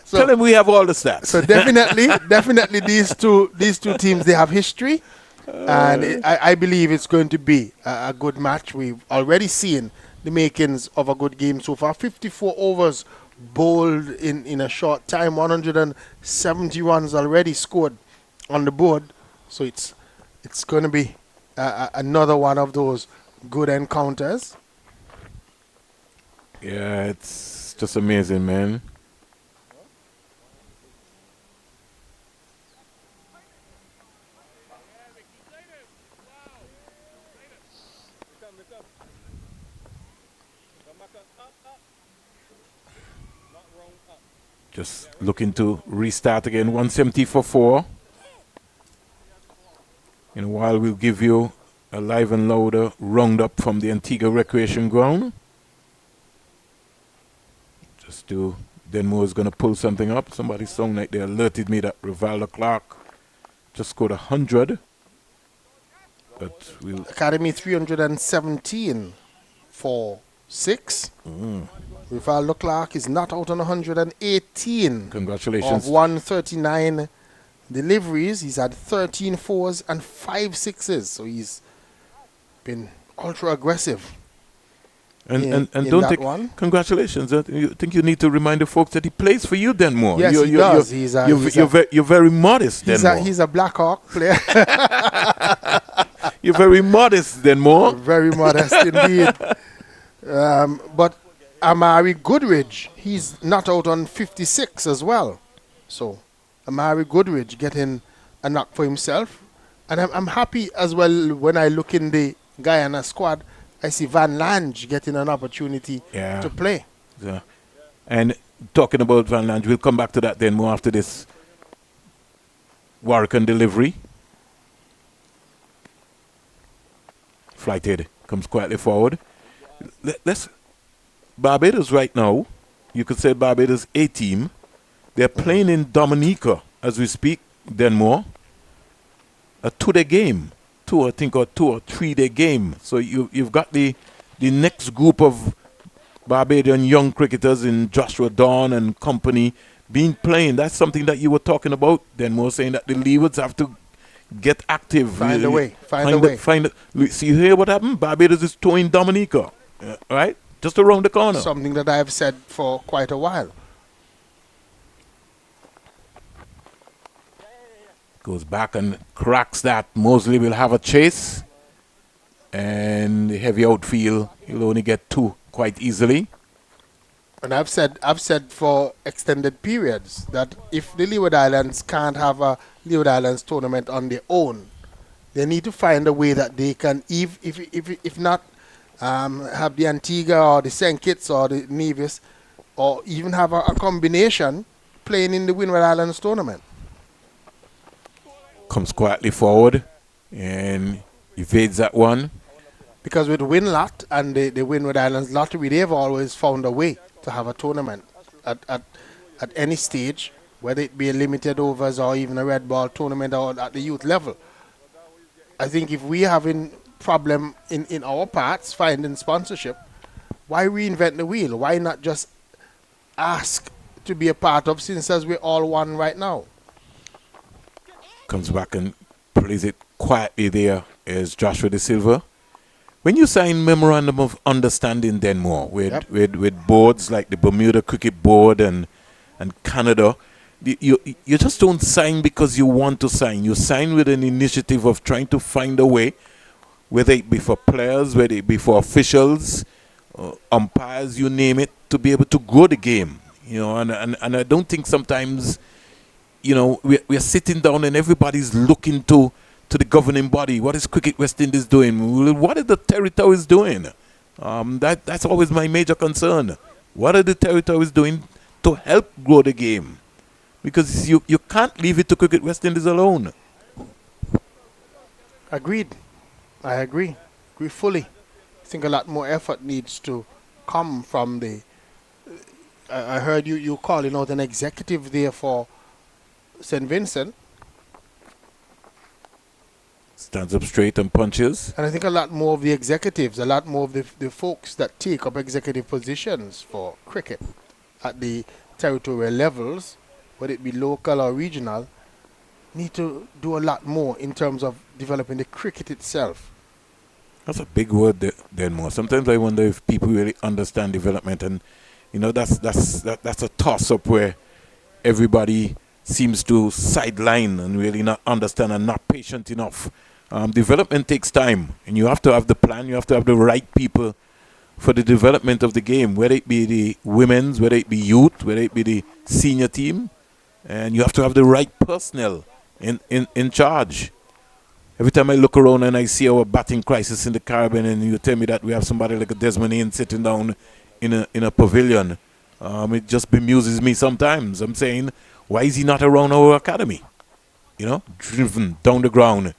Tell him we have all the stats. So definitely these two teams, they have history, and I believe it's going to be a good match. We've already seen the makings of a good game so far. 54 overs bowled in a short time, 170 runs already scored on the board. So it's going to be another one of those good encounters. Yeah, it's just amazing, man. Just looking to restart again. 170 for 4. In a while, we'll give you a live and louder roundup from the Antigua Recreation Ground. Just to Denmore's going to pull something up. Somebody sound like they alerted me that Rivaldo Clark just scored 100. But we'll Academy 317 for 6. Rivaldo Clark is not out on 118. Congratulations. Of 139 deliveries. He's had 13 fours and 5 sixes. So he's been ultra aggressive. And don't take one. Congratulations. I think you need to remind the folks that he plays for you, Denmore. Yes, he does. You're very modest, Denmore. He's a Black Hawk player. You're very modest, Denmore. Very modest indeed. But Amari Goodridge, he's not out on 56 as well. So Amari Goodridge getting a knock for himself. And I'm happy as well when I look in the Guyana squad. I see Van Lange getting an opportunity to play. Yeah. And talking about Van Lange, we'll come back to that then more after this Warwick delivery. Flighted comes quietly forward. Let's Barbados right now, you could say Barbados A team. They're playing in Dominica as we speak, Denmore. A 2-day game. 2 or 3-day game. So you've got the next group of Barbadian young cricketers in Joshua Dawn and company being playing. That's something that you were talking about, Denmore, saying that the Leewards have to get active. Find a way. See, you hear what happened? Barbados is towing Dominica, right? Just around the corner. Something that I've said for quite a while. Goes back and cracks that. Mosley will have a chase. And the heavy outfield, he'll only get 2 quite easily. And I've said for extended periods that if the Leeward Islands can't have a Leeward Islands tournament on their own, they need to find a way that they can, if not have the Antigua or the St. Kitts or the Nevis, or even have a combination playing in the Windward Islands tournament. Comes quietly forward and evades that one. Because with Winlot and the Windward Islands Lottery, they've always found a way to have a tournament at any stage, whether it be a limited overs or even a red ball tournament or at the youth level. I think if we having problem in our parts finding sponsorship, why reinvent the wheel? Why not just ask to be a part of, since as we're all one right now? Comes back and plays it quietly there is Joshua De Silva. When you sign Memorandum of Understanding Denmore with boards like the Bermuda Cricket Board and Canada, you just don't sign because you want to sign. You sign with an initiative of trying to find a way, whether it be for players, whether it be for officials, umpires, you name it, to be able to grow the game. You know, and I don't think sometimes, you know, we're sitting down and everybody's looking to the governing body. What is Cricket West Indies doing? What are the territories doing? That's always my major concern. What are the territories doing to help grow the game? Because you can't leave it to Cricket West Indies alone. Agreed. I agree. Agree fully. I think a lot more effort needs to come from the... I heard you calling out an executive there for St. Vincent. Stands up straight and punches. And I think a lot more of the executives, a lot more of the folks that take up executive positions for cricket at the territorial levels, whether it be local or regional, need to do a lot more in terms of developing the cricket itself. That's a big word, Denmore. Sometimes I wonder if people really understand development, and you know that's a toss-up where everybody seems to sideline and really not understand and not patient enough. Development takes time, and you have to have the plan. You have to have the right people for the development of the game, whether it be the women's, whether it be youth, whether it be the senior team, and you have to have the right personnel in charge. Every time I look around and I see our batting crisis in the Caribbean, and you tell me that we have somebody like a Desmond Hayne sitting down in a pavilion, it just bemuses me sometimes. I'm saying, why is he not around our academy? You know, driven down the ground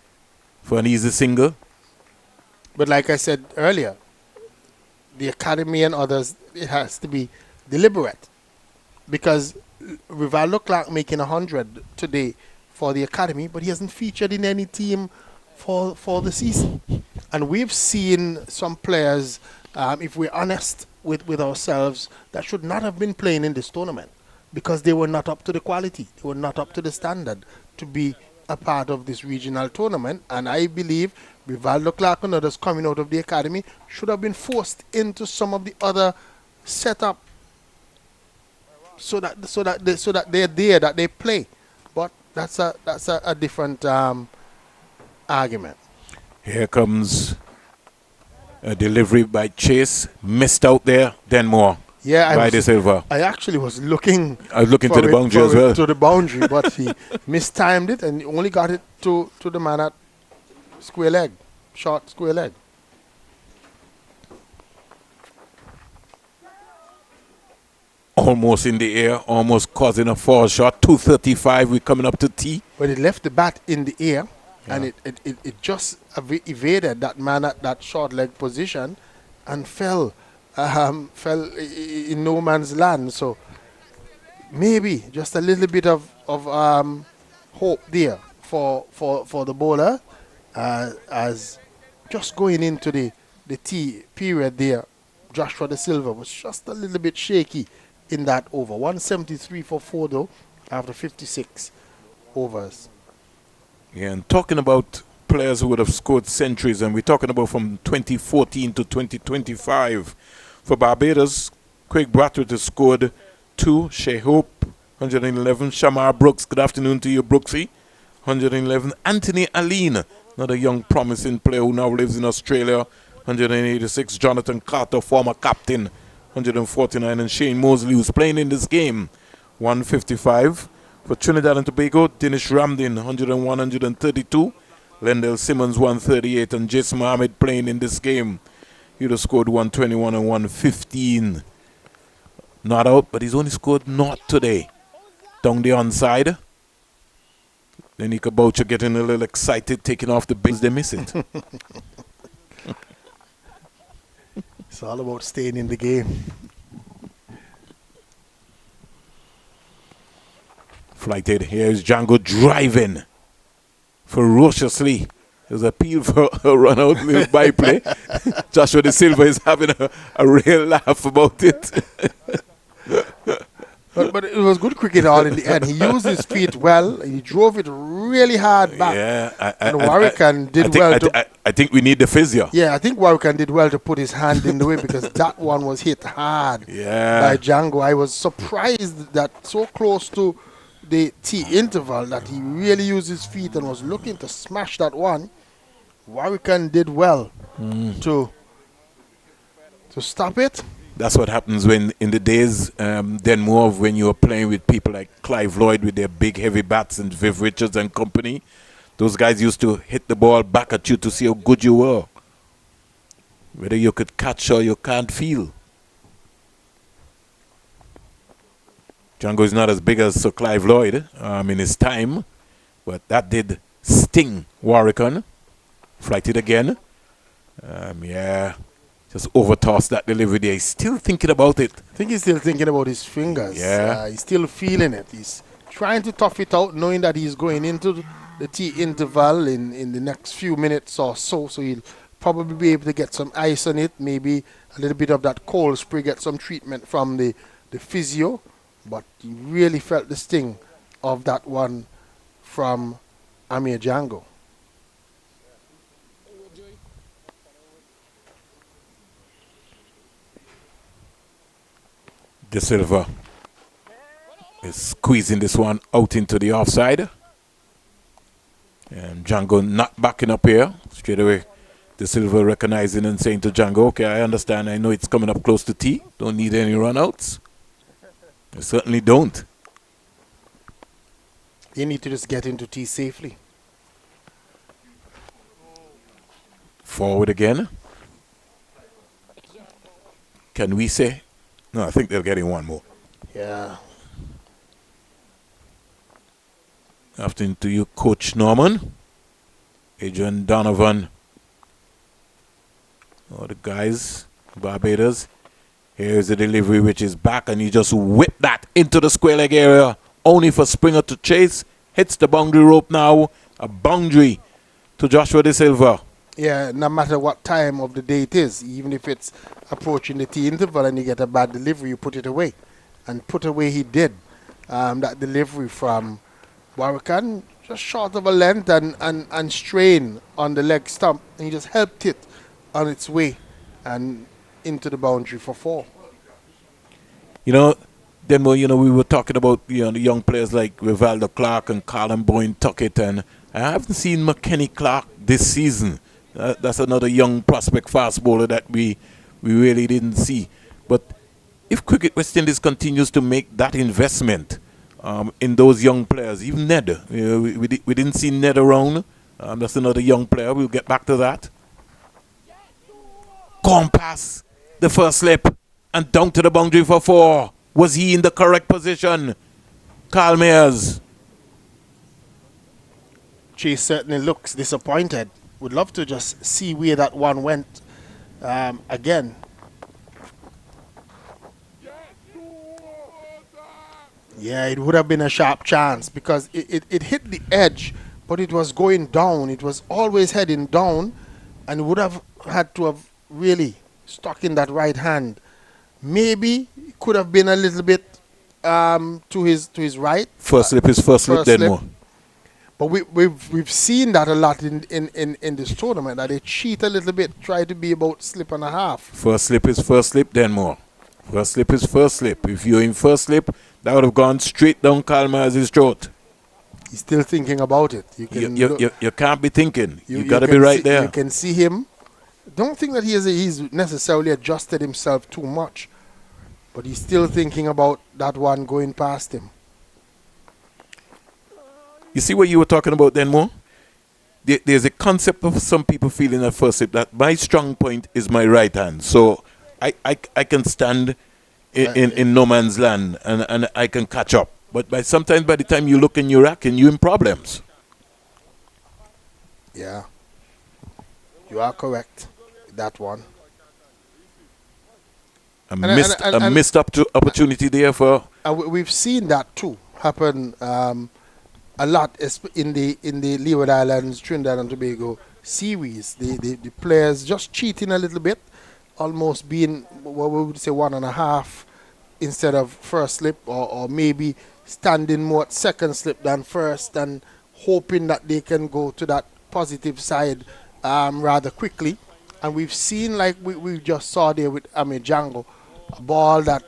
for an easy single. But like I said earlier, the academy and others, it has to be deliberate. Because Rivaldo Clark making 100 today for the academy, but he hasn't featured in any team for the season. And we've seen some players, if we're honest with ourselves, that should not have been playing in this tournament because they were not up to the quality. They were not up to the standard to be a part of this regional tournament. And I believe Rivaldo Clark and others coming out of the academy should have been forced into some of the other setup so that they're there, that they play. But that's a different argument. Here comes a delivery by Chase, missed out there, Denmore. Yeah, by the Silver. I actually was looking. I was looking to the boundary as well. To the boundary, but he mistimed it and only got it to the man at square leg, short square leg. Almost in the air, almost causing a fall shot. 235, we're coming up to tee. But it left the bat in the air, and it just evaded that man at that short leg position and fell in no man's land. So maybe just a little bit of hope there for the bowler as just going into the tea period there. Joshua De Silva was just a little bit shaky in that over. 173 for 4 though after 56 overs. Yeah, and talking about players who would have scored centuries, and we're talking about from 2014 to 2025. For Barbados, Craig Brathwaite has scored 2. Shea Hope, 111. Shamar Brooks, good afternoon to you, Brooksy, 111. Anthony Aline, another young promising player who now lives in Australia, 186. Jonathan Carter, former captain, 149. And Shane Mosley, who's playing in this game, 155. For Trinidad and Tobago, Dinesh Ramdin, 101, 132. Lendell Simmons, 138. And Jason Mohammed playing in this game. He would have scored 121 and 115. Not out, but he's only scored not today. Down the onside. Then Nika Boucher getting a little excited, taking off the base. They miss it. It's all about staying in the game. Flighted. Here's Django driving ferociously. There's an appeal for a run-out little byplay. Joshua De Silva is having a real laugh about it. But it was good cricket all in the end. He used his feet well. He drove it really hard back. Yeah, and Warwican did well. I think we need the physio. Yeah, I think Warwican did well to put his hand in the way because that one was hit hard by Django. I was surprised that so close to the T interval that he really used his feet and was looking to smash that one. Warwican did well to stop it. That's what happens when in the days then more of when you were playing with people like Clive Lloyd with their big heavy bats and Viv Richards and company. Those guys used to hit the ball back at you to see how good you were. Whether you could catch or you can't feel. Django is not as big as Sir Clive Lloyd in his time, but that did sting Warwican. Flighted again. Just overtossed that delivery there. He's still thinking about it. I think he's still thinking about his fingers. Yeah. He's still feeling it. He's trying to tough it out, knowing that he's going into the tea interval in the next few minutes or so. So he'll probably be able to get some ice on it, maybe a little bit of that cold spray, get some treatment from the physio. But he really felt the sting of that one from Amir Django. De Silva is squeezing this one out into the offside. And Django not backing up here. Straight away, De Silva recognizing and saying to Django, okay, I understand. I know it's coming up close to tee. Don't need any run-outs. I certainly don't. You need to just get into tee safely. Forward again. Can we say? No, I think they're getting one more. Yeah. After to you, Coach Norman. Adrian Donovan. All the guys, Barbados. Here's the delivery, which is back, and you just whip that into the square leg area, only for Springer to chase. Hits the boundary rope now. A boundary to Joshua De Silva. Yeah, no matter what time of the day it is, even if it's approaching the tea interval and you get a bad delivery, you put it away. And put away he did. That delivery from Warwican, just short of a length and strain on the leg stump, and he just helped it on its way and into the boundary for 4. You know, then we were talking about the young players like Rivaldo Clark and Colin Boyne Tuckett, and I haven't seen McKenny Clark this season. That's another young prospect fast bowler that we really didn't see. But if Cricket West Indies continues to make that investment in those young players, even Ned, we didn't see Ned around. That's another young player. We'll get back to that. Gone past the first slip and down to the boundary for 4. Was he in the correct position? Carl Mayers. Chase certainly looks disappointed. Would love to just see where that one went again. Yeah, it would have been a sharp chance because it hit the edge, but it was going down. It was always heading down, and would have had to have really stuck in that right hand. Maybe it could have been a little bit to his right. First slip is first slip, then more. But we've seen that a lot in this tournament, that they cheat a little bit, try to be about slip and a half. First slip is first slip, then more. First slip is first slip. If you're in first slip, that would have gone straight down Carl Mayers' throat. He's still thinking about it. You can't be thinking. You got to be right there. You can see him. Don't think that he's necessarily adjusted himself too much, but he's still thinking about that one going past him. You see what you were talking about then, Mo? There's a concept of some people feeling at first slip that my strong point is my right hand. So I can stand in no man's land and I can catch up. But sometimes by the time you look in your rack, and you're in problems. Yeah. You are correct. That one. A missed opportunity there for... we've seen that too happen a lot in the Leeward Islands, Trinidad and Tobago series. The players just cheating a little bit, almost being what we would say 1.5 instead of first slip, or maybe standing more at second slip than first, and hoping that they can go to that positive side rather quickly. And we've seen, like we just saw there with Amir Django, a ball that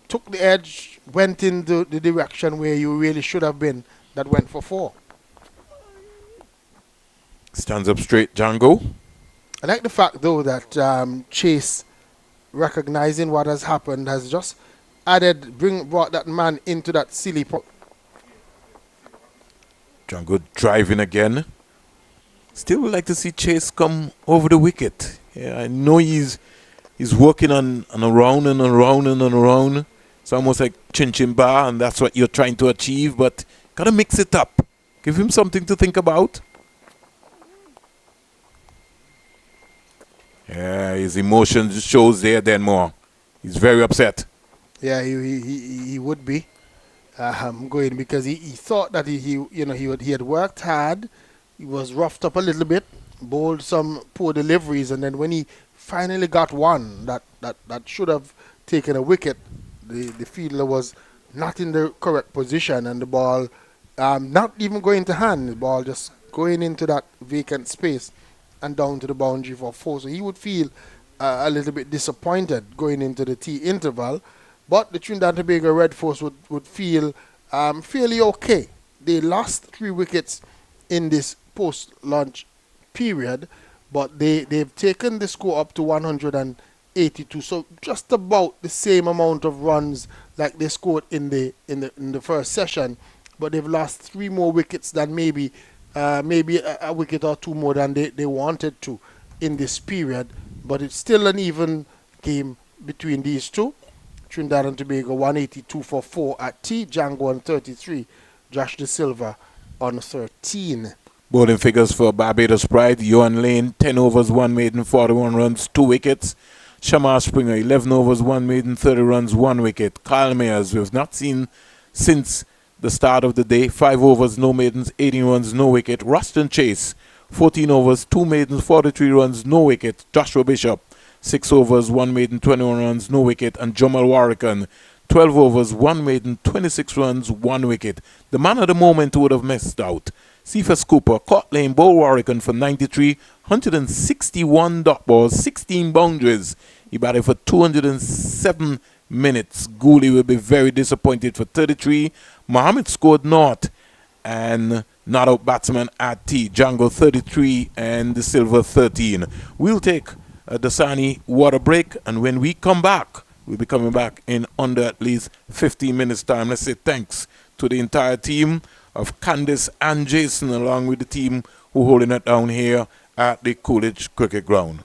took the edge, went in the direction where you really should have been, that went for 4. Stands up straight, Django. I like the fact, though, that Chase, recognizing what has happened, has just brought that man into that silly pot. Django driving again. Still would like to see Chase come over the wicket. Yeah, I know he's working on around and around and around. It's almost like chin bar, and that's what you're trying to achieve, but gotta mix it up. Give him something to think about. Yeah, his emotion shows there then more. He's very upset. Yeah, he would be. going because he thought that he had worked hard. He was roughed up a little bit, bowled some poor deliveries, and then when he finally got one that should have taken a wicket, the fielder was not in the correct position, and the ball not even going to hand, the ball just going into that vacant space and down to the boundary for 4. So he would feel a little bit disappointed going into the tea interval. But the Trinidad and Tobago Red Force would feel fairly okay. They lost 3 wickets in this post-lunch period, but they've taken the score up to 182. So just about the same amount of runs like they scored in the first session, but they've lost 3 more wickets than maybe a wicket or 2 more than they wanted to in this period. But it's still an even game between these two. Trinidad and Tobago 182 for 4 at tea. Django on 33. Josh De Silva on 13. Bowling figures for Barbados Pride. Johan Lane, 10 overs, 1 maiden, 41 runs, 2 wickets. Shamar Springer, 11 overs, 1 maiden, 30 runs, 1 wicket. Kyle Mayers, we've not seen since the start of the day. 5 overs, no maidens, 18 runs, no wicket. Ruston Chase, 14 overs, 2 maidens, 43 runs, no wicket. Joshua Bishop, 6 overs, 1 maiden, 21 runs, no wicket. And Jamal Warrican, 12 overs, 1 maiden, 26 runs, 1 wicket. The man of the moment who would have missed out. Cephas Cooper, caught lane, bowled Warrican for 93, 161 dot balls, 16 boundaries. He batted for 207 minutes. Gooley will be very disappointed for 33. Mohammed scored naught. And not out batsman at tea. Django 33 and De Silva 13. We'll take a Dasani water break, and when we come back, we'll be coming back in under at least 15 minutes time. Let's say thanks to the entire team of Candice and Jason, along with the team who holding it down here at the Coolidge Cricket Ground.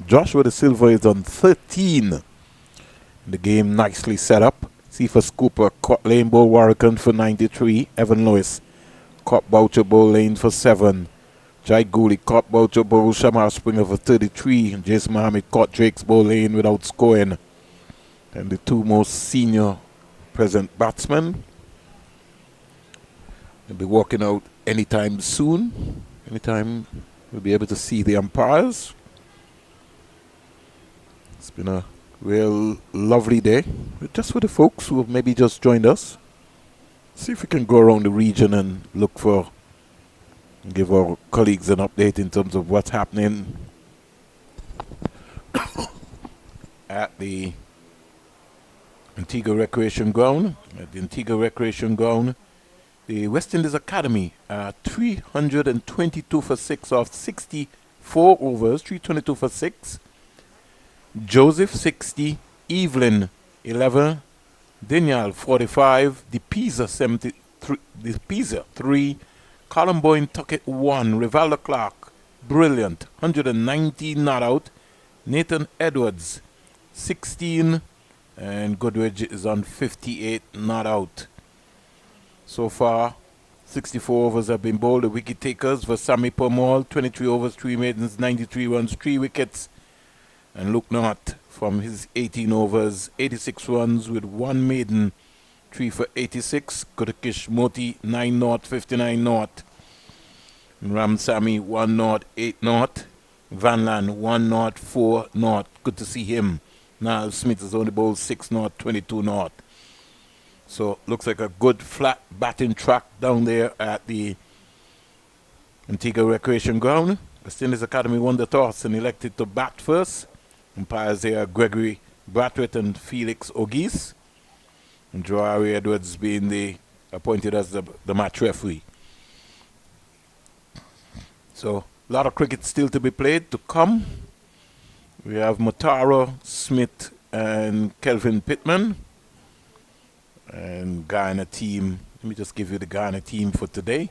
Joshua De Silva is on 13. The game nicely set up. Cephas Cooper caught Lane Bowl Warrican for 93. Evan Lewis caught Boucher Bowl Lane for 7. Jai Gooley caught Boucher Bowl Shamar Springer for 33. And Jason Mohammed caught Drake's Bowl Lane without scoring. And the two most senior present batsmen will be walking out anytime soon. Anytime we'll be able to see the umpires. It's been a real lovely day, just for the folks who have maybe just joined us. See if we can go around the region and look for, give our colleagues an update in terms of what's happening at the Antigua Recreation Ground. At the Antigua Recreation Ground, the West Indies Academy 322 for 6 off 64 overs, 322 for 6. Joseph 60, Evelyn 11, Daniel 45, DePisa 73, DePisa 3, Colin Boyne Tuckett 1, Rivaldo Clark brilliant 190 not out, Nathan Edwards 16, and Goodrich is on 58 not out. So far 64 overs have been bowled. The wicket takers for Sammy Pomal, 23 overs, 3 maidens, 93 runs, 3 wickets. And Luke Knott from his 18 overs, 86 runs with 1 maiden, 3 for 86. Kudakish Moti, 9 naught, 59 naught. Ram Sami, 1 naught, 8 naught. Van Lan, 1 naught, 4 naught. Good to see him. Niall Smith has only bowled 6 naught, 22 naught. So looks like a good flat batting track down there at the Antigua Recreation Ground. West Indies Academy won the toss and elected to bat first. Umpires here Gregory Brathwaite and Felix Ogis. And Joari Edwards being appointed as the match referee. So a lot of cricket still to be played to come. We have Motaro, Smith and Kelvin Pittman. And Ghana team. Let me just give you the Ghana team for today.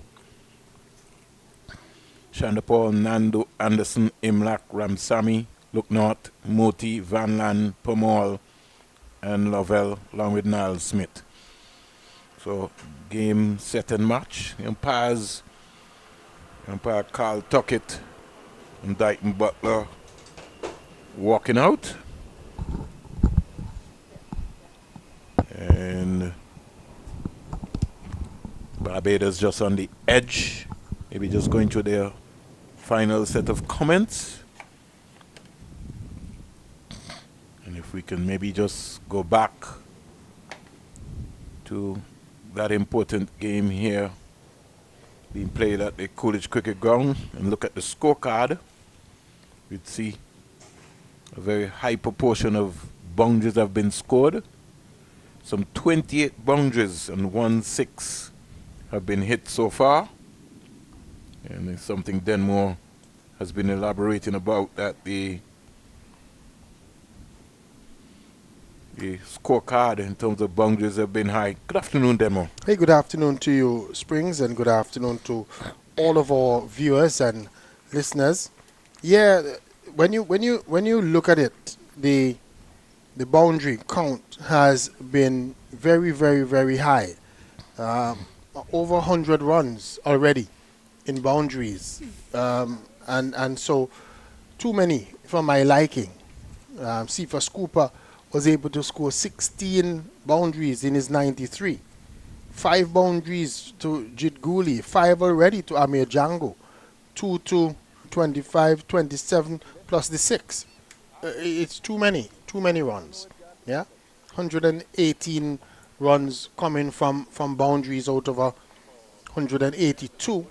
Chandapal, Nando, Anderson, Imlak, Ramsamy, Lucknott, Moti, Van Lan, Pomal, and Lovell, along with Niall Smith. So, game, set, and match. Umpire Carl Tuckett and Dighton Butler walking out. And Barbados just on the edge. Maybe just going through their final set of comments. And if we can maybe just go back to that important game here being played at the Coolidge Cricket Ground and look at the scorecard, we'd see a very high proportion of boundaries have been scored. Some 28 boundaries and 1 6 have been hit so far. And it's something Denmore has been elaborating about, that the scorecard in terms of boundaries have been high. Good afternoon, Denmore. Hey, good afternoon to you, Springs, and good afternoon to all of our viewers and listeners. Yeah, when you look at it, the boundary count has been very, very, very high. Over 100 runs already in boundaries. And so too many for my liking. Cephas Cooper was able to score 16 boundaries in his 93. 5 boundaries to Jit Gooley, 5 already to Amir Django, 2 to 25, 27 plus the 6. It's too many runs. Yeah, 118 runs coming from boundaries out of 182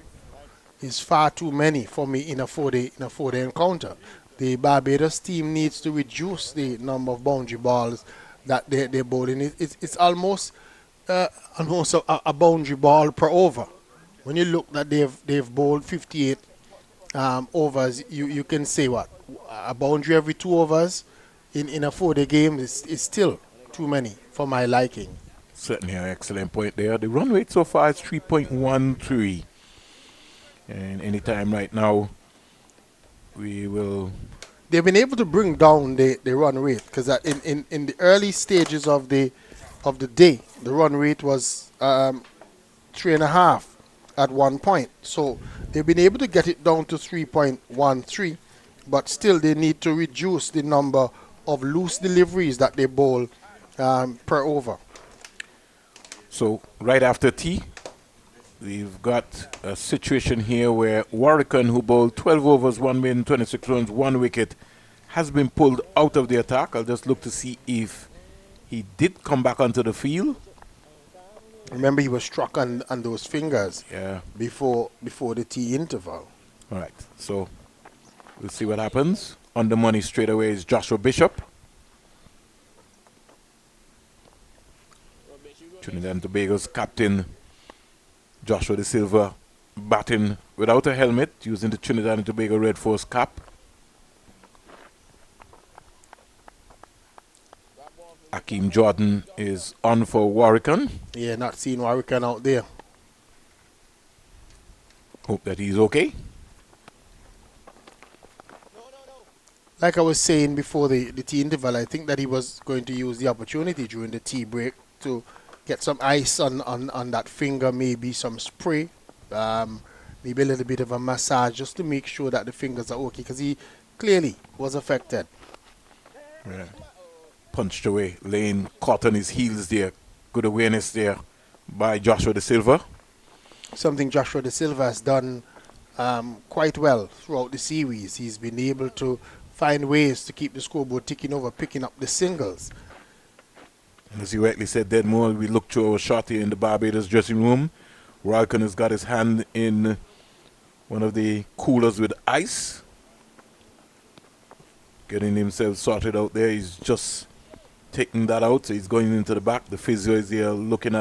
is far too many for me in a 4-day encounter. The Barbados team needs to reduce the number of boundary balls that they're bowling. It's almost a boundary ball per over. When you look that they've bowled 58 overs, you can say what, a boundary every 2 overs in a 4-day game is still too many for my liking. Certainly an excellent point there. The run rate so far is 3.13. And anytime right now, we will they've been able to bring down the run rate, because in the early stages of the day, the run rate was 3.5 at one point. So they've been able to get it down to 3.13, but still they need to reduce the number of loose deliveries that they bowl per over. So right after tea, we've got a situation here where Warrican, who bowled 12 overs, 1 maiden, 26 runs, 1 wicket, has been pulled out of the attack. I'll just look to see if he did come back onto the field. Remember, he was struck on those fingers before the tea interval. All right, so we'll see what happens. On the money straight away is Joshua Bishop. Trinidad and Tobago's captain, Joshua De Silva, batting without a helmet, using the Trinidad and Tobago Red Force cap. Akeem Jordan is on for Warrican. Yeah, not seeing Warrican out there. Hope that he's okay. Like I was saying before the tea interval, I think that he was going to use the opportunity during the tea break to get some ice on that finger, maybe some spray, maybe a little bit of a massage, just to make sure that the fingers are okay, because he clearly was affected. Yeah. Punched away. Lane caught on his heels there. Good awareness there by Joshua De Silva. Something Joshua De Silva has done quite well throughout the series. He's been able to find ways to keep the scoreboard ticking over, picking up the singles. And as you rightly said, Deadmore, we look to our shot here in the Barbados dressing room. Warrican has got his hand in one of the coolers with ice, getting himself sorted out there. He's just taking that out, so he's going into the back. The physio is here looking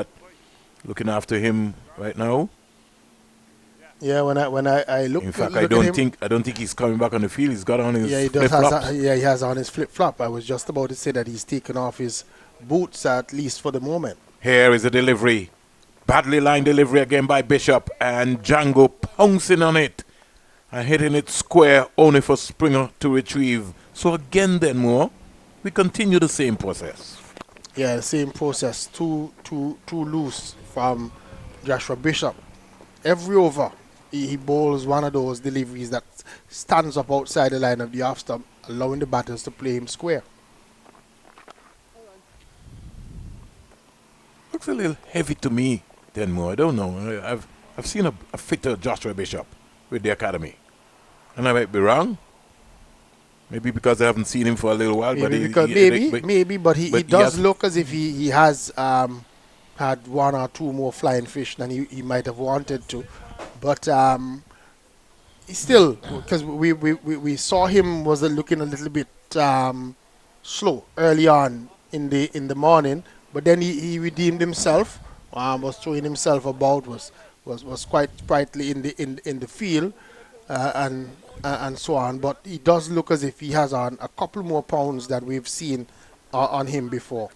after him right now. Yeah, when I look. In fact, I don't think he's coming back on the field. He's got on his flip-flops. He has on his flip-flop. I was just about to say that he's taken off his boots, at least for the moment. Here is a delivery. Badly lined delivery again by Bishop, and Django pouncing on it and hitting it square, only for Springer to retrieve. So again, Denmore, we continue the same process. Yeah, the same process. Too loose from Joshua Bishop. Every over, he bowls one of those deliveries that stands up outside the line of the off stump, allowing the batters to play him square. Looks a little heavy to me, Denmore. I don't know. I've seen a fitter Joshua Bishop with the academy, and I might be wrong. Maybe because I haven't seen him for a little while. Maybe, but he does look as if he has had one or two more flying fish than he might have wanted to. But he still, because we saw him was looking a little bit slow early on in the morning, but then he redeemed himself. Was throwing himself about, was quite sprightly in the field, and so on. But he does look as if he has on a couple more pounds than we've seen on him before.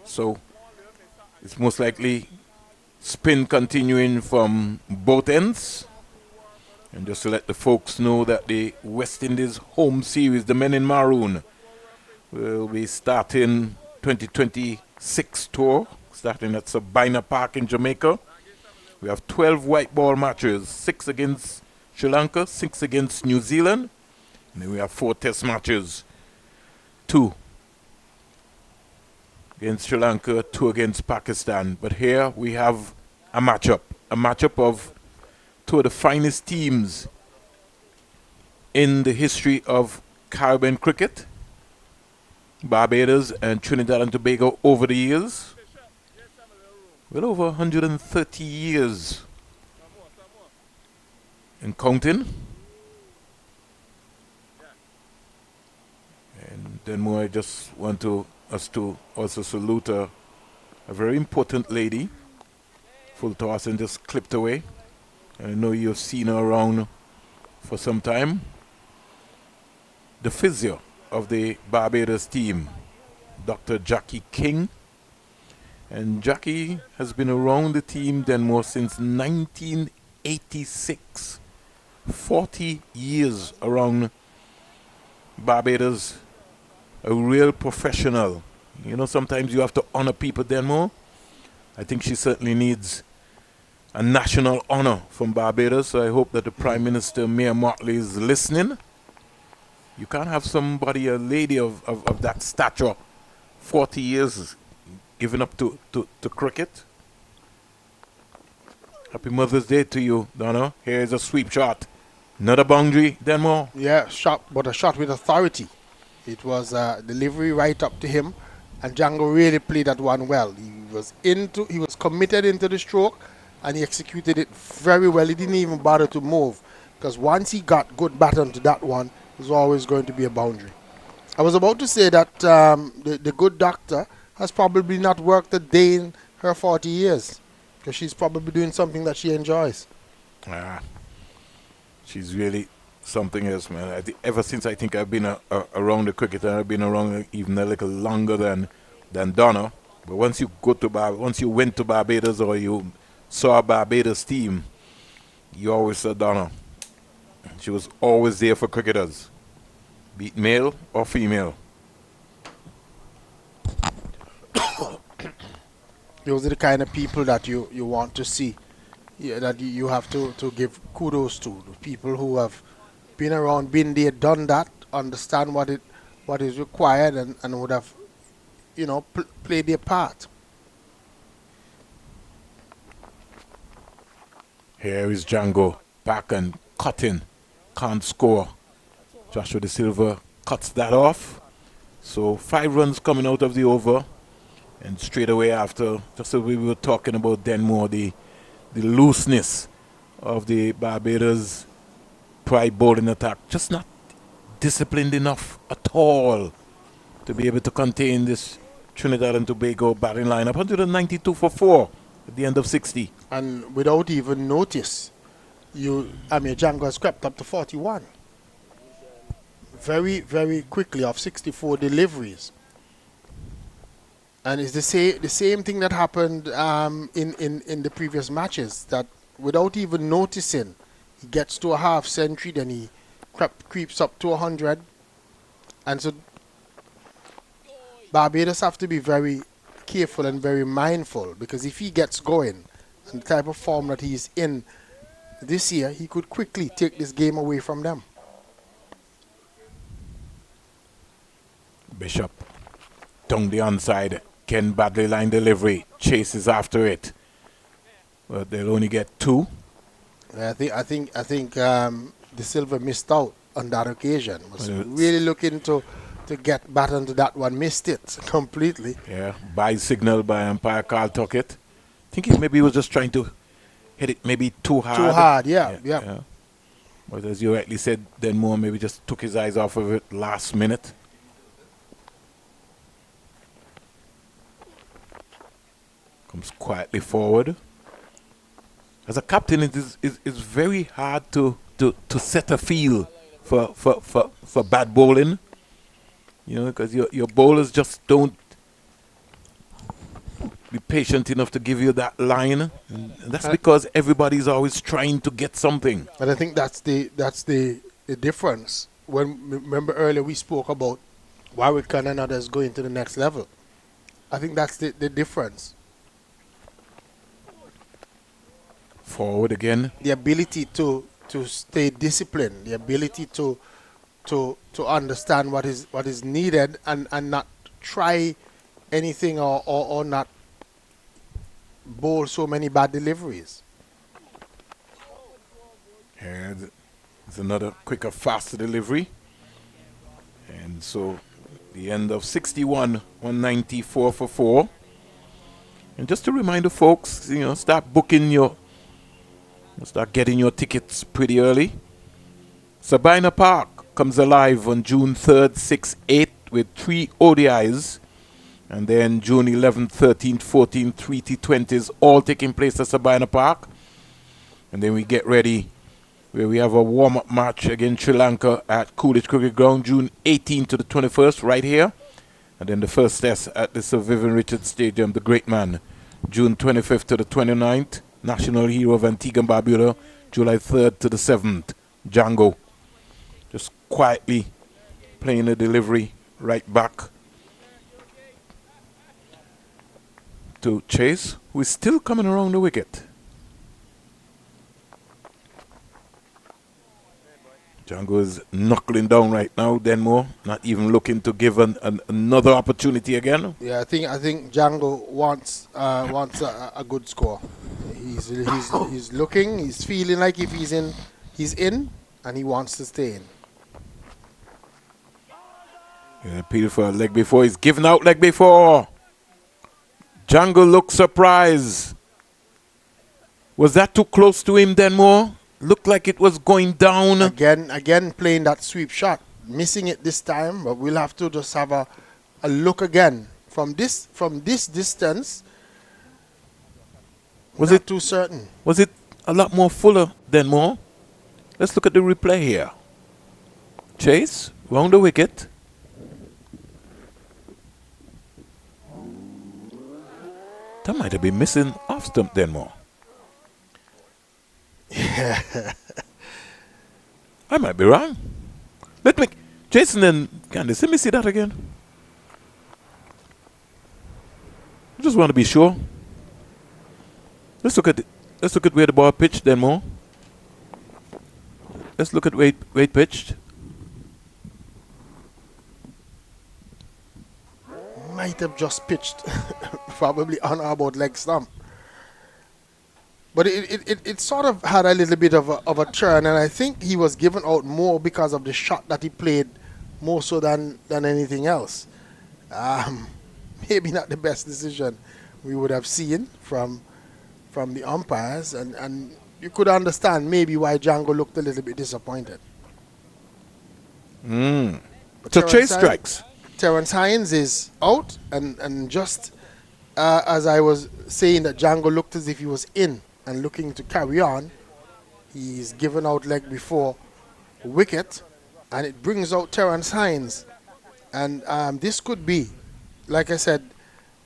So it's most likely spin continuing from both ends. And just to let the folks know that the West Indies home series, the men in maroon, will be starting 2026 tour, starting at Sabina Park in Jamaica. We have 12 white ball matches, 6 against Sri Lanka, 6 against New Zealand. And then we have 4 test matches, 2 against Sri Lanka, 2 against Pakistan. But here we have a matchup of 2 of the finest teams in the history of Caribbean cricket, Barbados and Trinidad and Tobago over the years. Well over 130 years and counting. And then more, I just want us to also salute a very important lady. Full toss and just clipped away. I know you've seen her around for some time. The physio of the Barbados team, Dr. Jackie King. And Jackie has been around the team Denmore since 1986. 40 years around Barbados a real professional. You know, sometimes you have to honor people then more. I think she certainly needs a national honor from Barbados. So I hope that the Prime Minister, Mayor Motley, is listening. You can't have somebody, a lady of that stature, 40 years giving up to cricket. Happy Mother's Day to you, Donna. Here's a sweep shot. Another boundary, then more. Yeah, shot, but a shot with authority. It was a delivery right up to him, and Django really played that one well. He was committed into the stroke, and he executed it very well. He didn't even bother to move, because once he got good baton to that one, it was always going to be a boundary. I was about to say that the good doctor has probably not worked a day in her 40 years, because she's probably doing something that she enjoys. She's really something else, man. Ever since I think I've been around the cricket, and I've been around even a little longer than Donna. But once you went to Barbados, or you saw a Barbados team, you always saw Donna. She was always there for cricketers, be it male or female. Those are the kind of people that you want to see, that you have to give kudos to. The people who have been around, been there, done that, understand what is required, and would have, played their part. Here is Django back and cutting, can't score. Joshua De Silva cuts that off. So 5 runs coming out of the over. And straight away after, just as we were talking about Denmore, the looseness of the Barbados pride bowling attack, just not disciplined enough at all to be able to contain this Trinidad and Tobago batting lineup. 192 for 4 at the end of 60. And without even notice, Django has crept up to 41. Very, very quickly off 64 deliveries. And it's the same thing that happened in the previous matches, that without even noticing, he gets to a half century, then he creeps up to 100. And so Barbados have to be very careful and very mindful, because if he gets going, and the type of form that he's in this year, he could quickly take this game away from them. Bishop down the onside. Ken badly line delivery, chases after it, but they'll only get 2. I think De Silva missed out on that occasion. Was really looking to get back onto that one, missed it completely. Yeah, by signal by umpire Carl Tuckett. I think maybe he was just trying to hit it maybe too hard. Too hard, yeah. But as you rightly said, Denmore maybe just took his eyes off of it last minute. Comes quietly forward. As a captain, it is very hard to set a feel for bad bowling. Because your bowlers just don't be patient enough to give you that line. And that's because everybody's always trying to get something. And I think that's the difference. Remember earlier we spoke about Warwick Khan and others going to the next level. I think that's the difference. Forward again. The ability to stay disciplined, the ability to understand what is needed, and not try anything or not bowl so many bad deliveries. Here's another quicker, faster delivery. And so the end of 61, 194 for 4. And just to remind the folks, start getting your tickets pretty early. Sabina Park comes alive on June 3rd, 6th, 8th with 3 ODIs. And then June 11th, 13th, 14th, 3 T20s all taking place at Sabina Park. And then we get ready where we have a warm-up match against Sri Lanka at Coolidge Cricket Ground, June 18th to the 21st, right here. And then the first test at the Sir Vivian Richards Stadium, the Great Man, June 25th to the 29th. National Hero of Antigua and Barbuda, July 3rd to the 7th. Django just quietly playing the delivery right back to Chase, who is still coming around the wicket. Django is knuckling down right now. Denmore not even looking to give another opportunity again. Yeah, I think Django wants a good score. He's looking. He's feeling like if he's in, and he wants to stay in. Yeah, appeal for a leg before. He's given out leg before. Django looks surprised. Was that too close to him, Denmore? Looked like it was going down. Again playing that sweep shot. Missing it this time, but we'll have to just have a look again. From this distance, Was not it too certain? Was it a lot more fuller than more? Let's look at the replay here. Chase, round the wicket. That might have been missing off stump Denmore. I might be wrong. Let me, Jason and Candice, let me see that again. I just want to be sure. Let's look at where the ball pitched Denmore. Let's look at where it pitched. Might have just pitched, probably on or about leg stump. But it sort of had a little bit of a turn, and I think he was given out more because of the shot that he played, more so than anything else. Maybe not the best decision we would have seen from the umpires, and you could understand maybe why Django looked a little bit disappointed. So Chase strikes. Terrence Hines is out, and just as I was saying that Django looked as if he was in and looking to carry on, he's given out leg before wicket, and it brings out Terrence Hines. And this could be, like I said,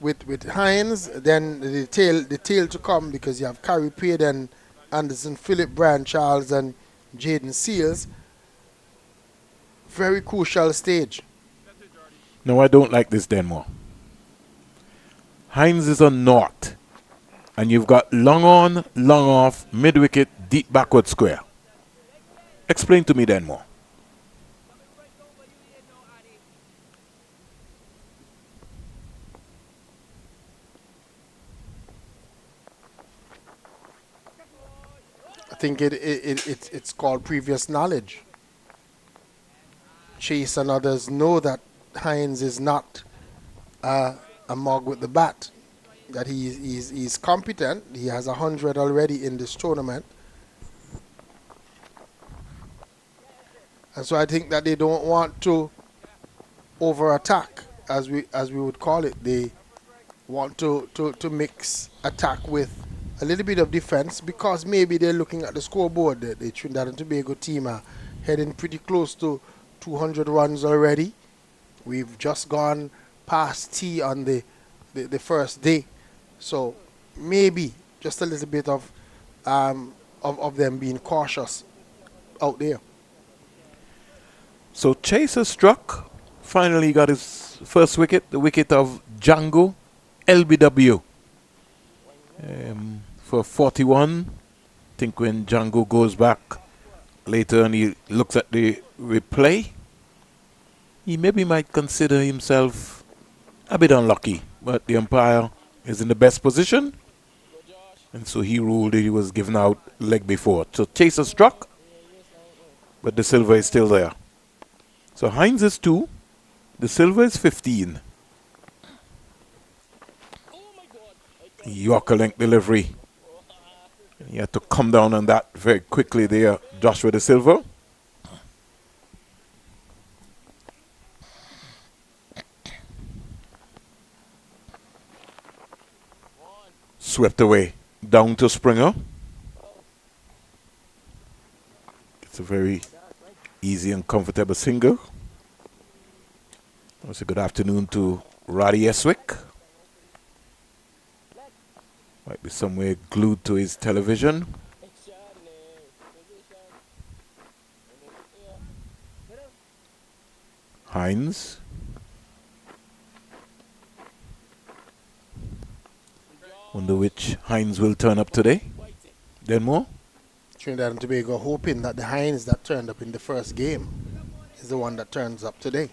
with Hines, then the tail to come, because you have Carey Payden, Anderson, Phillip, Brian Charles, and Jaden Seals. Very crucial stage. No, I don't like this Denmore. Hines is on north, and you've got long on, long off, mid wicket, deep backward square. Explain to me Denmore. I think it's called previous knowledge. Chase and others know that Hines is not a mug with the bat, that he's competent. He has 100 already in this tournament, and so I think that they don't want to over attack, as we would call it. They want to mix attack with a little bit of defense, because maybe they're looking at the scoreboard. The Trinidad and Tobago team are heading pretty close to 200 runs already. We've just gone past T on the first day, so maybe just a little bit of them being cautious out there. So Chase has struck. Finally got his first wicket, the wicket of Django LBW. For 41. I think when Django goes back later and he looks at the replay, he maybe might consider himself a bit unlucky, but the umpire is in the best position, and so he ruled that he was given out leg before. So Chase has struck, but the silver is still there. So Hines is 2, the silver is 15. Yorker length delivery. He had to come down on that very quickly there, Joshua De Silva. Swept away down to Springer. It's a very easy and comfortable single. It's a good afternoon to Roddy Eswick. Might be somewhere glued to his television. Hines. Wonder which Hines will turn up today. Denmore? Trinidad and Tobago hoping that the Hines that turned up in the first game is the one that turns up today.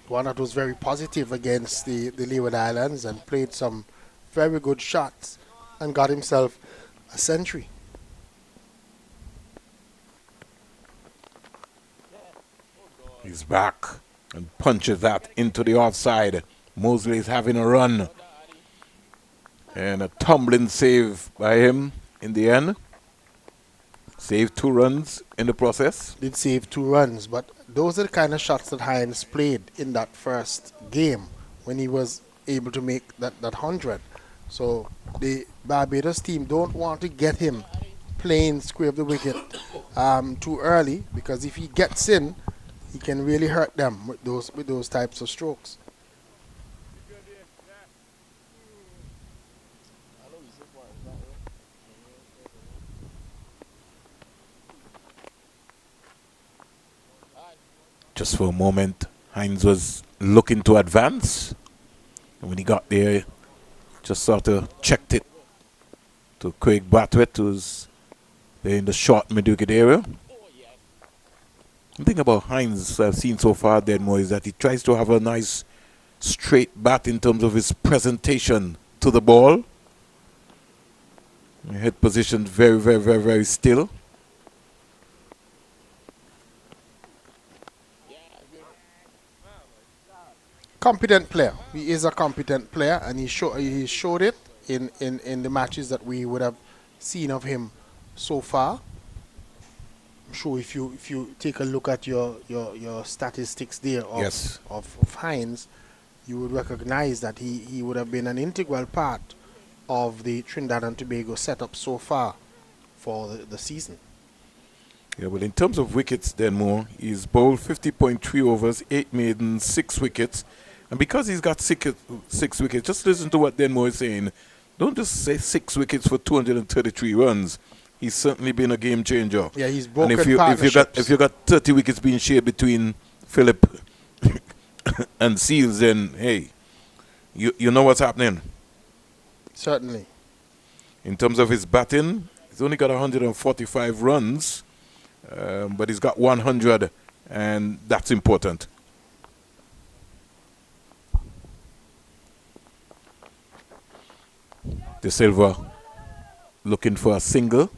One that was very positive against the Leeward Islands and played some very good shots and got himself a century. He's back and punches that into the offside. Mosley is having a run. And a tumbling save by him in the end. Saved 2 runs in the process. Did save 2 runs, but those are the kind of shots that Hines played in that first game when he was able to make that 100. So the Barbados team don't want to get him playing square of the wicket too early, because if he gets in, he can really hurt them with those types of strokes. Just for a moment, Hines was looking to advance. And when he got there, just sort of checked it to Craig Bartlett, who's there in the short mid-wicket area. The thing about Hines I've seen so far, Denmore, is that he tries to have a nice straight bat in terms of his presentation to the ball. Head position very, very, very, very still. Competent player. He is a competent player, and he showed it in the matches that we would have seen of him so far. I'm sure if you take a look at your statistics there of Hines, you would recognize that he would have been an integral part of the Trinidad and Tobago setup so far for the season. Yeah, well, in terms of wickets, Denmore, he's bowled 50.3 overs, 8 maidens, 6 wickets. And because he's got 6 wickets, just listen to what Denmore is saying. Don't just say 6 wickets for 233 runs. He's certainly been a game changer. Yeah, he's broken And if you got 30 wickets being shared between Phillip and Seals, then hey, you know what's happening. Certainly. In terms of his batting, he's only got 145 runs, but he's got 100, and that's important. De Silva looking for a single.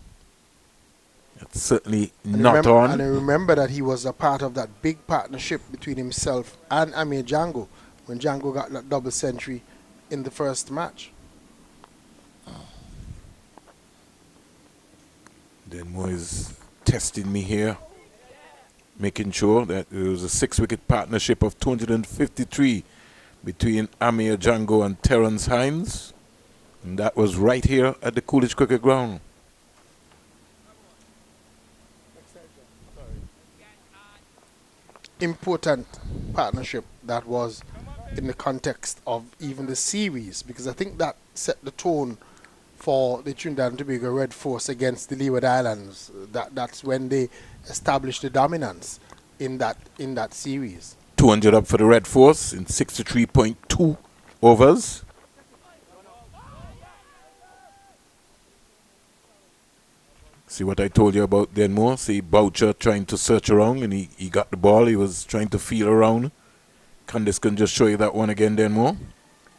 That's certainly not on. And I remember that he was a part of that big partnership between himself and Amir Django when Django got that double century in the first match. Denmore is testing me here, making sure that there was a 6-wicket partnership of 253 between Amir Django and Terence Hines. And that was right here at the Coolidge Cricket Ground. Important partnership that was in the context of even the series, because I think that set the tone for the Trinidad and Tobago Red Force against the Leeward Islands. That's when they established the dominance in that series. 200 up for the Red Force in 63.2 overs. See what I told you about Denmore? See Boucher trying to search around, and he got the ball. He was trying to feel around. Candice can just show you that one again, Denmore.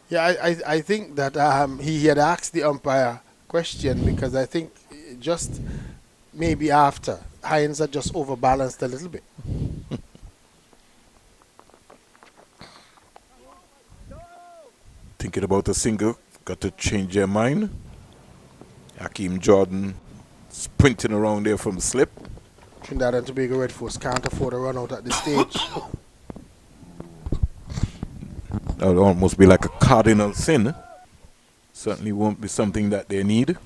Yeah, I think that he had asked the umpire question, because I think just maybe after, Hines had just overbalanced a little bit. Thinking about a single, got to change their mind. Hakeem Jordan sprinting around there from the slip. Trinidad and Tobago Red Force can't afford a run out at this stage. That would almost be like a cardinal sin. Certainly won't be something that they need.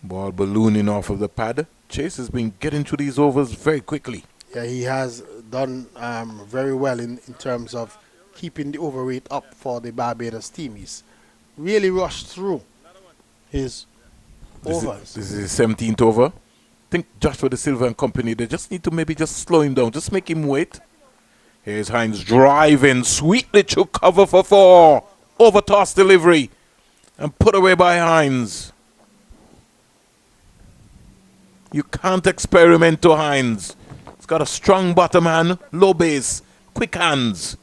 Ball ballooning off of the pad. Chase has been getting through these overs very quickly. Yeah, he has done very well in terms of keeping the over rate up for the Barbados team. He's really rushed through his overs. This is his 17th over. think Joshua De Silva and company, they just need to maybe just slow him down. Just make him wait. Here's Hines driving sweetly to cover for 4. Over toss delivery. And put away by Hines. You can't experiment to Hines. He's got a strong bottom hand, low base, quick hands.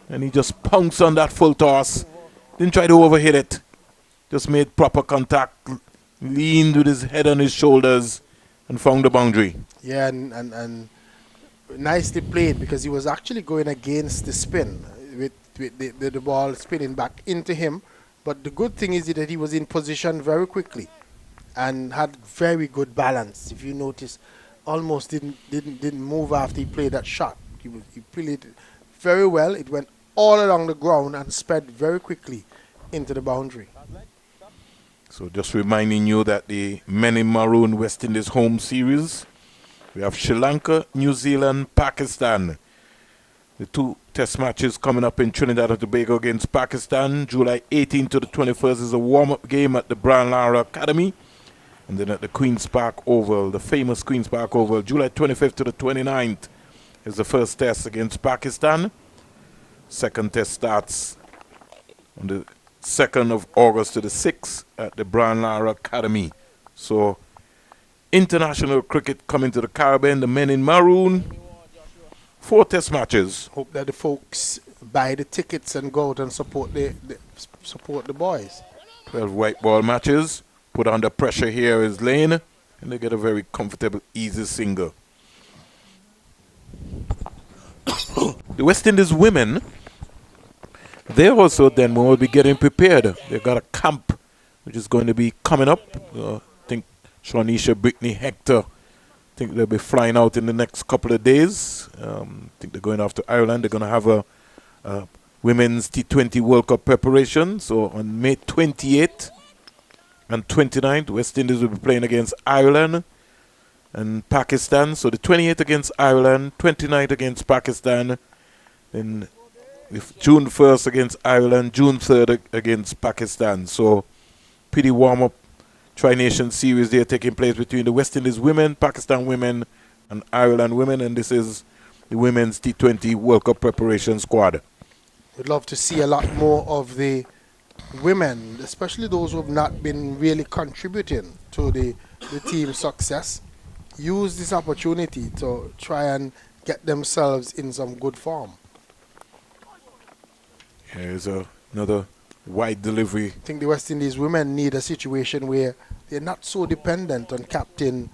And he just pounced on that full toss. Didn't try to overhit it. Just made proper contact. Leaned with his head on his shoulders and found the boundary. Yeah, and nicely played because he was actually going against the spin with the ball spinning back into him. But the good thing is that he was in position very quickly and had very good balance. If you notice, almost didn't move after he played that shot. He played it very well. It went all along the ground and sped very quickly into the boundary. So just reminding you that the Men in Maroon West Indies home series, we have Sri Lanka, New Zealand, Pakistan. The 2 test matches coming up in Trinidad and Tobago against Pakistan. July 18th to the 21st is a warm-up game at the Brian Lara Academy. And then at the Queen's Park Oval, the famous Queen's Park Oval, July 25th to the 29th is the first test against Pakistan. Second test starts on the 2nd of August to the 6th at the Brian Lara Academy. So, international cricket coming to the Caribbean, the Men in Maroon. 4 test matches. Hope that the folks buy the tickets and go out and support the boys. 12 white ball matches. Put under pressure here is Lane. And they get a very comfortable, easy single. The West Indies women, they also then will be getting prepared. They've got a camp which is going to be coming up. I think Shanisha, Brittany, Hector, I think they'll be flying out in the next couple of days. I think they're going off to Ireland. They're going to have a Women's T20 World Cup preparation. So on May 28th and 29th, West Indies will be playing against Ireland and Pakistan. So the 28th against Ireland, 29th against Pakistan, then with June 1st against Ireland, June 3rd against Pakistan. So pretty warm-up Tri-Nation series there taking place between the West Indies women, Pakistan women, and Ireland women. And this is the Women's T20 World Cup preparation squad. We'd love to see a lot more of the women, especially those who have not been really contributing to the team's success, use this opportunity to try and get themselves in some good form. Here's another wide delivery. I think the West Indies women need a situation where they're not so dependent on Captain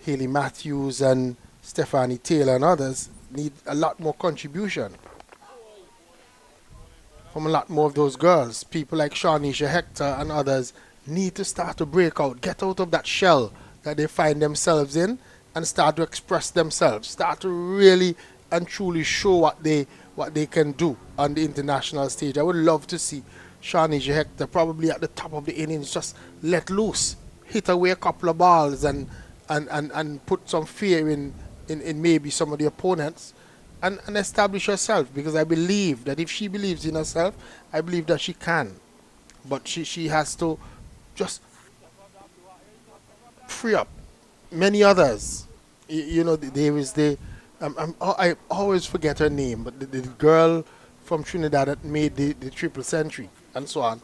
Hayley Matthews and Stephanie Taylor and others. Need a lot more contribution from a lot more of those girls. People like Shanisha Hector and others need to start to break out, get out of that shell that they find themselves in and start to express themselves, start to really and truly show what they can do on the international stage. I would love to see Shanisha Hector probably at the top of the innings just let loose, hit away a couple of balls and put some fear in maybe some of the opponents and establish herself, because I believe that if she believes in herself, I believe that she can. But she has to just free up many others. You know, there is I always forget her name, but the girl from Trinidad that made the triple century and so on.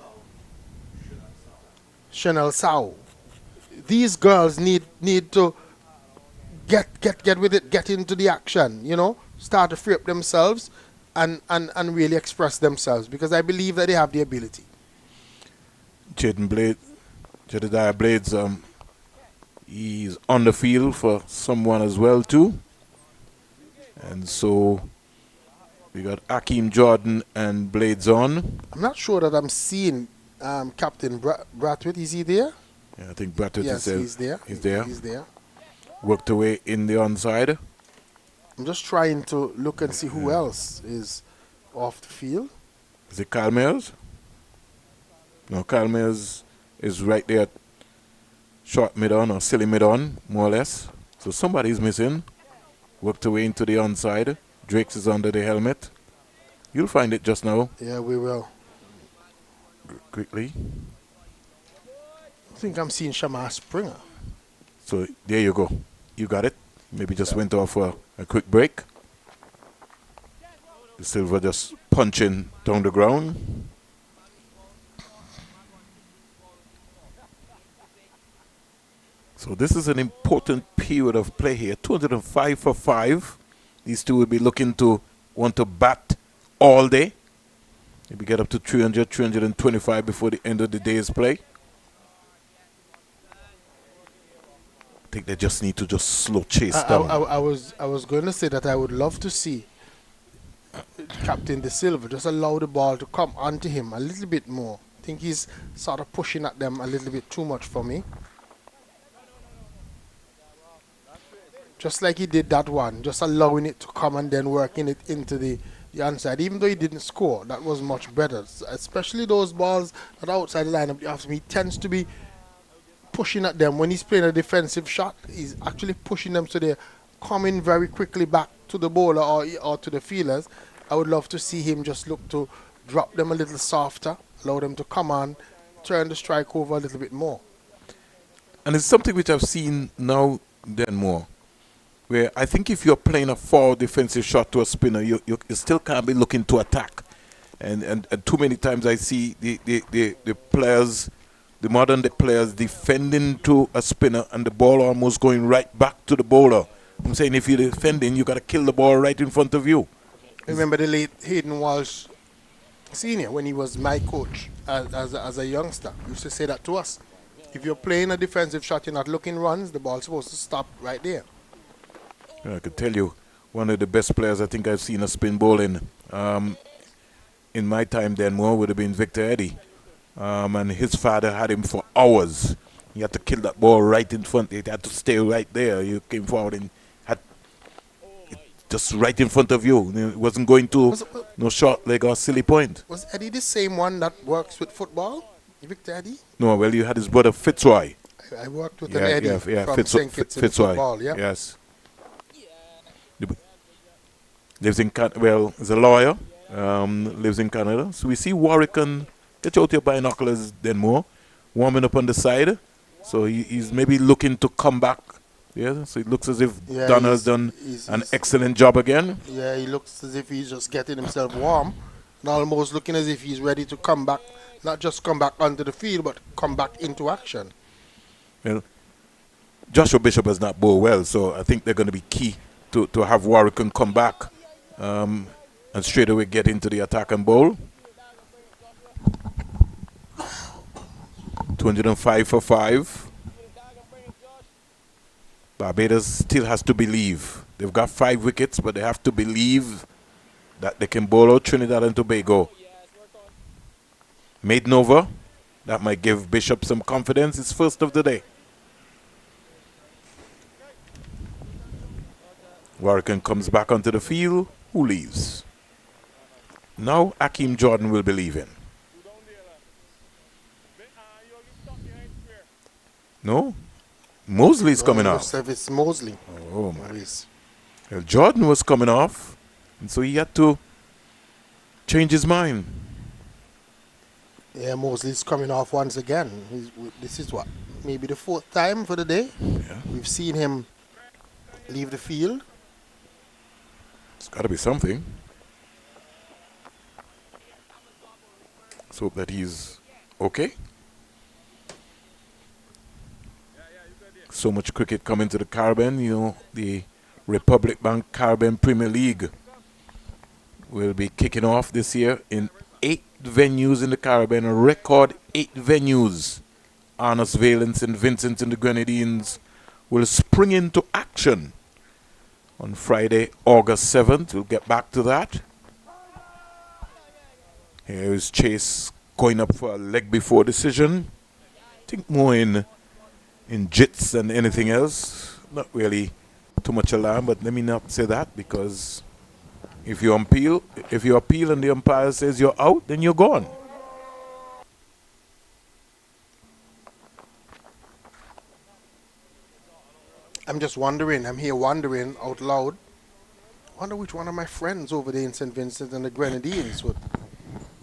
Chanel Sao. These girls need to get with it, get into the action, you know, start to free up themselves and really express themselves, because I believe that they have the ability. Jedediah Blades, he's on the field for someone as well too. And so we got Akeem Jordan and Blades on. I'm not sure that I'm seeing Captain Bradwitt. Is he there? Yeah, I think Bradwitt yes, is there. He's there. He's there. Worked away in the onside. I'm just trying to look and see who else is off the field. Is it Kyle Mayers? No, Kyle Mayers is right there at short mid-on or silly mid-on, more or less. So somebody's missing. Worked away into the onside. Drake's is under the helmet. You'll find it just now. Yeah, we will. Quickly. I think I'm seeing Shamar Springer. So there you go. You got it. Maybe just went off for a quick break. De Silva just punching down the ground. So this is an important period of play here. 205 for 5. These two will be looking to want to bat all day. Maybe get up to 300, 325 before the end of the day's play. I think they just need to just slow chase down. I was going to say that I would love to see Captain De Silva just allow the ball to come onto him a little bit more. I think he's sort of pushing at them a little bit too much for me. Just like he did that one, just allowing it to come and then working it into the inside. Even though he didn't score, that was much better. Especially those balls that are outside the lineup. After he tends to be pushing at them. When he's playing a defensive shot, he's actually pushing them so they're coming very quickly back to the bowler or to the fielders. I would love to see him just look to drop them a little softer, allow them to come on, turn the strike over a little bit more. And it's something which I've seen now then more, where I think if you're playing a forward defensive shot to a spinner, you still can't be looking to attack. And too many times I see the players, the modern day players defending to a spinner and the ball almost going right back to the bowler. I'm saying if you're defending, you got to kill the ball right in front of you. Remember the late Hayden Walsh Sr., when he was my coach as a youngster, he used to say that to us. If you're playing a defensive shot, you're not looking runs, the ball's supposed to stop right there. I could tell you, one of the best players I think I've seen a spin bowling in my time then more would have been Victor Eddy. And his father had him for hours. He had to kill that ball right in front. He had to stay right there. You came forward and had it just right in front of you. It wasn't going to no short leg or silly point. Was Eddie the same one that works with football? Victor Eddy? No, well, you had his brother Fitzroy. I worked with an Eddie from St. Kitts in Fitzroy. football, yeah. Yes. Lives in Canada. Well, is a lawyer. Lives in Canada. So we see Warwick and get out your binoculars then more. Warming up on the side. So he's maybe looking to come back. Yeah. So it looks as if Donna's done an excellent job again. Yeah, he looks as if he's just getting himself warm. And almost looking as if he's ready to come back. Not just come back onto the field, but come back into action. Well, Joshua Bishop has not bowled well, so I think they're going to be key to have Warwick come back and straight away get into the attack and bowl. 205 for 5. Barbados still has to believe. They've got 5 wickets, but they have to believe that they can bowl out Trinidad and Tobago. Maiden over. That might give Bishop some confidence. It's first of the day. Warwick comes back onto the field. Who leaves? Now Akeem Jordan will be leaving. No? Mosley's coming off. It's Mosley. Oh, my. Well, Jordan was coming off, and so he had to change his mind. Yeah, Mosley's coming off once again. This is what? Maybe the 4th time for the day? Yeah. We've seen him leave the field. It's got to be something. Let's hope that he's okay. So much cricket coming to the Caribbean. You know, the Republic Bank Caribbean Premier League will be kicking off this year in 8 venues in the Caribbean. A record 8 venues. Arnos Vale and St. Vincent and the Grenadines will spring into action on Friday, August 7th. We'll get back to that. Here is Chase going up for a leg before decision. I think more in jits than anything else. Not really too much alarm, but let me not say that, because if you appeal and the umpire says you're out, then you're gone. I'm just wondering, I'm here wondering out loud. I wonder which one of my friends over there in St. Vincent and the Grenadines would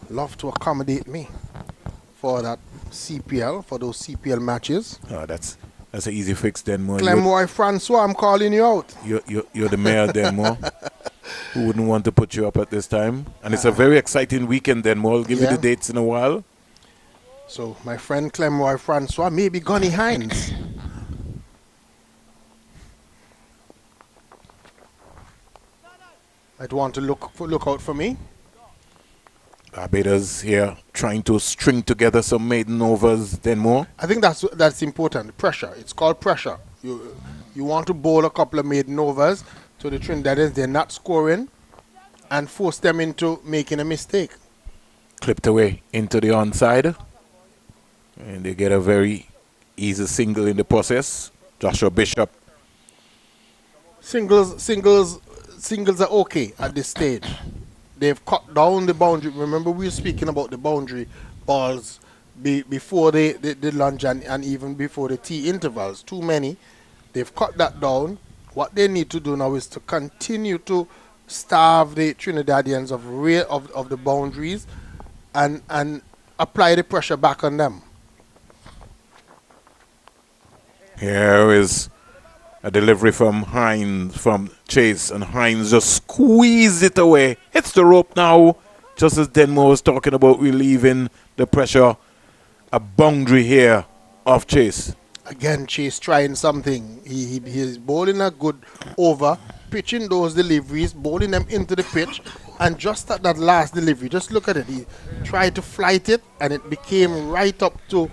love to accommodate me for that CPL, for those CPL matches. Oh, that's That's an easy fix, Denmore. Clemoy Francois, I'm calling you out. You're the mayor, Denmore. Who wouldn't want to put you up at this time? And it's a very exciting weekend, Denmore. I'll give you the dates in a while. So, my friend Clemoy Francois, maybe Gunny Hines. Might want to look out for me. Barbados here trying to string together some maiden overs, Denmore. I think that's important. Pressure. It's called pressure. You want to bowl a couple of maiden overs to the Trinidadians. They're not scoring, and force them into making a mistake. Clipped away into the onside, and they get a very easy single in the process. Joshua Bishop. Singles are okay at this stage. They've cut down the boundary. Remember, we were speaking about the boundary balls before the lunge and even before the tea intervals. Too many. They've cut that down. What they need to do now is to continue to starve the Trinidadians of the boundaries and apply the pressure back on them. Here is a delivery from Chase, and Hines just squeezed it away. Hits the rope now, just as Denmore was talking about relieving the pressure. A boundary here of Chase. Again, Chase trying something. He's bowling a good over, pitching those deliveries, bowling them into the pitch, and just at that last delivery, just look at it. He tried to flight it, and it became right up to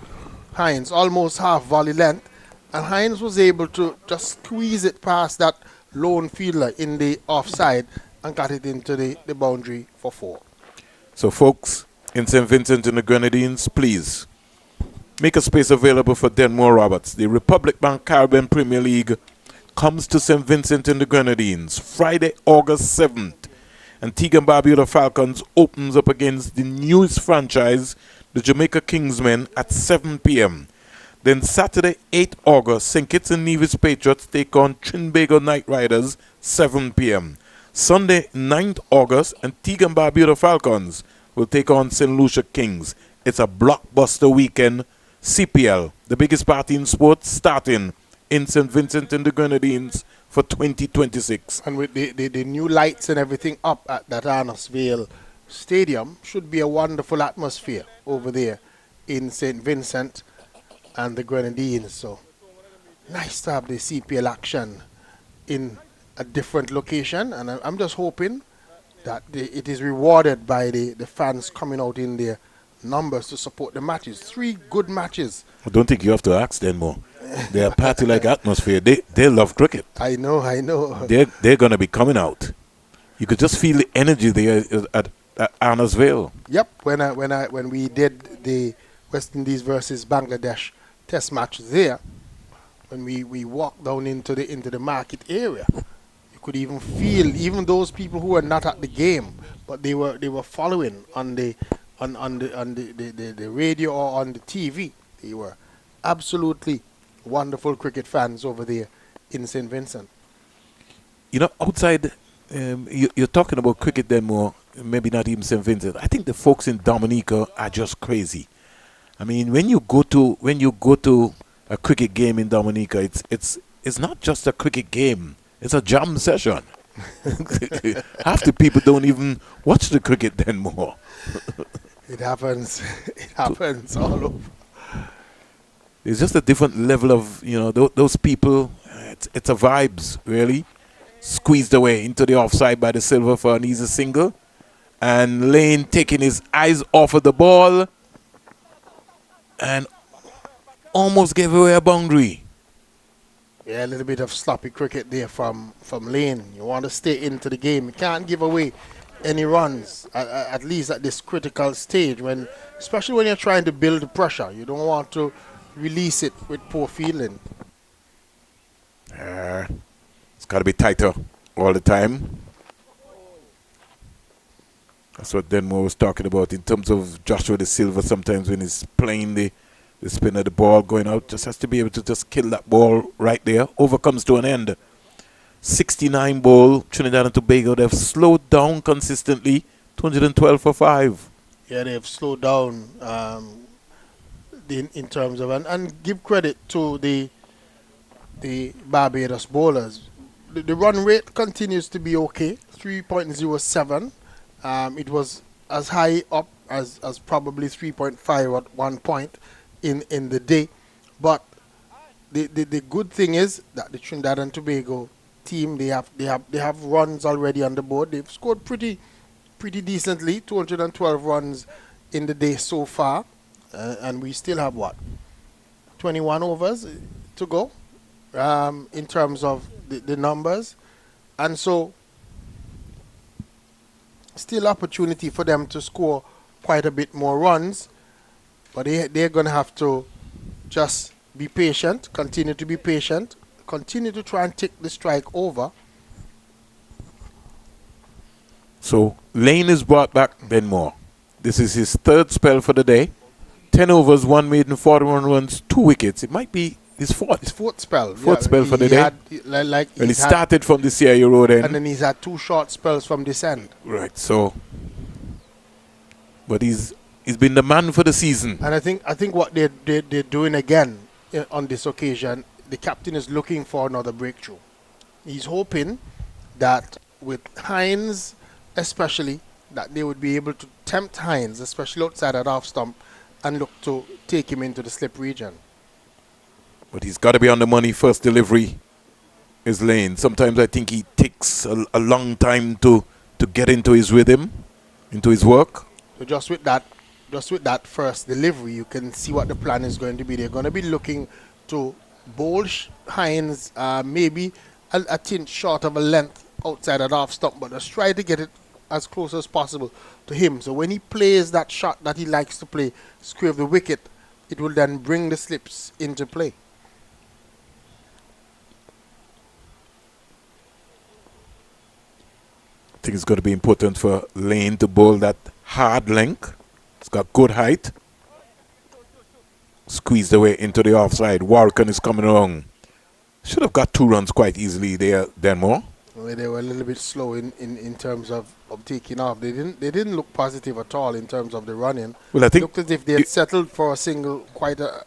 Hines, almost half volley length. And Hines was able to just squeeze it past that lone fielder in the offside and got it into the boundary for 4. So, folks, in St. Vincent and the Grenadines, please make a space available for Denmore Roberts. The Republic Bank Caribbean Premier League comes to St. Vincent and the Grenadines Friday, August 7th. Antigua and Barbuda Falcons opens up against the newest franchise, the Jamaica Kingsmen, at 7 p.m. Then Saturday, 8 August, St. Kitts and Nevis Patriots take on Trinbago Knight Riders, 7 p.m. Sunday, 9th August, Antigua and Barbuda Falcons will take on St. Lucia Kings. It's a blockbuster weekend. CPL, the biggest party in sports, starting in St. Vincent and the Grenadines for 2026. And with the new lights and everything up at that Arnosville Stadium, should be a wonderful atmosphere over there in St. Vincent and the Grenadines. So nice to have the CPL action in a different location, and I'm just hoping that it is rewarded by the fans coming out in their numbers to support the matches. 3 good matches. I don't think you have to ask them more. They're a party-like atmosphere. They love cricket. I know. They're going to be coming out. You could just feel the energy there at Arnosville. Yep. When we did the West Indies versus Bangladesh Test match there, when we walked down into the market area, you could even feel even those people who were not at the game, but they were following on the radio or on the TV. They were absolutely wonderful cricket fans over there in St. Vincent. You know, outside, you're talking about cricket then more, maybe not even St. Vincent. I think the folks in Dominica are just crazy. I mean, when you go to a cricket game in Dominica, it's not just a cricket game. It's a jam session. Half the people don't even watch the cricket then more. It happens. It happens all over. It's just a different level of, those people. It's a vibes, really. Squeezed away into the offside by the Silver for an easy single. And Lane taking his eyes off of the ball and almost gave away a boundary. Yeah, a little bit of sloppy cricket there from Lane. You want to stay into the game. You can't give away any runs, at least at this critical stage, especially when you're trying to build the pressure. You don't want to release it with poor feeling. It's got to be tighter all the time. That's what Denmore was talking about in terms of Joshua De Silva. Sometimes when he's playing the spin of the ball going out, just has to be able to just kill that ball right there. Over comes to an end. 69 ball, Trinidad and Tobago. They've slowed down consistently. 212 for 5. Yeah, they've slowed down in terms of, and give credit to the the Barbados bowlers. The run rate continues to be okay, 3.07. It was as high up as probably 3.5 at one point in the day. But the good thing is that the Trinidad and Tobago team, they have runs already on the board. They've scored pretty decently, 212 runs in the day so far, and we still have 21 overs to go in terms of the numbers, and so still opportunity for them to score quite a bit more runs, but they're going to have to just be patient, continue to be patient, continue to try and take the strike over. So Lane is brought back Benmore. This is his third spell for the day. 10 overs, 1 maiden, 41 runs, 2 wickets. It might be his fourth. His fourth spell. Fourth spell for the day. Well, he started from the CIA road end. And then he's had 2 short spells from this end. Right, so. But he's been the man for the season. And I think what they're doing again on this occasion, the captain is looking for another breakthrough. He's hoping that with Hines especially, that they would be able to tempt Hines, especially outside at half stump, and look to take him into the slip region. But he's got to be on the money. First delivery is Lane. Sometimes I think he takes a long time to get into his rhythm, into his work. So just with that first delivery, you can see what the plan is going to be. They're going to be looking to bowl Hines maybe a tint short of a length outside at half stump, but just try to get it as close as possible to him. So when he plays that shot that he likes to play, square of the wicket, it will then bring the slips into play. I think it's going to be important for Lane to bowl that hard length. It's got good height. Squeezed away into the offside. Warken is coming along. Should have got 2 runs quite easily there, Denmore. Well, they were a little bit slow in terms of taking off. They didn't look positive at all in terms of the running. Well, I think it looked as if they had settled for a single quite a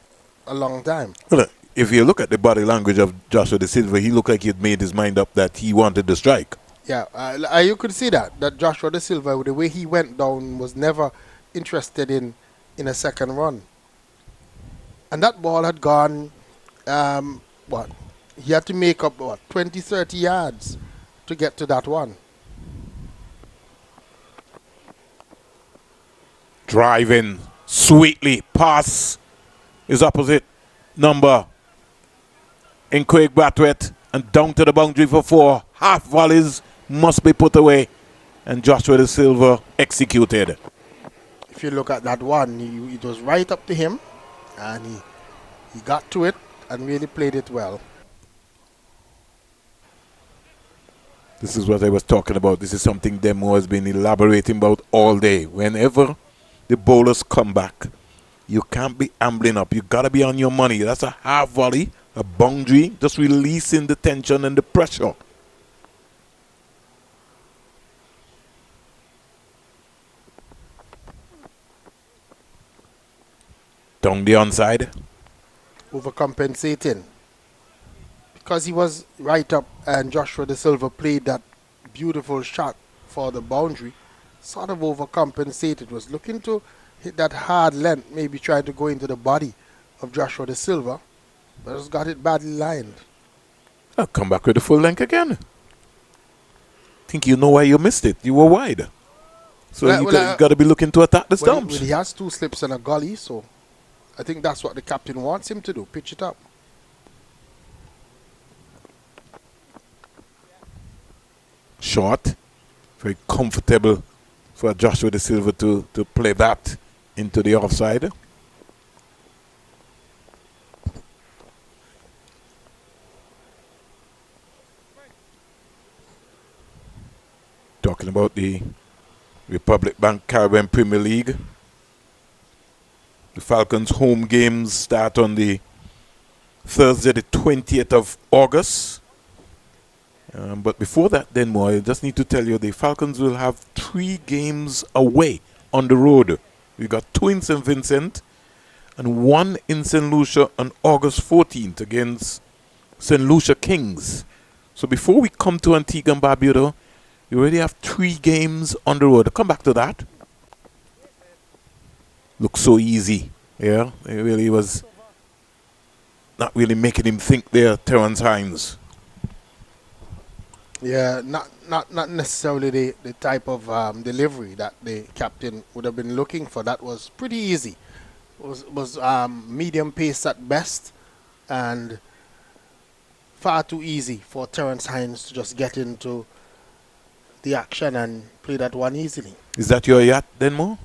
long time. Well, if you look at the body language of Joshua De Silva, he looked like he had made his mind up that he wanted the strike. Yeah, you could see that Joshua De Silva, the way he went down, was never interested in a second run. And that ball had gone, he had to make up, 20, 30 yards to get to that one. Driving sweetly past his opposite number in Craig Brathwaite and down to the boundary for 4. Half volleys must be put away, and Joshua De Silva executed. If you look at that one, it was right up to him, and he got to it and really played it well. This is what I was talking about. This is something Demo has been elaborating about all day. Whenever the bowlers come back, you can't be ambling up. You got to be on your money. That's a half volley, a boundary, just releasing the tension and the pressure. Down the onside. Overcompensating. Because he was right up and Joshua De Silva played that beautiful shot for the boundary, sort of overcompensated, was looking to hit that hard length, maybe trying to go into the body of Joshua De Silva, but just got it badly lined. I'll come back with the full length again. Think you know why you missed it. You were wide. So you got to be looking to attack the stumps. He has 2 slips and a gully, so I think that's what the captain wants him to do, pitch it up. Short, very comfortable for Joshua De Silva to play that into the offside. Talking about the Republic Bank Caribbean Premier League. The Falcons' home games start on the Thursday, the 20th of August. But before that, then more, I just need to tell you the Falcons will have 3 games away on the road. We got 2 in St. Vincent and 1 in St. Lucia on August 14th against St. Lucia Kings. So before we come to Antigua and Barbuda, you already have 3 games on the road. I'll come back to that. Looks so easy. Yeah, it really was not really making him think there, Terence Hines. Yeah, not necessarily the type of delivery that the captain would have been looking for. That was pretty easy. Was medium pace at best, and far too easy for Terence Hines to just get into the action and play that one easily. Is that your yacht, Denmo?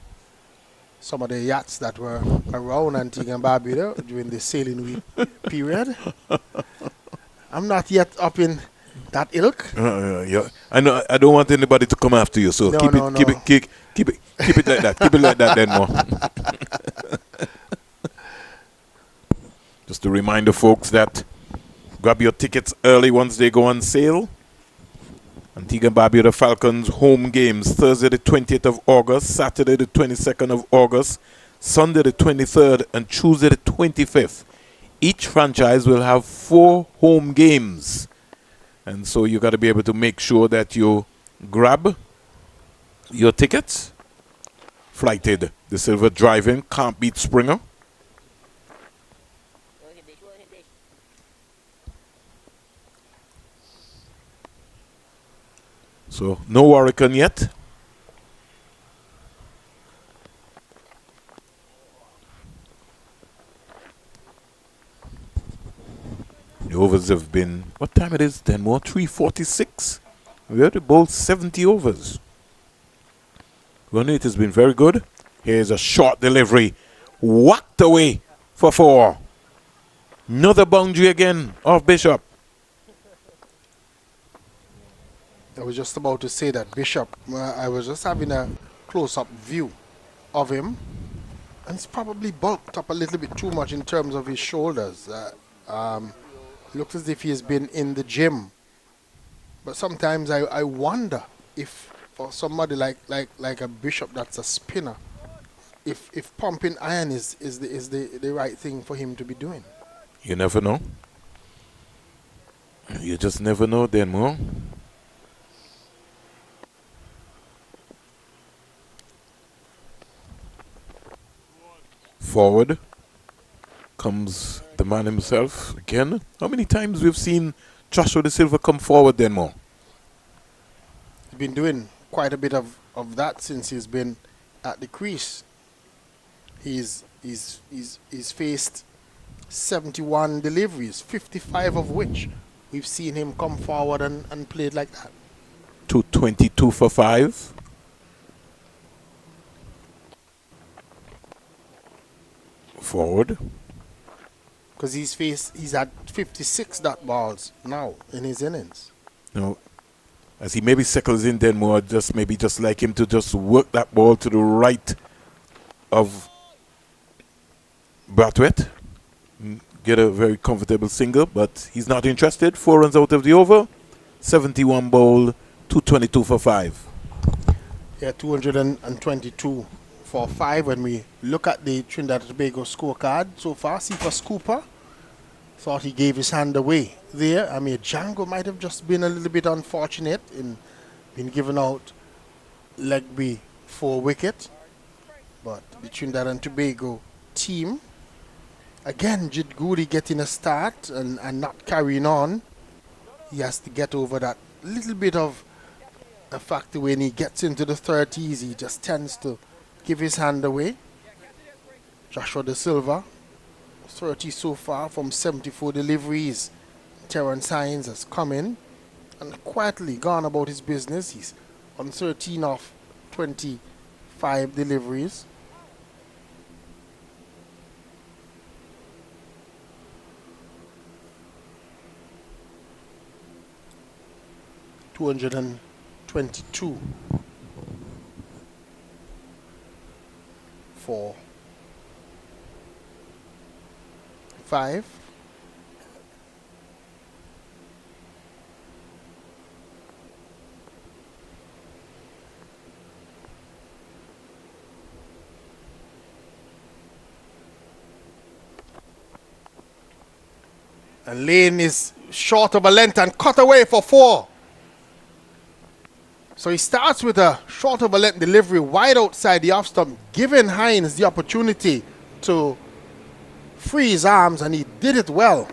Some of the yachts that were around Antigua and Barbuda during the sailing week period. I'm not yet up in that ilk. Yeah. I know. I don't want anybody to come after you, so keep it like that. Keep it like that, Denmo. Just to remind the folks that grab your tickets early once they go on sale. Antigua and Barbuda Falcons home games Thursday the 20th of August, Saturday the 22nd of August, Sunday the 23rd, and Tuesday the 25th. Each franchise will have 4 home games. And so you got to be able to make sure that you grab your tickets. Flighted. The Silver Drive-In can't beat Springer. So, no Hurricane yet. The overs have been, what time it is then? More 3:46. We had about 70 overs. Run rate has been very good. Here's a short delivery. Whacked away for 4. Another boundary again off Bishop. I was just about to say that Bishop, I was just having a close-up view of him, and he's probably bulked up a little bit too much in terms of his shoulders. Looks as if he has been in the gym. But sometimes I wonder if for somebody like a Bishop that's a spinner, if pumping iron is the right thing for him to be doing. You never know. You just never know, Denmo. Forward comes the man himself again. How many times we've seen Joshua De Silva come forward, Denmo? He's been doing quite a bit of that since he's been at the crease. He's faced 71 deliveries, 55 of which we've seen him come forward and played like that. 222 for 5. Forward. Because he's had 56 dot balls now in his innings. No, as he maybe settles in, then more just like him to just work that ball to the right of Brathwaite. Get a very comfortable single, but he's not interested. 4 runs out of the over. 71 ball, 222 for 5. Yeah, 222 for 5. When we look at the Trinidad and Tobago scorecard so far, see for Scooper, thought he gave his hand away there. I mean, Django might have just been a little bit unfortunate in being given out leg B 4 wicket. But the Trinidad and Tobago team, again, Jid Goody getting a start and not carrying on. He has to get over that little bit of a factor when he gets into the 30s. He just tends to give his hand away. Joshua De Silva, 30 so far from 74 deliveries. Terence Hines has come in and quietly gone about his business. He's on 13 of 25 deliveries. $222 for 5. And Lane is short of a length and cut away for 4. So he starts with a short of a length delivery wide outside the off stump, giving Hines the opportunity to free his arms, and he did it well.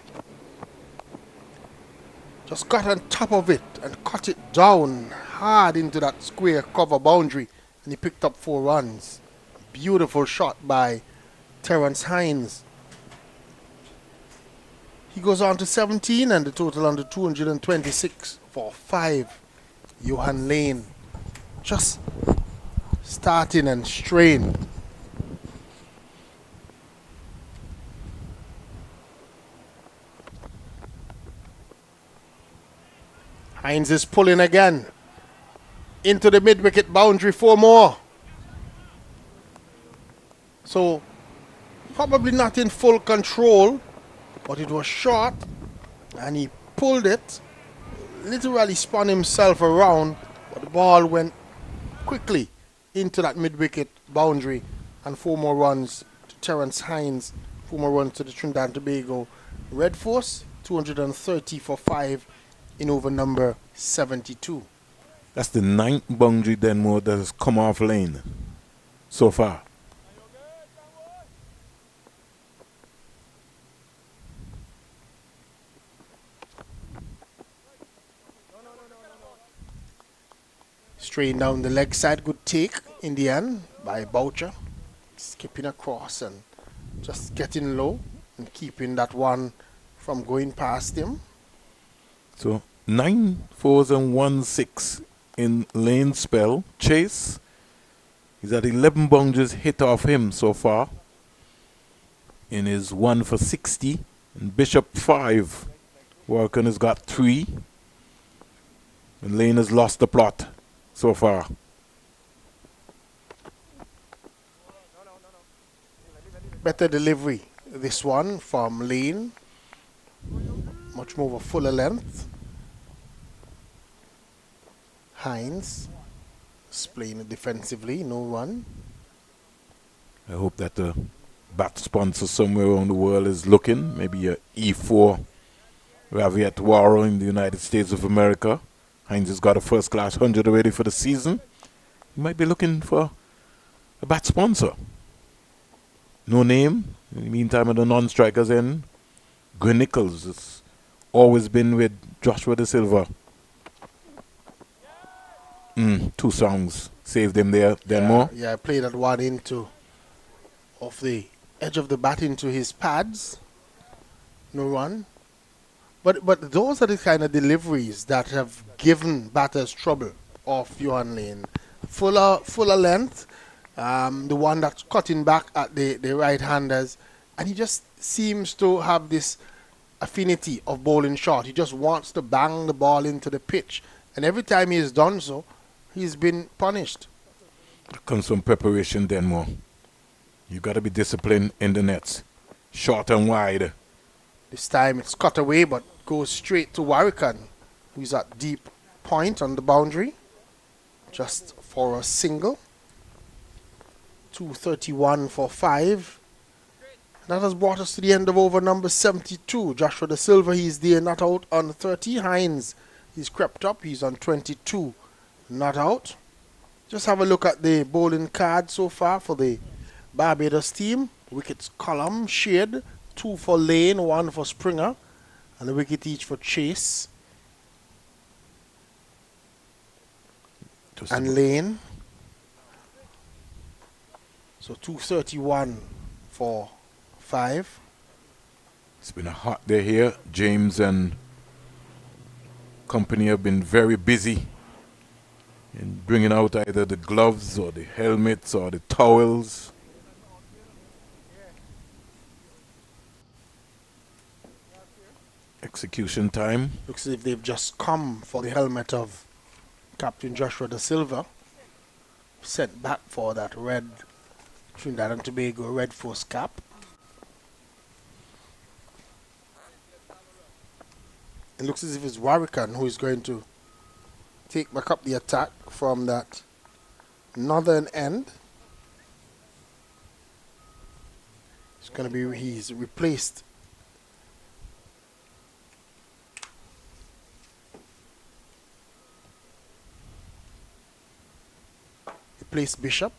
Just got on top of it and cut it down hard into that square cover boundary, and he picked up 4 runs. Beautiful shot by Terrence Hines. He goes on to 17, and the total under 226 for 5. Johan Lane just starting and straying. Hines is pulling again into the mid-wicket boundary, 4 more. So probably not in full control, but it was short and he pulled it, literally spun himself around, but the ball went quickly into that mid-wicket boundary, and 4 more runs to Terrence Hines, 4 more runs to the Trinidad and Tobago Red Force, 230 for 5 in over number 72. That's the 9th boundary Denmore that has come off lane so far. Straight down the leg side, good take in the end by Boucher. Skipping across and just getting low and keeping that one from going past him. So 9 4s and 1 6 in lane spell. Chase, he's at 11 boundaries hit off him so far in his 1 for 60. And Bishop 5. Walken has got 3. And Lane has lost the plot so far. Better delivery, this one from Lane. Much more of a fuller length. Hines is playing it defensively, no run. I hope that the bat sponsor somewhere around the world is looking. Maybe a E4 Raviet Waro in the United States of America. Hines has got a first class 100 already for the season. He might be looking for a bat sponsor. No name. In the meantime, at the non-strikers end, Gwen Nichols has always been with Joshua De Silva. 2 songs saved him there. Then more. Yeah, I played that one into off the edge of the bat into his pads. No run. But those are the kind of deliveries that have given batters trouble off Johan Lane. Fuller length. The one that's cutting back at the right-handers, and he just seems to have this affinity of bowling short. He just wants to bang the ball into the pitch, and every time he has done so, he's been punished. It comes from preparation, Denmore. You got to be disciplined in the nets, short and wide. This time it's cut away, but goes straight to Warrican, who's at deep point on the boundary, just for a single. 231 for 5. That has brought us to the end of over number 72. Joshua De Silva, he's there, not out on 30. Hines, he's crept up, he's on 22, not out. Just have a look at the bowling card so far for the Barbados team. Wickets column, shade, 2 for Lane, 1 for Springer, and a wicket each for Chase and Lane. So 231 for 5. It's been a hot day here. James and company have been very busy in bringing out either the gloves or the helmets or the towels. Execution time. Looks as if they've just come for the helmet of Captain Joshua De Silva. Sent back for that red Trinidad and Tobago Red Force cap. It looks as if it's Warrican who is going to take back up the attack from that northern end. It's going to be, he's replaced replace Bishop.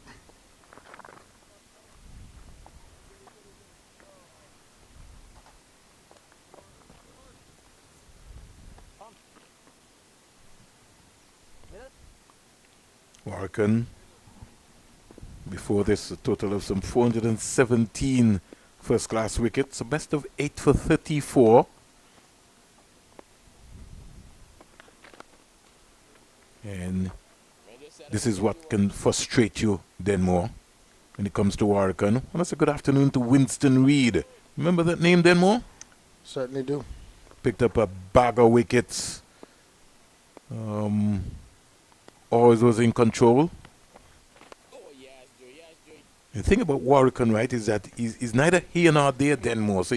Warwick, before this, a total of some 417 first-class wickets, a best of 8 for 34. And this is what can frustrate you then more when it comes to Warwick. And that's a good afternoon to Winston Reed. Remember that name then more? Certainly do. Picked up a bag of wickets. Always was in control. The thing about Warwick, right, is that he's neither here nor there then more. So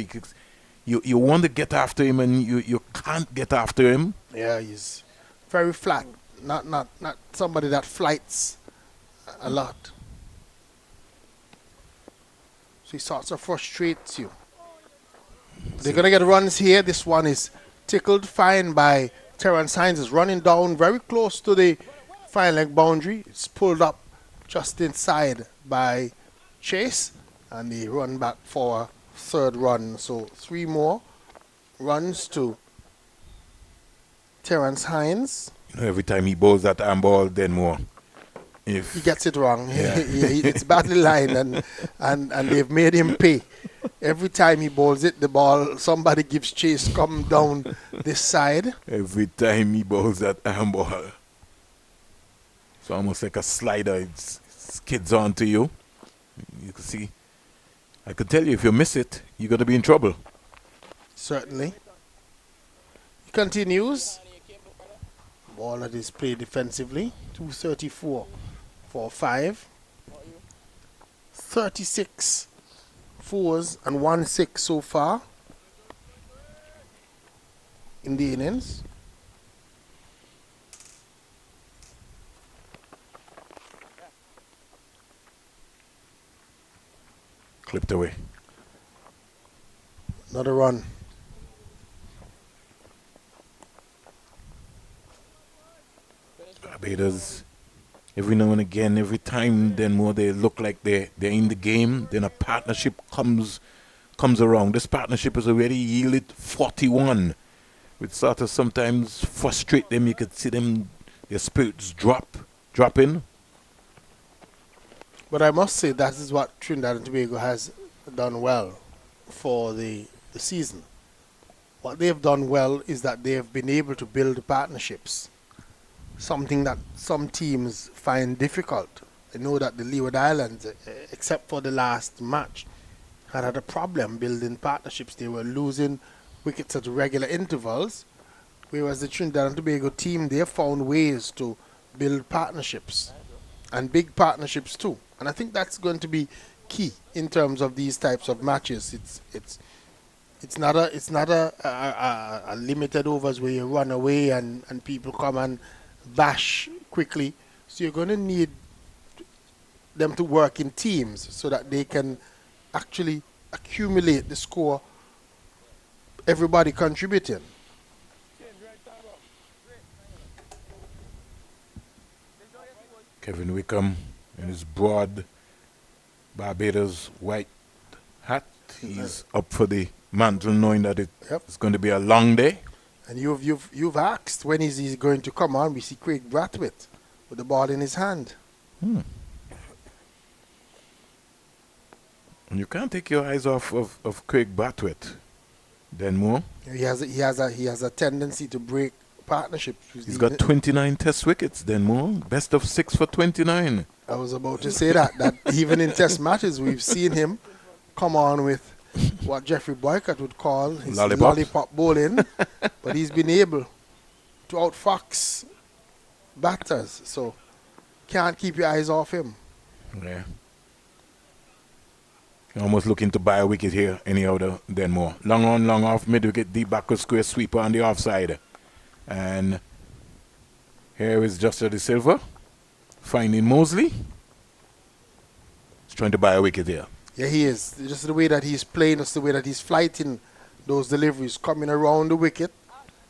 you want to get after him and you can't get after him. Yeah, he's very flat. Not somebody that flights a lot. So he sort of frustrates you. They're going to get runs here. This one is tickled fine by Terrence Hines. Is running down very close to the fine leg boundary. It's pulled up just inside by Chase. And they run back for a third run. So 3 more runs to Terrence Hines. You know, every time he bowls that arm ball, then more. If he gets it wrong. Yeah. It's badly lined and they've made him pay. Every time he bowls it, the ball, somebody gives chase, come down this side. Every time he bowls that arm ball. It's almost like a slider. It skids onto you. You can see. I can tell you, if you miss it, you're going to be in trouble. Certainly. He continues. Ball that is played defensively. 234 for 5. 36 fours and 1 6 so far in the innings. Clipped away. Another run. Barbados, every now and again, every time then more they look like they're in the game, then a partnership comes around. This partnership has already yielded 41, which sort of sometimes frustrate them. You could see them, their spirits dropping. But I must say that is what Trinidad and Tobago has done well for the season. What they've done well is that they have been able to build partnerships. Something that some teams find difficult. I know that the Leeward Islands, except for the last match, had a problem building partnerships. They were losing wickets at regular intervals, whereas the Trinidad and Tobago team, they found ways to build partnerships, and big partnerships too. And I think that's going to be key in terms of these types of matches. It's not a limited overs where you run away and people come and bash quickly. So you're going to need them to work in teams so that they can actually accumulate the score, everybody contributing. Kevin Wickham in his broad Barbados white hat. He's up for the mantle, knowing that it's going to be a long day. And you've asked when is he going to come on. We see Craig Brathwaite with the ball in his hand. And you can't take your eyes off of Craig Brathwaite. Then more. He has a tendency to break partnerships. He's got 29 test wickets. Then more. Best of 6 for 29. I was about to say that even in test matches we've seen him come on with what Jeffrey Boycott would call his lollipop bowling, but he's been able to outfox batters, so can't keep your eyes off him. Yeah. You're almost looking to buy a wicket here, anyhow, then more. Long on, long off, mid wicket, deep backward square sweeper on the offside. And here is Justice De Silva finding Mosley. He's trying to buy a wicket here. Yeah, he is. Just the way that he's playing, just the way that he's flighting those deliveries, coming around the wicket.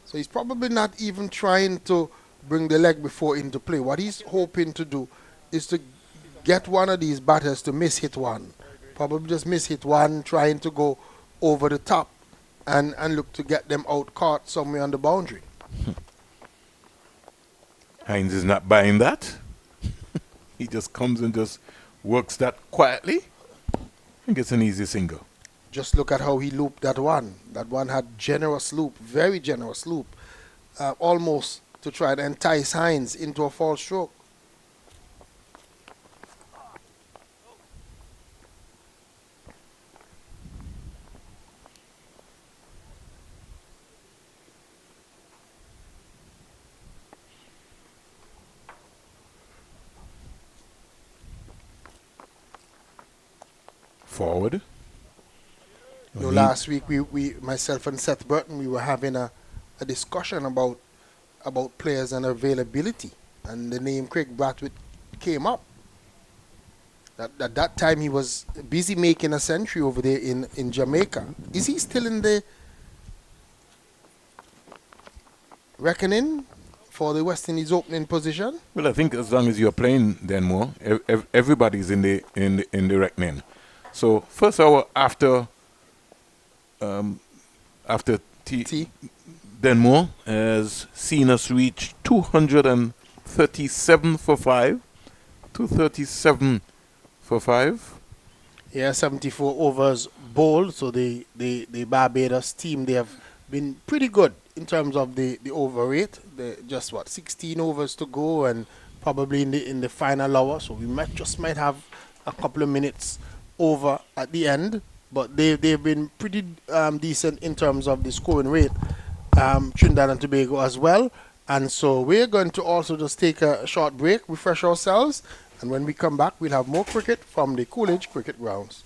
So he's probably not even trying to bring the leg before into play. What he's hoping to do is to get one of these batters to miss hit one. Probably just miss hit one, trying to go over the top and look to get them out caught somewhere on the boundary. Hines is not buying that. He just comes and just works that quietly and gets an easy single. Just look at how he looped that one. That one had generous loop, very generous loop, almost to try to entice Hines into a false stroke. Forward. Last week we myself and Seth Burton, we were having a discussion about players and availability, and the name Craig Brathwaite came up. At that time he was busy making a century over there in Jamaica. Is he still in the reckoning for the West Indies opening position? Well, I think as long as you're playing Denmore, everybody's in the reckoning. So first hour after Denmore has seen us reach 237 for 5. 237 for 5. Yeah, 74 overs bowled. So the Barbados team, they have been pretty good in terms of the over rate. Just 16 overs to go, and probably in the final hour. So we might have a couple of minutes over at the end, but they've been pretty decent in terms of the scoring rate. Trinidad and Tobago as well. And so we're going to also just take a short break, refresh ourselves, and when we come back, we'll have more cricket from the Coolidge Cricket Grounds.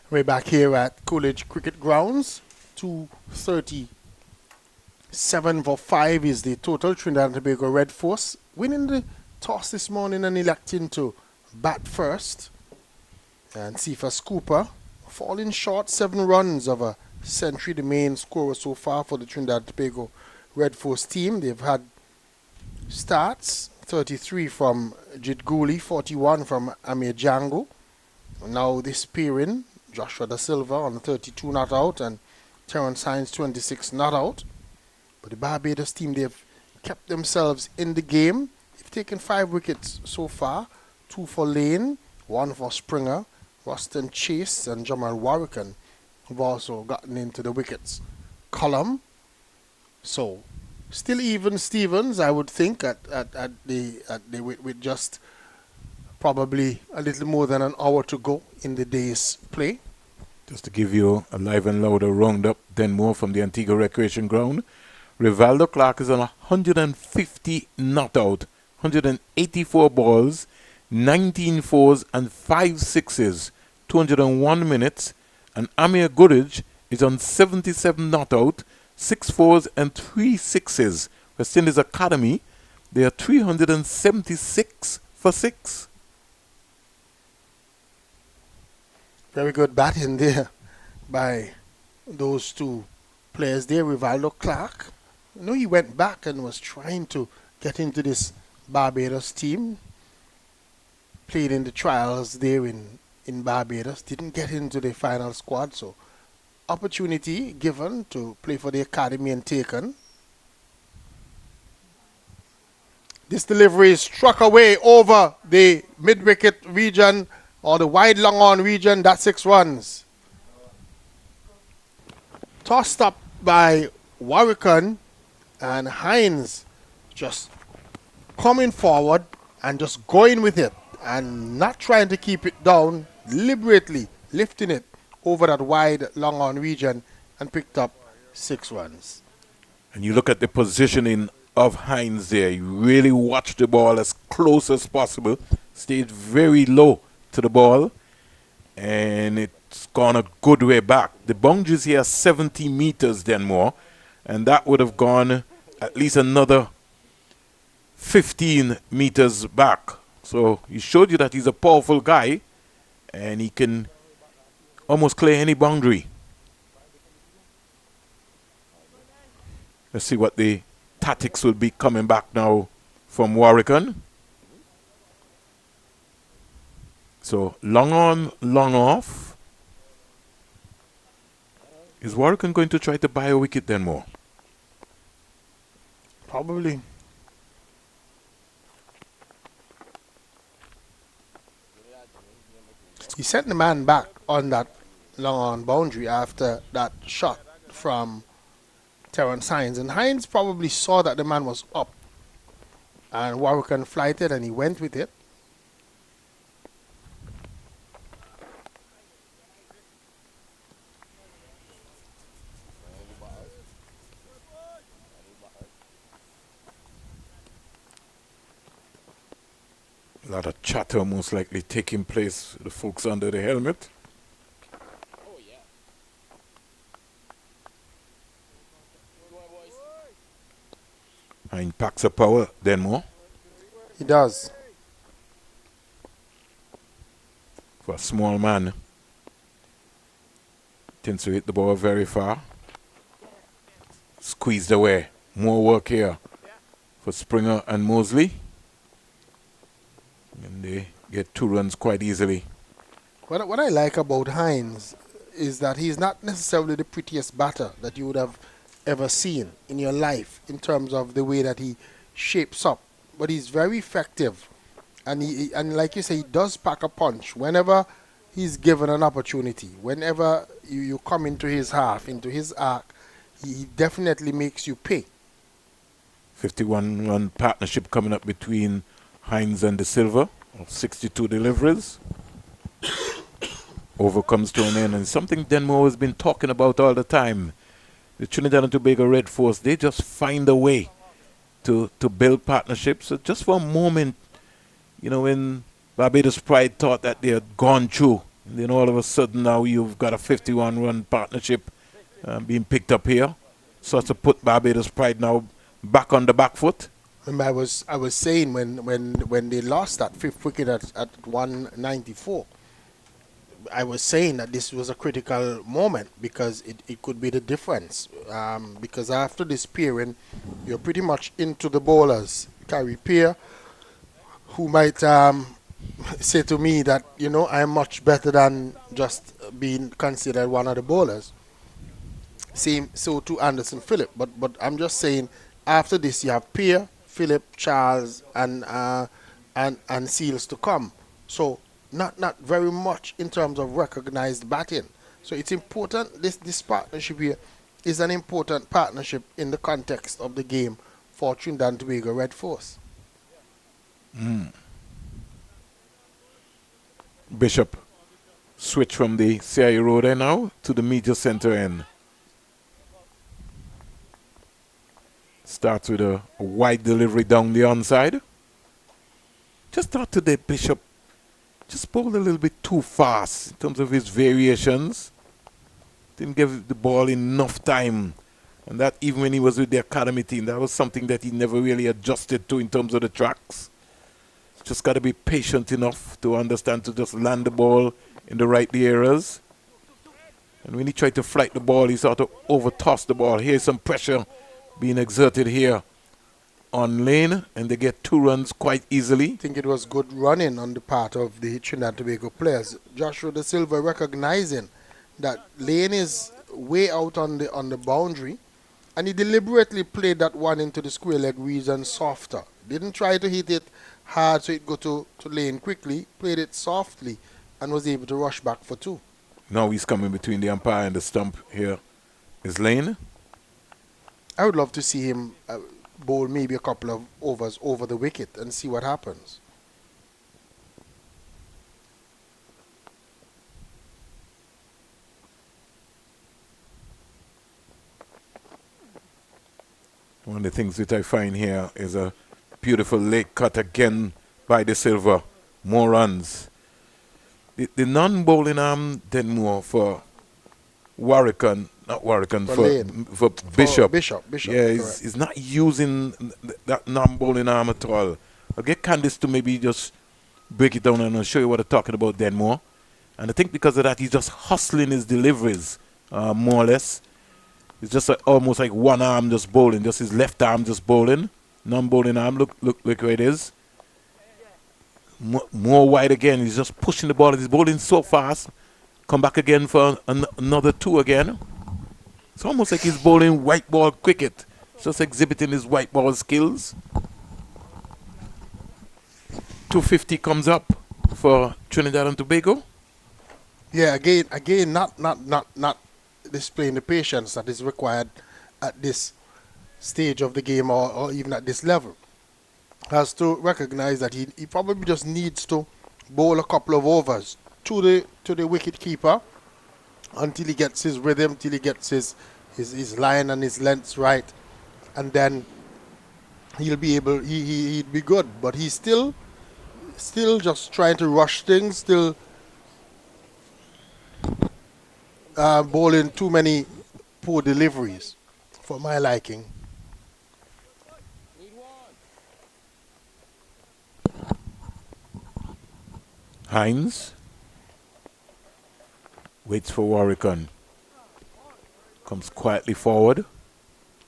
We're back here at Coolidge Cricket Grounds. 237 for 5 is the total. Trinidad and Tobago Red Force winning the toss this morning and electing to bat first. And Cephas Cooper falling short 7 runs of a century, the main scorer so far for the Trinidad and Tobago Red Force team. They've had starts, 33 from Jit Gooley, 41 from Amir Django. Now this pairing, Joshua Da Silva on 32 not out and Terrence Hines 26 not out. But the Barbados team, they've kept themselves in the game. They've taken 5 wickets so far. 2 for Lane, 1 for Springer, Rustin Chase and Jamal Warrican have also gotten into the wickets column. So still even Stevens, I would think, with just probably a little more than an hour to go in the day's play. Just to give you a live and louder roundup, then more from the Antigua Recreation Ground. Rivaldo Clark is on 150 not out, 184 balls, 19 fours and 5 sixes, 201 minutes. And Amir Goodridge is on 77 not out, 6 fours and 3 sixes. West Indies Academy, they are 376 for 6. Very good batting there by those two players there. Rivaldo Clark, you know, he went back and was trying to get into this Barbados team. Played in the trials there in Barbados. Didn't get into the final squad, so opportunity given to play for the academy and taken. This delivery is struck away over the mid-wicket region or the wide long on region. That's 6 runs. Tossed up by Warrican, and Hines just coming forward and just going with it and not trying to keep it down, deliberately lifting it over that wide long on region and picked up 6 runs. And you look at the positioning of Hines there. You really watch the ball as close as possible. Stayed very low to the ball, and it's gone a good way back. The boundaries here are 70 meters then more, and that would have gone at least another 15 meters back. So he showed you that he's a powerful guy, and he can almost clear any boundary. Let's see what the tactics will be coming back now from Warrican. So long on, long off. Is Warrican going to try to buy a wicket then more? Probably. He sent the man back on that long on boundary after that shot from Terrence Hines. And Hines probably saw that the man was up. And Warrican flighted and he went with it. A lot of chatter most likely taking place with the folks under the helmet. And packs of power, then more. He does. For a small man, tends to hit the ball very far. Squeezed away. More work here for Springer and Mosley. And they get 2 runs quite easily. What I like about Hines is that he's not necessarily the prettiest batter that you would have ever seen in your life in terms of the way that he shapes up. But he's very effective. And like you say, he does pack a punch whenever he's given an opportunity. Whenever you come into his half, into his arc, he definitely makes you pay. 51-run partnership coming up between Hines and De Silva of 62 deliveries. Over comes to an end, and something Denmo has been talking about all the time. The Trinidad and Tobago Red Force, they just find a way to build partnerships. So just for a moment, you know, when Barbados Pride thought that they had gone through, and then all of a sudden now you've got a 51-run partnership being picked up here. So to put Barbados Pride now back on the back foot. And I was saying when they lost that 5th wicket at 194, I was saying that this was a critical moment because it could be the difference. Because after this pairing, you're pretty much into the bowlers. Carrie Peer, who might say to me that, you know, I'm much better than just being considered one of the bowlers. Same so to Anderson Phillip. But I'm just saying after this you have Peer, Phillip, Charles, and Seals to come. So not very much in terms of recognized batting. So it's important. This partnership here is an important partnership in the context of the game for Trinidad and Tobago Red Force. Bishop switch from the CIA road there now to the media center end. Starts with a wide delivery down the onside. Just thought today Bishop just bowled a little bit too fast in terms of his variations. Didn't give the ball enough time. And that even when he was with the academy team, that was something that he never really adjusted to in terms of the tracks. Just got to be patient enough to understand to just land the ball in the right areas. And when he tried to flight the ball, he sort of over-tossed the ball. Here's some pressure being exerted here on Lane, and they get 2 runs quite easily. I think it was good running on the part of the Trinidad and Tobago players. Joshua De Silva recognizing that Lane is way out on the boundary, and he deliberately played that one into the square leg region softer. Didn't try to hit it hard so it go to Lane quickly, played it softly and was able to rush back for 2. Now he's coming between the umpire and the stump here. Is Lane? I would love to see him bowl maybe a couple of overs over the wicket and see what happens. One of the things that I find here is a beautiful late cut again by De Silva. More runs. The non-bowling arm then more for Warwican, not Warwican, for Bishop. Bishop, yeah, he's not using that non-bowling arm at all. I'll get Candice to maybe just break it down and I'll show you what I'm talking about then more. And I think because of that, he's just hustling his deliveries, more or less. It's just almost like one arm just bowling, just his left arm just bowling. Non-bowling arm, look where it is. More wide again, he's just pushing the ball. He's bowling so fast. Come back again for another 2 again. It's almost like he's bowling white ball cricket. Just exhibiting his white ball skills. 250 comes up for Trinidad and Tobago. Yeah, again, not displaying the patience that is required at this stage of the game or even at this level. Has to recognize that he probably just needs to bowl a couple of overs to the wicket keeper until he gets his rhythm, till he gets his line and his lengths right, and then he'll be able he'd be good. But he's still just trying to rush things, still bowling too many poor deliveries for my liking. Hines waits for Warwican. Comes quietly forward.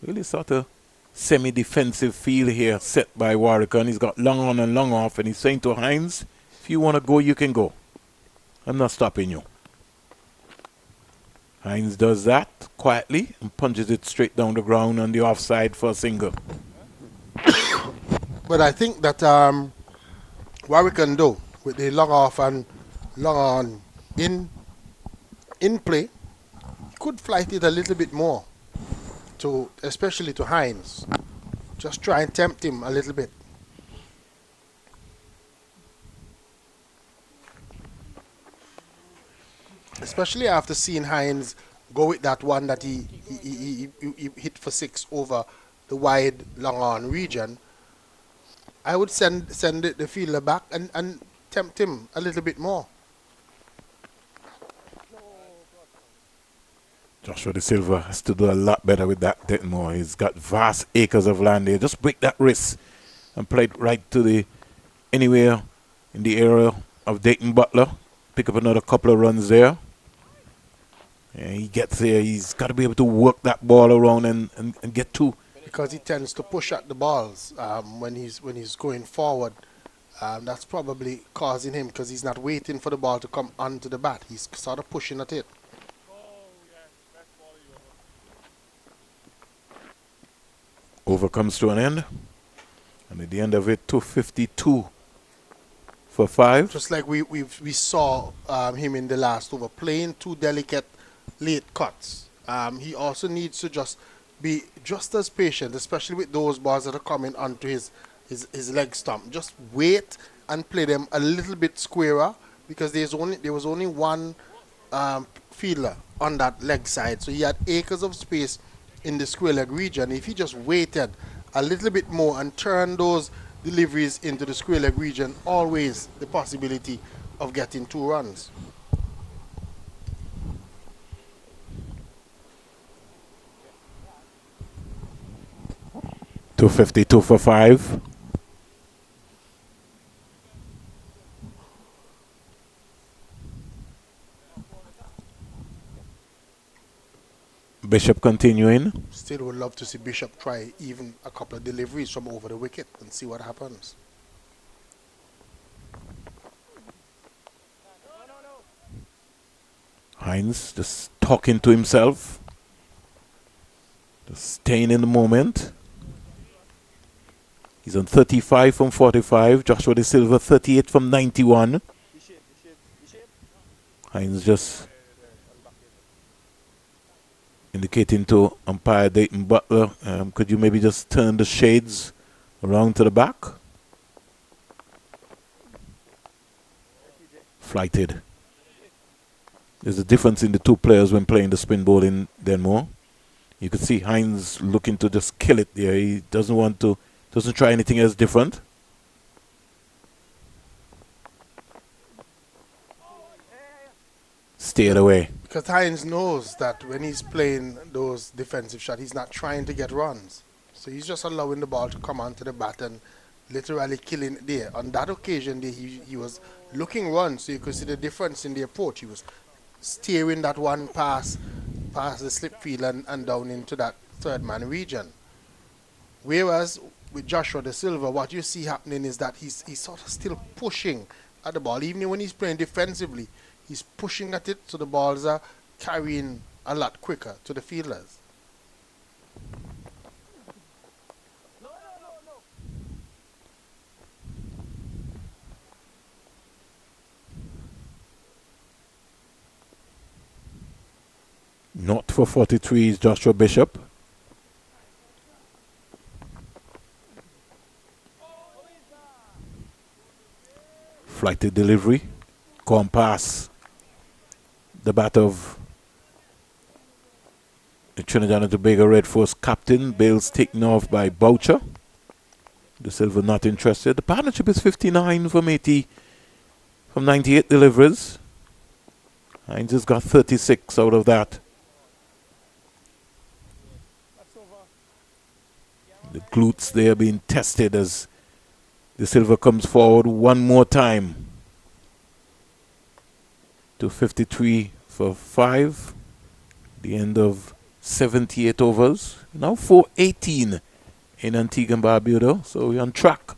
Really sort of semi-defensive feel here set by Warwican. He's got long on and long off, and he's saying to Hines, if you want to go, you can go. I'm not stopping you. Hines does that quietly and punches it straight down the ground on the offside for a single. But I think that Warwican, though, with the long off and long on in play, could flight it a little bit more, especially to Hines. Just try and tempt him a little bit. Especially after seeing Hines go with that one that he hit for 6 over the wide long on region. I would send the fielder back and tempt him a little bit more. Joshua De Silva has to do a lot better with that Detmore. He's got vast acres of land there. Just break that wrist and play it right to anywhere in the area of Dayton Butler. Pick up another couple of runs there. And he gets there. He's got to be able to work that ball around and get 2. Because he tends to push at the balls when he's going forward. That's probably causing him, because he's not waiting for the ball to come onto the bat. He's sort of pushing at it. Over comes to an end. And at the end of it, 252 for 5. Just like we saw him in the last over, playing 2 delicate late cuts. He also needs to just be just as patient, especially with those balls that are coming onto his leg stump. Just wait and play them a little bit squarer, because there was only one fielder on that leg side, so he had acres of space in the square leg region. If he just waited a little bit more and turned those deliveries into the square leg region, always the possibility of getting 2 runs. .252 for 5. Bishop continuing. Still would love to see Bishop try even a couple of deliveries from over the wicket and see what happens. Hines just talking to himself, just staying in the moment. He's on 35 from 45. Joshua De Silva 38 from 91. Hines just indicating to umpire Dayton Butler, could you maybe just turn the shades around to the back? Flighted. There's a difference in the 2 players when playing the spin ball in Denmore. You could see Hines looking to just kill it there. He doesn't try anything else different. Stayed away. Because Hines knows that when he's playing those defensive shots, he's not trying to get runs. So he's just allowing the ball to come onto the bat and literally killing it there. On that occasion, he was looking runs, so you could see the difference in the approach. He was steering that one past the slip field and down into that 3rd man region. Whereas with Joshua De Silva, what you see happening is that he's sort of still pushing at the ball. Even when he's playing defensively, he's pushing at it, so the balls are carrying a lot quicker to the fielders. Not for 43 is Joshua Bishop. Flighted delivery. Gone past the bat of the Trinidad and Tobago Red Force captain. Bales taken off by Boucher. De Silva not interested. The partnership is 59 from 80, from 98 deliveries. Hines has got 36 out of that. The glutes there being tested as De Silva comes forward one more time. To 53 for 5. The end of 78 overs. Now 4:18 in Antigua and Barbuda. So we're on track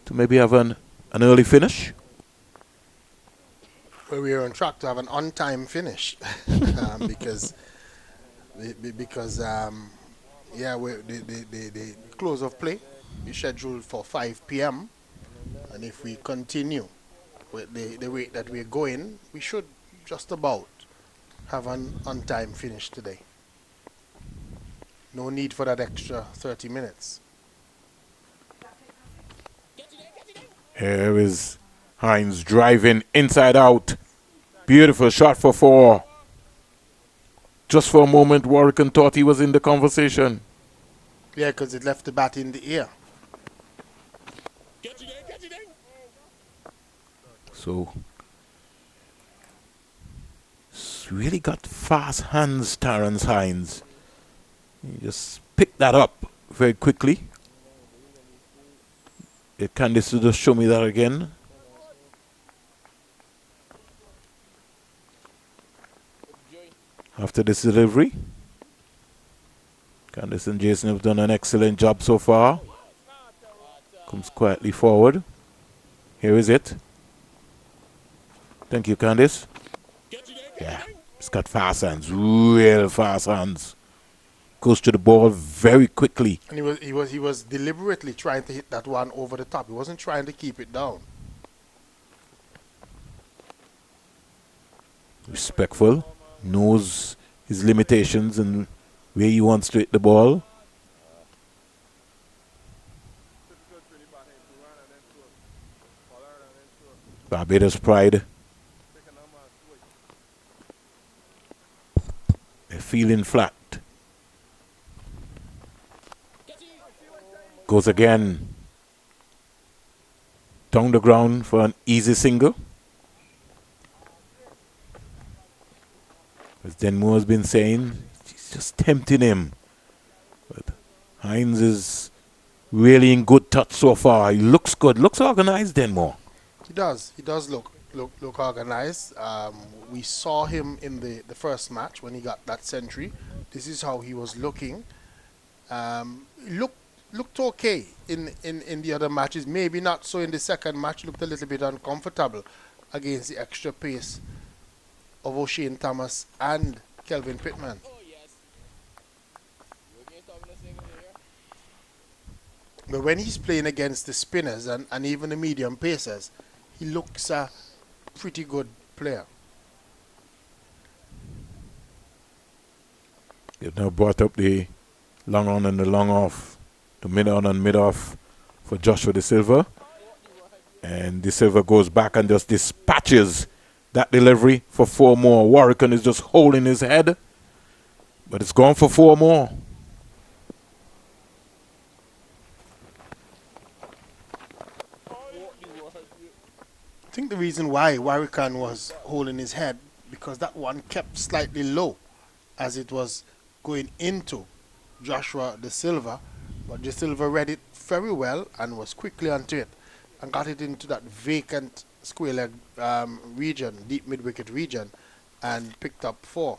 to maybe have an early finish. Well, we're on track to have an on-time finish because yeah, the close of play is scheduled for 5 p.m. and if we continue with the rate that we're going, we should just about have an on-time finish today. No need for that extra 30 minutes. Here is Hines driving inside out. Beautiful shot for 4. Just for a moment, Warrican thought he was in the conversation. Yeah, because it left the bat in the air. So, really got fast hands, Terrence Hines. He just picked that up very quickly. Candice to just show me that again. After this delivery, Candice and Jason have done an excellent job so far. Comes quietly forward. Here is it. Thank you, Candice. Yeah, it's got fast hands, real fast hands. Goes to the ball very quickly. And he was deliberately trying to hit that one over the top. He wasn't trying to keep it down. Respectful. Knows his limitations and where he wants to hit the ball. Barbados pride. They're feeling flat. Goes again. Down the ground for an easy single. As Denmore has been saying, she's just tempting him. But Hines is really in good touch so far. He looks good. Looks organized, Denmore. He does. He does look organized. We saw him in the first match when he got that century. This is how he was looking. Looked okay in the other matches. Maybe not so in the second match. Looked a little bit uncomfortable against the extra pace of O'Shane Thomas and Kelvin Pittman. But when he's playing against the spinners and even the medium pacers, he looks a pretty good player. They've now brought up the long on and the long off, the mid on and mid off for Joshua De Silva. And De Silva goes back and just dispatches that delivery for 4 more. Warwickon is just holding his head, but it's gone for 4 more. I think the reason why Warwickon was holding his head, because that one kept slightly low as it was going into Joshua De Silva, but De Silva read it very well and was quickly onto it and got it into that vacant square leg region, deep mid-wicket region, and picked up 4.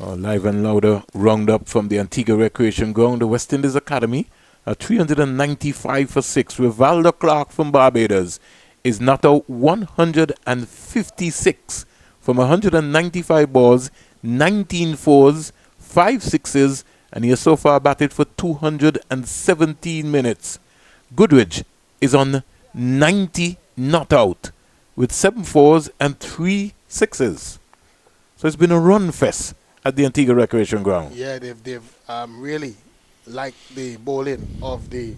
Live and louder roundup from the Antigua Recreation Ground, the West Indies Academy, a 395 for 6. Rivaldo Clark from Barbados is not out 156 from 195 balls, 19 fours, 5 sixes, and he has so far batted for 217 minutes. Goodrich is on 90 not out with 7 fours and 3 sixes. So it's been a run fest at the Antigua Recreation Ground. Yeah, they've really liked the bowling of the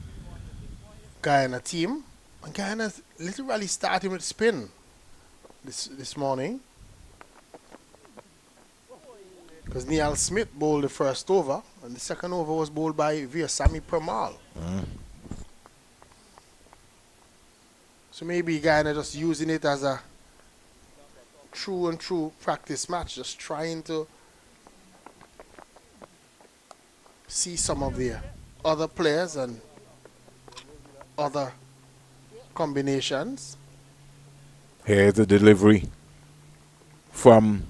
Guyana team. And Guyana literally starting with spin this morning. Because Neil Smith bowled the first over, and the second over was bowled by Veersamy Permal. So maybe Guyana just using it as a true practice match, just trying to see some of the other players and other combinations. Here's the delivery from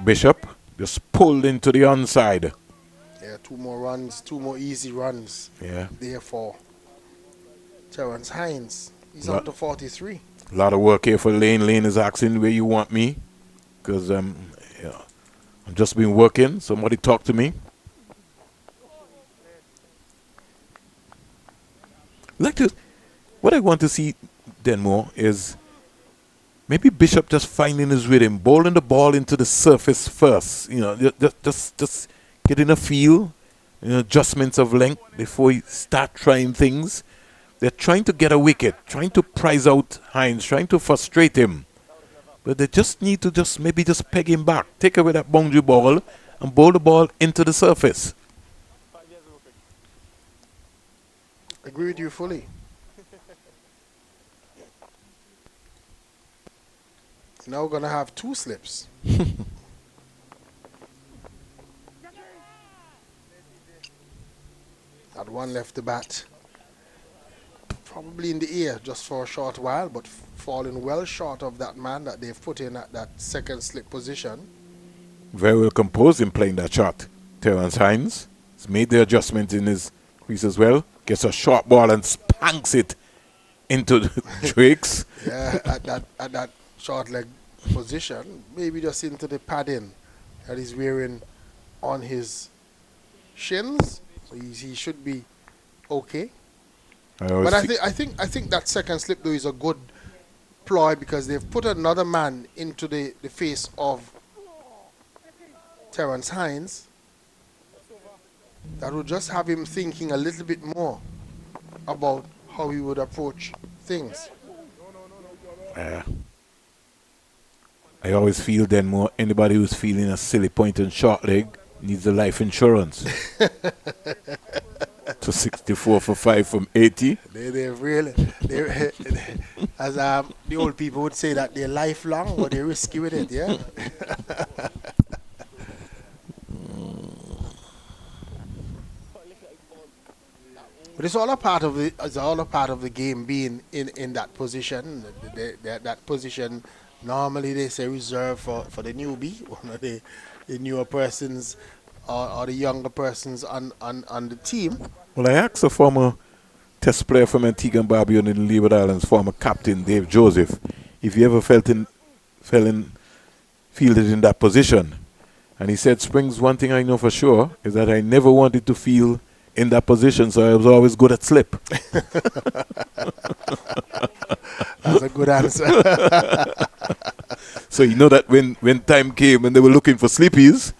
Bishop, just pulled into the onside. Yeah, 2 more runs, 2 more easy runs. Yeah. Therefore, Terence Hines, he's on to 43. A lot of work here for Lane. Lane is asking where you want me, because I've just been working. Somebody talk to me. What I want to see, Denmore, is maybe Bishop just finding his rhythm, bowling the ball into the surface first. Just getting a feel, adjustments of length before he start trying things. They're trying to get a wicket, trying to prize out Hines, trying to frustrate him. But they just need to maybe peg him back, take away that boundary ball and bowl the ball into the surface. Agree with you fully. Now we're going to have 2 slips. Had 1 left to bat. Probably in the air just for a short while, but falling well short of that man that they've put in at that second slip position. Very well composed in playing that shot. Terence Hines has made the adjustment in his crease as well. Gets a short ball and spanks it into the Drakes. Yeah, at that short leg position, maybe just into the padding that he's wearing on his shins. So he should be okay. But I think that second slip though is a good ploy because they've put another man into the face of Terence Hines that would just have him thinking a little bit more about how he would approach things. I always feel then more anybody who's feeling a silly point in short leg needs a life insurance. To 64 for 5 from 80. As the old people would say, that they're lifelong, but they're risky with it, yeah? But it's all a part of the game being in that position. That position normally they say reserved for the newbie, one of the newer persons or the younger persons on the team. Well, I asked a former test player from Antigua and Barbuda in the Leeward Islands, former captain Dave Joseph, if he ever fielded in that position. And he said, Springs, one thing I know for sure is that I never wanted to feel in that position, so I was always good at slip. That's a good answer. So you know that when time came and they were looking for sleepies,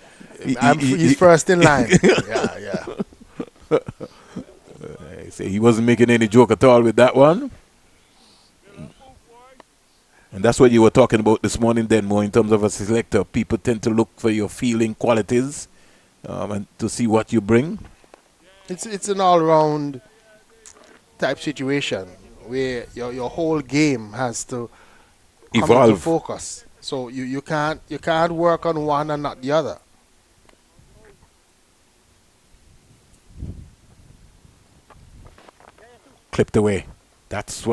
he's first in line. Yeah. I say he wasn't making any joke at all with that one. And that's what you were talking about this morning, then, more in terms of a selector. People tend to look for your feeling qualities and to see what you bring. It's an all-round type situation where your whole game has to come into focus. So you can't work on one and not the other. Clipped away. That's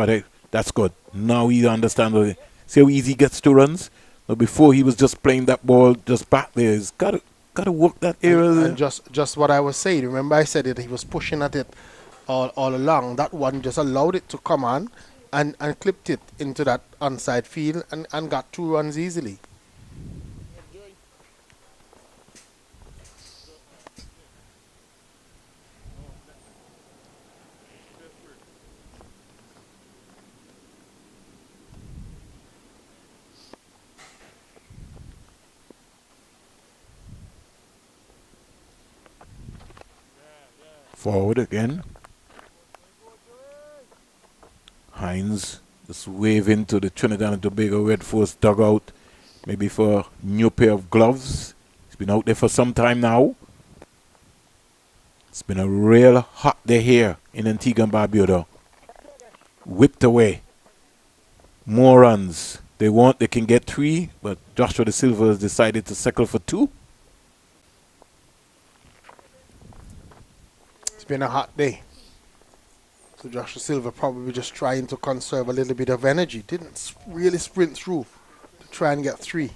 good. Now you understand. See how easy he gets 2 runs? But before he was just playing that ball just back there. He's got to work that area. And just what I was saying. Remember I said that he was pushing at it all along. That one just allowed it to come on and clipped it into that onside field and got 2 runs easily. Forward again. Hines just waving to the Trinidad and Tobago Red Force dugout, maybe for a new pair of gloves. He's been out there for some time now. It's been a real hot day here in Antigua and Barbuda. Whipped away. More runs. They can get 3, but Joshua De Silva has decided to settle for 2. Been a hot day, so Joshua Silva probably just trying to conserve a little bit of energy. Didn't really sprint through to try and get 3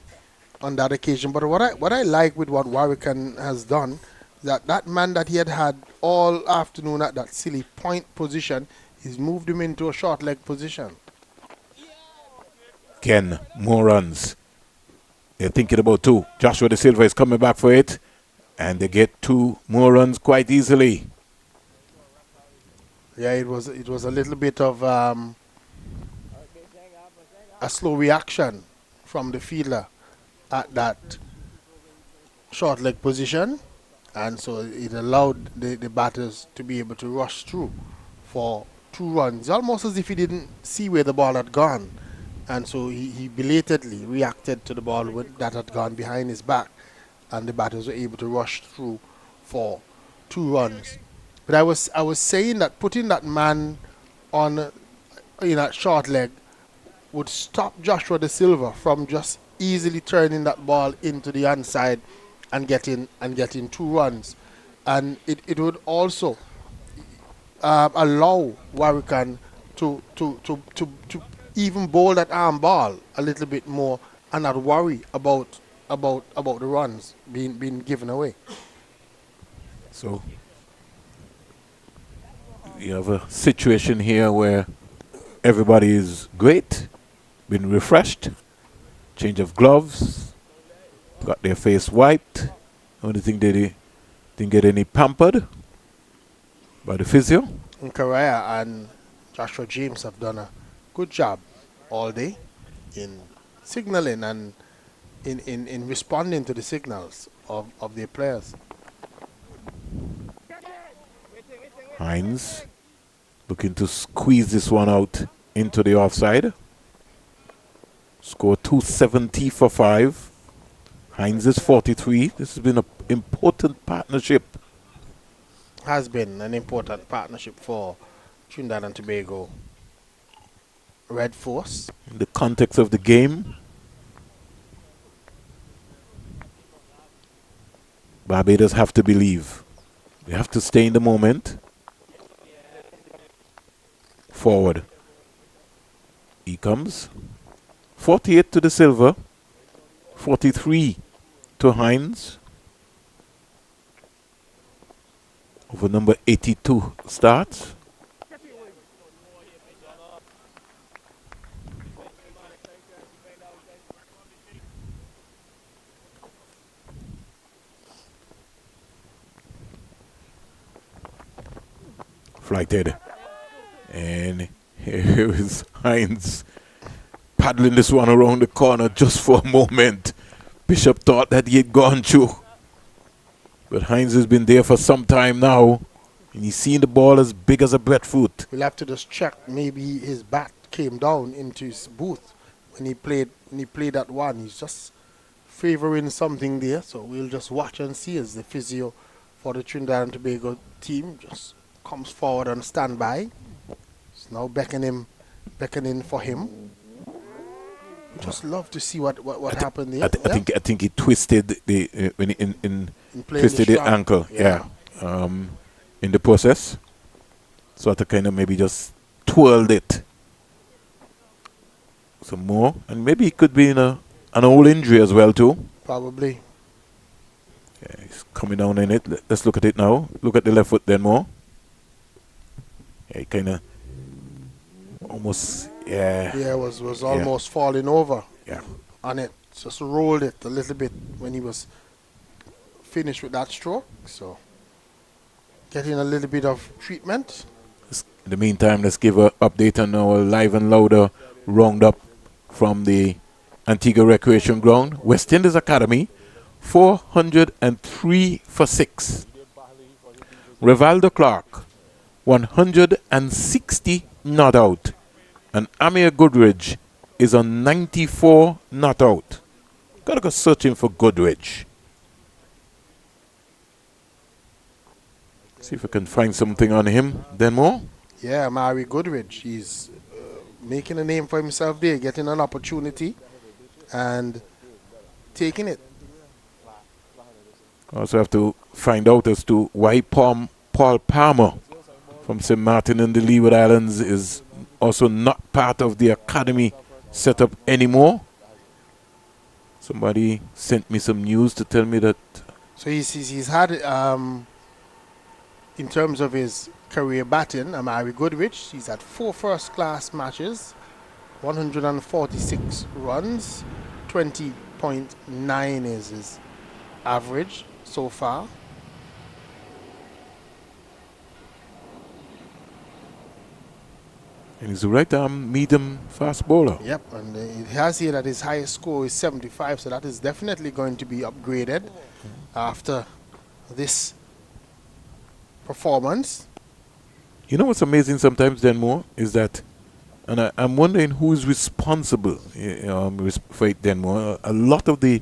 on that occasion. But what I like with what Warwican has done, that man that he had all afternoon at that silly point position, he's moved him into a short leg position. Again, more runs. They're thinking about 2. Joshua De Silva is coming back for it, and they get 2 more runs quite easily. Yeah, it was a little bit of a slow reaction from the fielder at that short leg position, and so it allowed the batters to be able to rush through for 2 runs, almost as if he didn't see where the ball had gone, and so he belatedly reacted to the ball that had gone behind his back, and the batters were able to rush through for 2 runs. But I was saying that putting that man on that short leg would stop Joshua De Silva from just easily turning that ball into the onside and getting 2 runs, and it would also allow Warwican to even bowl that arm ball a little bit more and not worry about the runs being given away. So you have a situation here where everybody is great, been refreshed, change of gloves, got their face wiped. Only thing they didn't get any pampered by the physio. And Correa and Joshua James have done a good job all day. in signaling and in responding to the signals of their players. Hines looking to squeeze this one out into the offside. Score 270 for 5. Hines is 43. This has been an important partnership. Has been an important partnership for Trinidad and Tobago Red Force. In the context of the game, Barbados have to believe. They have to stay in the moment. Forward. He comes. 48 to the silver. 43 to Hines. Over number 82 starts. Flighted. And here is Hines paddling this one around the corner just for a moment. Bishop thought that he had gone through. But Hines has been there for some time now. And he's seen the ball as big as a breadfruit. We'll have to just check. Maybe his bat came down into his booth when he played that one. He's just favoring something there. So we'll just watch and see as the physio for the Trinidad and Tobago team just comes forward and stand by. It's now beckoning for him. Just love to see what happened there. I think he twisted the when he twisted the ankle. Yeah. In the process, so to kind of maybe just twirled it some more, and maybe it could be in an old injury as well too. Probably. Yeah, he's coming down in it. Let's look at it now. Look at the left foot then more. Yeah, he kind of almost. Yeah, was almost falling over. Yeah. On it, just rolled it a little bit when he was finished with that stroke. So, getting a little bit of treatment. In the meantime, let's give an update on our live and louder roundup from the Antigua Recreation Ground. West Indies Academy, 403 for 6. Rivaldo Clark, 160 not out. And Amir Goodridge is on 94 not out. Gotta go searching for Goodridge. See if I can find something on him. Then more. Yeah, Mari Goodridge. He's making a name for himself there, getting an opportunity and taking it. Also have to find out as to why Paul Palmer from St. Martin and the Leeward Islands is also not part of the academy setup anymore. Somebody sent me some news to tell me that. So he's had, in terms of his career batting, Amari Goodrich, he's had 4 first-class matches, 146 runs, 20.9 is his average so far. And he's a right-arm medium fast bowler. Yep, and it has here that his highest score is 75, so that is definitely going to be upgraded after this performance. You know what's amazing sometimes, Denmore, is that, and I'm wondering who is responsible for it, Denmore. A lot of the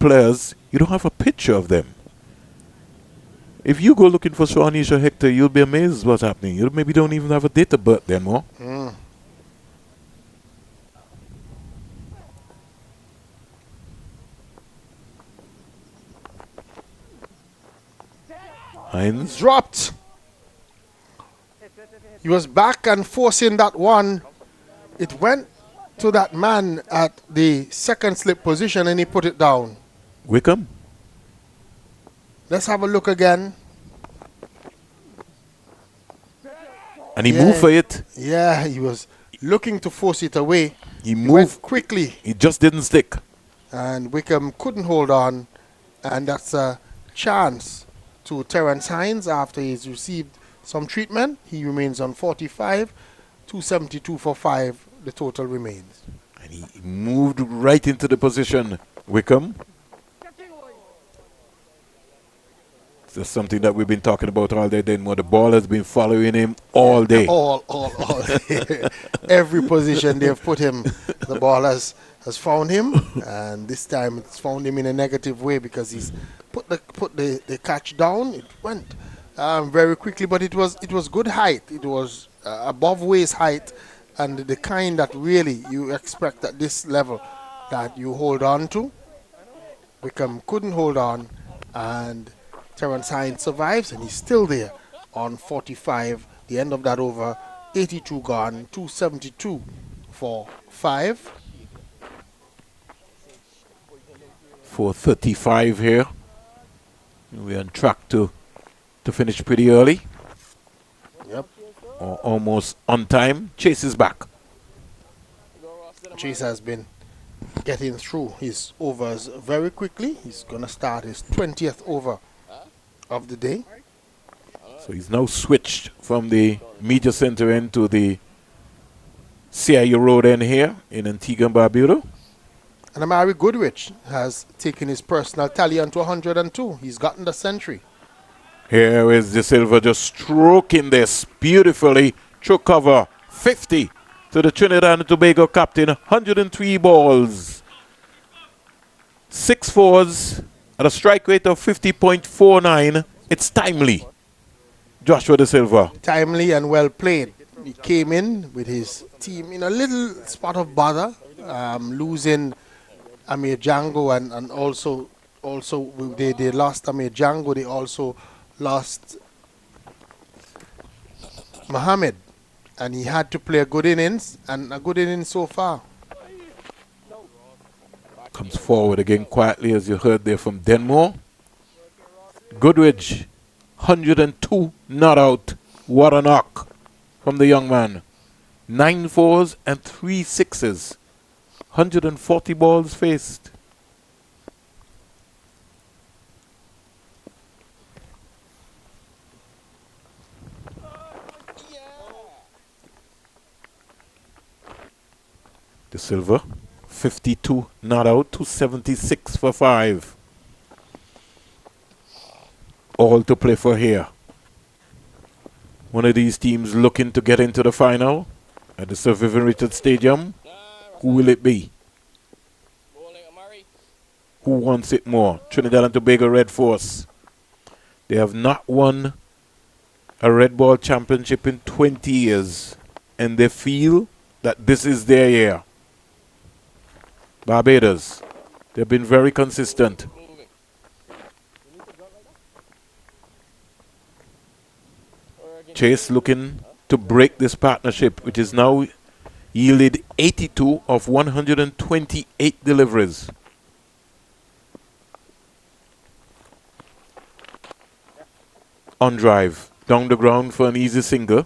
players, you don't have a picture of them. If you go looking for Shawanisha Hector, you'll be amazed what's happening. You maybe don't even have a date of birth, Denmore. Hines dropped. He was back and forcing that one. It went to that man at the second slip position and he put it down. Wickham. Let's have a look again. And he moved for it. Yeah, he was looking to force it away. He moved quickly. It just didn't stick. And Wickham couldn't hold on. And that's a chance to Terence Hines after he's received some treatment. He remains on 45. 272 for 5, the total remains. And he moved right into the position. Wickham. That's something that we've been talking about all day. Then the ball has been following him all day. All day. Every position they've put him, the ball has found him, and this time it's found him in a negative way because he's put the catch down. It went very quickly, but it was good height. It was above waist height, and the kind that really you expect at this level that you hold on to. Wickham couldn't hold on, and Terence Hines survives, and he's still there on 45. The end of that over, 82 gone, 272 for 5. 4:35 here. We're on track to finish pretty early. Yep. Or almost on time. Chase is back. Chase has been getting through his overs very quickly. He's going to start his 20th over of the day. So he's now switched from the media center end to the CIU Road end here in Antigua and Barbuda. And Amari Goodrich has taken his personal tally onto 102. He's gotten the century. Here is De Silva just stroking this beautifully. Through cover, 50 to the Trinidad and Tobago captain, 103 balls. 6 fours at a strike rate of 50.49. It's timely. Joshua De Silva. Timely and well played. He came in with his team in a little spot of bother, losing Amir Django and also they lost Amir Django. They also lost Mohammed, and he had to play a good innings, and a good innings so far. Comes forward again quietly, as you heard there from Denmore. Goodrich, 102 not out. What a knock from the young man. 9 fours and 3 sixes. 140 balls faced. De Silva, 52 not out, 276 for 5. All to play for here. One of these teams looking to get into the final at the Sir Vivian Richards Stadium. Who will it be? Who wants it more? Trinidad and Tobago Red Force. They have not won a red ball championship in 20 years, and they feel that this is their year. Barbados, they've been very consistent. Chase looking to break this partnership, which is now yielded 82 of 128 deliveries. On drive, down the ground for an easy single.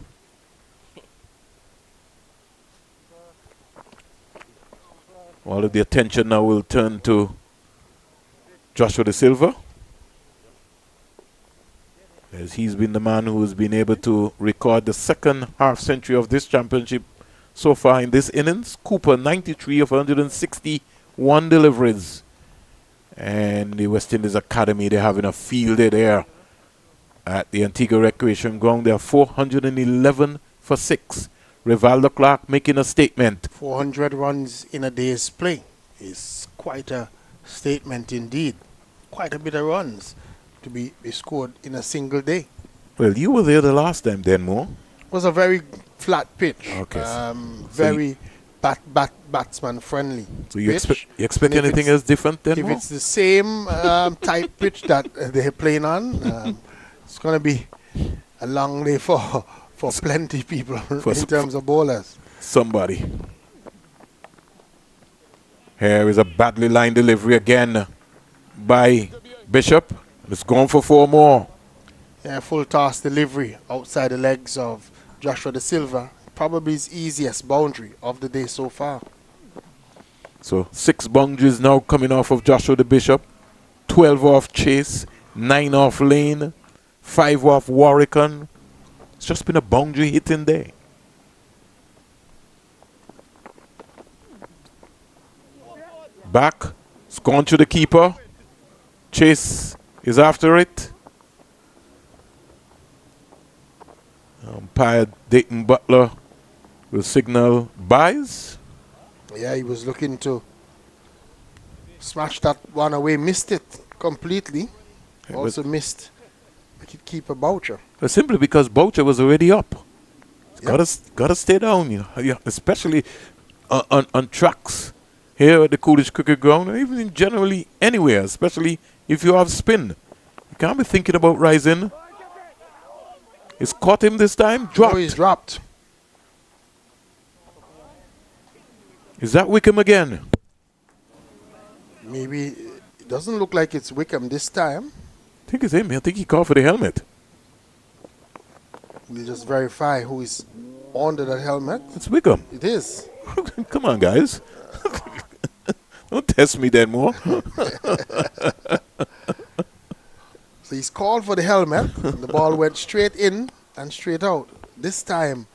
All of the attention now will turn to Joshua De Silva, as he's been the man who has been able to record the second half century of this championship so far in this innings. Cooper, 93 of 161 deliveries. And the West Indies Academy, they're having a field day there at the Antigua Recreation Ground. They are 411 for 6. Rivaldo Clark making a statement. 400 runs in a day's play is quite a statement indeed. Quite a bit of runs to be scored in a single day. Well, you were there the last time, Denmore. It was a very flat pitch. Okay. Very batsman friendly. So you expect anything else different, Denmore? If it's the same type pitch that they're playing on, it's going to be a long day for plenty people in terms of bowlers. Somebody. Here is a badly lined delivery again by Bishop. It's gone for 4 more. Yeah, full toss delivery outside the legs of Joshua De Silva. Probably his easiest boundary of the day so far. So 6 boundaries now coming off of Joshua De Bishop. 12 off Chase, 9 off Lane, 5 off Warwickon. It's just been a boundary hitting day. Back. It's gone to the keeper. Chase is after it. Umpire Dayton Butler will signal buys. Yeah, he was looking to smash that one away. Missed it completely. Also missed wicket-keeper Boucher. But simply because Boucher was already up. Gotta stay down, you know. Yeah, especially on tracks here at the Coolidge Cricket Ground, or even generally anywhere, especially if you have spin. You can't be thinking about rising. It's caught him this time. Dropped. Oh, he's dropped. Is that Wickham again? Maybe it doesn't look like it's Wickham this time. I think it's him. I think he called for the helmet. We'll just verify who is under that helmet. It's Wickham. It is. Come on, guys. Don't test me then more. So he's called for the helmet. And the ball went straight in and straight out. This time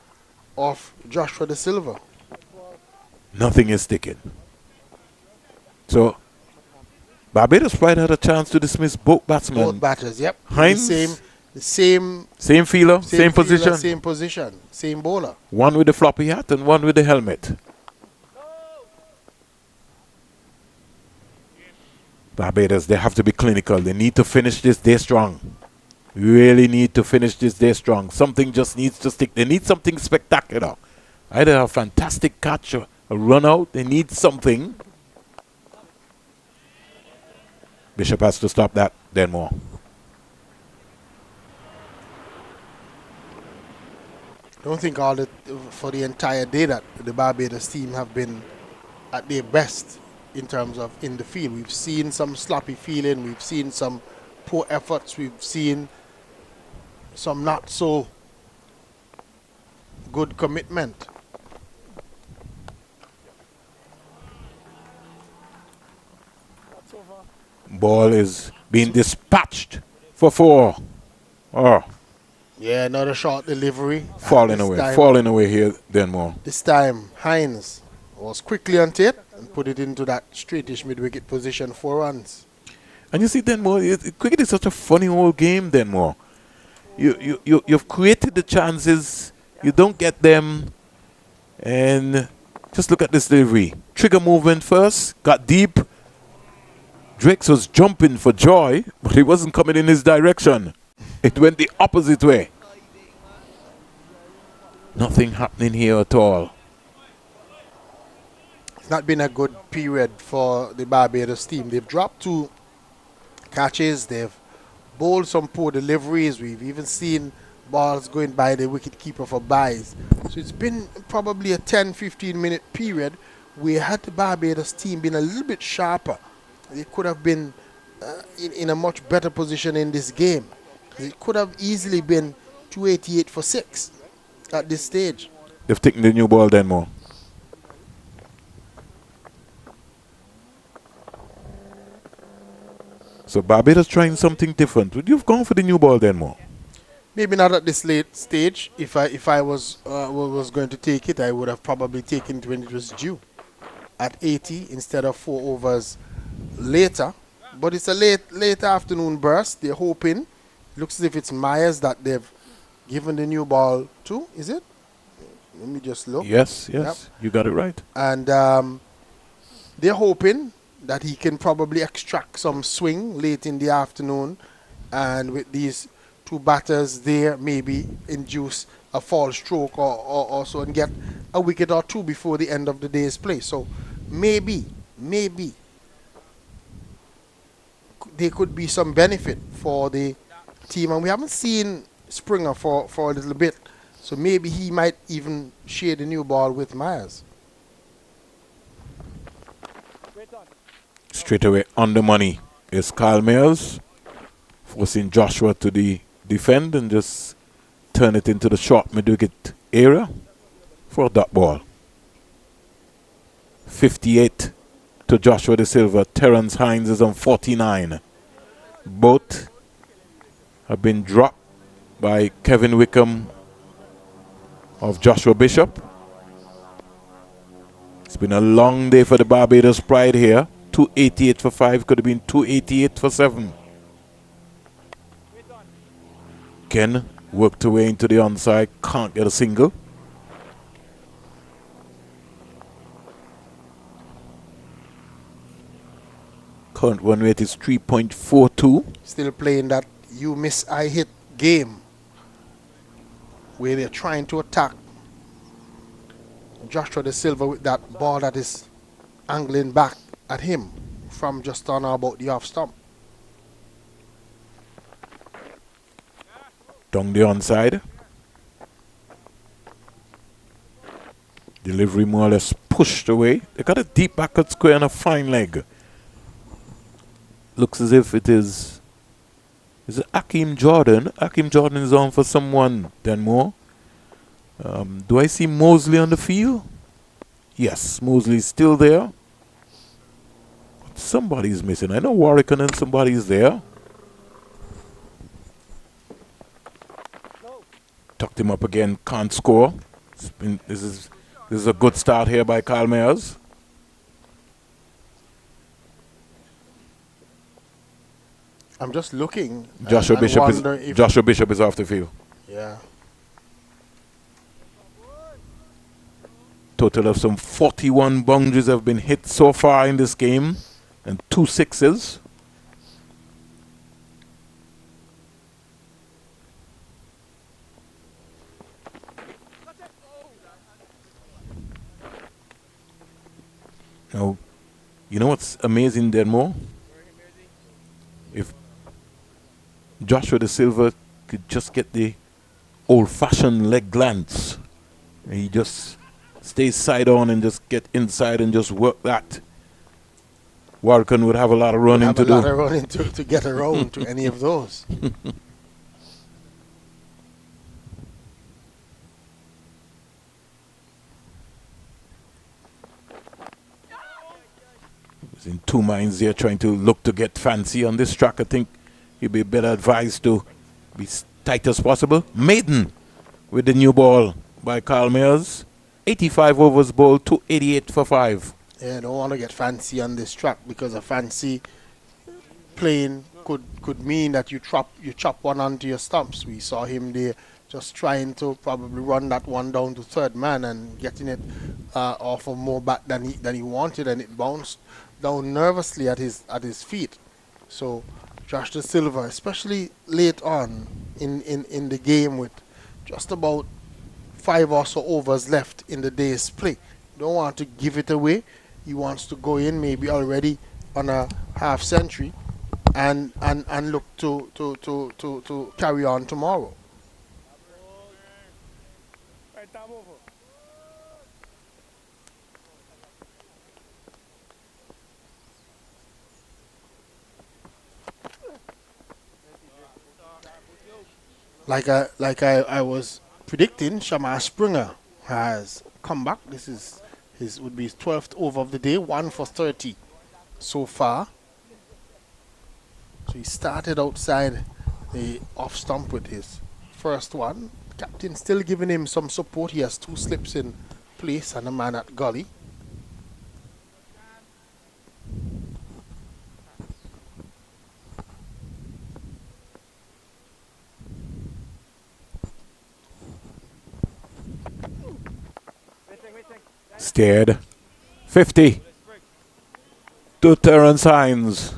off Joshua De Silva. Nothing is sticking. So Barbados Pride had a chance to dismiss both batsmen. Both batters, yep. Hines, the same feeler, same position. Same position, same bowler. One with the floppy hat and one with the helmet. Barbados, they have to be clinical. They need to finish this day strong. Really need to finish this day strong. Something just needs to stick. They need something spectacular. Either a fantastic catch or a run out. They need something. Bishop has to stop that, then more. I don't think for the entire day that the Barbados team have been at their best in terms of in the field. We've seen some sloppy feeling. We've seen some poor efforts. We've seen some not so good commitment. Ball is being dispatched for 4. Oh. Yeah, another short delivery. Falling away here, then more. This time, Hines was quickly on it and put it into that straightish mid-wicket position, 4 runs. And you see, then more, cricket is such a funny old game, then more. You've created the chances, you don't get them, and just look at this delivery. Trigger movement first, got deep. Drakes was jumping for joy, but he wasn't coming in his direction. It went the opposite way. Nothing happening here at all. It's not been a good period for the Barbados team. They've dropped 2 catches. They've bowled some poor deliveries. We've even seen balls going by the wicketkeeper for buys. So it's been probably a 10-15 minute period where had the Barbados team been a little bit sharper, they could have been in a much better position in this game. It could have easily been 288 for 6 at this stage. They've taken the new ball then more. So Barbados trying something different. Would you have gone for the new ball then more? Maybe not at this late stage. If I was going to take it, I would have probably taken it when it was due at 80 instead of 4 overs later. But it's a late afternoon burst. They're hoping. Looks as if it's Myers that they've given the new ball to. Is it? Let me just look. Yes. Yep. You got it right. And they're hoping that he can probably extract some swing late in the afternoon, and with these 2 batters there, maybe induce a fall stroke or so, and get a wicket or 2 before the end of the day's play. So maybe there could be some benefit for the team, and we haven't seen Springer for a little bit, so maybe he might even share the new ball with Myers. Straight away on the money is Kyle Mills, forcing Joshua to defend and just turn it into the short mid-wicket area for a dot ball. 58 to Joshua De Silva. Terence Hines is on 49. Both have been dropped by Kevin Wickham of Joshua Bishop. It's been a long day for the Barbados Pride here. 288 for 5, could have been 288 for 7. Ken worked away into the onside, can't get a single. Current run rate is 3.42. Still playing that you miss, I hit game where they're trying to attack Joshua De Silva with that ball that is angling back at him from just on about the off stump. Down the onside. Delivery more or less pushed away. They got a deep backward square and a fine leg. Looks as if it is it Akeem Jordan? Akeem Jordan is on for someone, then more. Do I see Mosley on the field? Yes, Mosley is still there. Somebody's missing. I know Warwick and somebody's there. Tucked him up again, can't score. This is a good start here by Carl Mayers. I'm just looking. Joshua Bishop is off the field. Yeah. Total of some 41 boundaries have been hit so far in this game, and 2 sixes. Now, you know what's amazing, Denmo? If Joshua De Silva could just get the old-fashioned leg glance, and he just stays side on and just get inside and just work that, Warken would have a lot of running to do. A lot of running to get around to any of those. He's in two minds there, trying to look to get fancy on this track. I think he'd be better advised to be as tight as possible. Maiden with the new ball by Carl Mayers. 85 overs bowled, 288 for 5. Yeah, don't want to get fancy on this track, because a fancy playing could mean that you chop one onto your stumps. We saw him there just trying to probably run that one down to third man and getting it off of more back than he wanted, and it bounced down nervously at his feet. So Josh De Silva, especially late on in the game with just about 5 or so overs left in the day's play, don't want to give it away. He wants to go in maybe already on a half century and look to carry on tomorrow. Like I was predicting, Shamar Springer has come back. This would be his 12th over of the day, 1 for 30 so far. So he started outside the off stump with his first one. Captain still giving him some support. He has 2 slips in place and a man at gully. Steered. 50 to Terence Hines.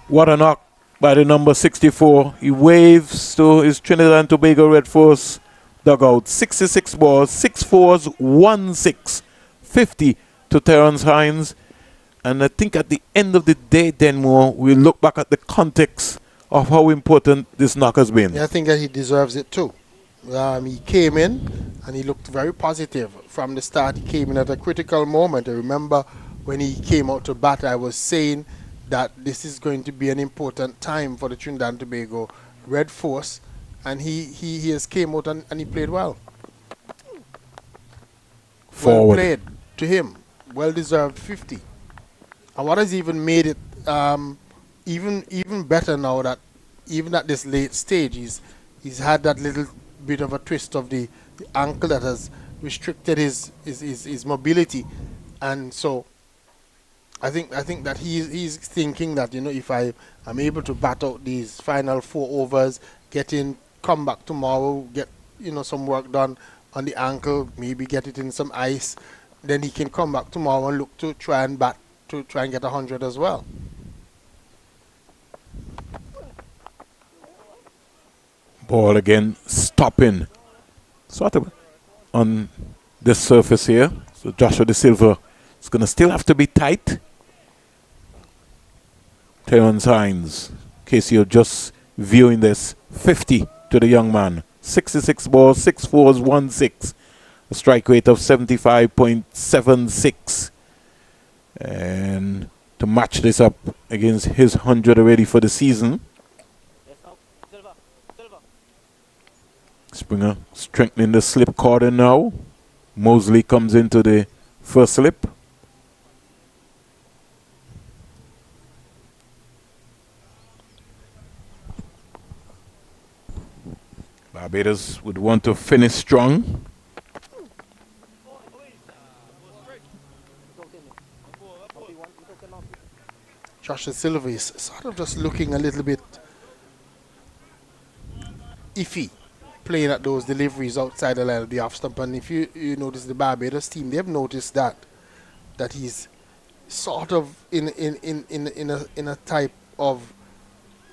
What a knock by the number 64. He waves to his Trinidad and Tobago Red Force dugout. 66 balls, 6 fours, 1 6. 50 to Terence Hines. And I think at the end of the day, Denmore, we'll look back at the context of how important this knock has been. Yeah, I think that he deserves it too. He came in and he looked very positive from the start. He came in at a critical moment. I remember when he came out to bat, I was saying that this is going to be an important time for the Trinidad and Tobago Red Force, and he has came out and he played well. Forward. Well played to him. Well deserved 50. And what has even made it even better now, that even at this late stage, he's had that little bit of a twist of the ankle that has restricted his mobility, and so I think that he's thinking that, you know, if I'm able to bat out these final 4 overs, come back tomorrow, get, you know, some work done on the ankle, maybe get it in some ice, then he can come back tomorrow and look to try and bat to try and get 100 as well. Ball again, stopping, sort of on this surface here. So Joshua De Silva is going to still have to be tight. Terrence Hines, in case you're just viewing this, 50 to the young man. 66 balls, 6 fours, 1 6. A strike rate of 75.76. And to match this up against his 100 already for the season. Springer strengthening the slip cordon now. Mosley comes into the first slip. Barbados would want to finish strong. Josh De Silva is sort of just looking a little bit iffy, playing at those deliveries outside the line of the off stump. And if you notice the Barbados team, they've noticed that he's sort of in a type of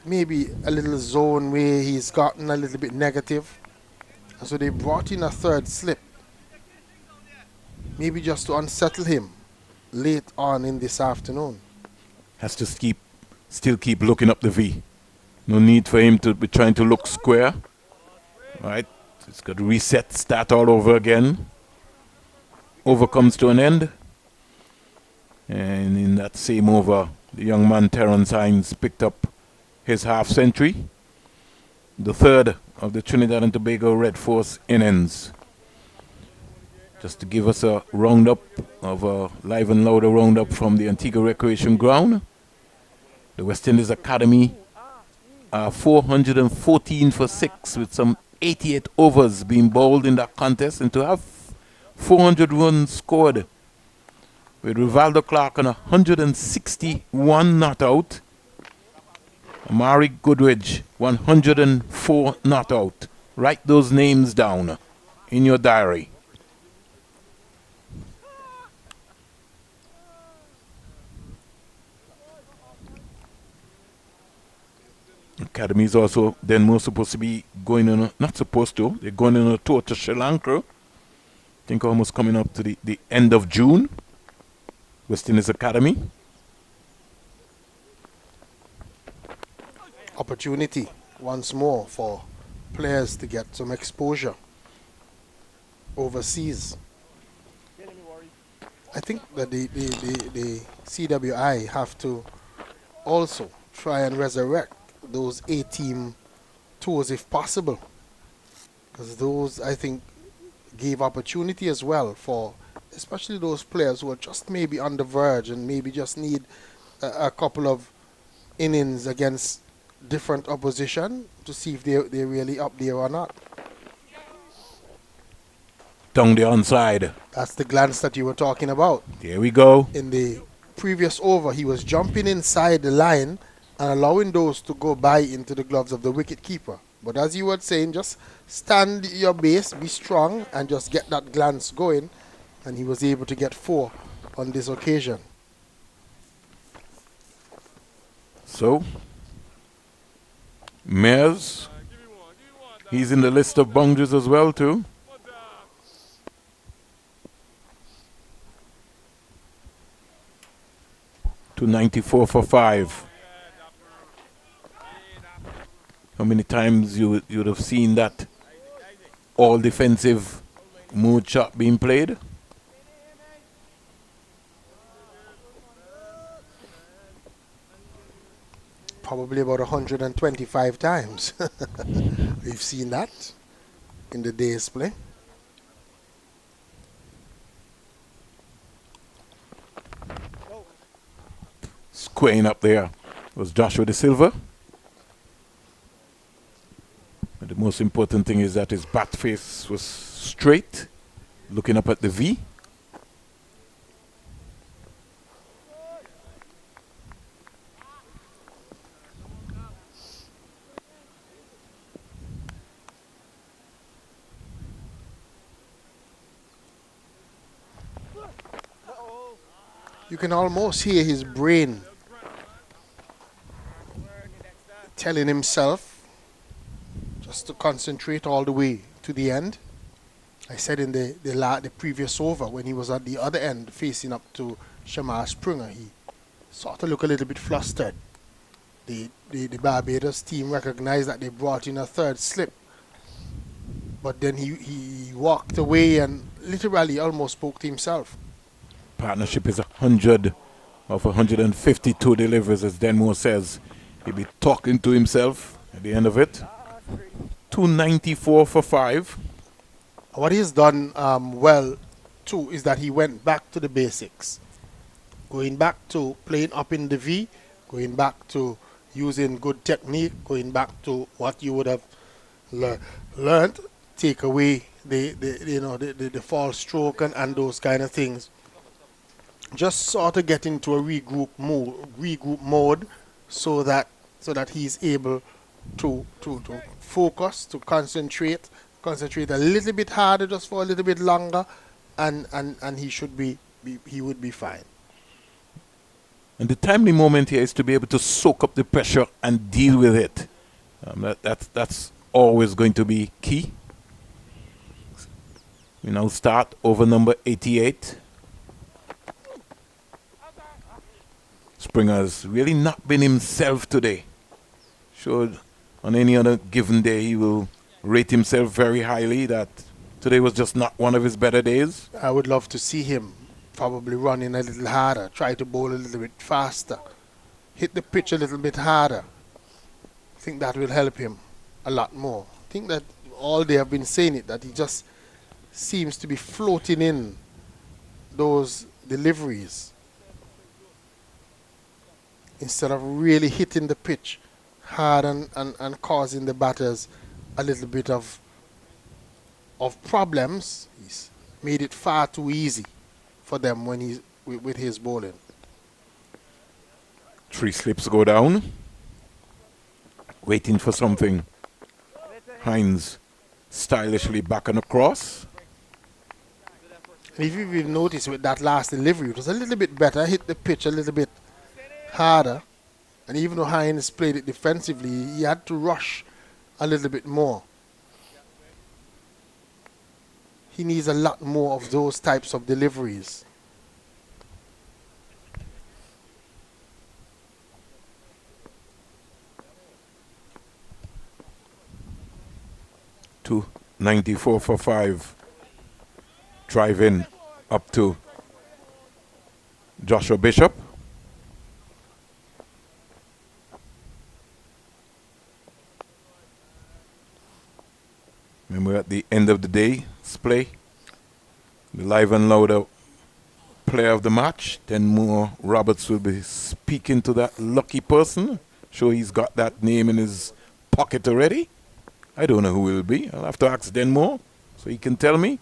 maybe a little zone where he's gotten a little bit negative. And so they brought in a third slip, maybe just to unsettle him late on in this afternoon. Has to still keep looking up the V. No need for him to be trying to look square. Right, it's got to reset, start all over again. Over comes to an end. And in that same over, the young man Terrence Hines picked up his half century. The third of the Trinidad and Tobago Red Force innings. Just to give us a roundup of a live and louder roundup from the Antigua Recreation Ground. The West Indies Academy are 414 for 6 with some 88 overs being bowled in that contest, and to have 400 runs scored with Rivaldo Clark on 161 not out. Amari Goodridge 104 not out. Write those names down in your diary. Academy is also then more supposed to be going on, not supposed to, they're going on a tour to Sri Lanka. I think almost coming up to the end of June. West Indies Academy. Opportunity once more for players to get some exposure overseas. I think that the CWI have to also try and resurrect those A-team tours if possible, because those, I think, gave opportunity as well for especially those players who are just maybe on the verge and maybe just need a couple of innings against different opposition to see if they're really up there or not. Down the onside. That's the glance that you were talking about. There we go. In the previous over, he was jumping inside the line and allowing those to go by into the gloves of the wicket keeper. But as you were saying, just stand your base, be strong, and just get that glance going. And he was able to get 4 on this occasion. So, Mears, he's in the list of boundaries as well too. .294 for 5. How many times you would have seen that all defensive mood shot being played? Probably about 125 times. We've seen that in the day's play. Squaring up there was Joshua De Silva. But the most important thing is that his bat face was straight, looking up at the V. you can almost hear his brain telling himself just to concentrate all the way to the end. I said in the previous over when he was at the other end facing up to Shamar Springer, he sort of looked a little bit flustered. The Barbados team recognized that they brought in a third slip, but then he walked away and literally almost spoke to himself. Partnership is 100 of 152 deliveries, as Denmore says. He'll be talking to himself at the end of it. 294 for 5. What he's done well too is that he went back to the basics, going back to playing up in the V, going back to using good technique, going back to what you would have learned, take away the false stroke and those kind of things. Just sort of get into a regroup mode so that he's able to focus, to concentrate a little bit harder, just for a little bit longer, and he would be fine. And the timely moment here is to be able to soak up the pressure and deal with it. That's always going to be key. We now start over number 88. Springer's really not been himself today. Sure, on any other given day he will rate himself very highly. That today was just not one of his better days. I would love to see him probably running a little harder, try to bowl a little bit faster, hit the pitch a little bit harder. I think that will help him a lot more. I think that all they have been saying it, that he just seems to be floating in those deliveries instead of really hitting the pitch hard and causing the batters a little bit of problems. He's made it far too easy for them when he's with his bowling. 3 slips go down. Waiting for something. Hines stylishly back and across. And if you've noticed with that last delivery, it was a little bit better, hit the pitch a little bit harder. And even though Hines played it defensively, he had to rush a little bit more. He needs a lot more of those types of deliveries. To 94 for 5. Drive in up to Joshua Bishop. When we're at the end of the day's play, the live and louder player of the match, Denmore Roberts will be speaking to that lucky person. Sure he's got that name in his pocket already. I don't know who it will be. I'll have to ask Denmore so he can tell me.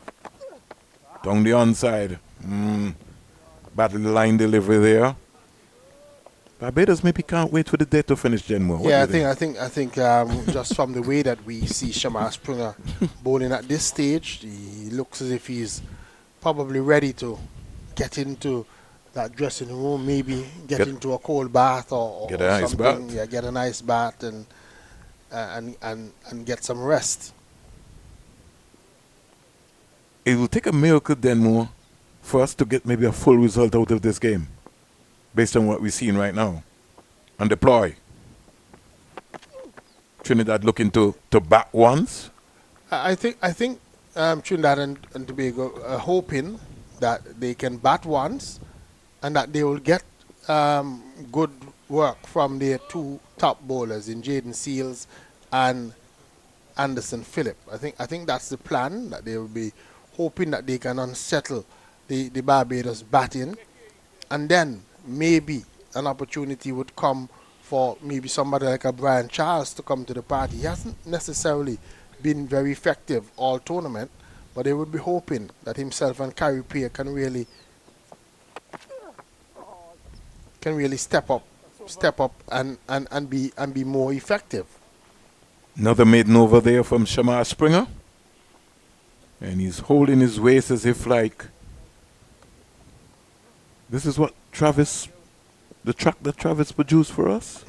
Down the onside. Battle line delivery there. Barbados maybe can't wait for the day to finish, Denmore. Yeah, I think just from the way that we see Shamar Springer bowling at this stage, he looks as if he's probably ready to get into that dressing room, maybe get into a cold bath or get an something. ice bath. Yeah, get an ice bath and get some rest. It will take a miracle, Denmore, for us to get maybe a full result out of this game, based on what we're seeing right now. And deploy. Trinidad looking to bat once. I think Trinidad and Tobago are hoping that they can bat once and that they will get good work from their 2 top bowlers in Jaden Seals and Anderson Phillip. I think that's the plan, that they will be hoping that they can unsettle the Barbados batting, and then maybe an opportunity would come for maybe somebody like a Brian Charles to come to the party. He hasn't necessarily been very effective all tournament, but they would be hoping that himself and Carey Peer can really step up and be more effective. Another maiden over there from Shamar Springer. And he's holding his waist as if like, this is what Travis, the track that Travis produced for us?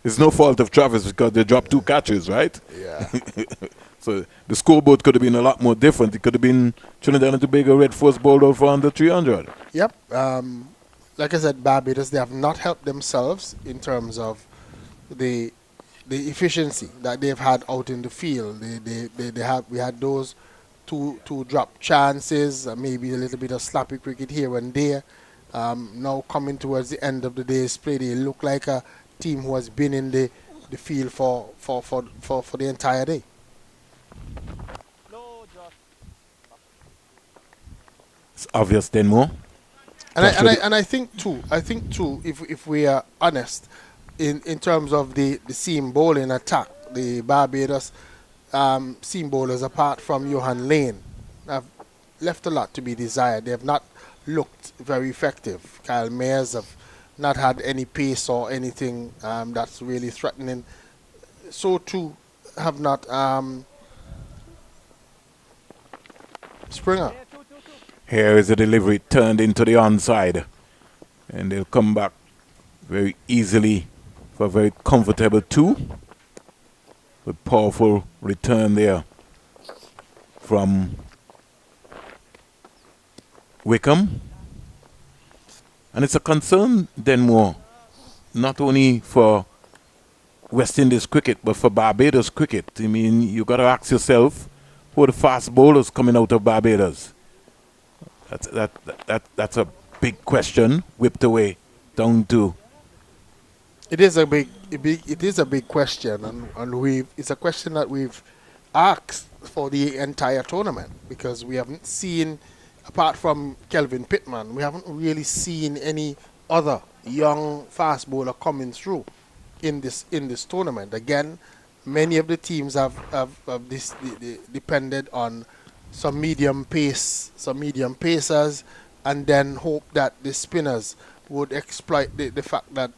It's no fault of Travis because they dropped 2 catches, right? Yeah. So the scoreboard could have been a lot more different. It could have been Trinidad and Tobago Red Force bowled out for under 300. Yep. Like I said, Barbados, they have not helped themselves in terms of the efficiency that they've had out in the field. We had those two drop chances, maybe a little bit of sloppy cricket here and there. Now coming towards the end of the day's play, they look like a team who has been in the field for the entire day. It's obvious then more. And I think too, if we are honest, in terms of the seam bowling attack, the Barbados seam bowlers, apart from Johan Lane, have left a lot to be desired. They have not looked very effective. Kyle Mayers have not had any pace or anything that's really threatening. So too have not Springer. Here is the delivery turned into the onside. And they'll come back very easily for a very comfortable 2. With powerful return there from Wickham. And it's a concern then more, not only for West Indies cricket, but for Barbados cricket. I mean, you got to ask yourself, who are the fast bowlers coming out of Barbados? That's a big question, whipped away down to. It is a big question, and it's a question that we've asked for the entire tournament, because we haven't seen, apart from Kelvin Pittman, we haven't really seen any other young fast bowler coming through in this tournament. Again, many of the teams have depended on some medium pacers, and then hope that the spinners would exploit the fact that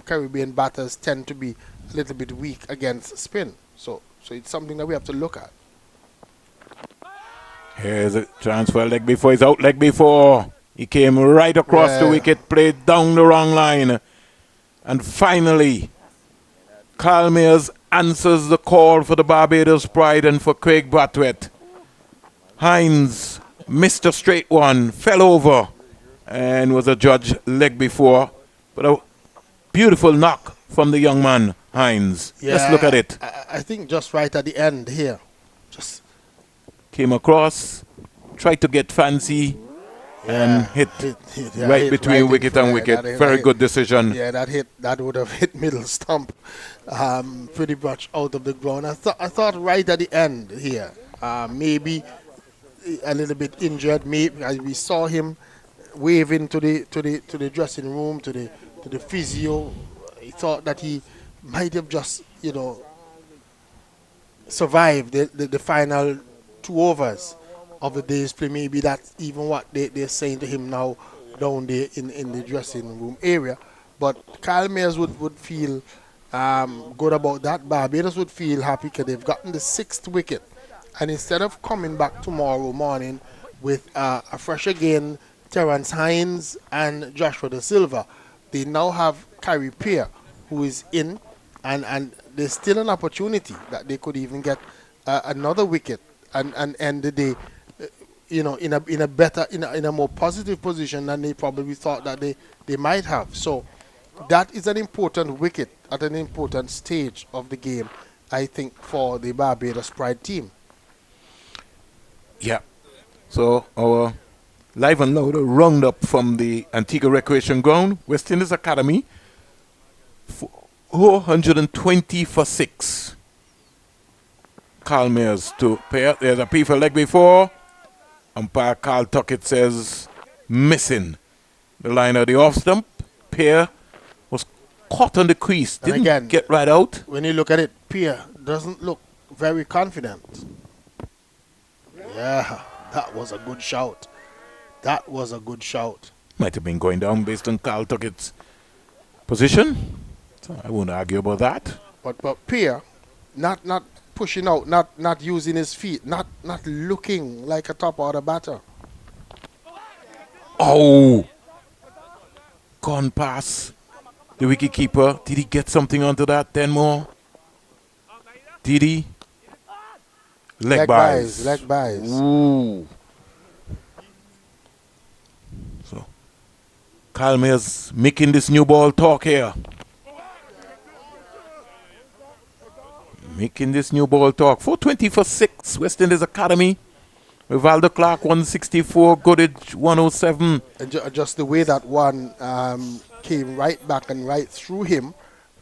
Caribbean batters tend to be a little bit weak against spin. So it's something that we have to look at. Here's a transfer leg before. He's out leg before. He came right across the wicket, played down the wrong line. And finally, Kyle Mayers answers the call for the Barbados Pride and for Craig Brathwaite. Hines missed a straight one, fell over, and was a judge leg before. But a beautiful knock from the young man, Hines. Yeah, Let's look at it. I think just right at the end here. Just came across, tried to get fancy, and hit right between wicket and wicket. Very good decision. Yeah, that would have hit middle stump pretty much out of the ground. I thought right at the end here, maybe a little bit injured. Maybe as we saw him waving to the dressing room, to the physio. He thought that he might have just survived the final 2 overs of the day's play. Maybe that's even what they're saying to him now down there in the dressing room area. But Kyle Mayers would feel good about that. Barbados would feel happy because they've gotten the 6th wicket. And instead of coming back tomorrow morning with a fresh again, Terence Hines and Joshua Da Silva, they now have Kyrie Peer, who is in, and there's still an opportunity that they could even get another wicket and end the day, in a more positive position than they probably thought that they might have. So that is an important wicket at an important stage of the game, I think, for the Barbados Pride team. Yeah. So our live and loud roundup from the Antigua Recreation Ground, West Indies Academy, 420 for 6. Carl Mayers to pair. There's a P for leg before. Umpire Carl Tuckett says missing. The line of the off stump. Pair was caught on the crease. Didn't again, get right out. When you look at it, Pierre doesn't look very confident. Yeah, that was a good shout. That was a good shout. Might have been going down based on Carl Tuckett's position. So I won't argue about that. But Pierre, not pushing out, not using his feet, not looking like a top order batter. Oh! Gone past the wicketkeeper. Did he get something onto that? 10 more. Did he? Leg buys. Leg buys. Ooh. So, Calmer's making this new ball talk here. Making this new ball talk. 420 for 6. West Indies Academy. Rivaldo Clark 164. Goodage 107. Just the way that one came right back and right through him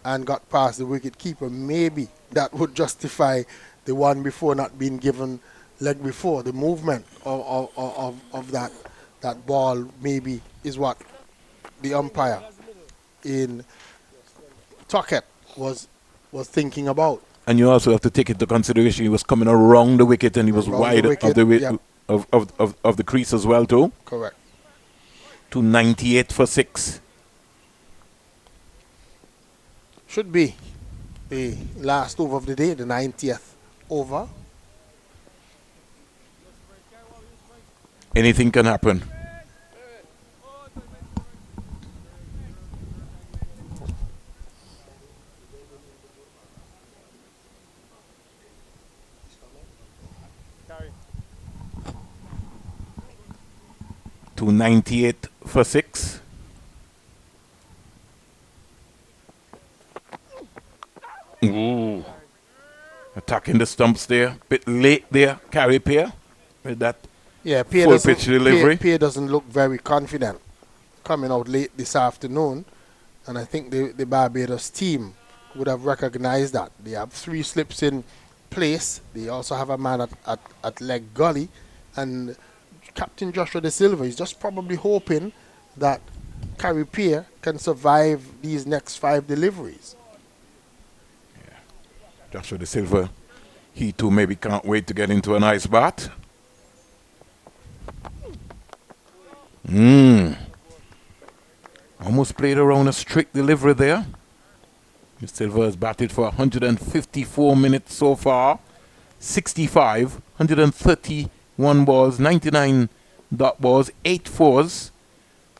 and got past the wicket keeper, maybe that would justify the one before not being given leg before. The movement of that ball maybe is what the umpire in Tuckett was thinking about. And you also have to take into consideration he was coming around the wicket and he was wide of the crease as well too. Correct. 298 for 6. Should be the last over of the day, the 90th over. Anything can happen. To 98 for 6. Ooh. Attacking the stumps there. Bit late there, Carey Pear with that full pitch delivery. Pear doesn't look very confident coming out late this afternoon. And I think the Barbados team would have recognized that. They have 3 slips in place. They also have a man at leg gully. And Captain Joshua De Silva is just probably hoping that Carey Pear can survive these next 5 deliveries. Yeah. Joshua De Silva, he too maybe can't wait to get into a nice bat. Almost played around a strict delivery there. De Silva has batted for 154 minutes so far. 65, 131 balls, 99 dot balls, 8 fours.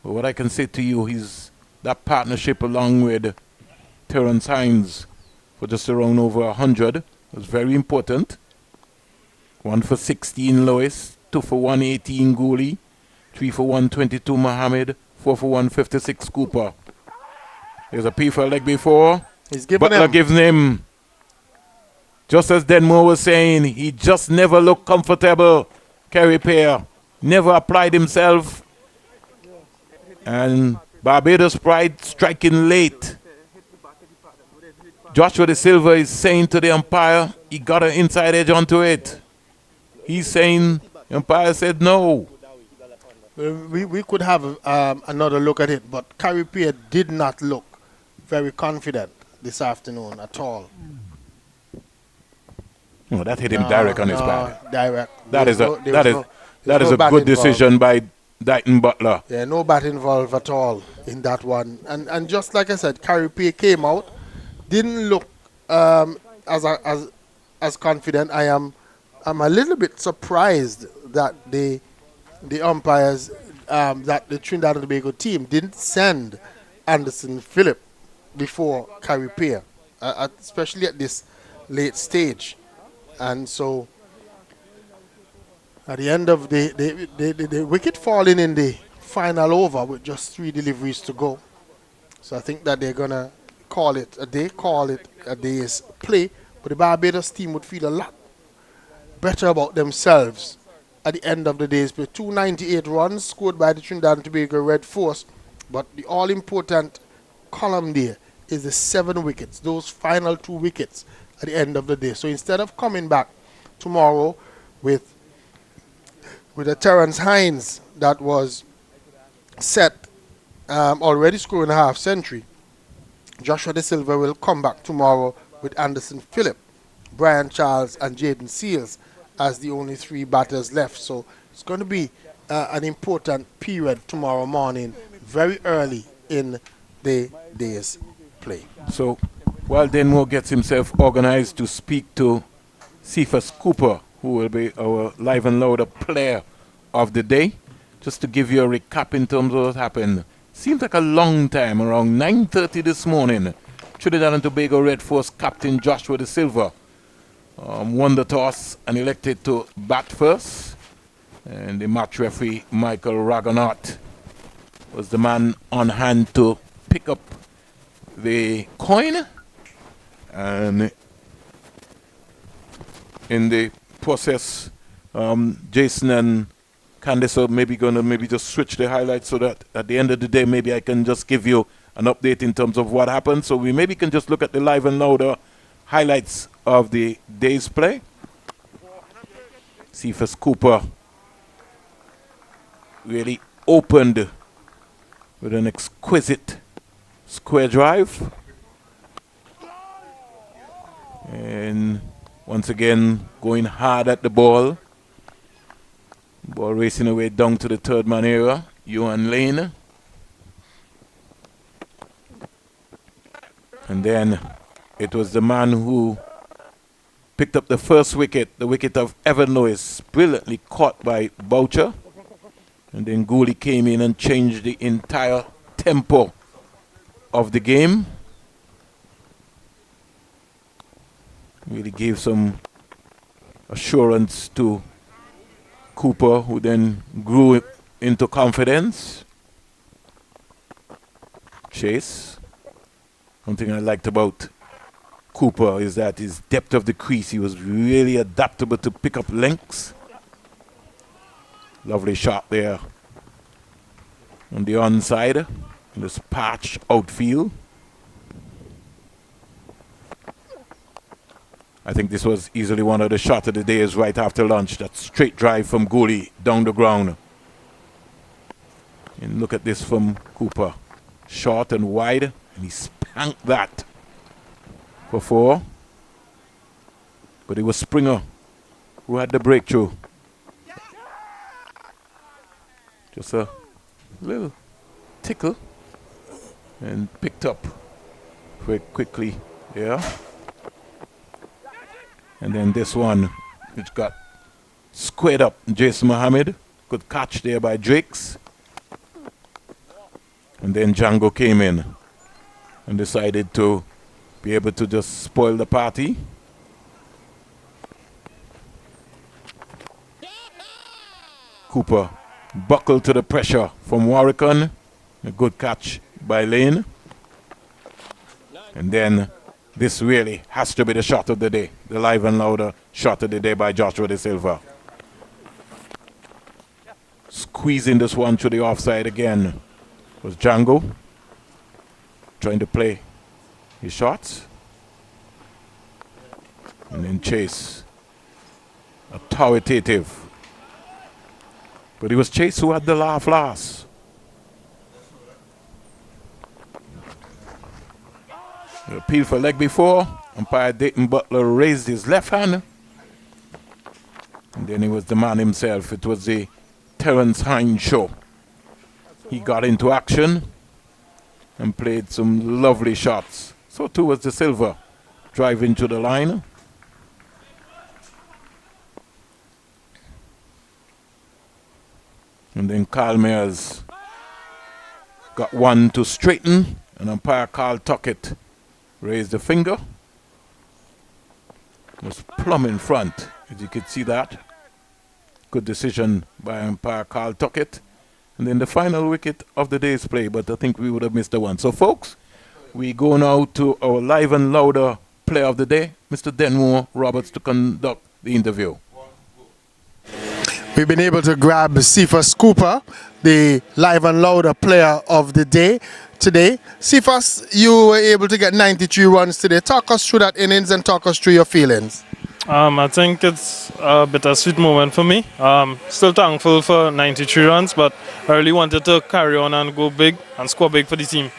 But what I can say to you is that partnership along with Terence Hines for just around over 100 was very important. 1 for 16 Lois, 2 for 118 Gooley, 3 for 122 Mohammed, 4 for 156 Cooper. There's a P for a leg before. He's giving Butler him. gives him. Just as Denmore was saying, he just never looked comfortable. Carey Pear never applied himself. And Barbados pride striking late. Joshua De Silva is saying to the umpire, he got an inside edge onto it. He's saying, the umpire said no. We could have another look at it, but Carey Pear did not look very confident this afternoon at all. No, that hit him direct on his back. Direct. That is a good decision by Dighton Butler. Yeah, no bat involved at all in that one. And just like I said, Carey Pear came out, didn't look as confident. I'm a little bit surprised that the umpires, that the Trinidad and Tobago team didn't send Anderson Phillip before Carey Pear, especially at this late stage. And so at the end of the wicket falling in the final over with just 3 deliveries to go. So I think that they're going to call it a day's play. But the Barbados team would feel a lot better about themselves at the end of the day's play. 298 runs scored by the Trinidad and Tobago Red Force. But the all-important column there is the 7 wickets, those final 2 wickets at the end of the day. So instead of coming back tomorrow with a Terence Hines that was set already scoring a half century, Joshua De Silva will come back tomorrow with Anderson Phillip, Brian Charles and Jaden Seals as the only 3 batters left. So it's going to be an important period tomorrow morning, very early in the day's play. So while Denmore gets himself organized to speak to Cephas Cooper, who will be our live and louder player of the day, just to give you a recap in terms of what happened. Seems like a long time, around 9:30 this morning. Trinidad and Tobago Red Force captain Joshua De Silva won the toss and elected to bat first. And the match referee, Michael Ragonot, was the man on hand to pick up the coin. And in the process, Jason and Candice are maybe going to just switch the highlights so that at the end of the day, maybe I can just give you an update in terms of what happened. So we maybe can just look at the live and louder highlights of the day's play. Cephas Cooper really opened with an exquisite square drive. And once again, going hard at the ball. Ball racing away down to the third man area, Yuan Lane. And then it was the man who picked up the first wicket, the wicket of Evan Lewis, brilliantly caught by Boucher. And then Gooley came in and changed the entire tempo of the game. Really gave some assurance to Cooper, who then grew into confidence. Chase. One thing I liked about Cooper is that his depth of the crease, he was really adaptable to pick up lengths. Lovely shot there on the onside in this patch outfield. I think this was easily one of the shots of the days right after lunch. That straight drive from Gooley down the ground. And look at this from Cooper. Short and wide, and he spanked that for 4. But it was Springer who had the breakthrough. Just a little tickle and picked up very quickly there. And then this one, which got squared up. Jason Mohammed, good catch there by Drakes. And then Django came in and decided to be able to just spoil the party. Cooper buckled to the pressure from Warwickon. A good catch by Lane. And then this really has to be the shot of the day. The live and louder shot of the day by Joshua De Silva. Squeezing this one to the offside again was Django. Trying to play his shots. And then Chase. Authoritative. But it was Chase who had the laugh last. The appeal for leg before. Umpire Dayton Butler raised his left hand. And then it was the man himself. It was the Terence Hines show. He got into action and played some lovely shots. So too was De Silva, driving to the line. And then Carl Mears got one to straighten, and umpire Carl Tuckett raised the finger. Was plumb in front, as you could see that. Good decision by umpire Carl Tuckett. And then the final wicket of the day's play, but I think we would have missed the one. So folks, we go now to our live and louder player of the day, Mr. Denmore Roberts, to conduct the interview. We've been able to grab Cephas Cooper, the live and louder player of the day today. Cephas, you were able to get 93 runs today. Talk us through that innings and talk us through your feelings. I think it's a bittersweet moment for me. Still thankful for 93 runs, but I really wanted to carry on and go big and score big for the team.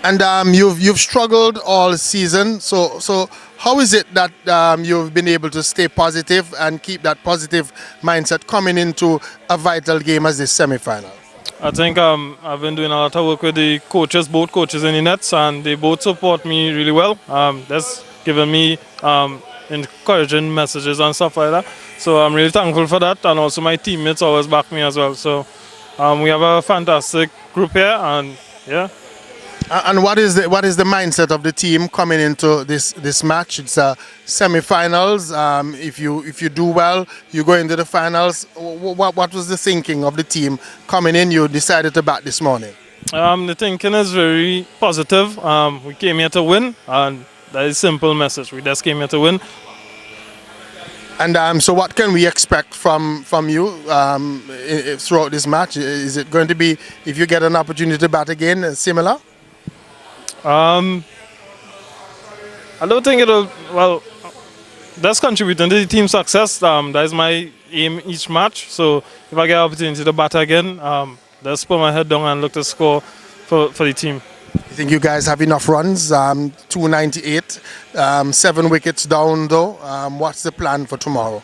And you've struggled all season, so how is it that you've been able to stay positive and keep that positive mindset coming into a vital game as this semi-final? I think I've been doing a lot of work with the coaches, both coaches in the nets, and they both support me really well. That's given me encouraging messages and stuff like that. So I'm really thankful for that, and also my teammates always back me as well. So we have a fantastic group here, and yeah. And what is the mindset of the team coming into this match? It's semi-finals. If you do well, you go into the finals. What was the thinking of the team coming in? You decided to bat this morning. The thinking is very positive. We came here to win, and that is a simple message. We just came here to win. And so what can we expect from you throughout this match? Is it going to be, if you get an opportunity to bat again, similar? I don't think it'll, well, that's contributing to the team's success. That is my aim each match. So if I get an opportunity to bat again, just put my head down and look to score for the team. You think you guys have enough runs? 298, 7 wickets down though. What's the plan for tomorrow?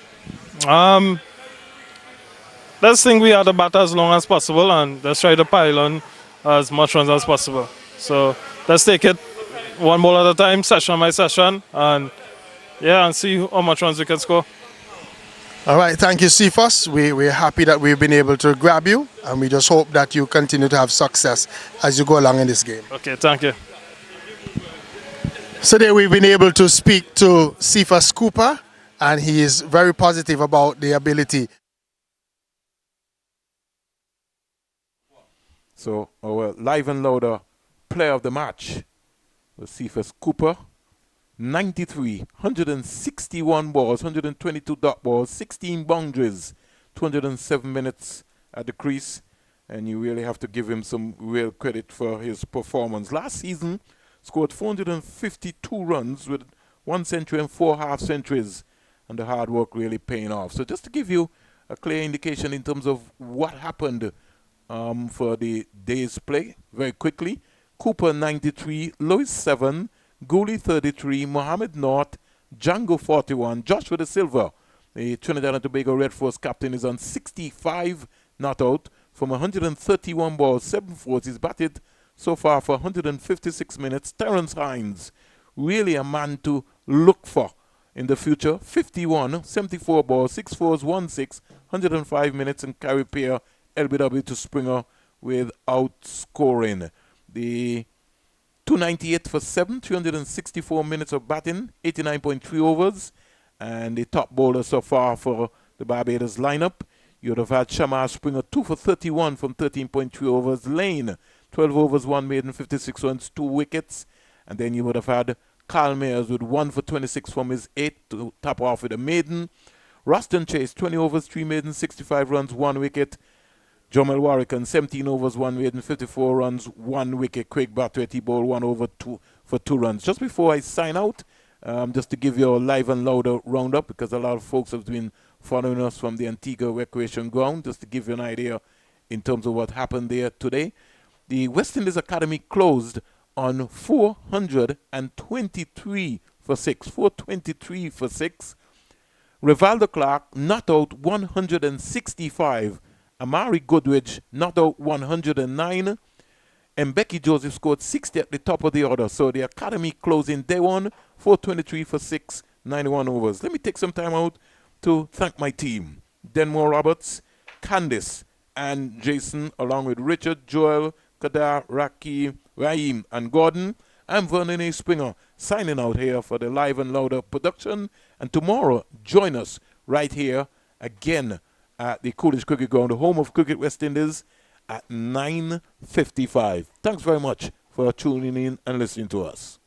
Let's think we have to bat as long as possible, and let's try to pile on as much runs as possible. So let's take it one ball at a time, session by session, and yeah, and see how much runs we can score. All right, thank you, Cephas. We're happy that we've been able to grab you, and we just hope that you continue to have success as you go along in this game. Okay, thank you. So today we've been able to speak to Cephas Cooper, and he is very positive about the ability. So our live and louder player of the match was Cephas Cooper. 93, 161 balls, 122 dot balls, 16 boundaries, 207 minutes at the crease, and you really have to give him some real credit for his performance. Last season, scored 452 runs with 1 century and 4 half centuries, and the hard work really paying off. So just to give you a clear indication in terms of what happened for the day's play, very quickly. Cooper 93, Lois 7, Gooley 33, Mohammed North, Django 41, Joshua De Silva, the Trinidad and Tobago Red Force captain, is on 65 not out from 131 balls, 7 fours. He's batted so far for 156 minutes. Terrence Hines, really a man to look for in the future. 51, 74 balls, 6 fours, 1 6, 105 minutes, and carry pair LBW to Springer without scoring. The 298 for 7, 364 minutes of batting, 89.3 overs, and the top bowler so far for the Barbados lineup. You would have had Shamar Springer 2 for 31 from 13.3 overs. Lane 12 overs, 1 maiden, 56 runs, 2 wickets, and then you would have had Carl Mayers with 1 for 26 from his 8 to top off with a maiden. Ruston Chase 20 overs, 3 maiden, 65 runs, 1 wicket. Jomel Warrican, 17 overs, 1 maiden, 54 runs, 1 wicket. Craig Bartlett, he bowled 1 over 2 for 2 runs. Just before I sign out, just to give you a live and louder roundup, because a lot of folks have been following us from the Antigua Recreation Ground, just to give you an idea in terms of what happened there today. The West Indies Academy closed on 423 for 6. 423 for 6. Rivaldo Clark not out 165. Amari Goodrich not out 109. And Becky Joseph scored 60 at the top of the order. So the Academy closing day 1, 423 for 6, 91 overs. Let me take some time out to thank my team. Denmore Roberts, Candice, and Jason, along with Richard, Joel, Kadar, Raki, Raheem, and Gordon. I'm Vernon A. Springer, signing out here for the Live and Louder production. And tomorrow, join us right here again at the Coolidge Cricket Ground, the home of Cricket West Indies, at 9:55. Thanks very much for tuning in and listening to us.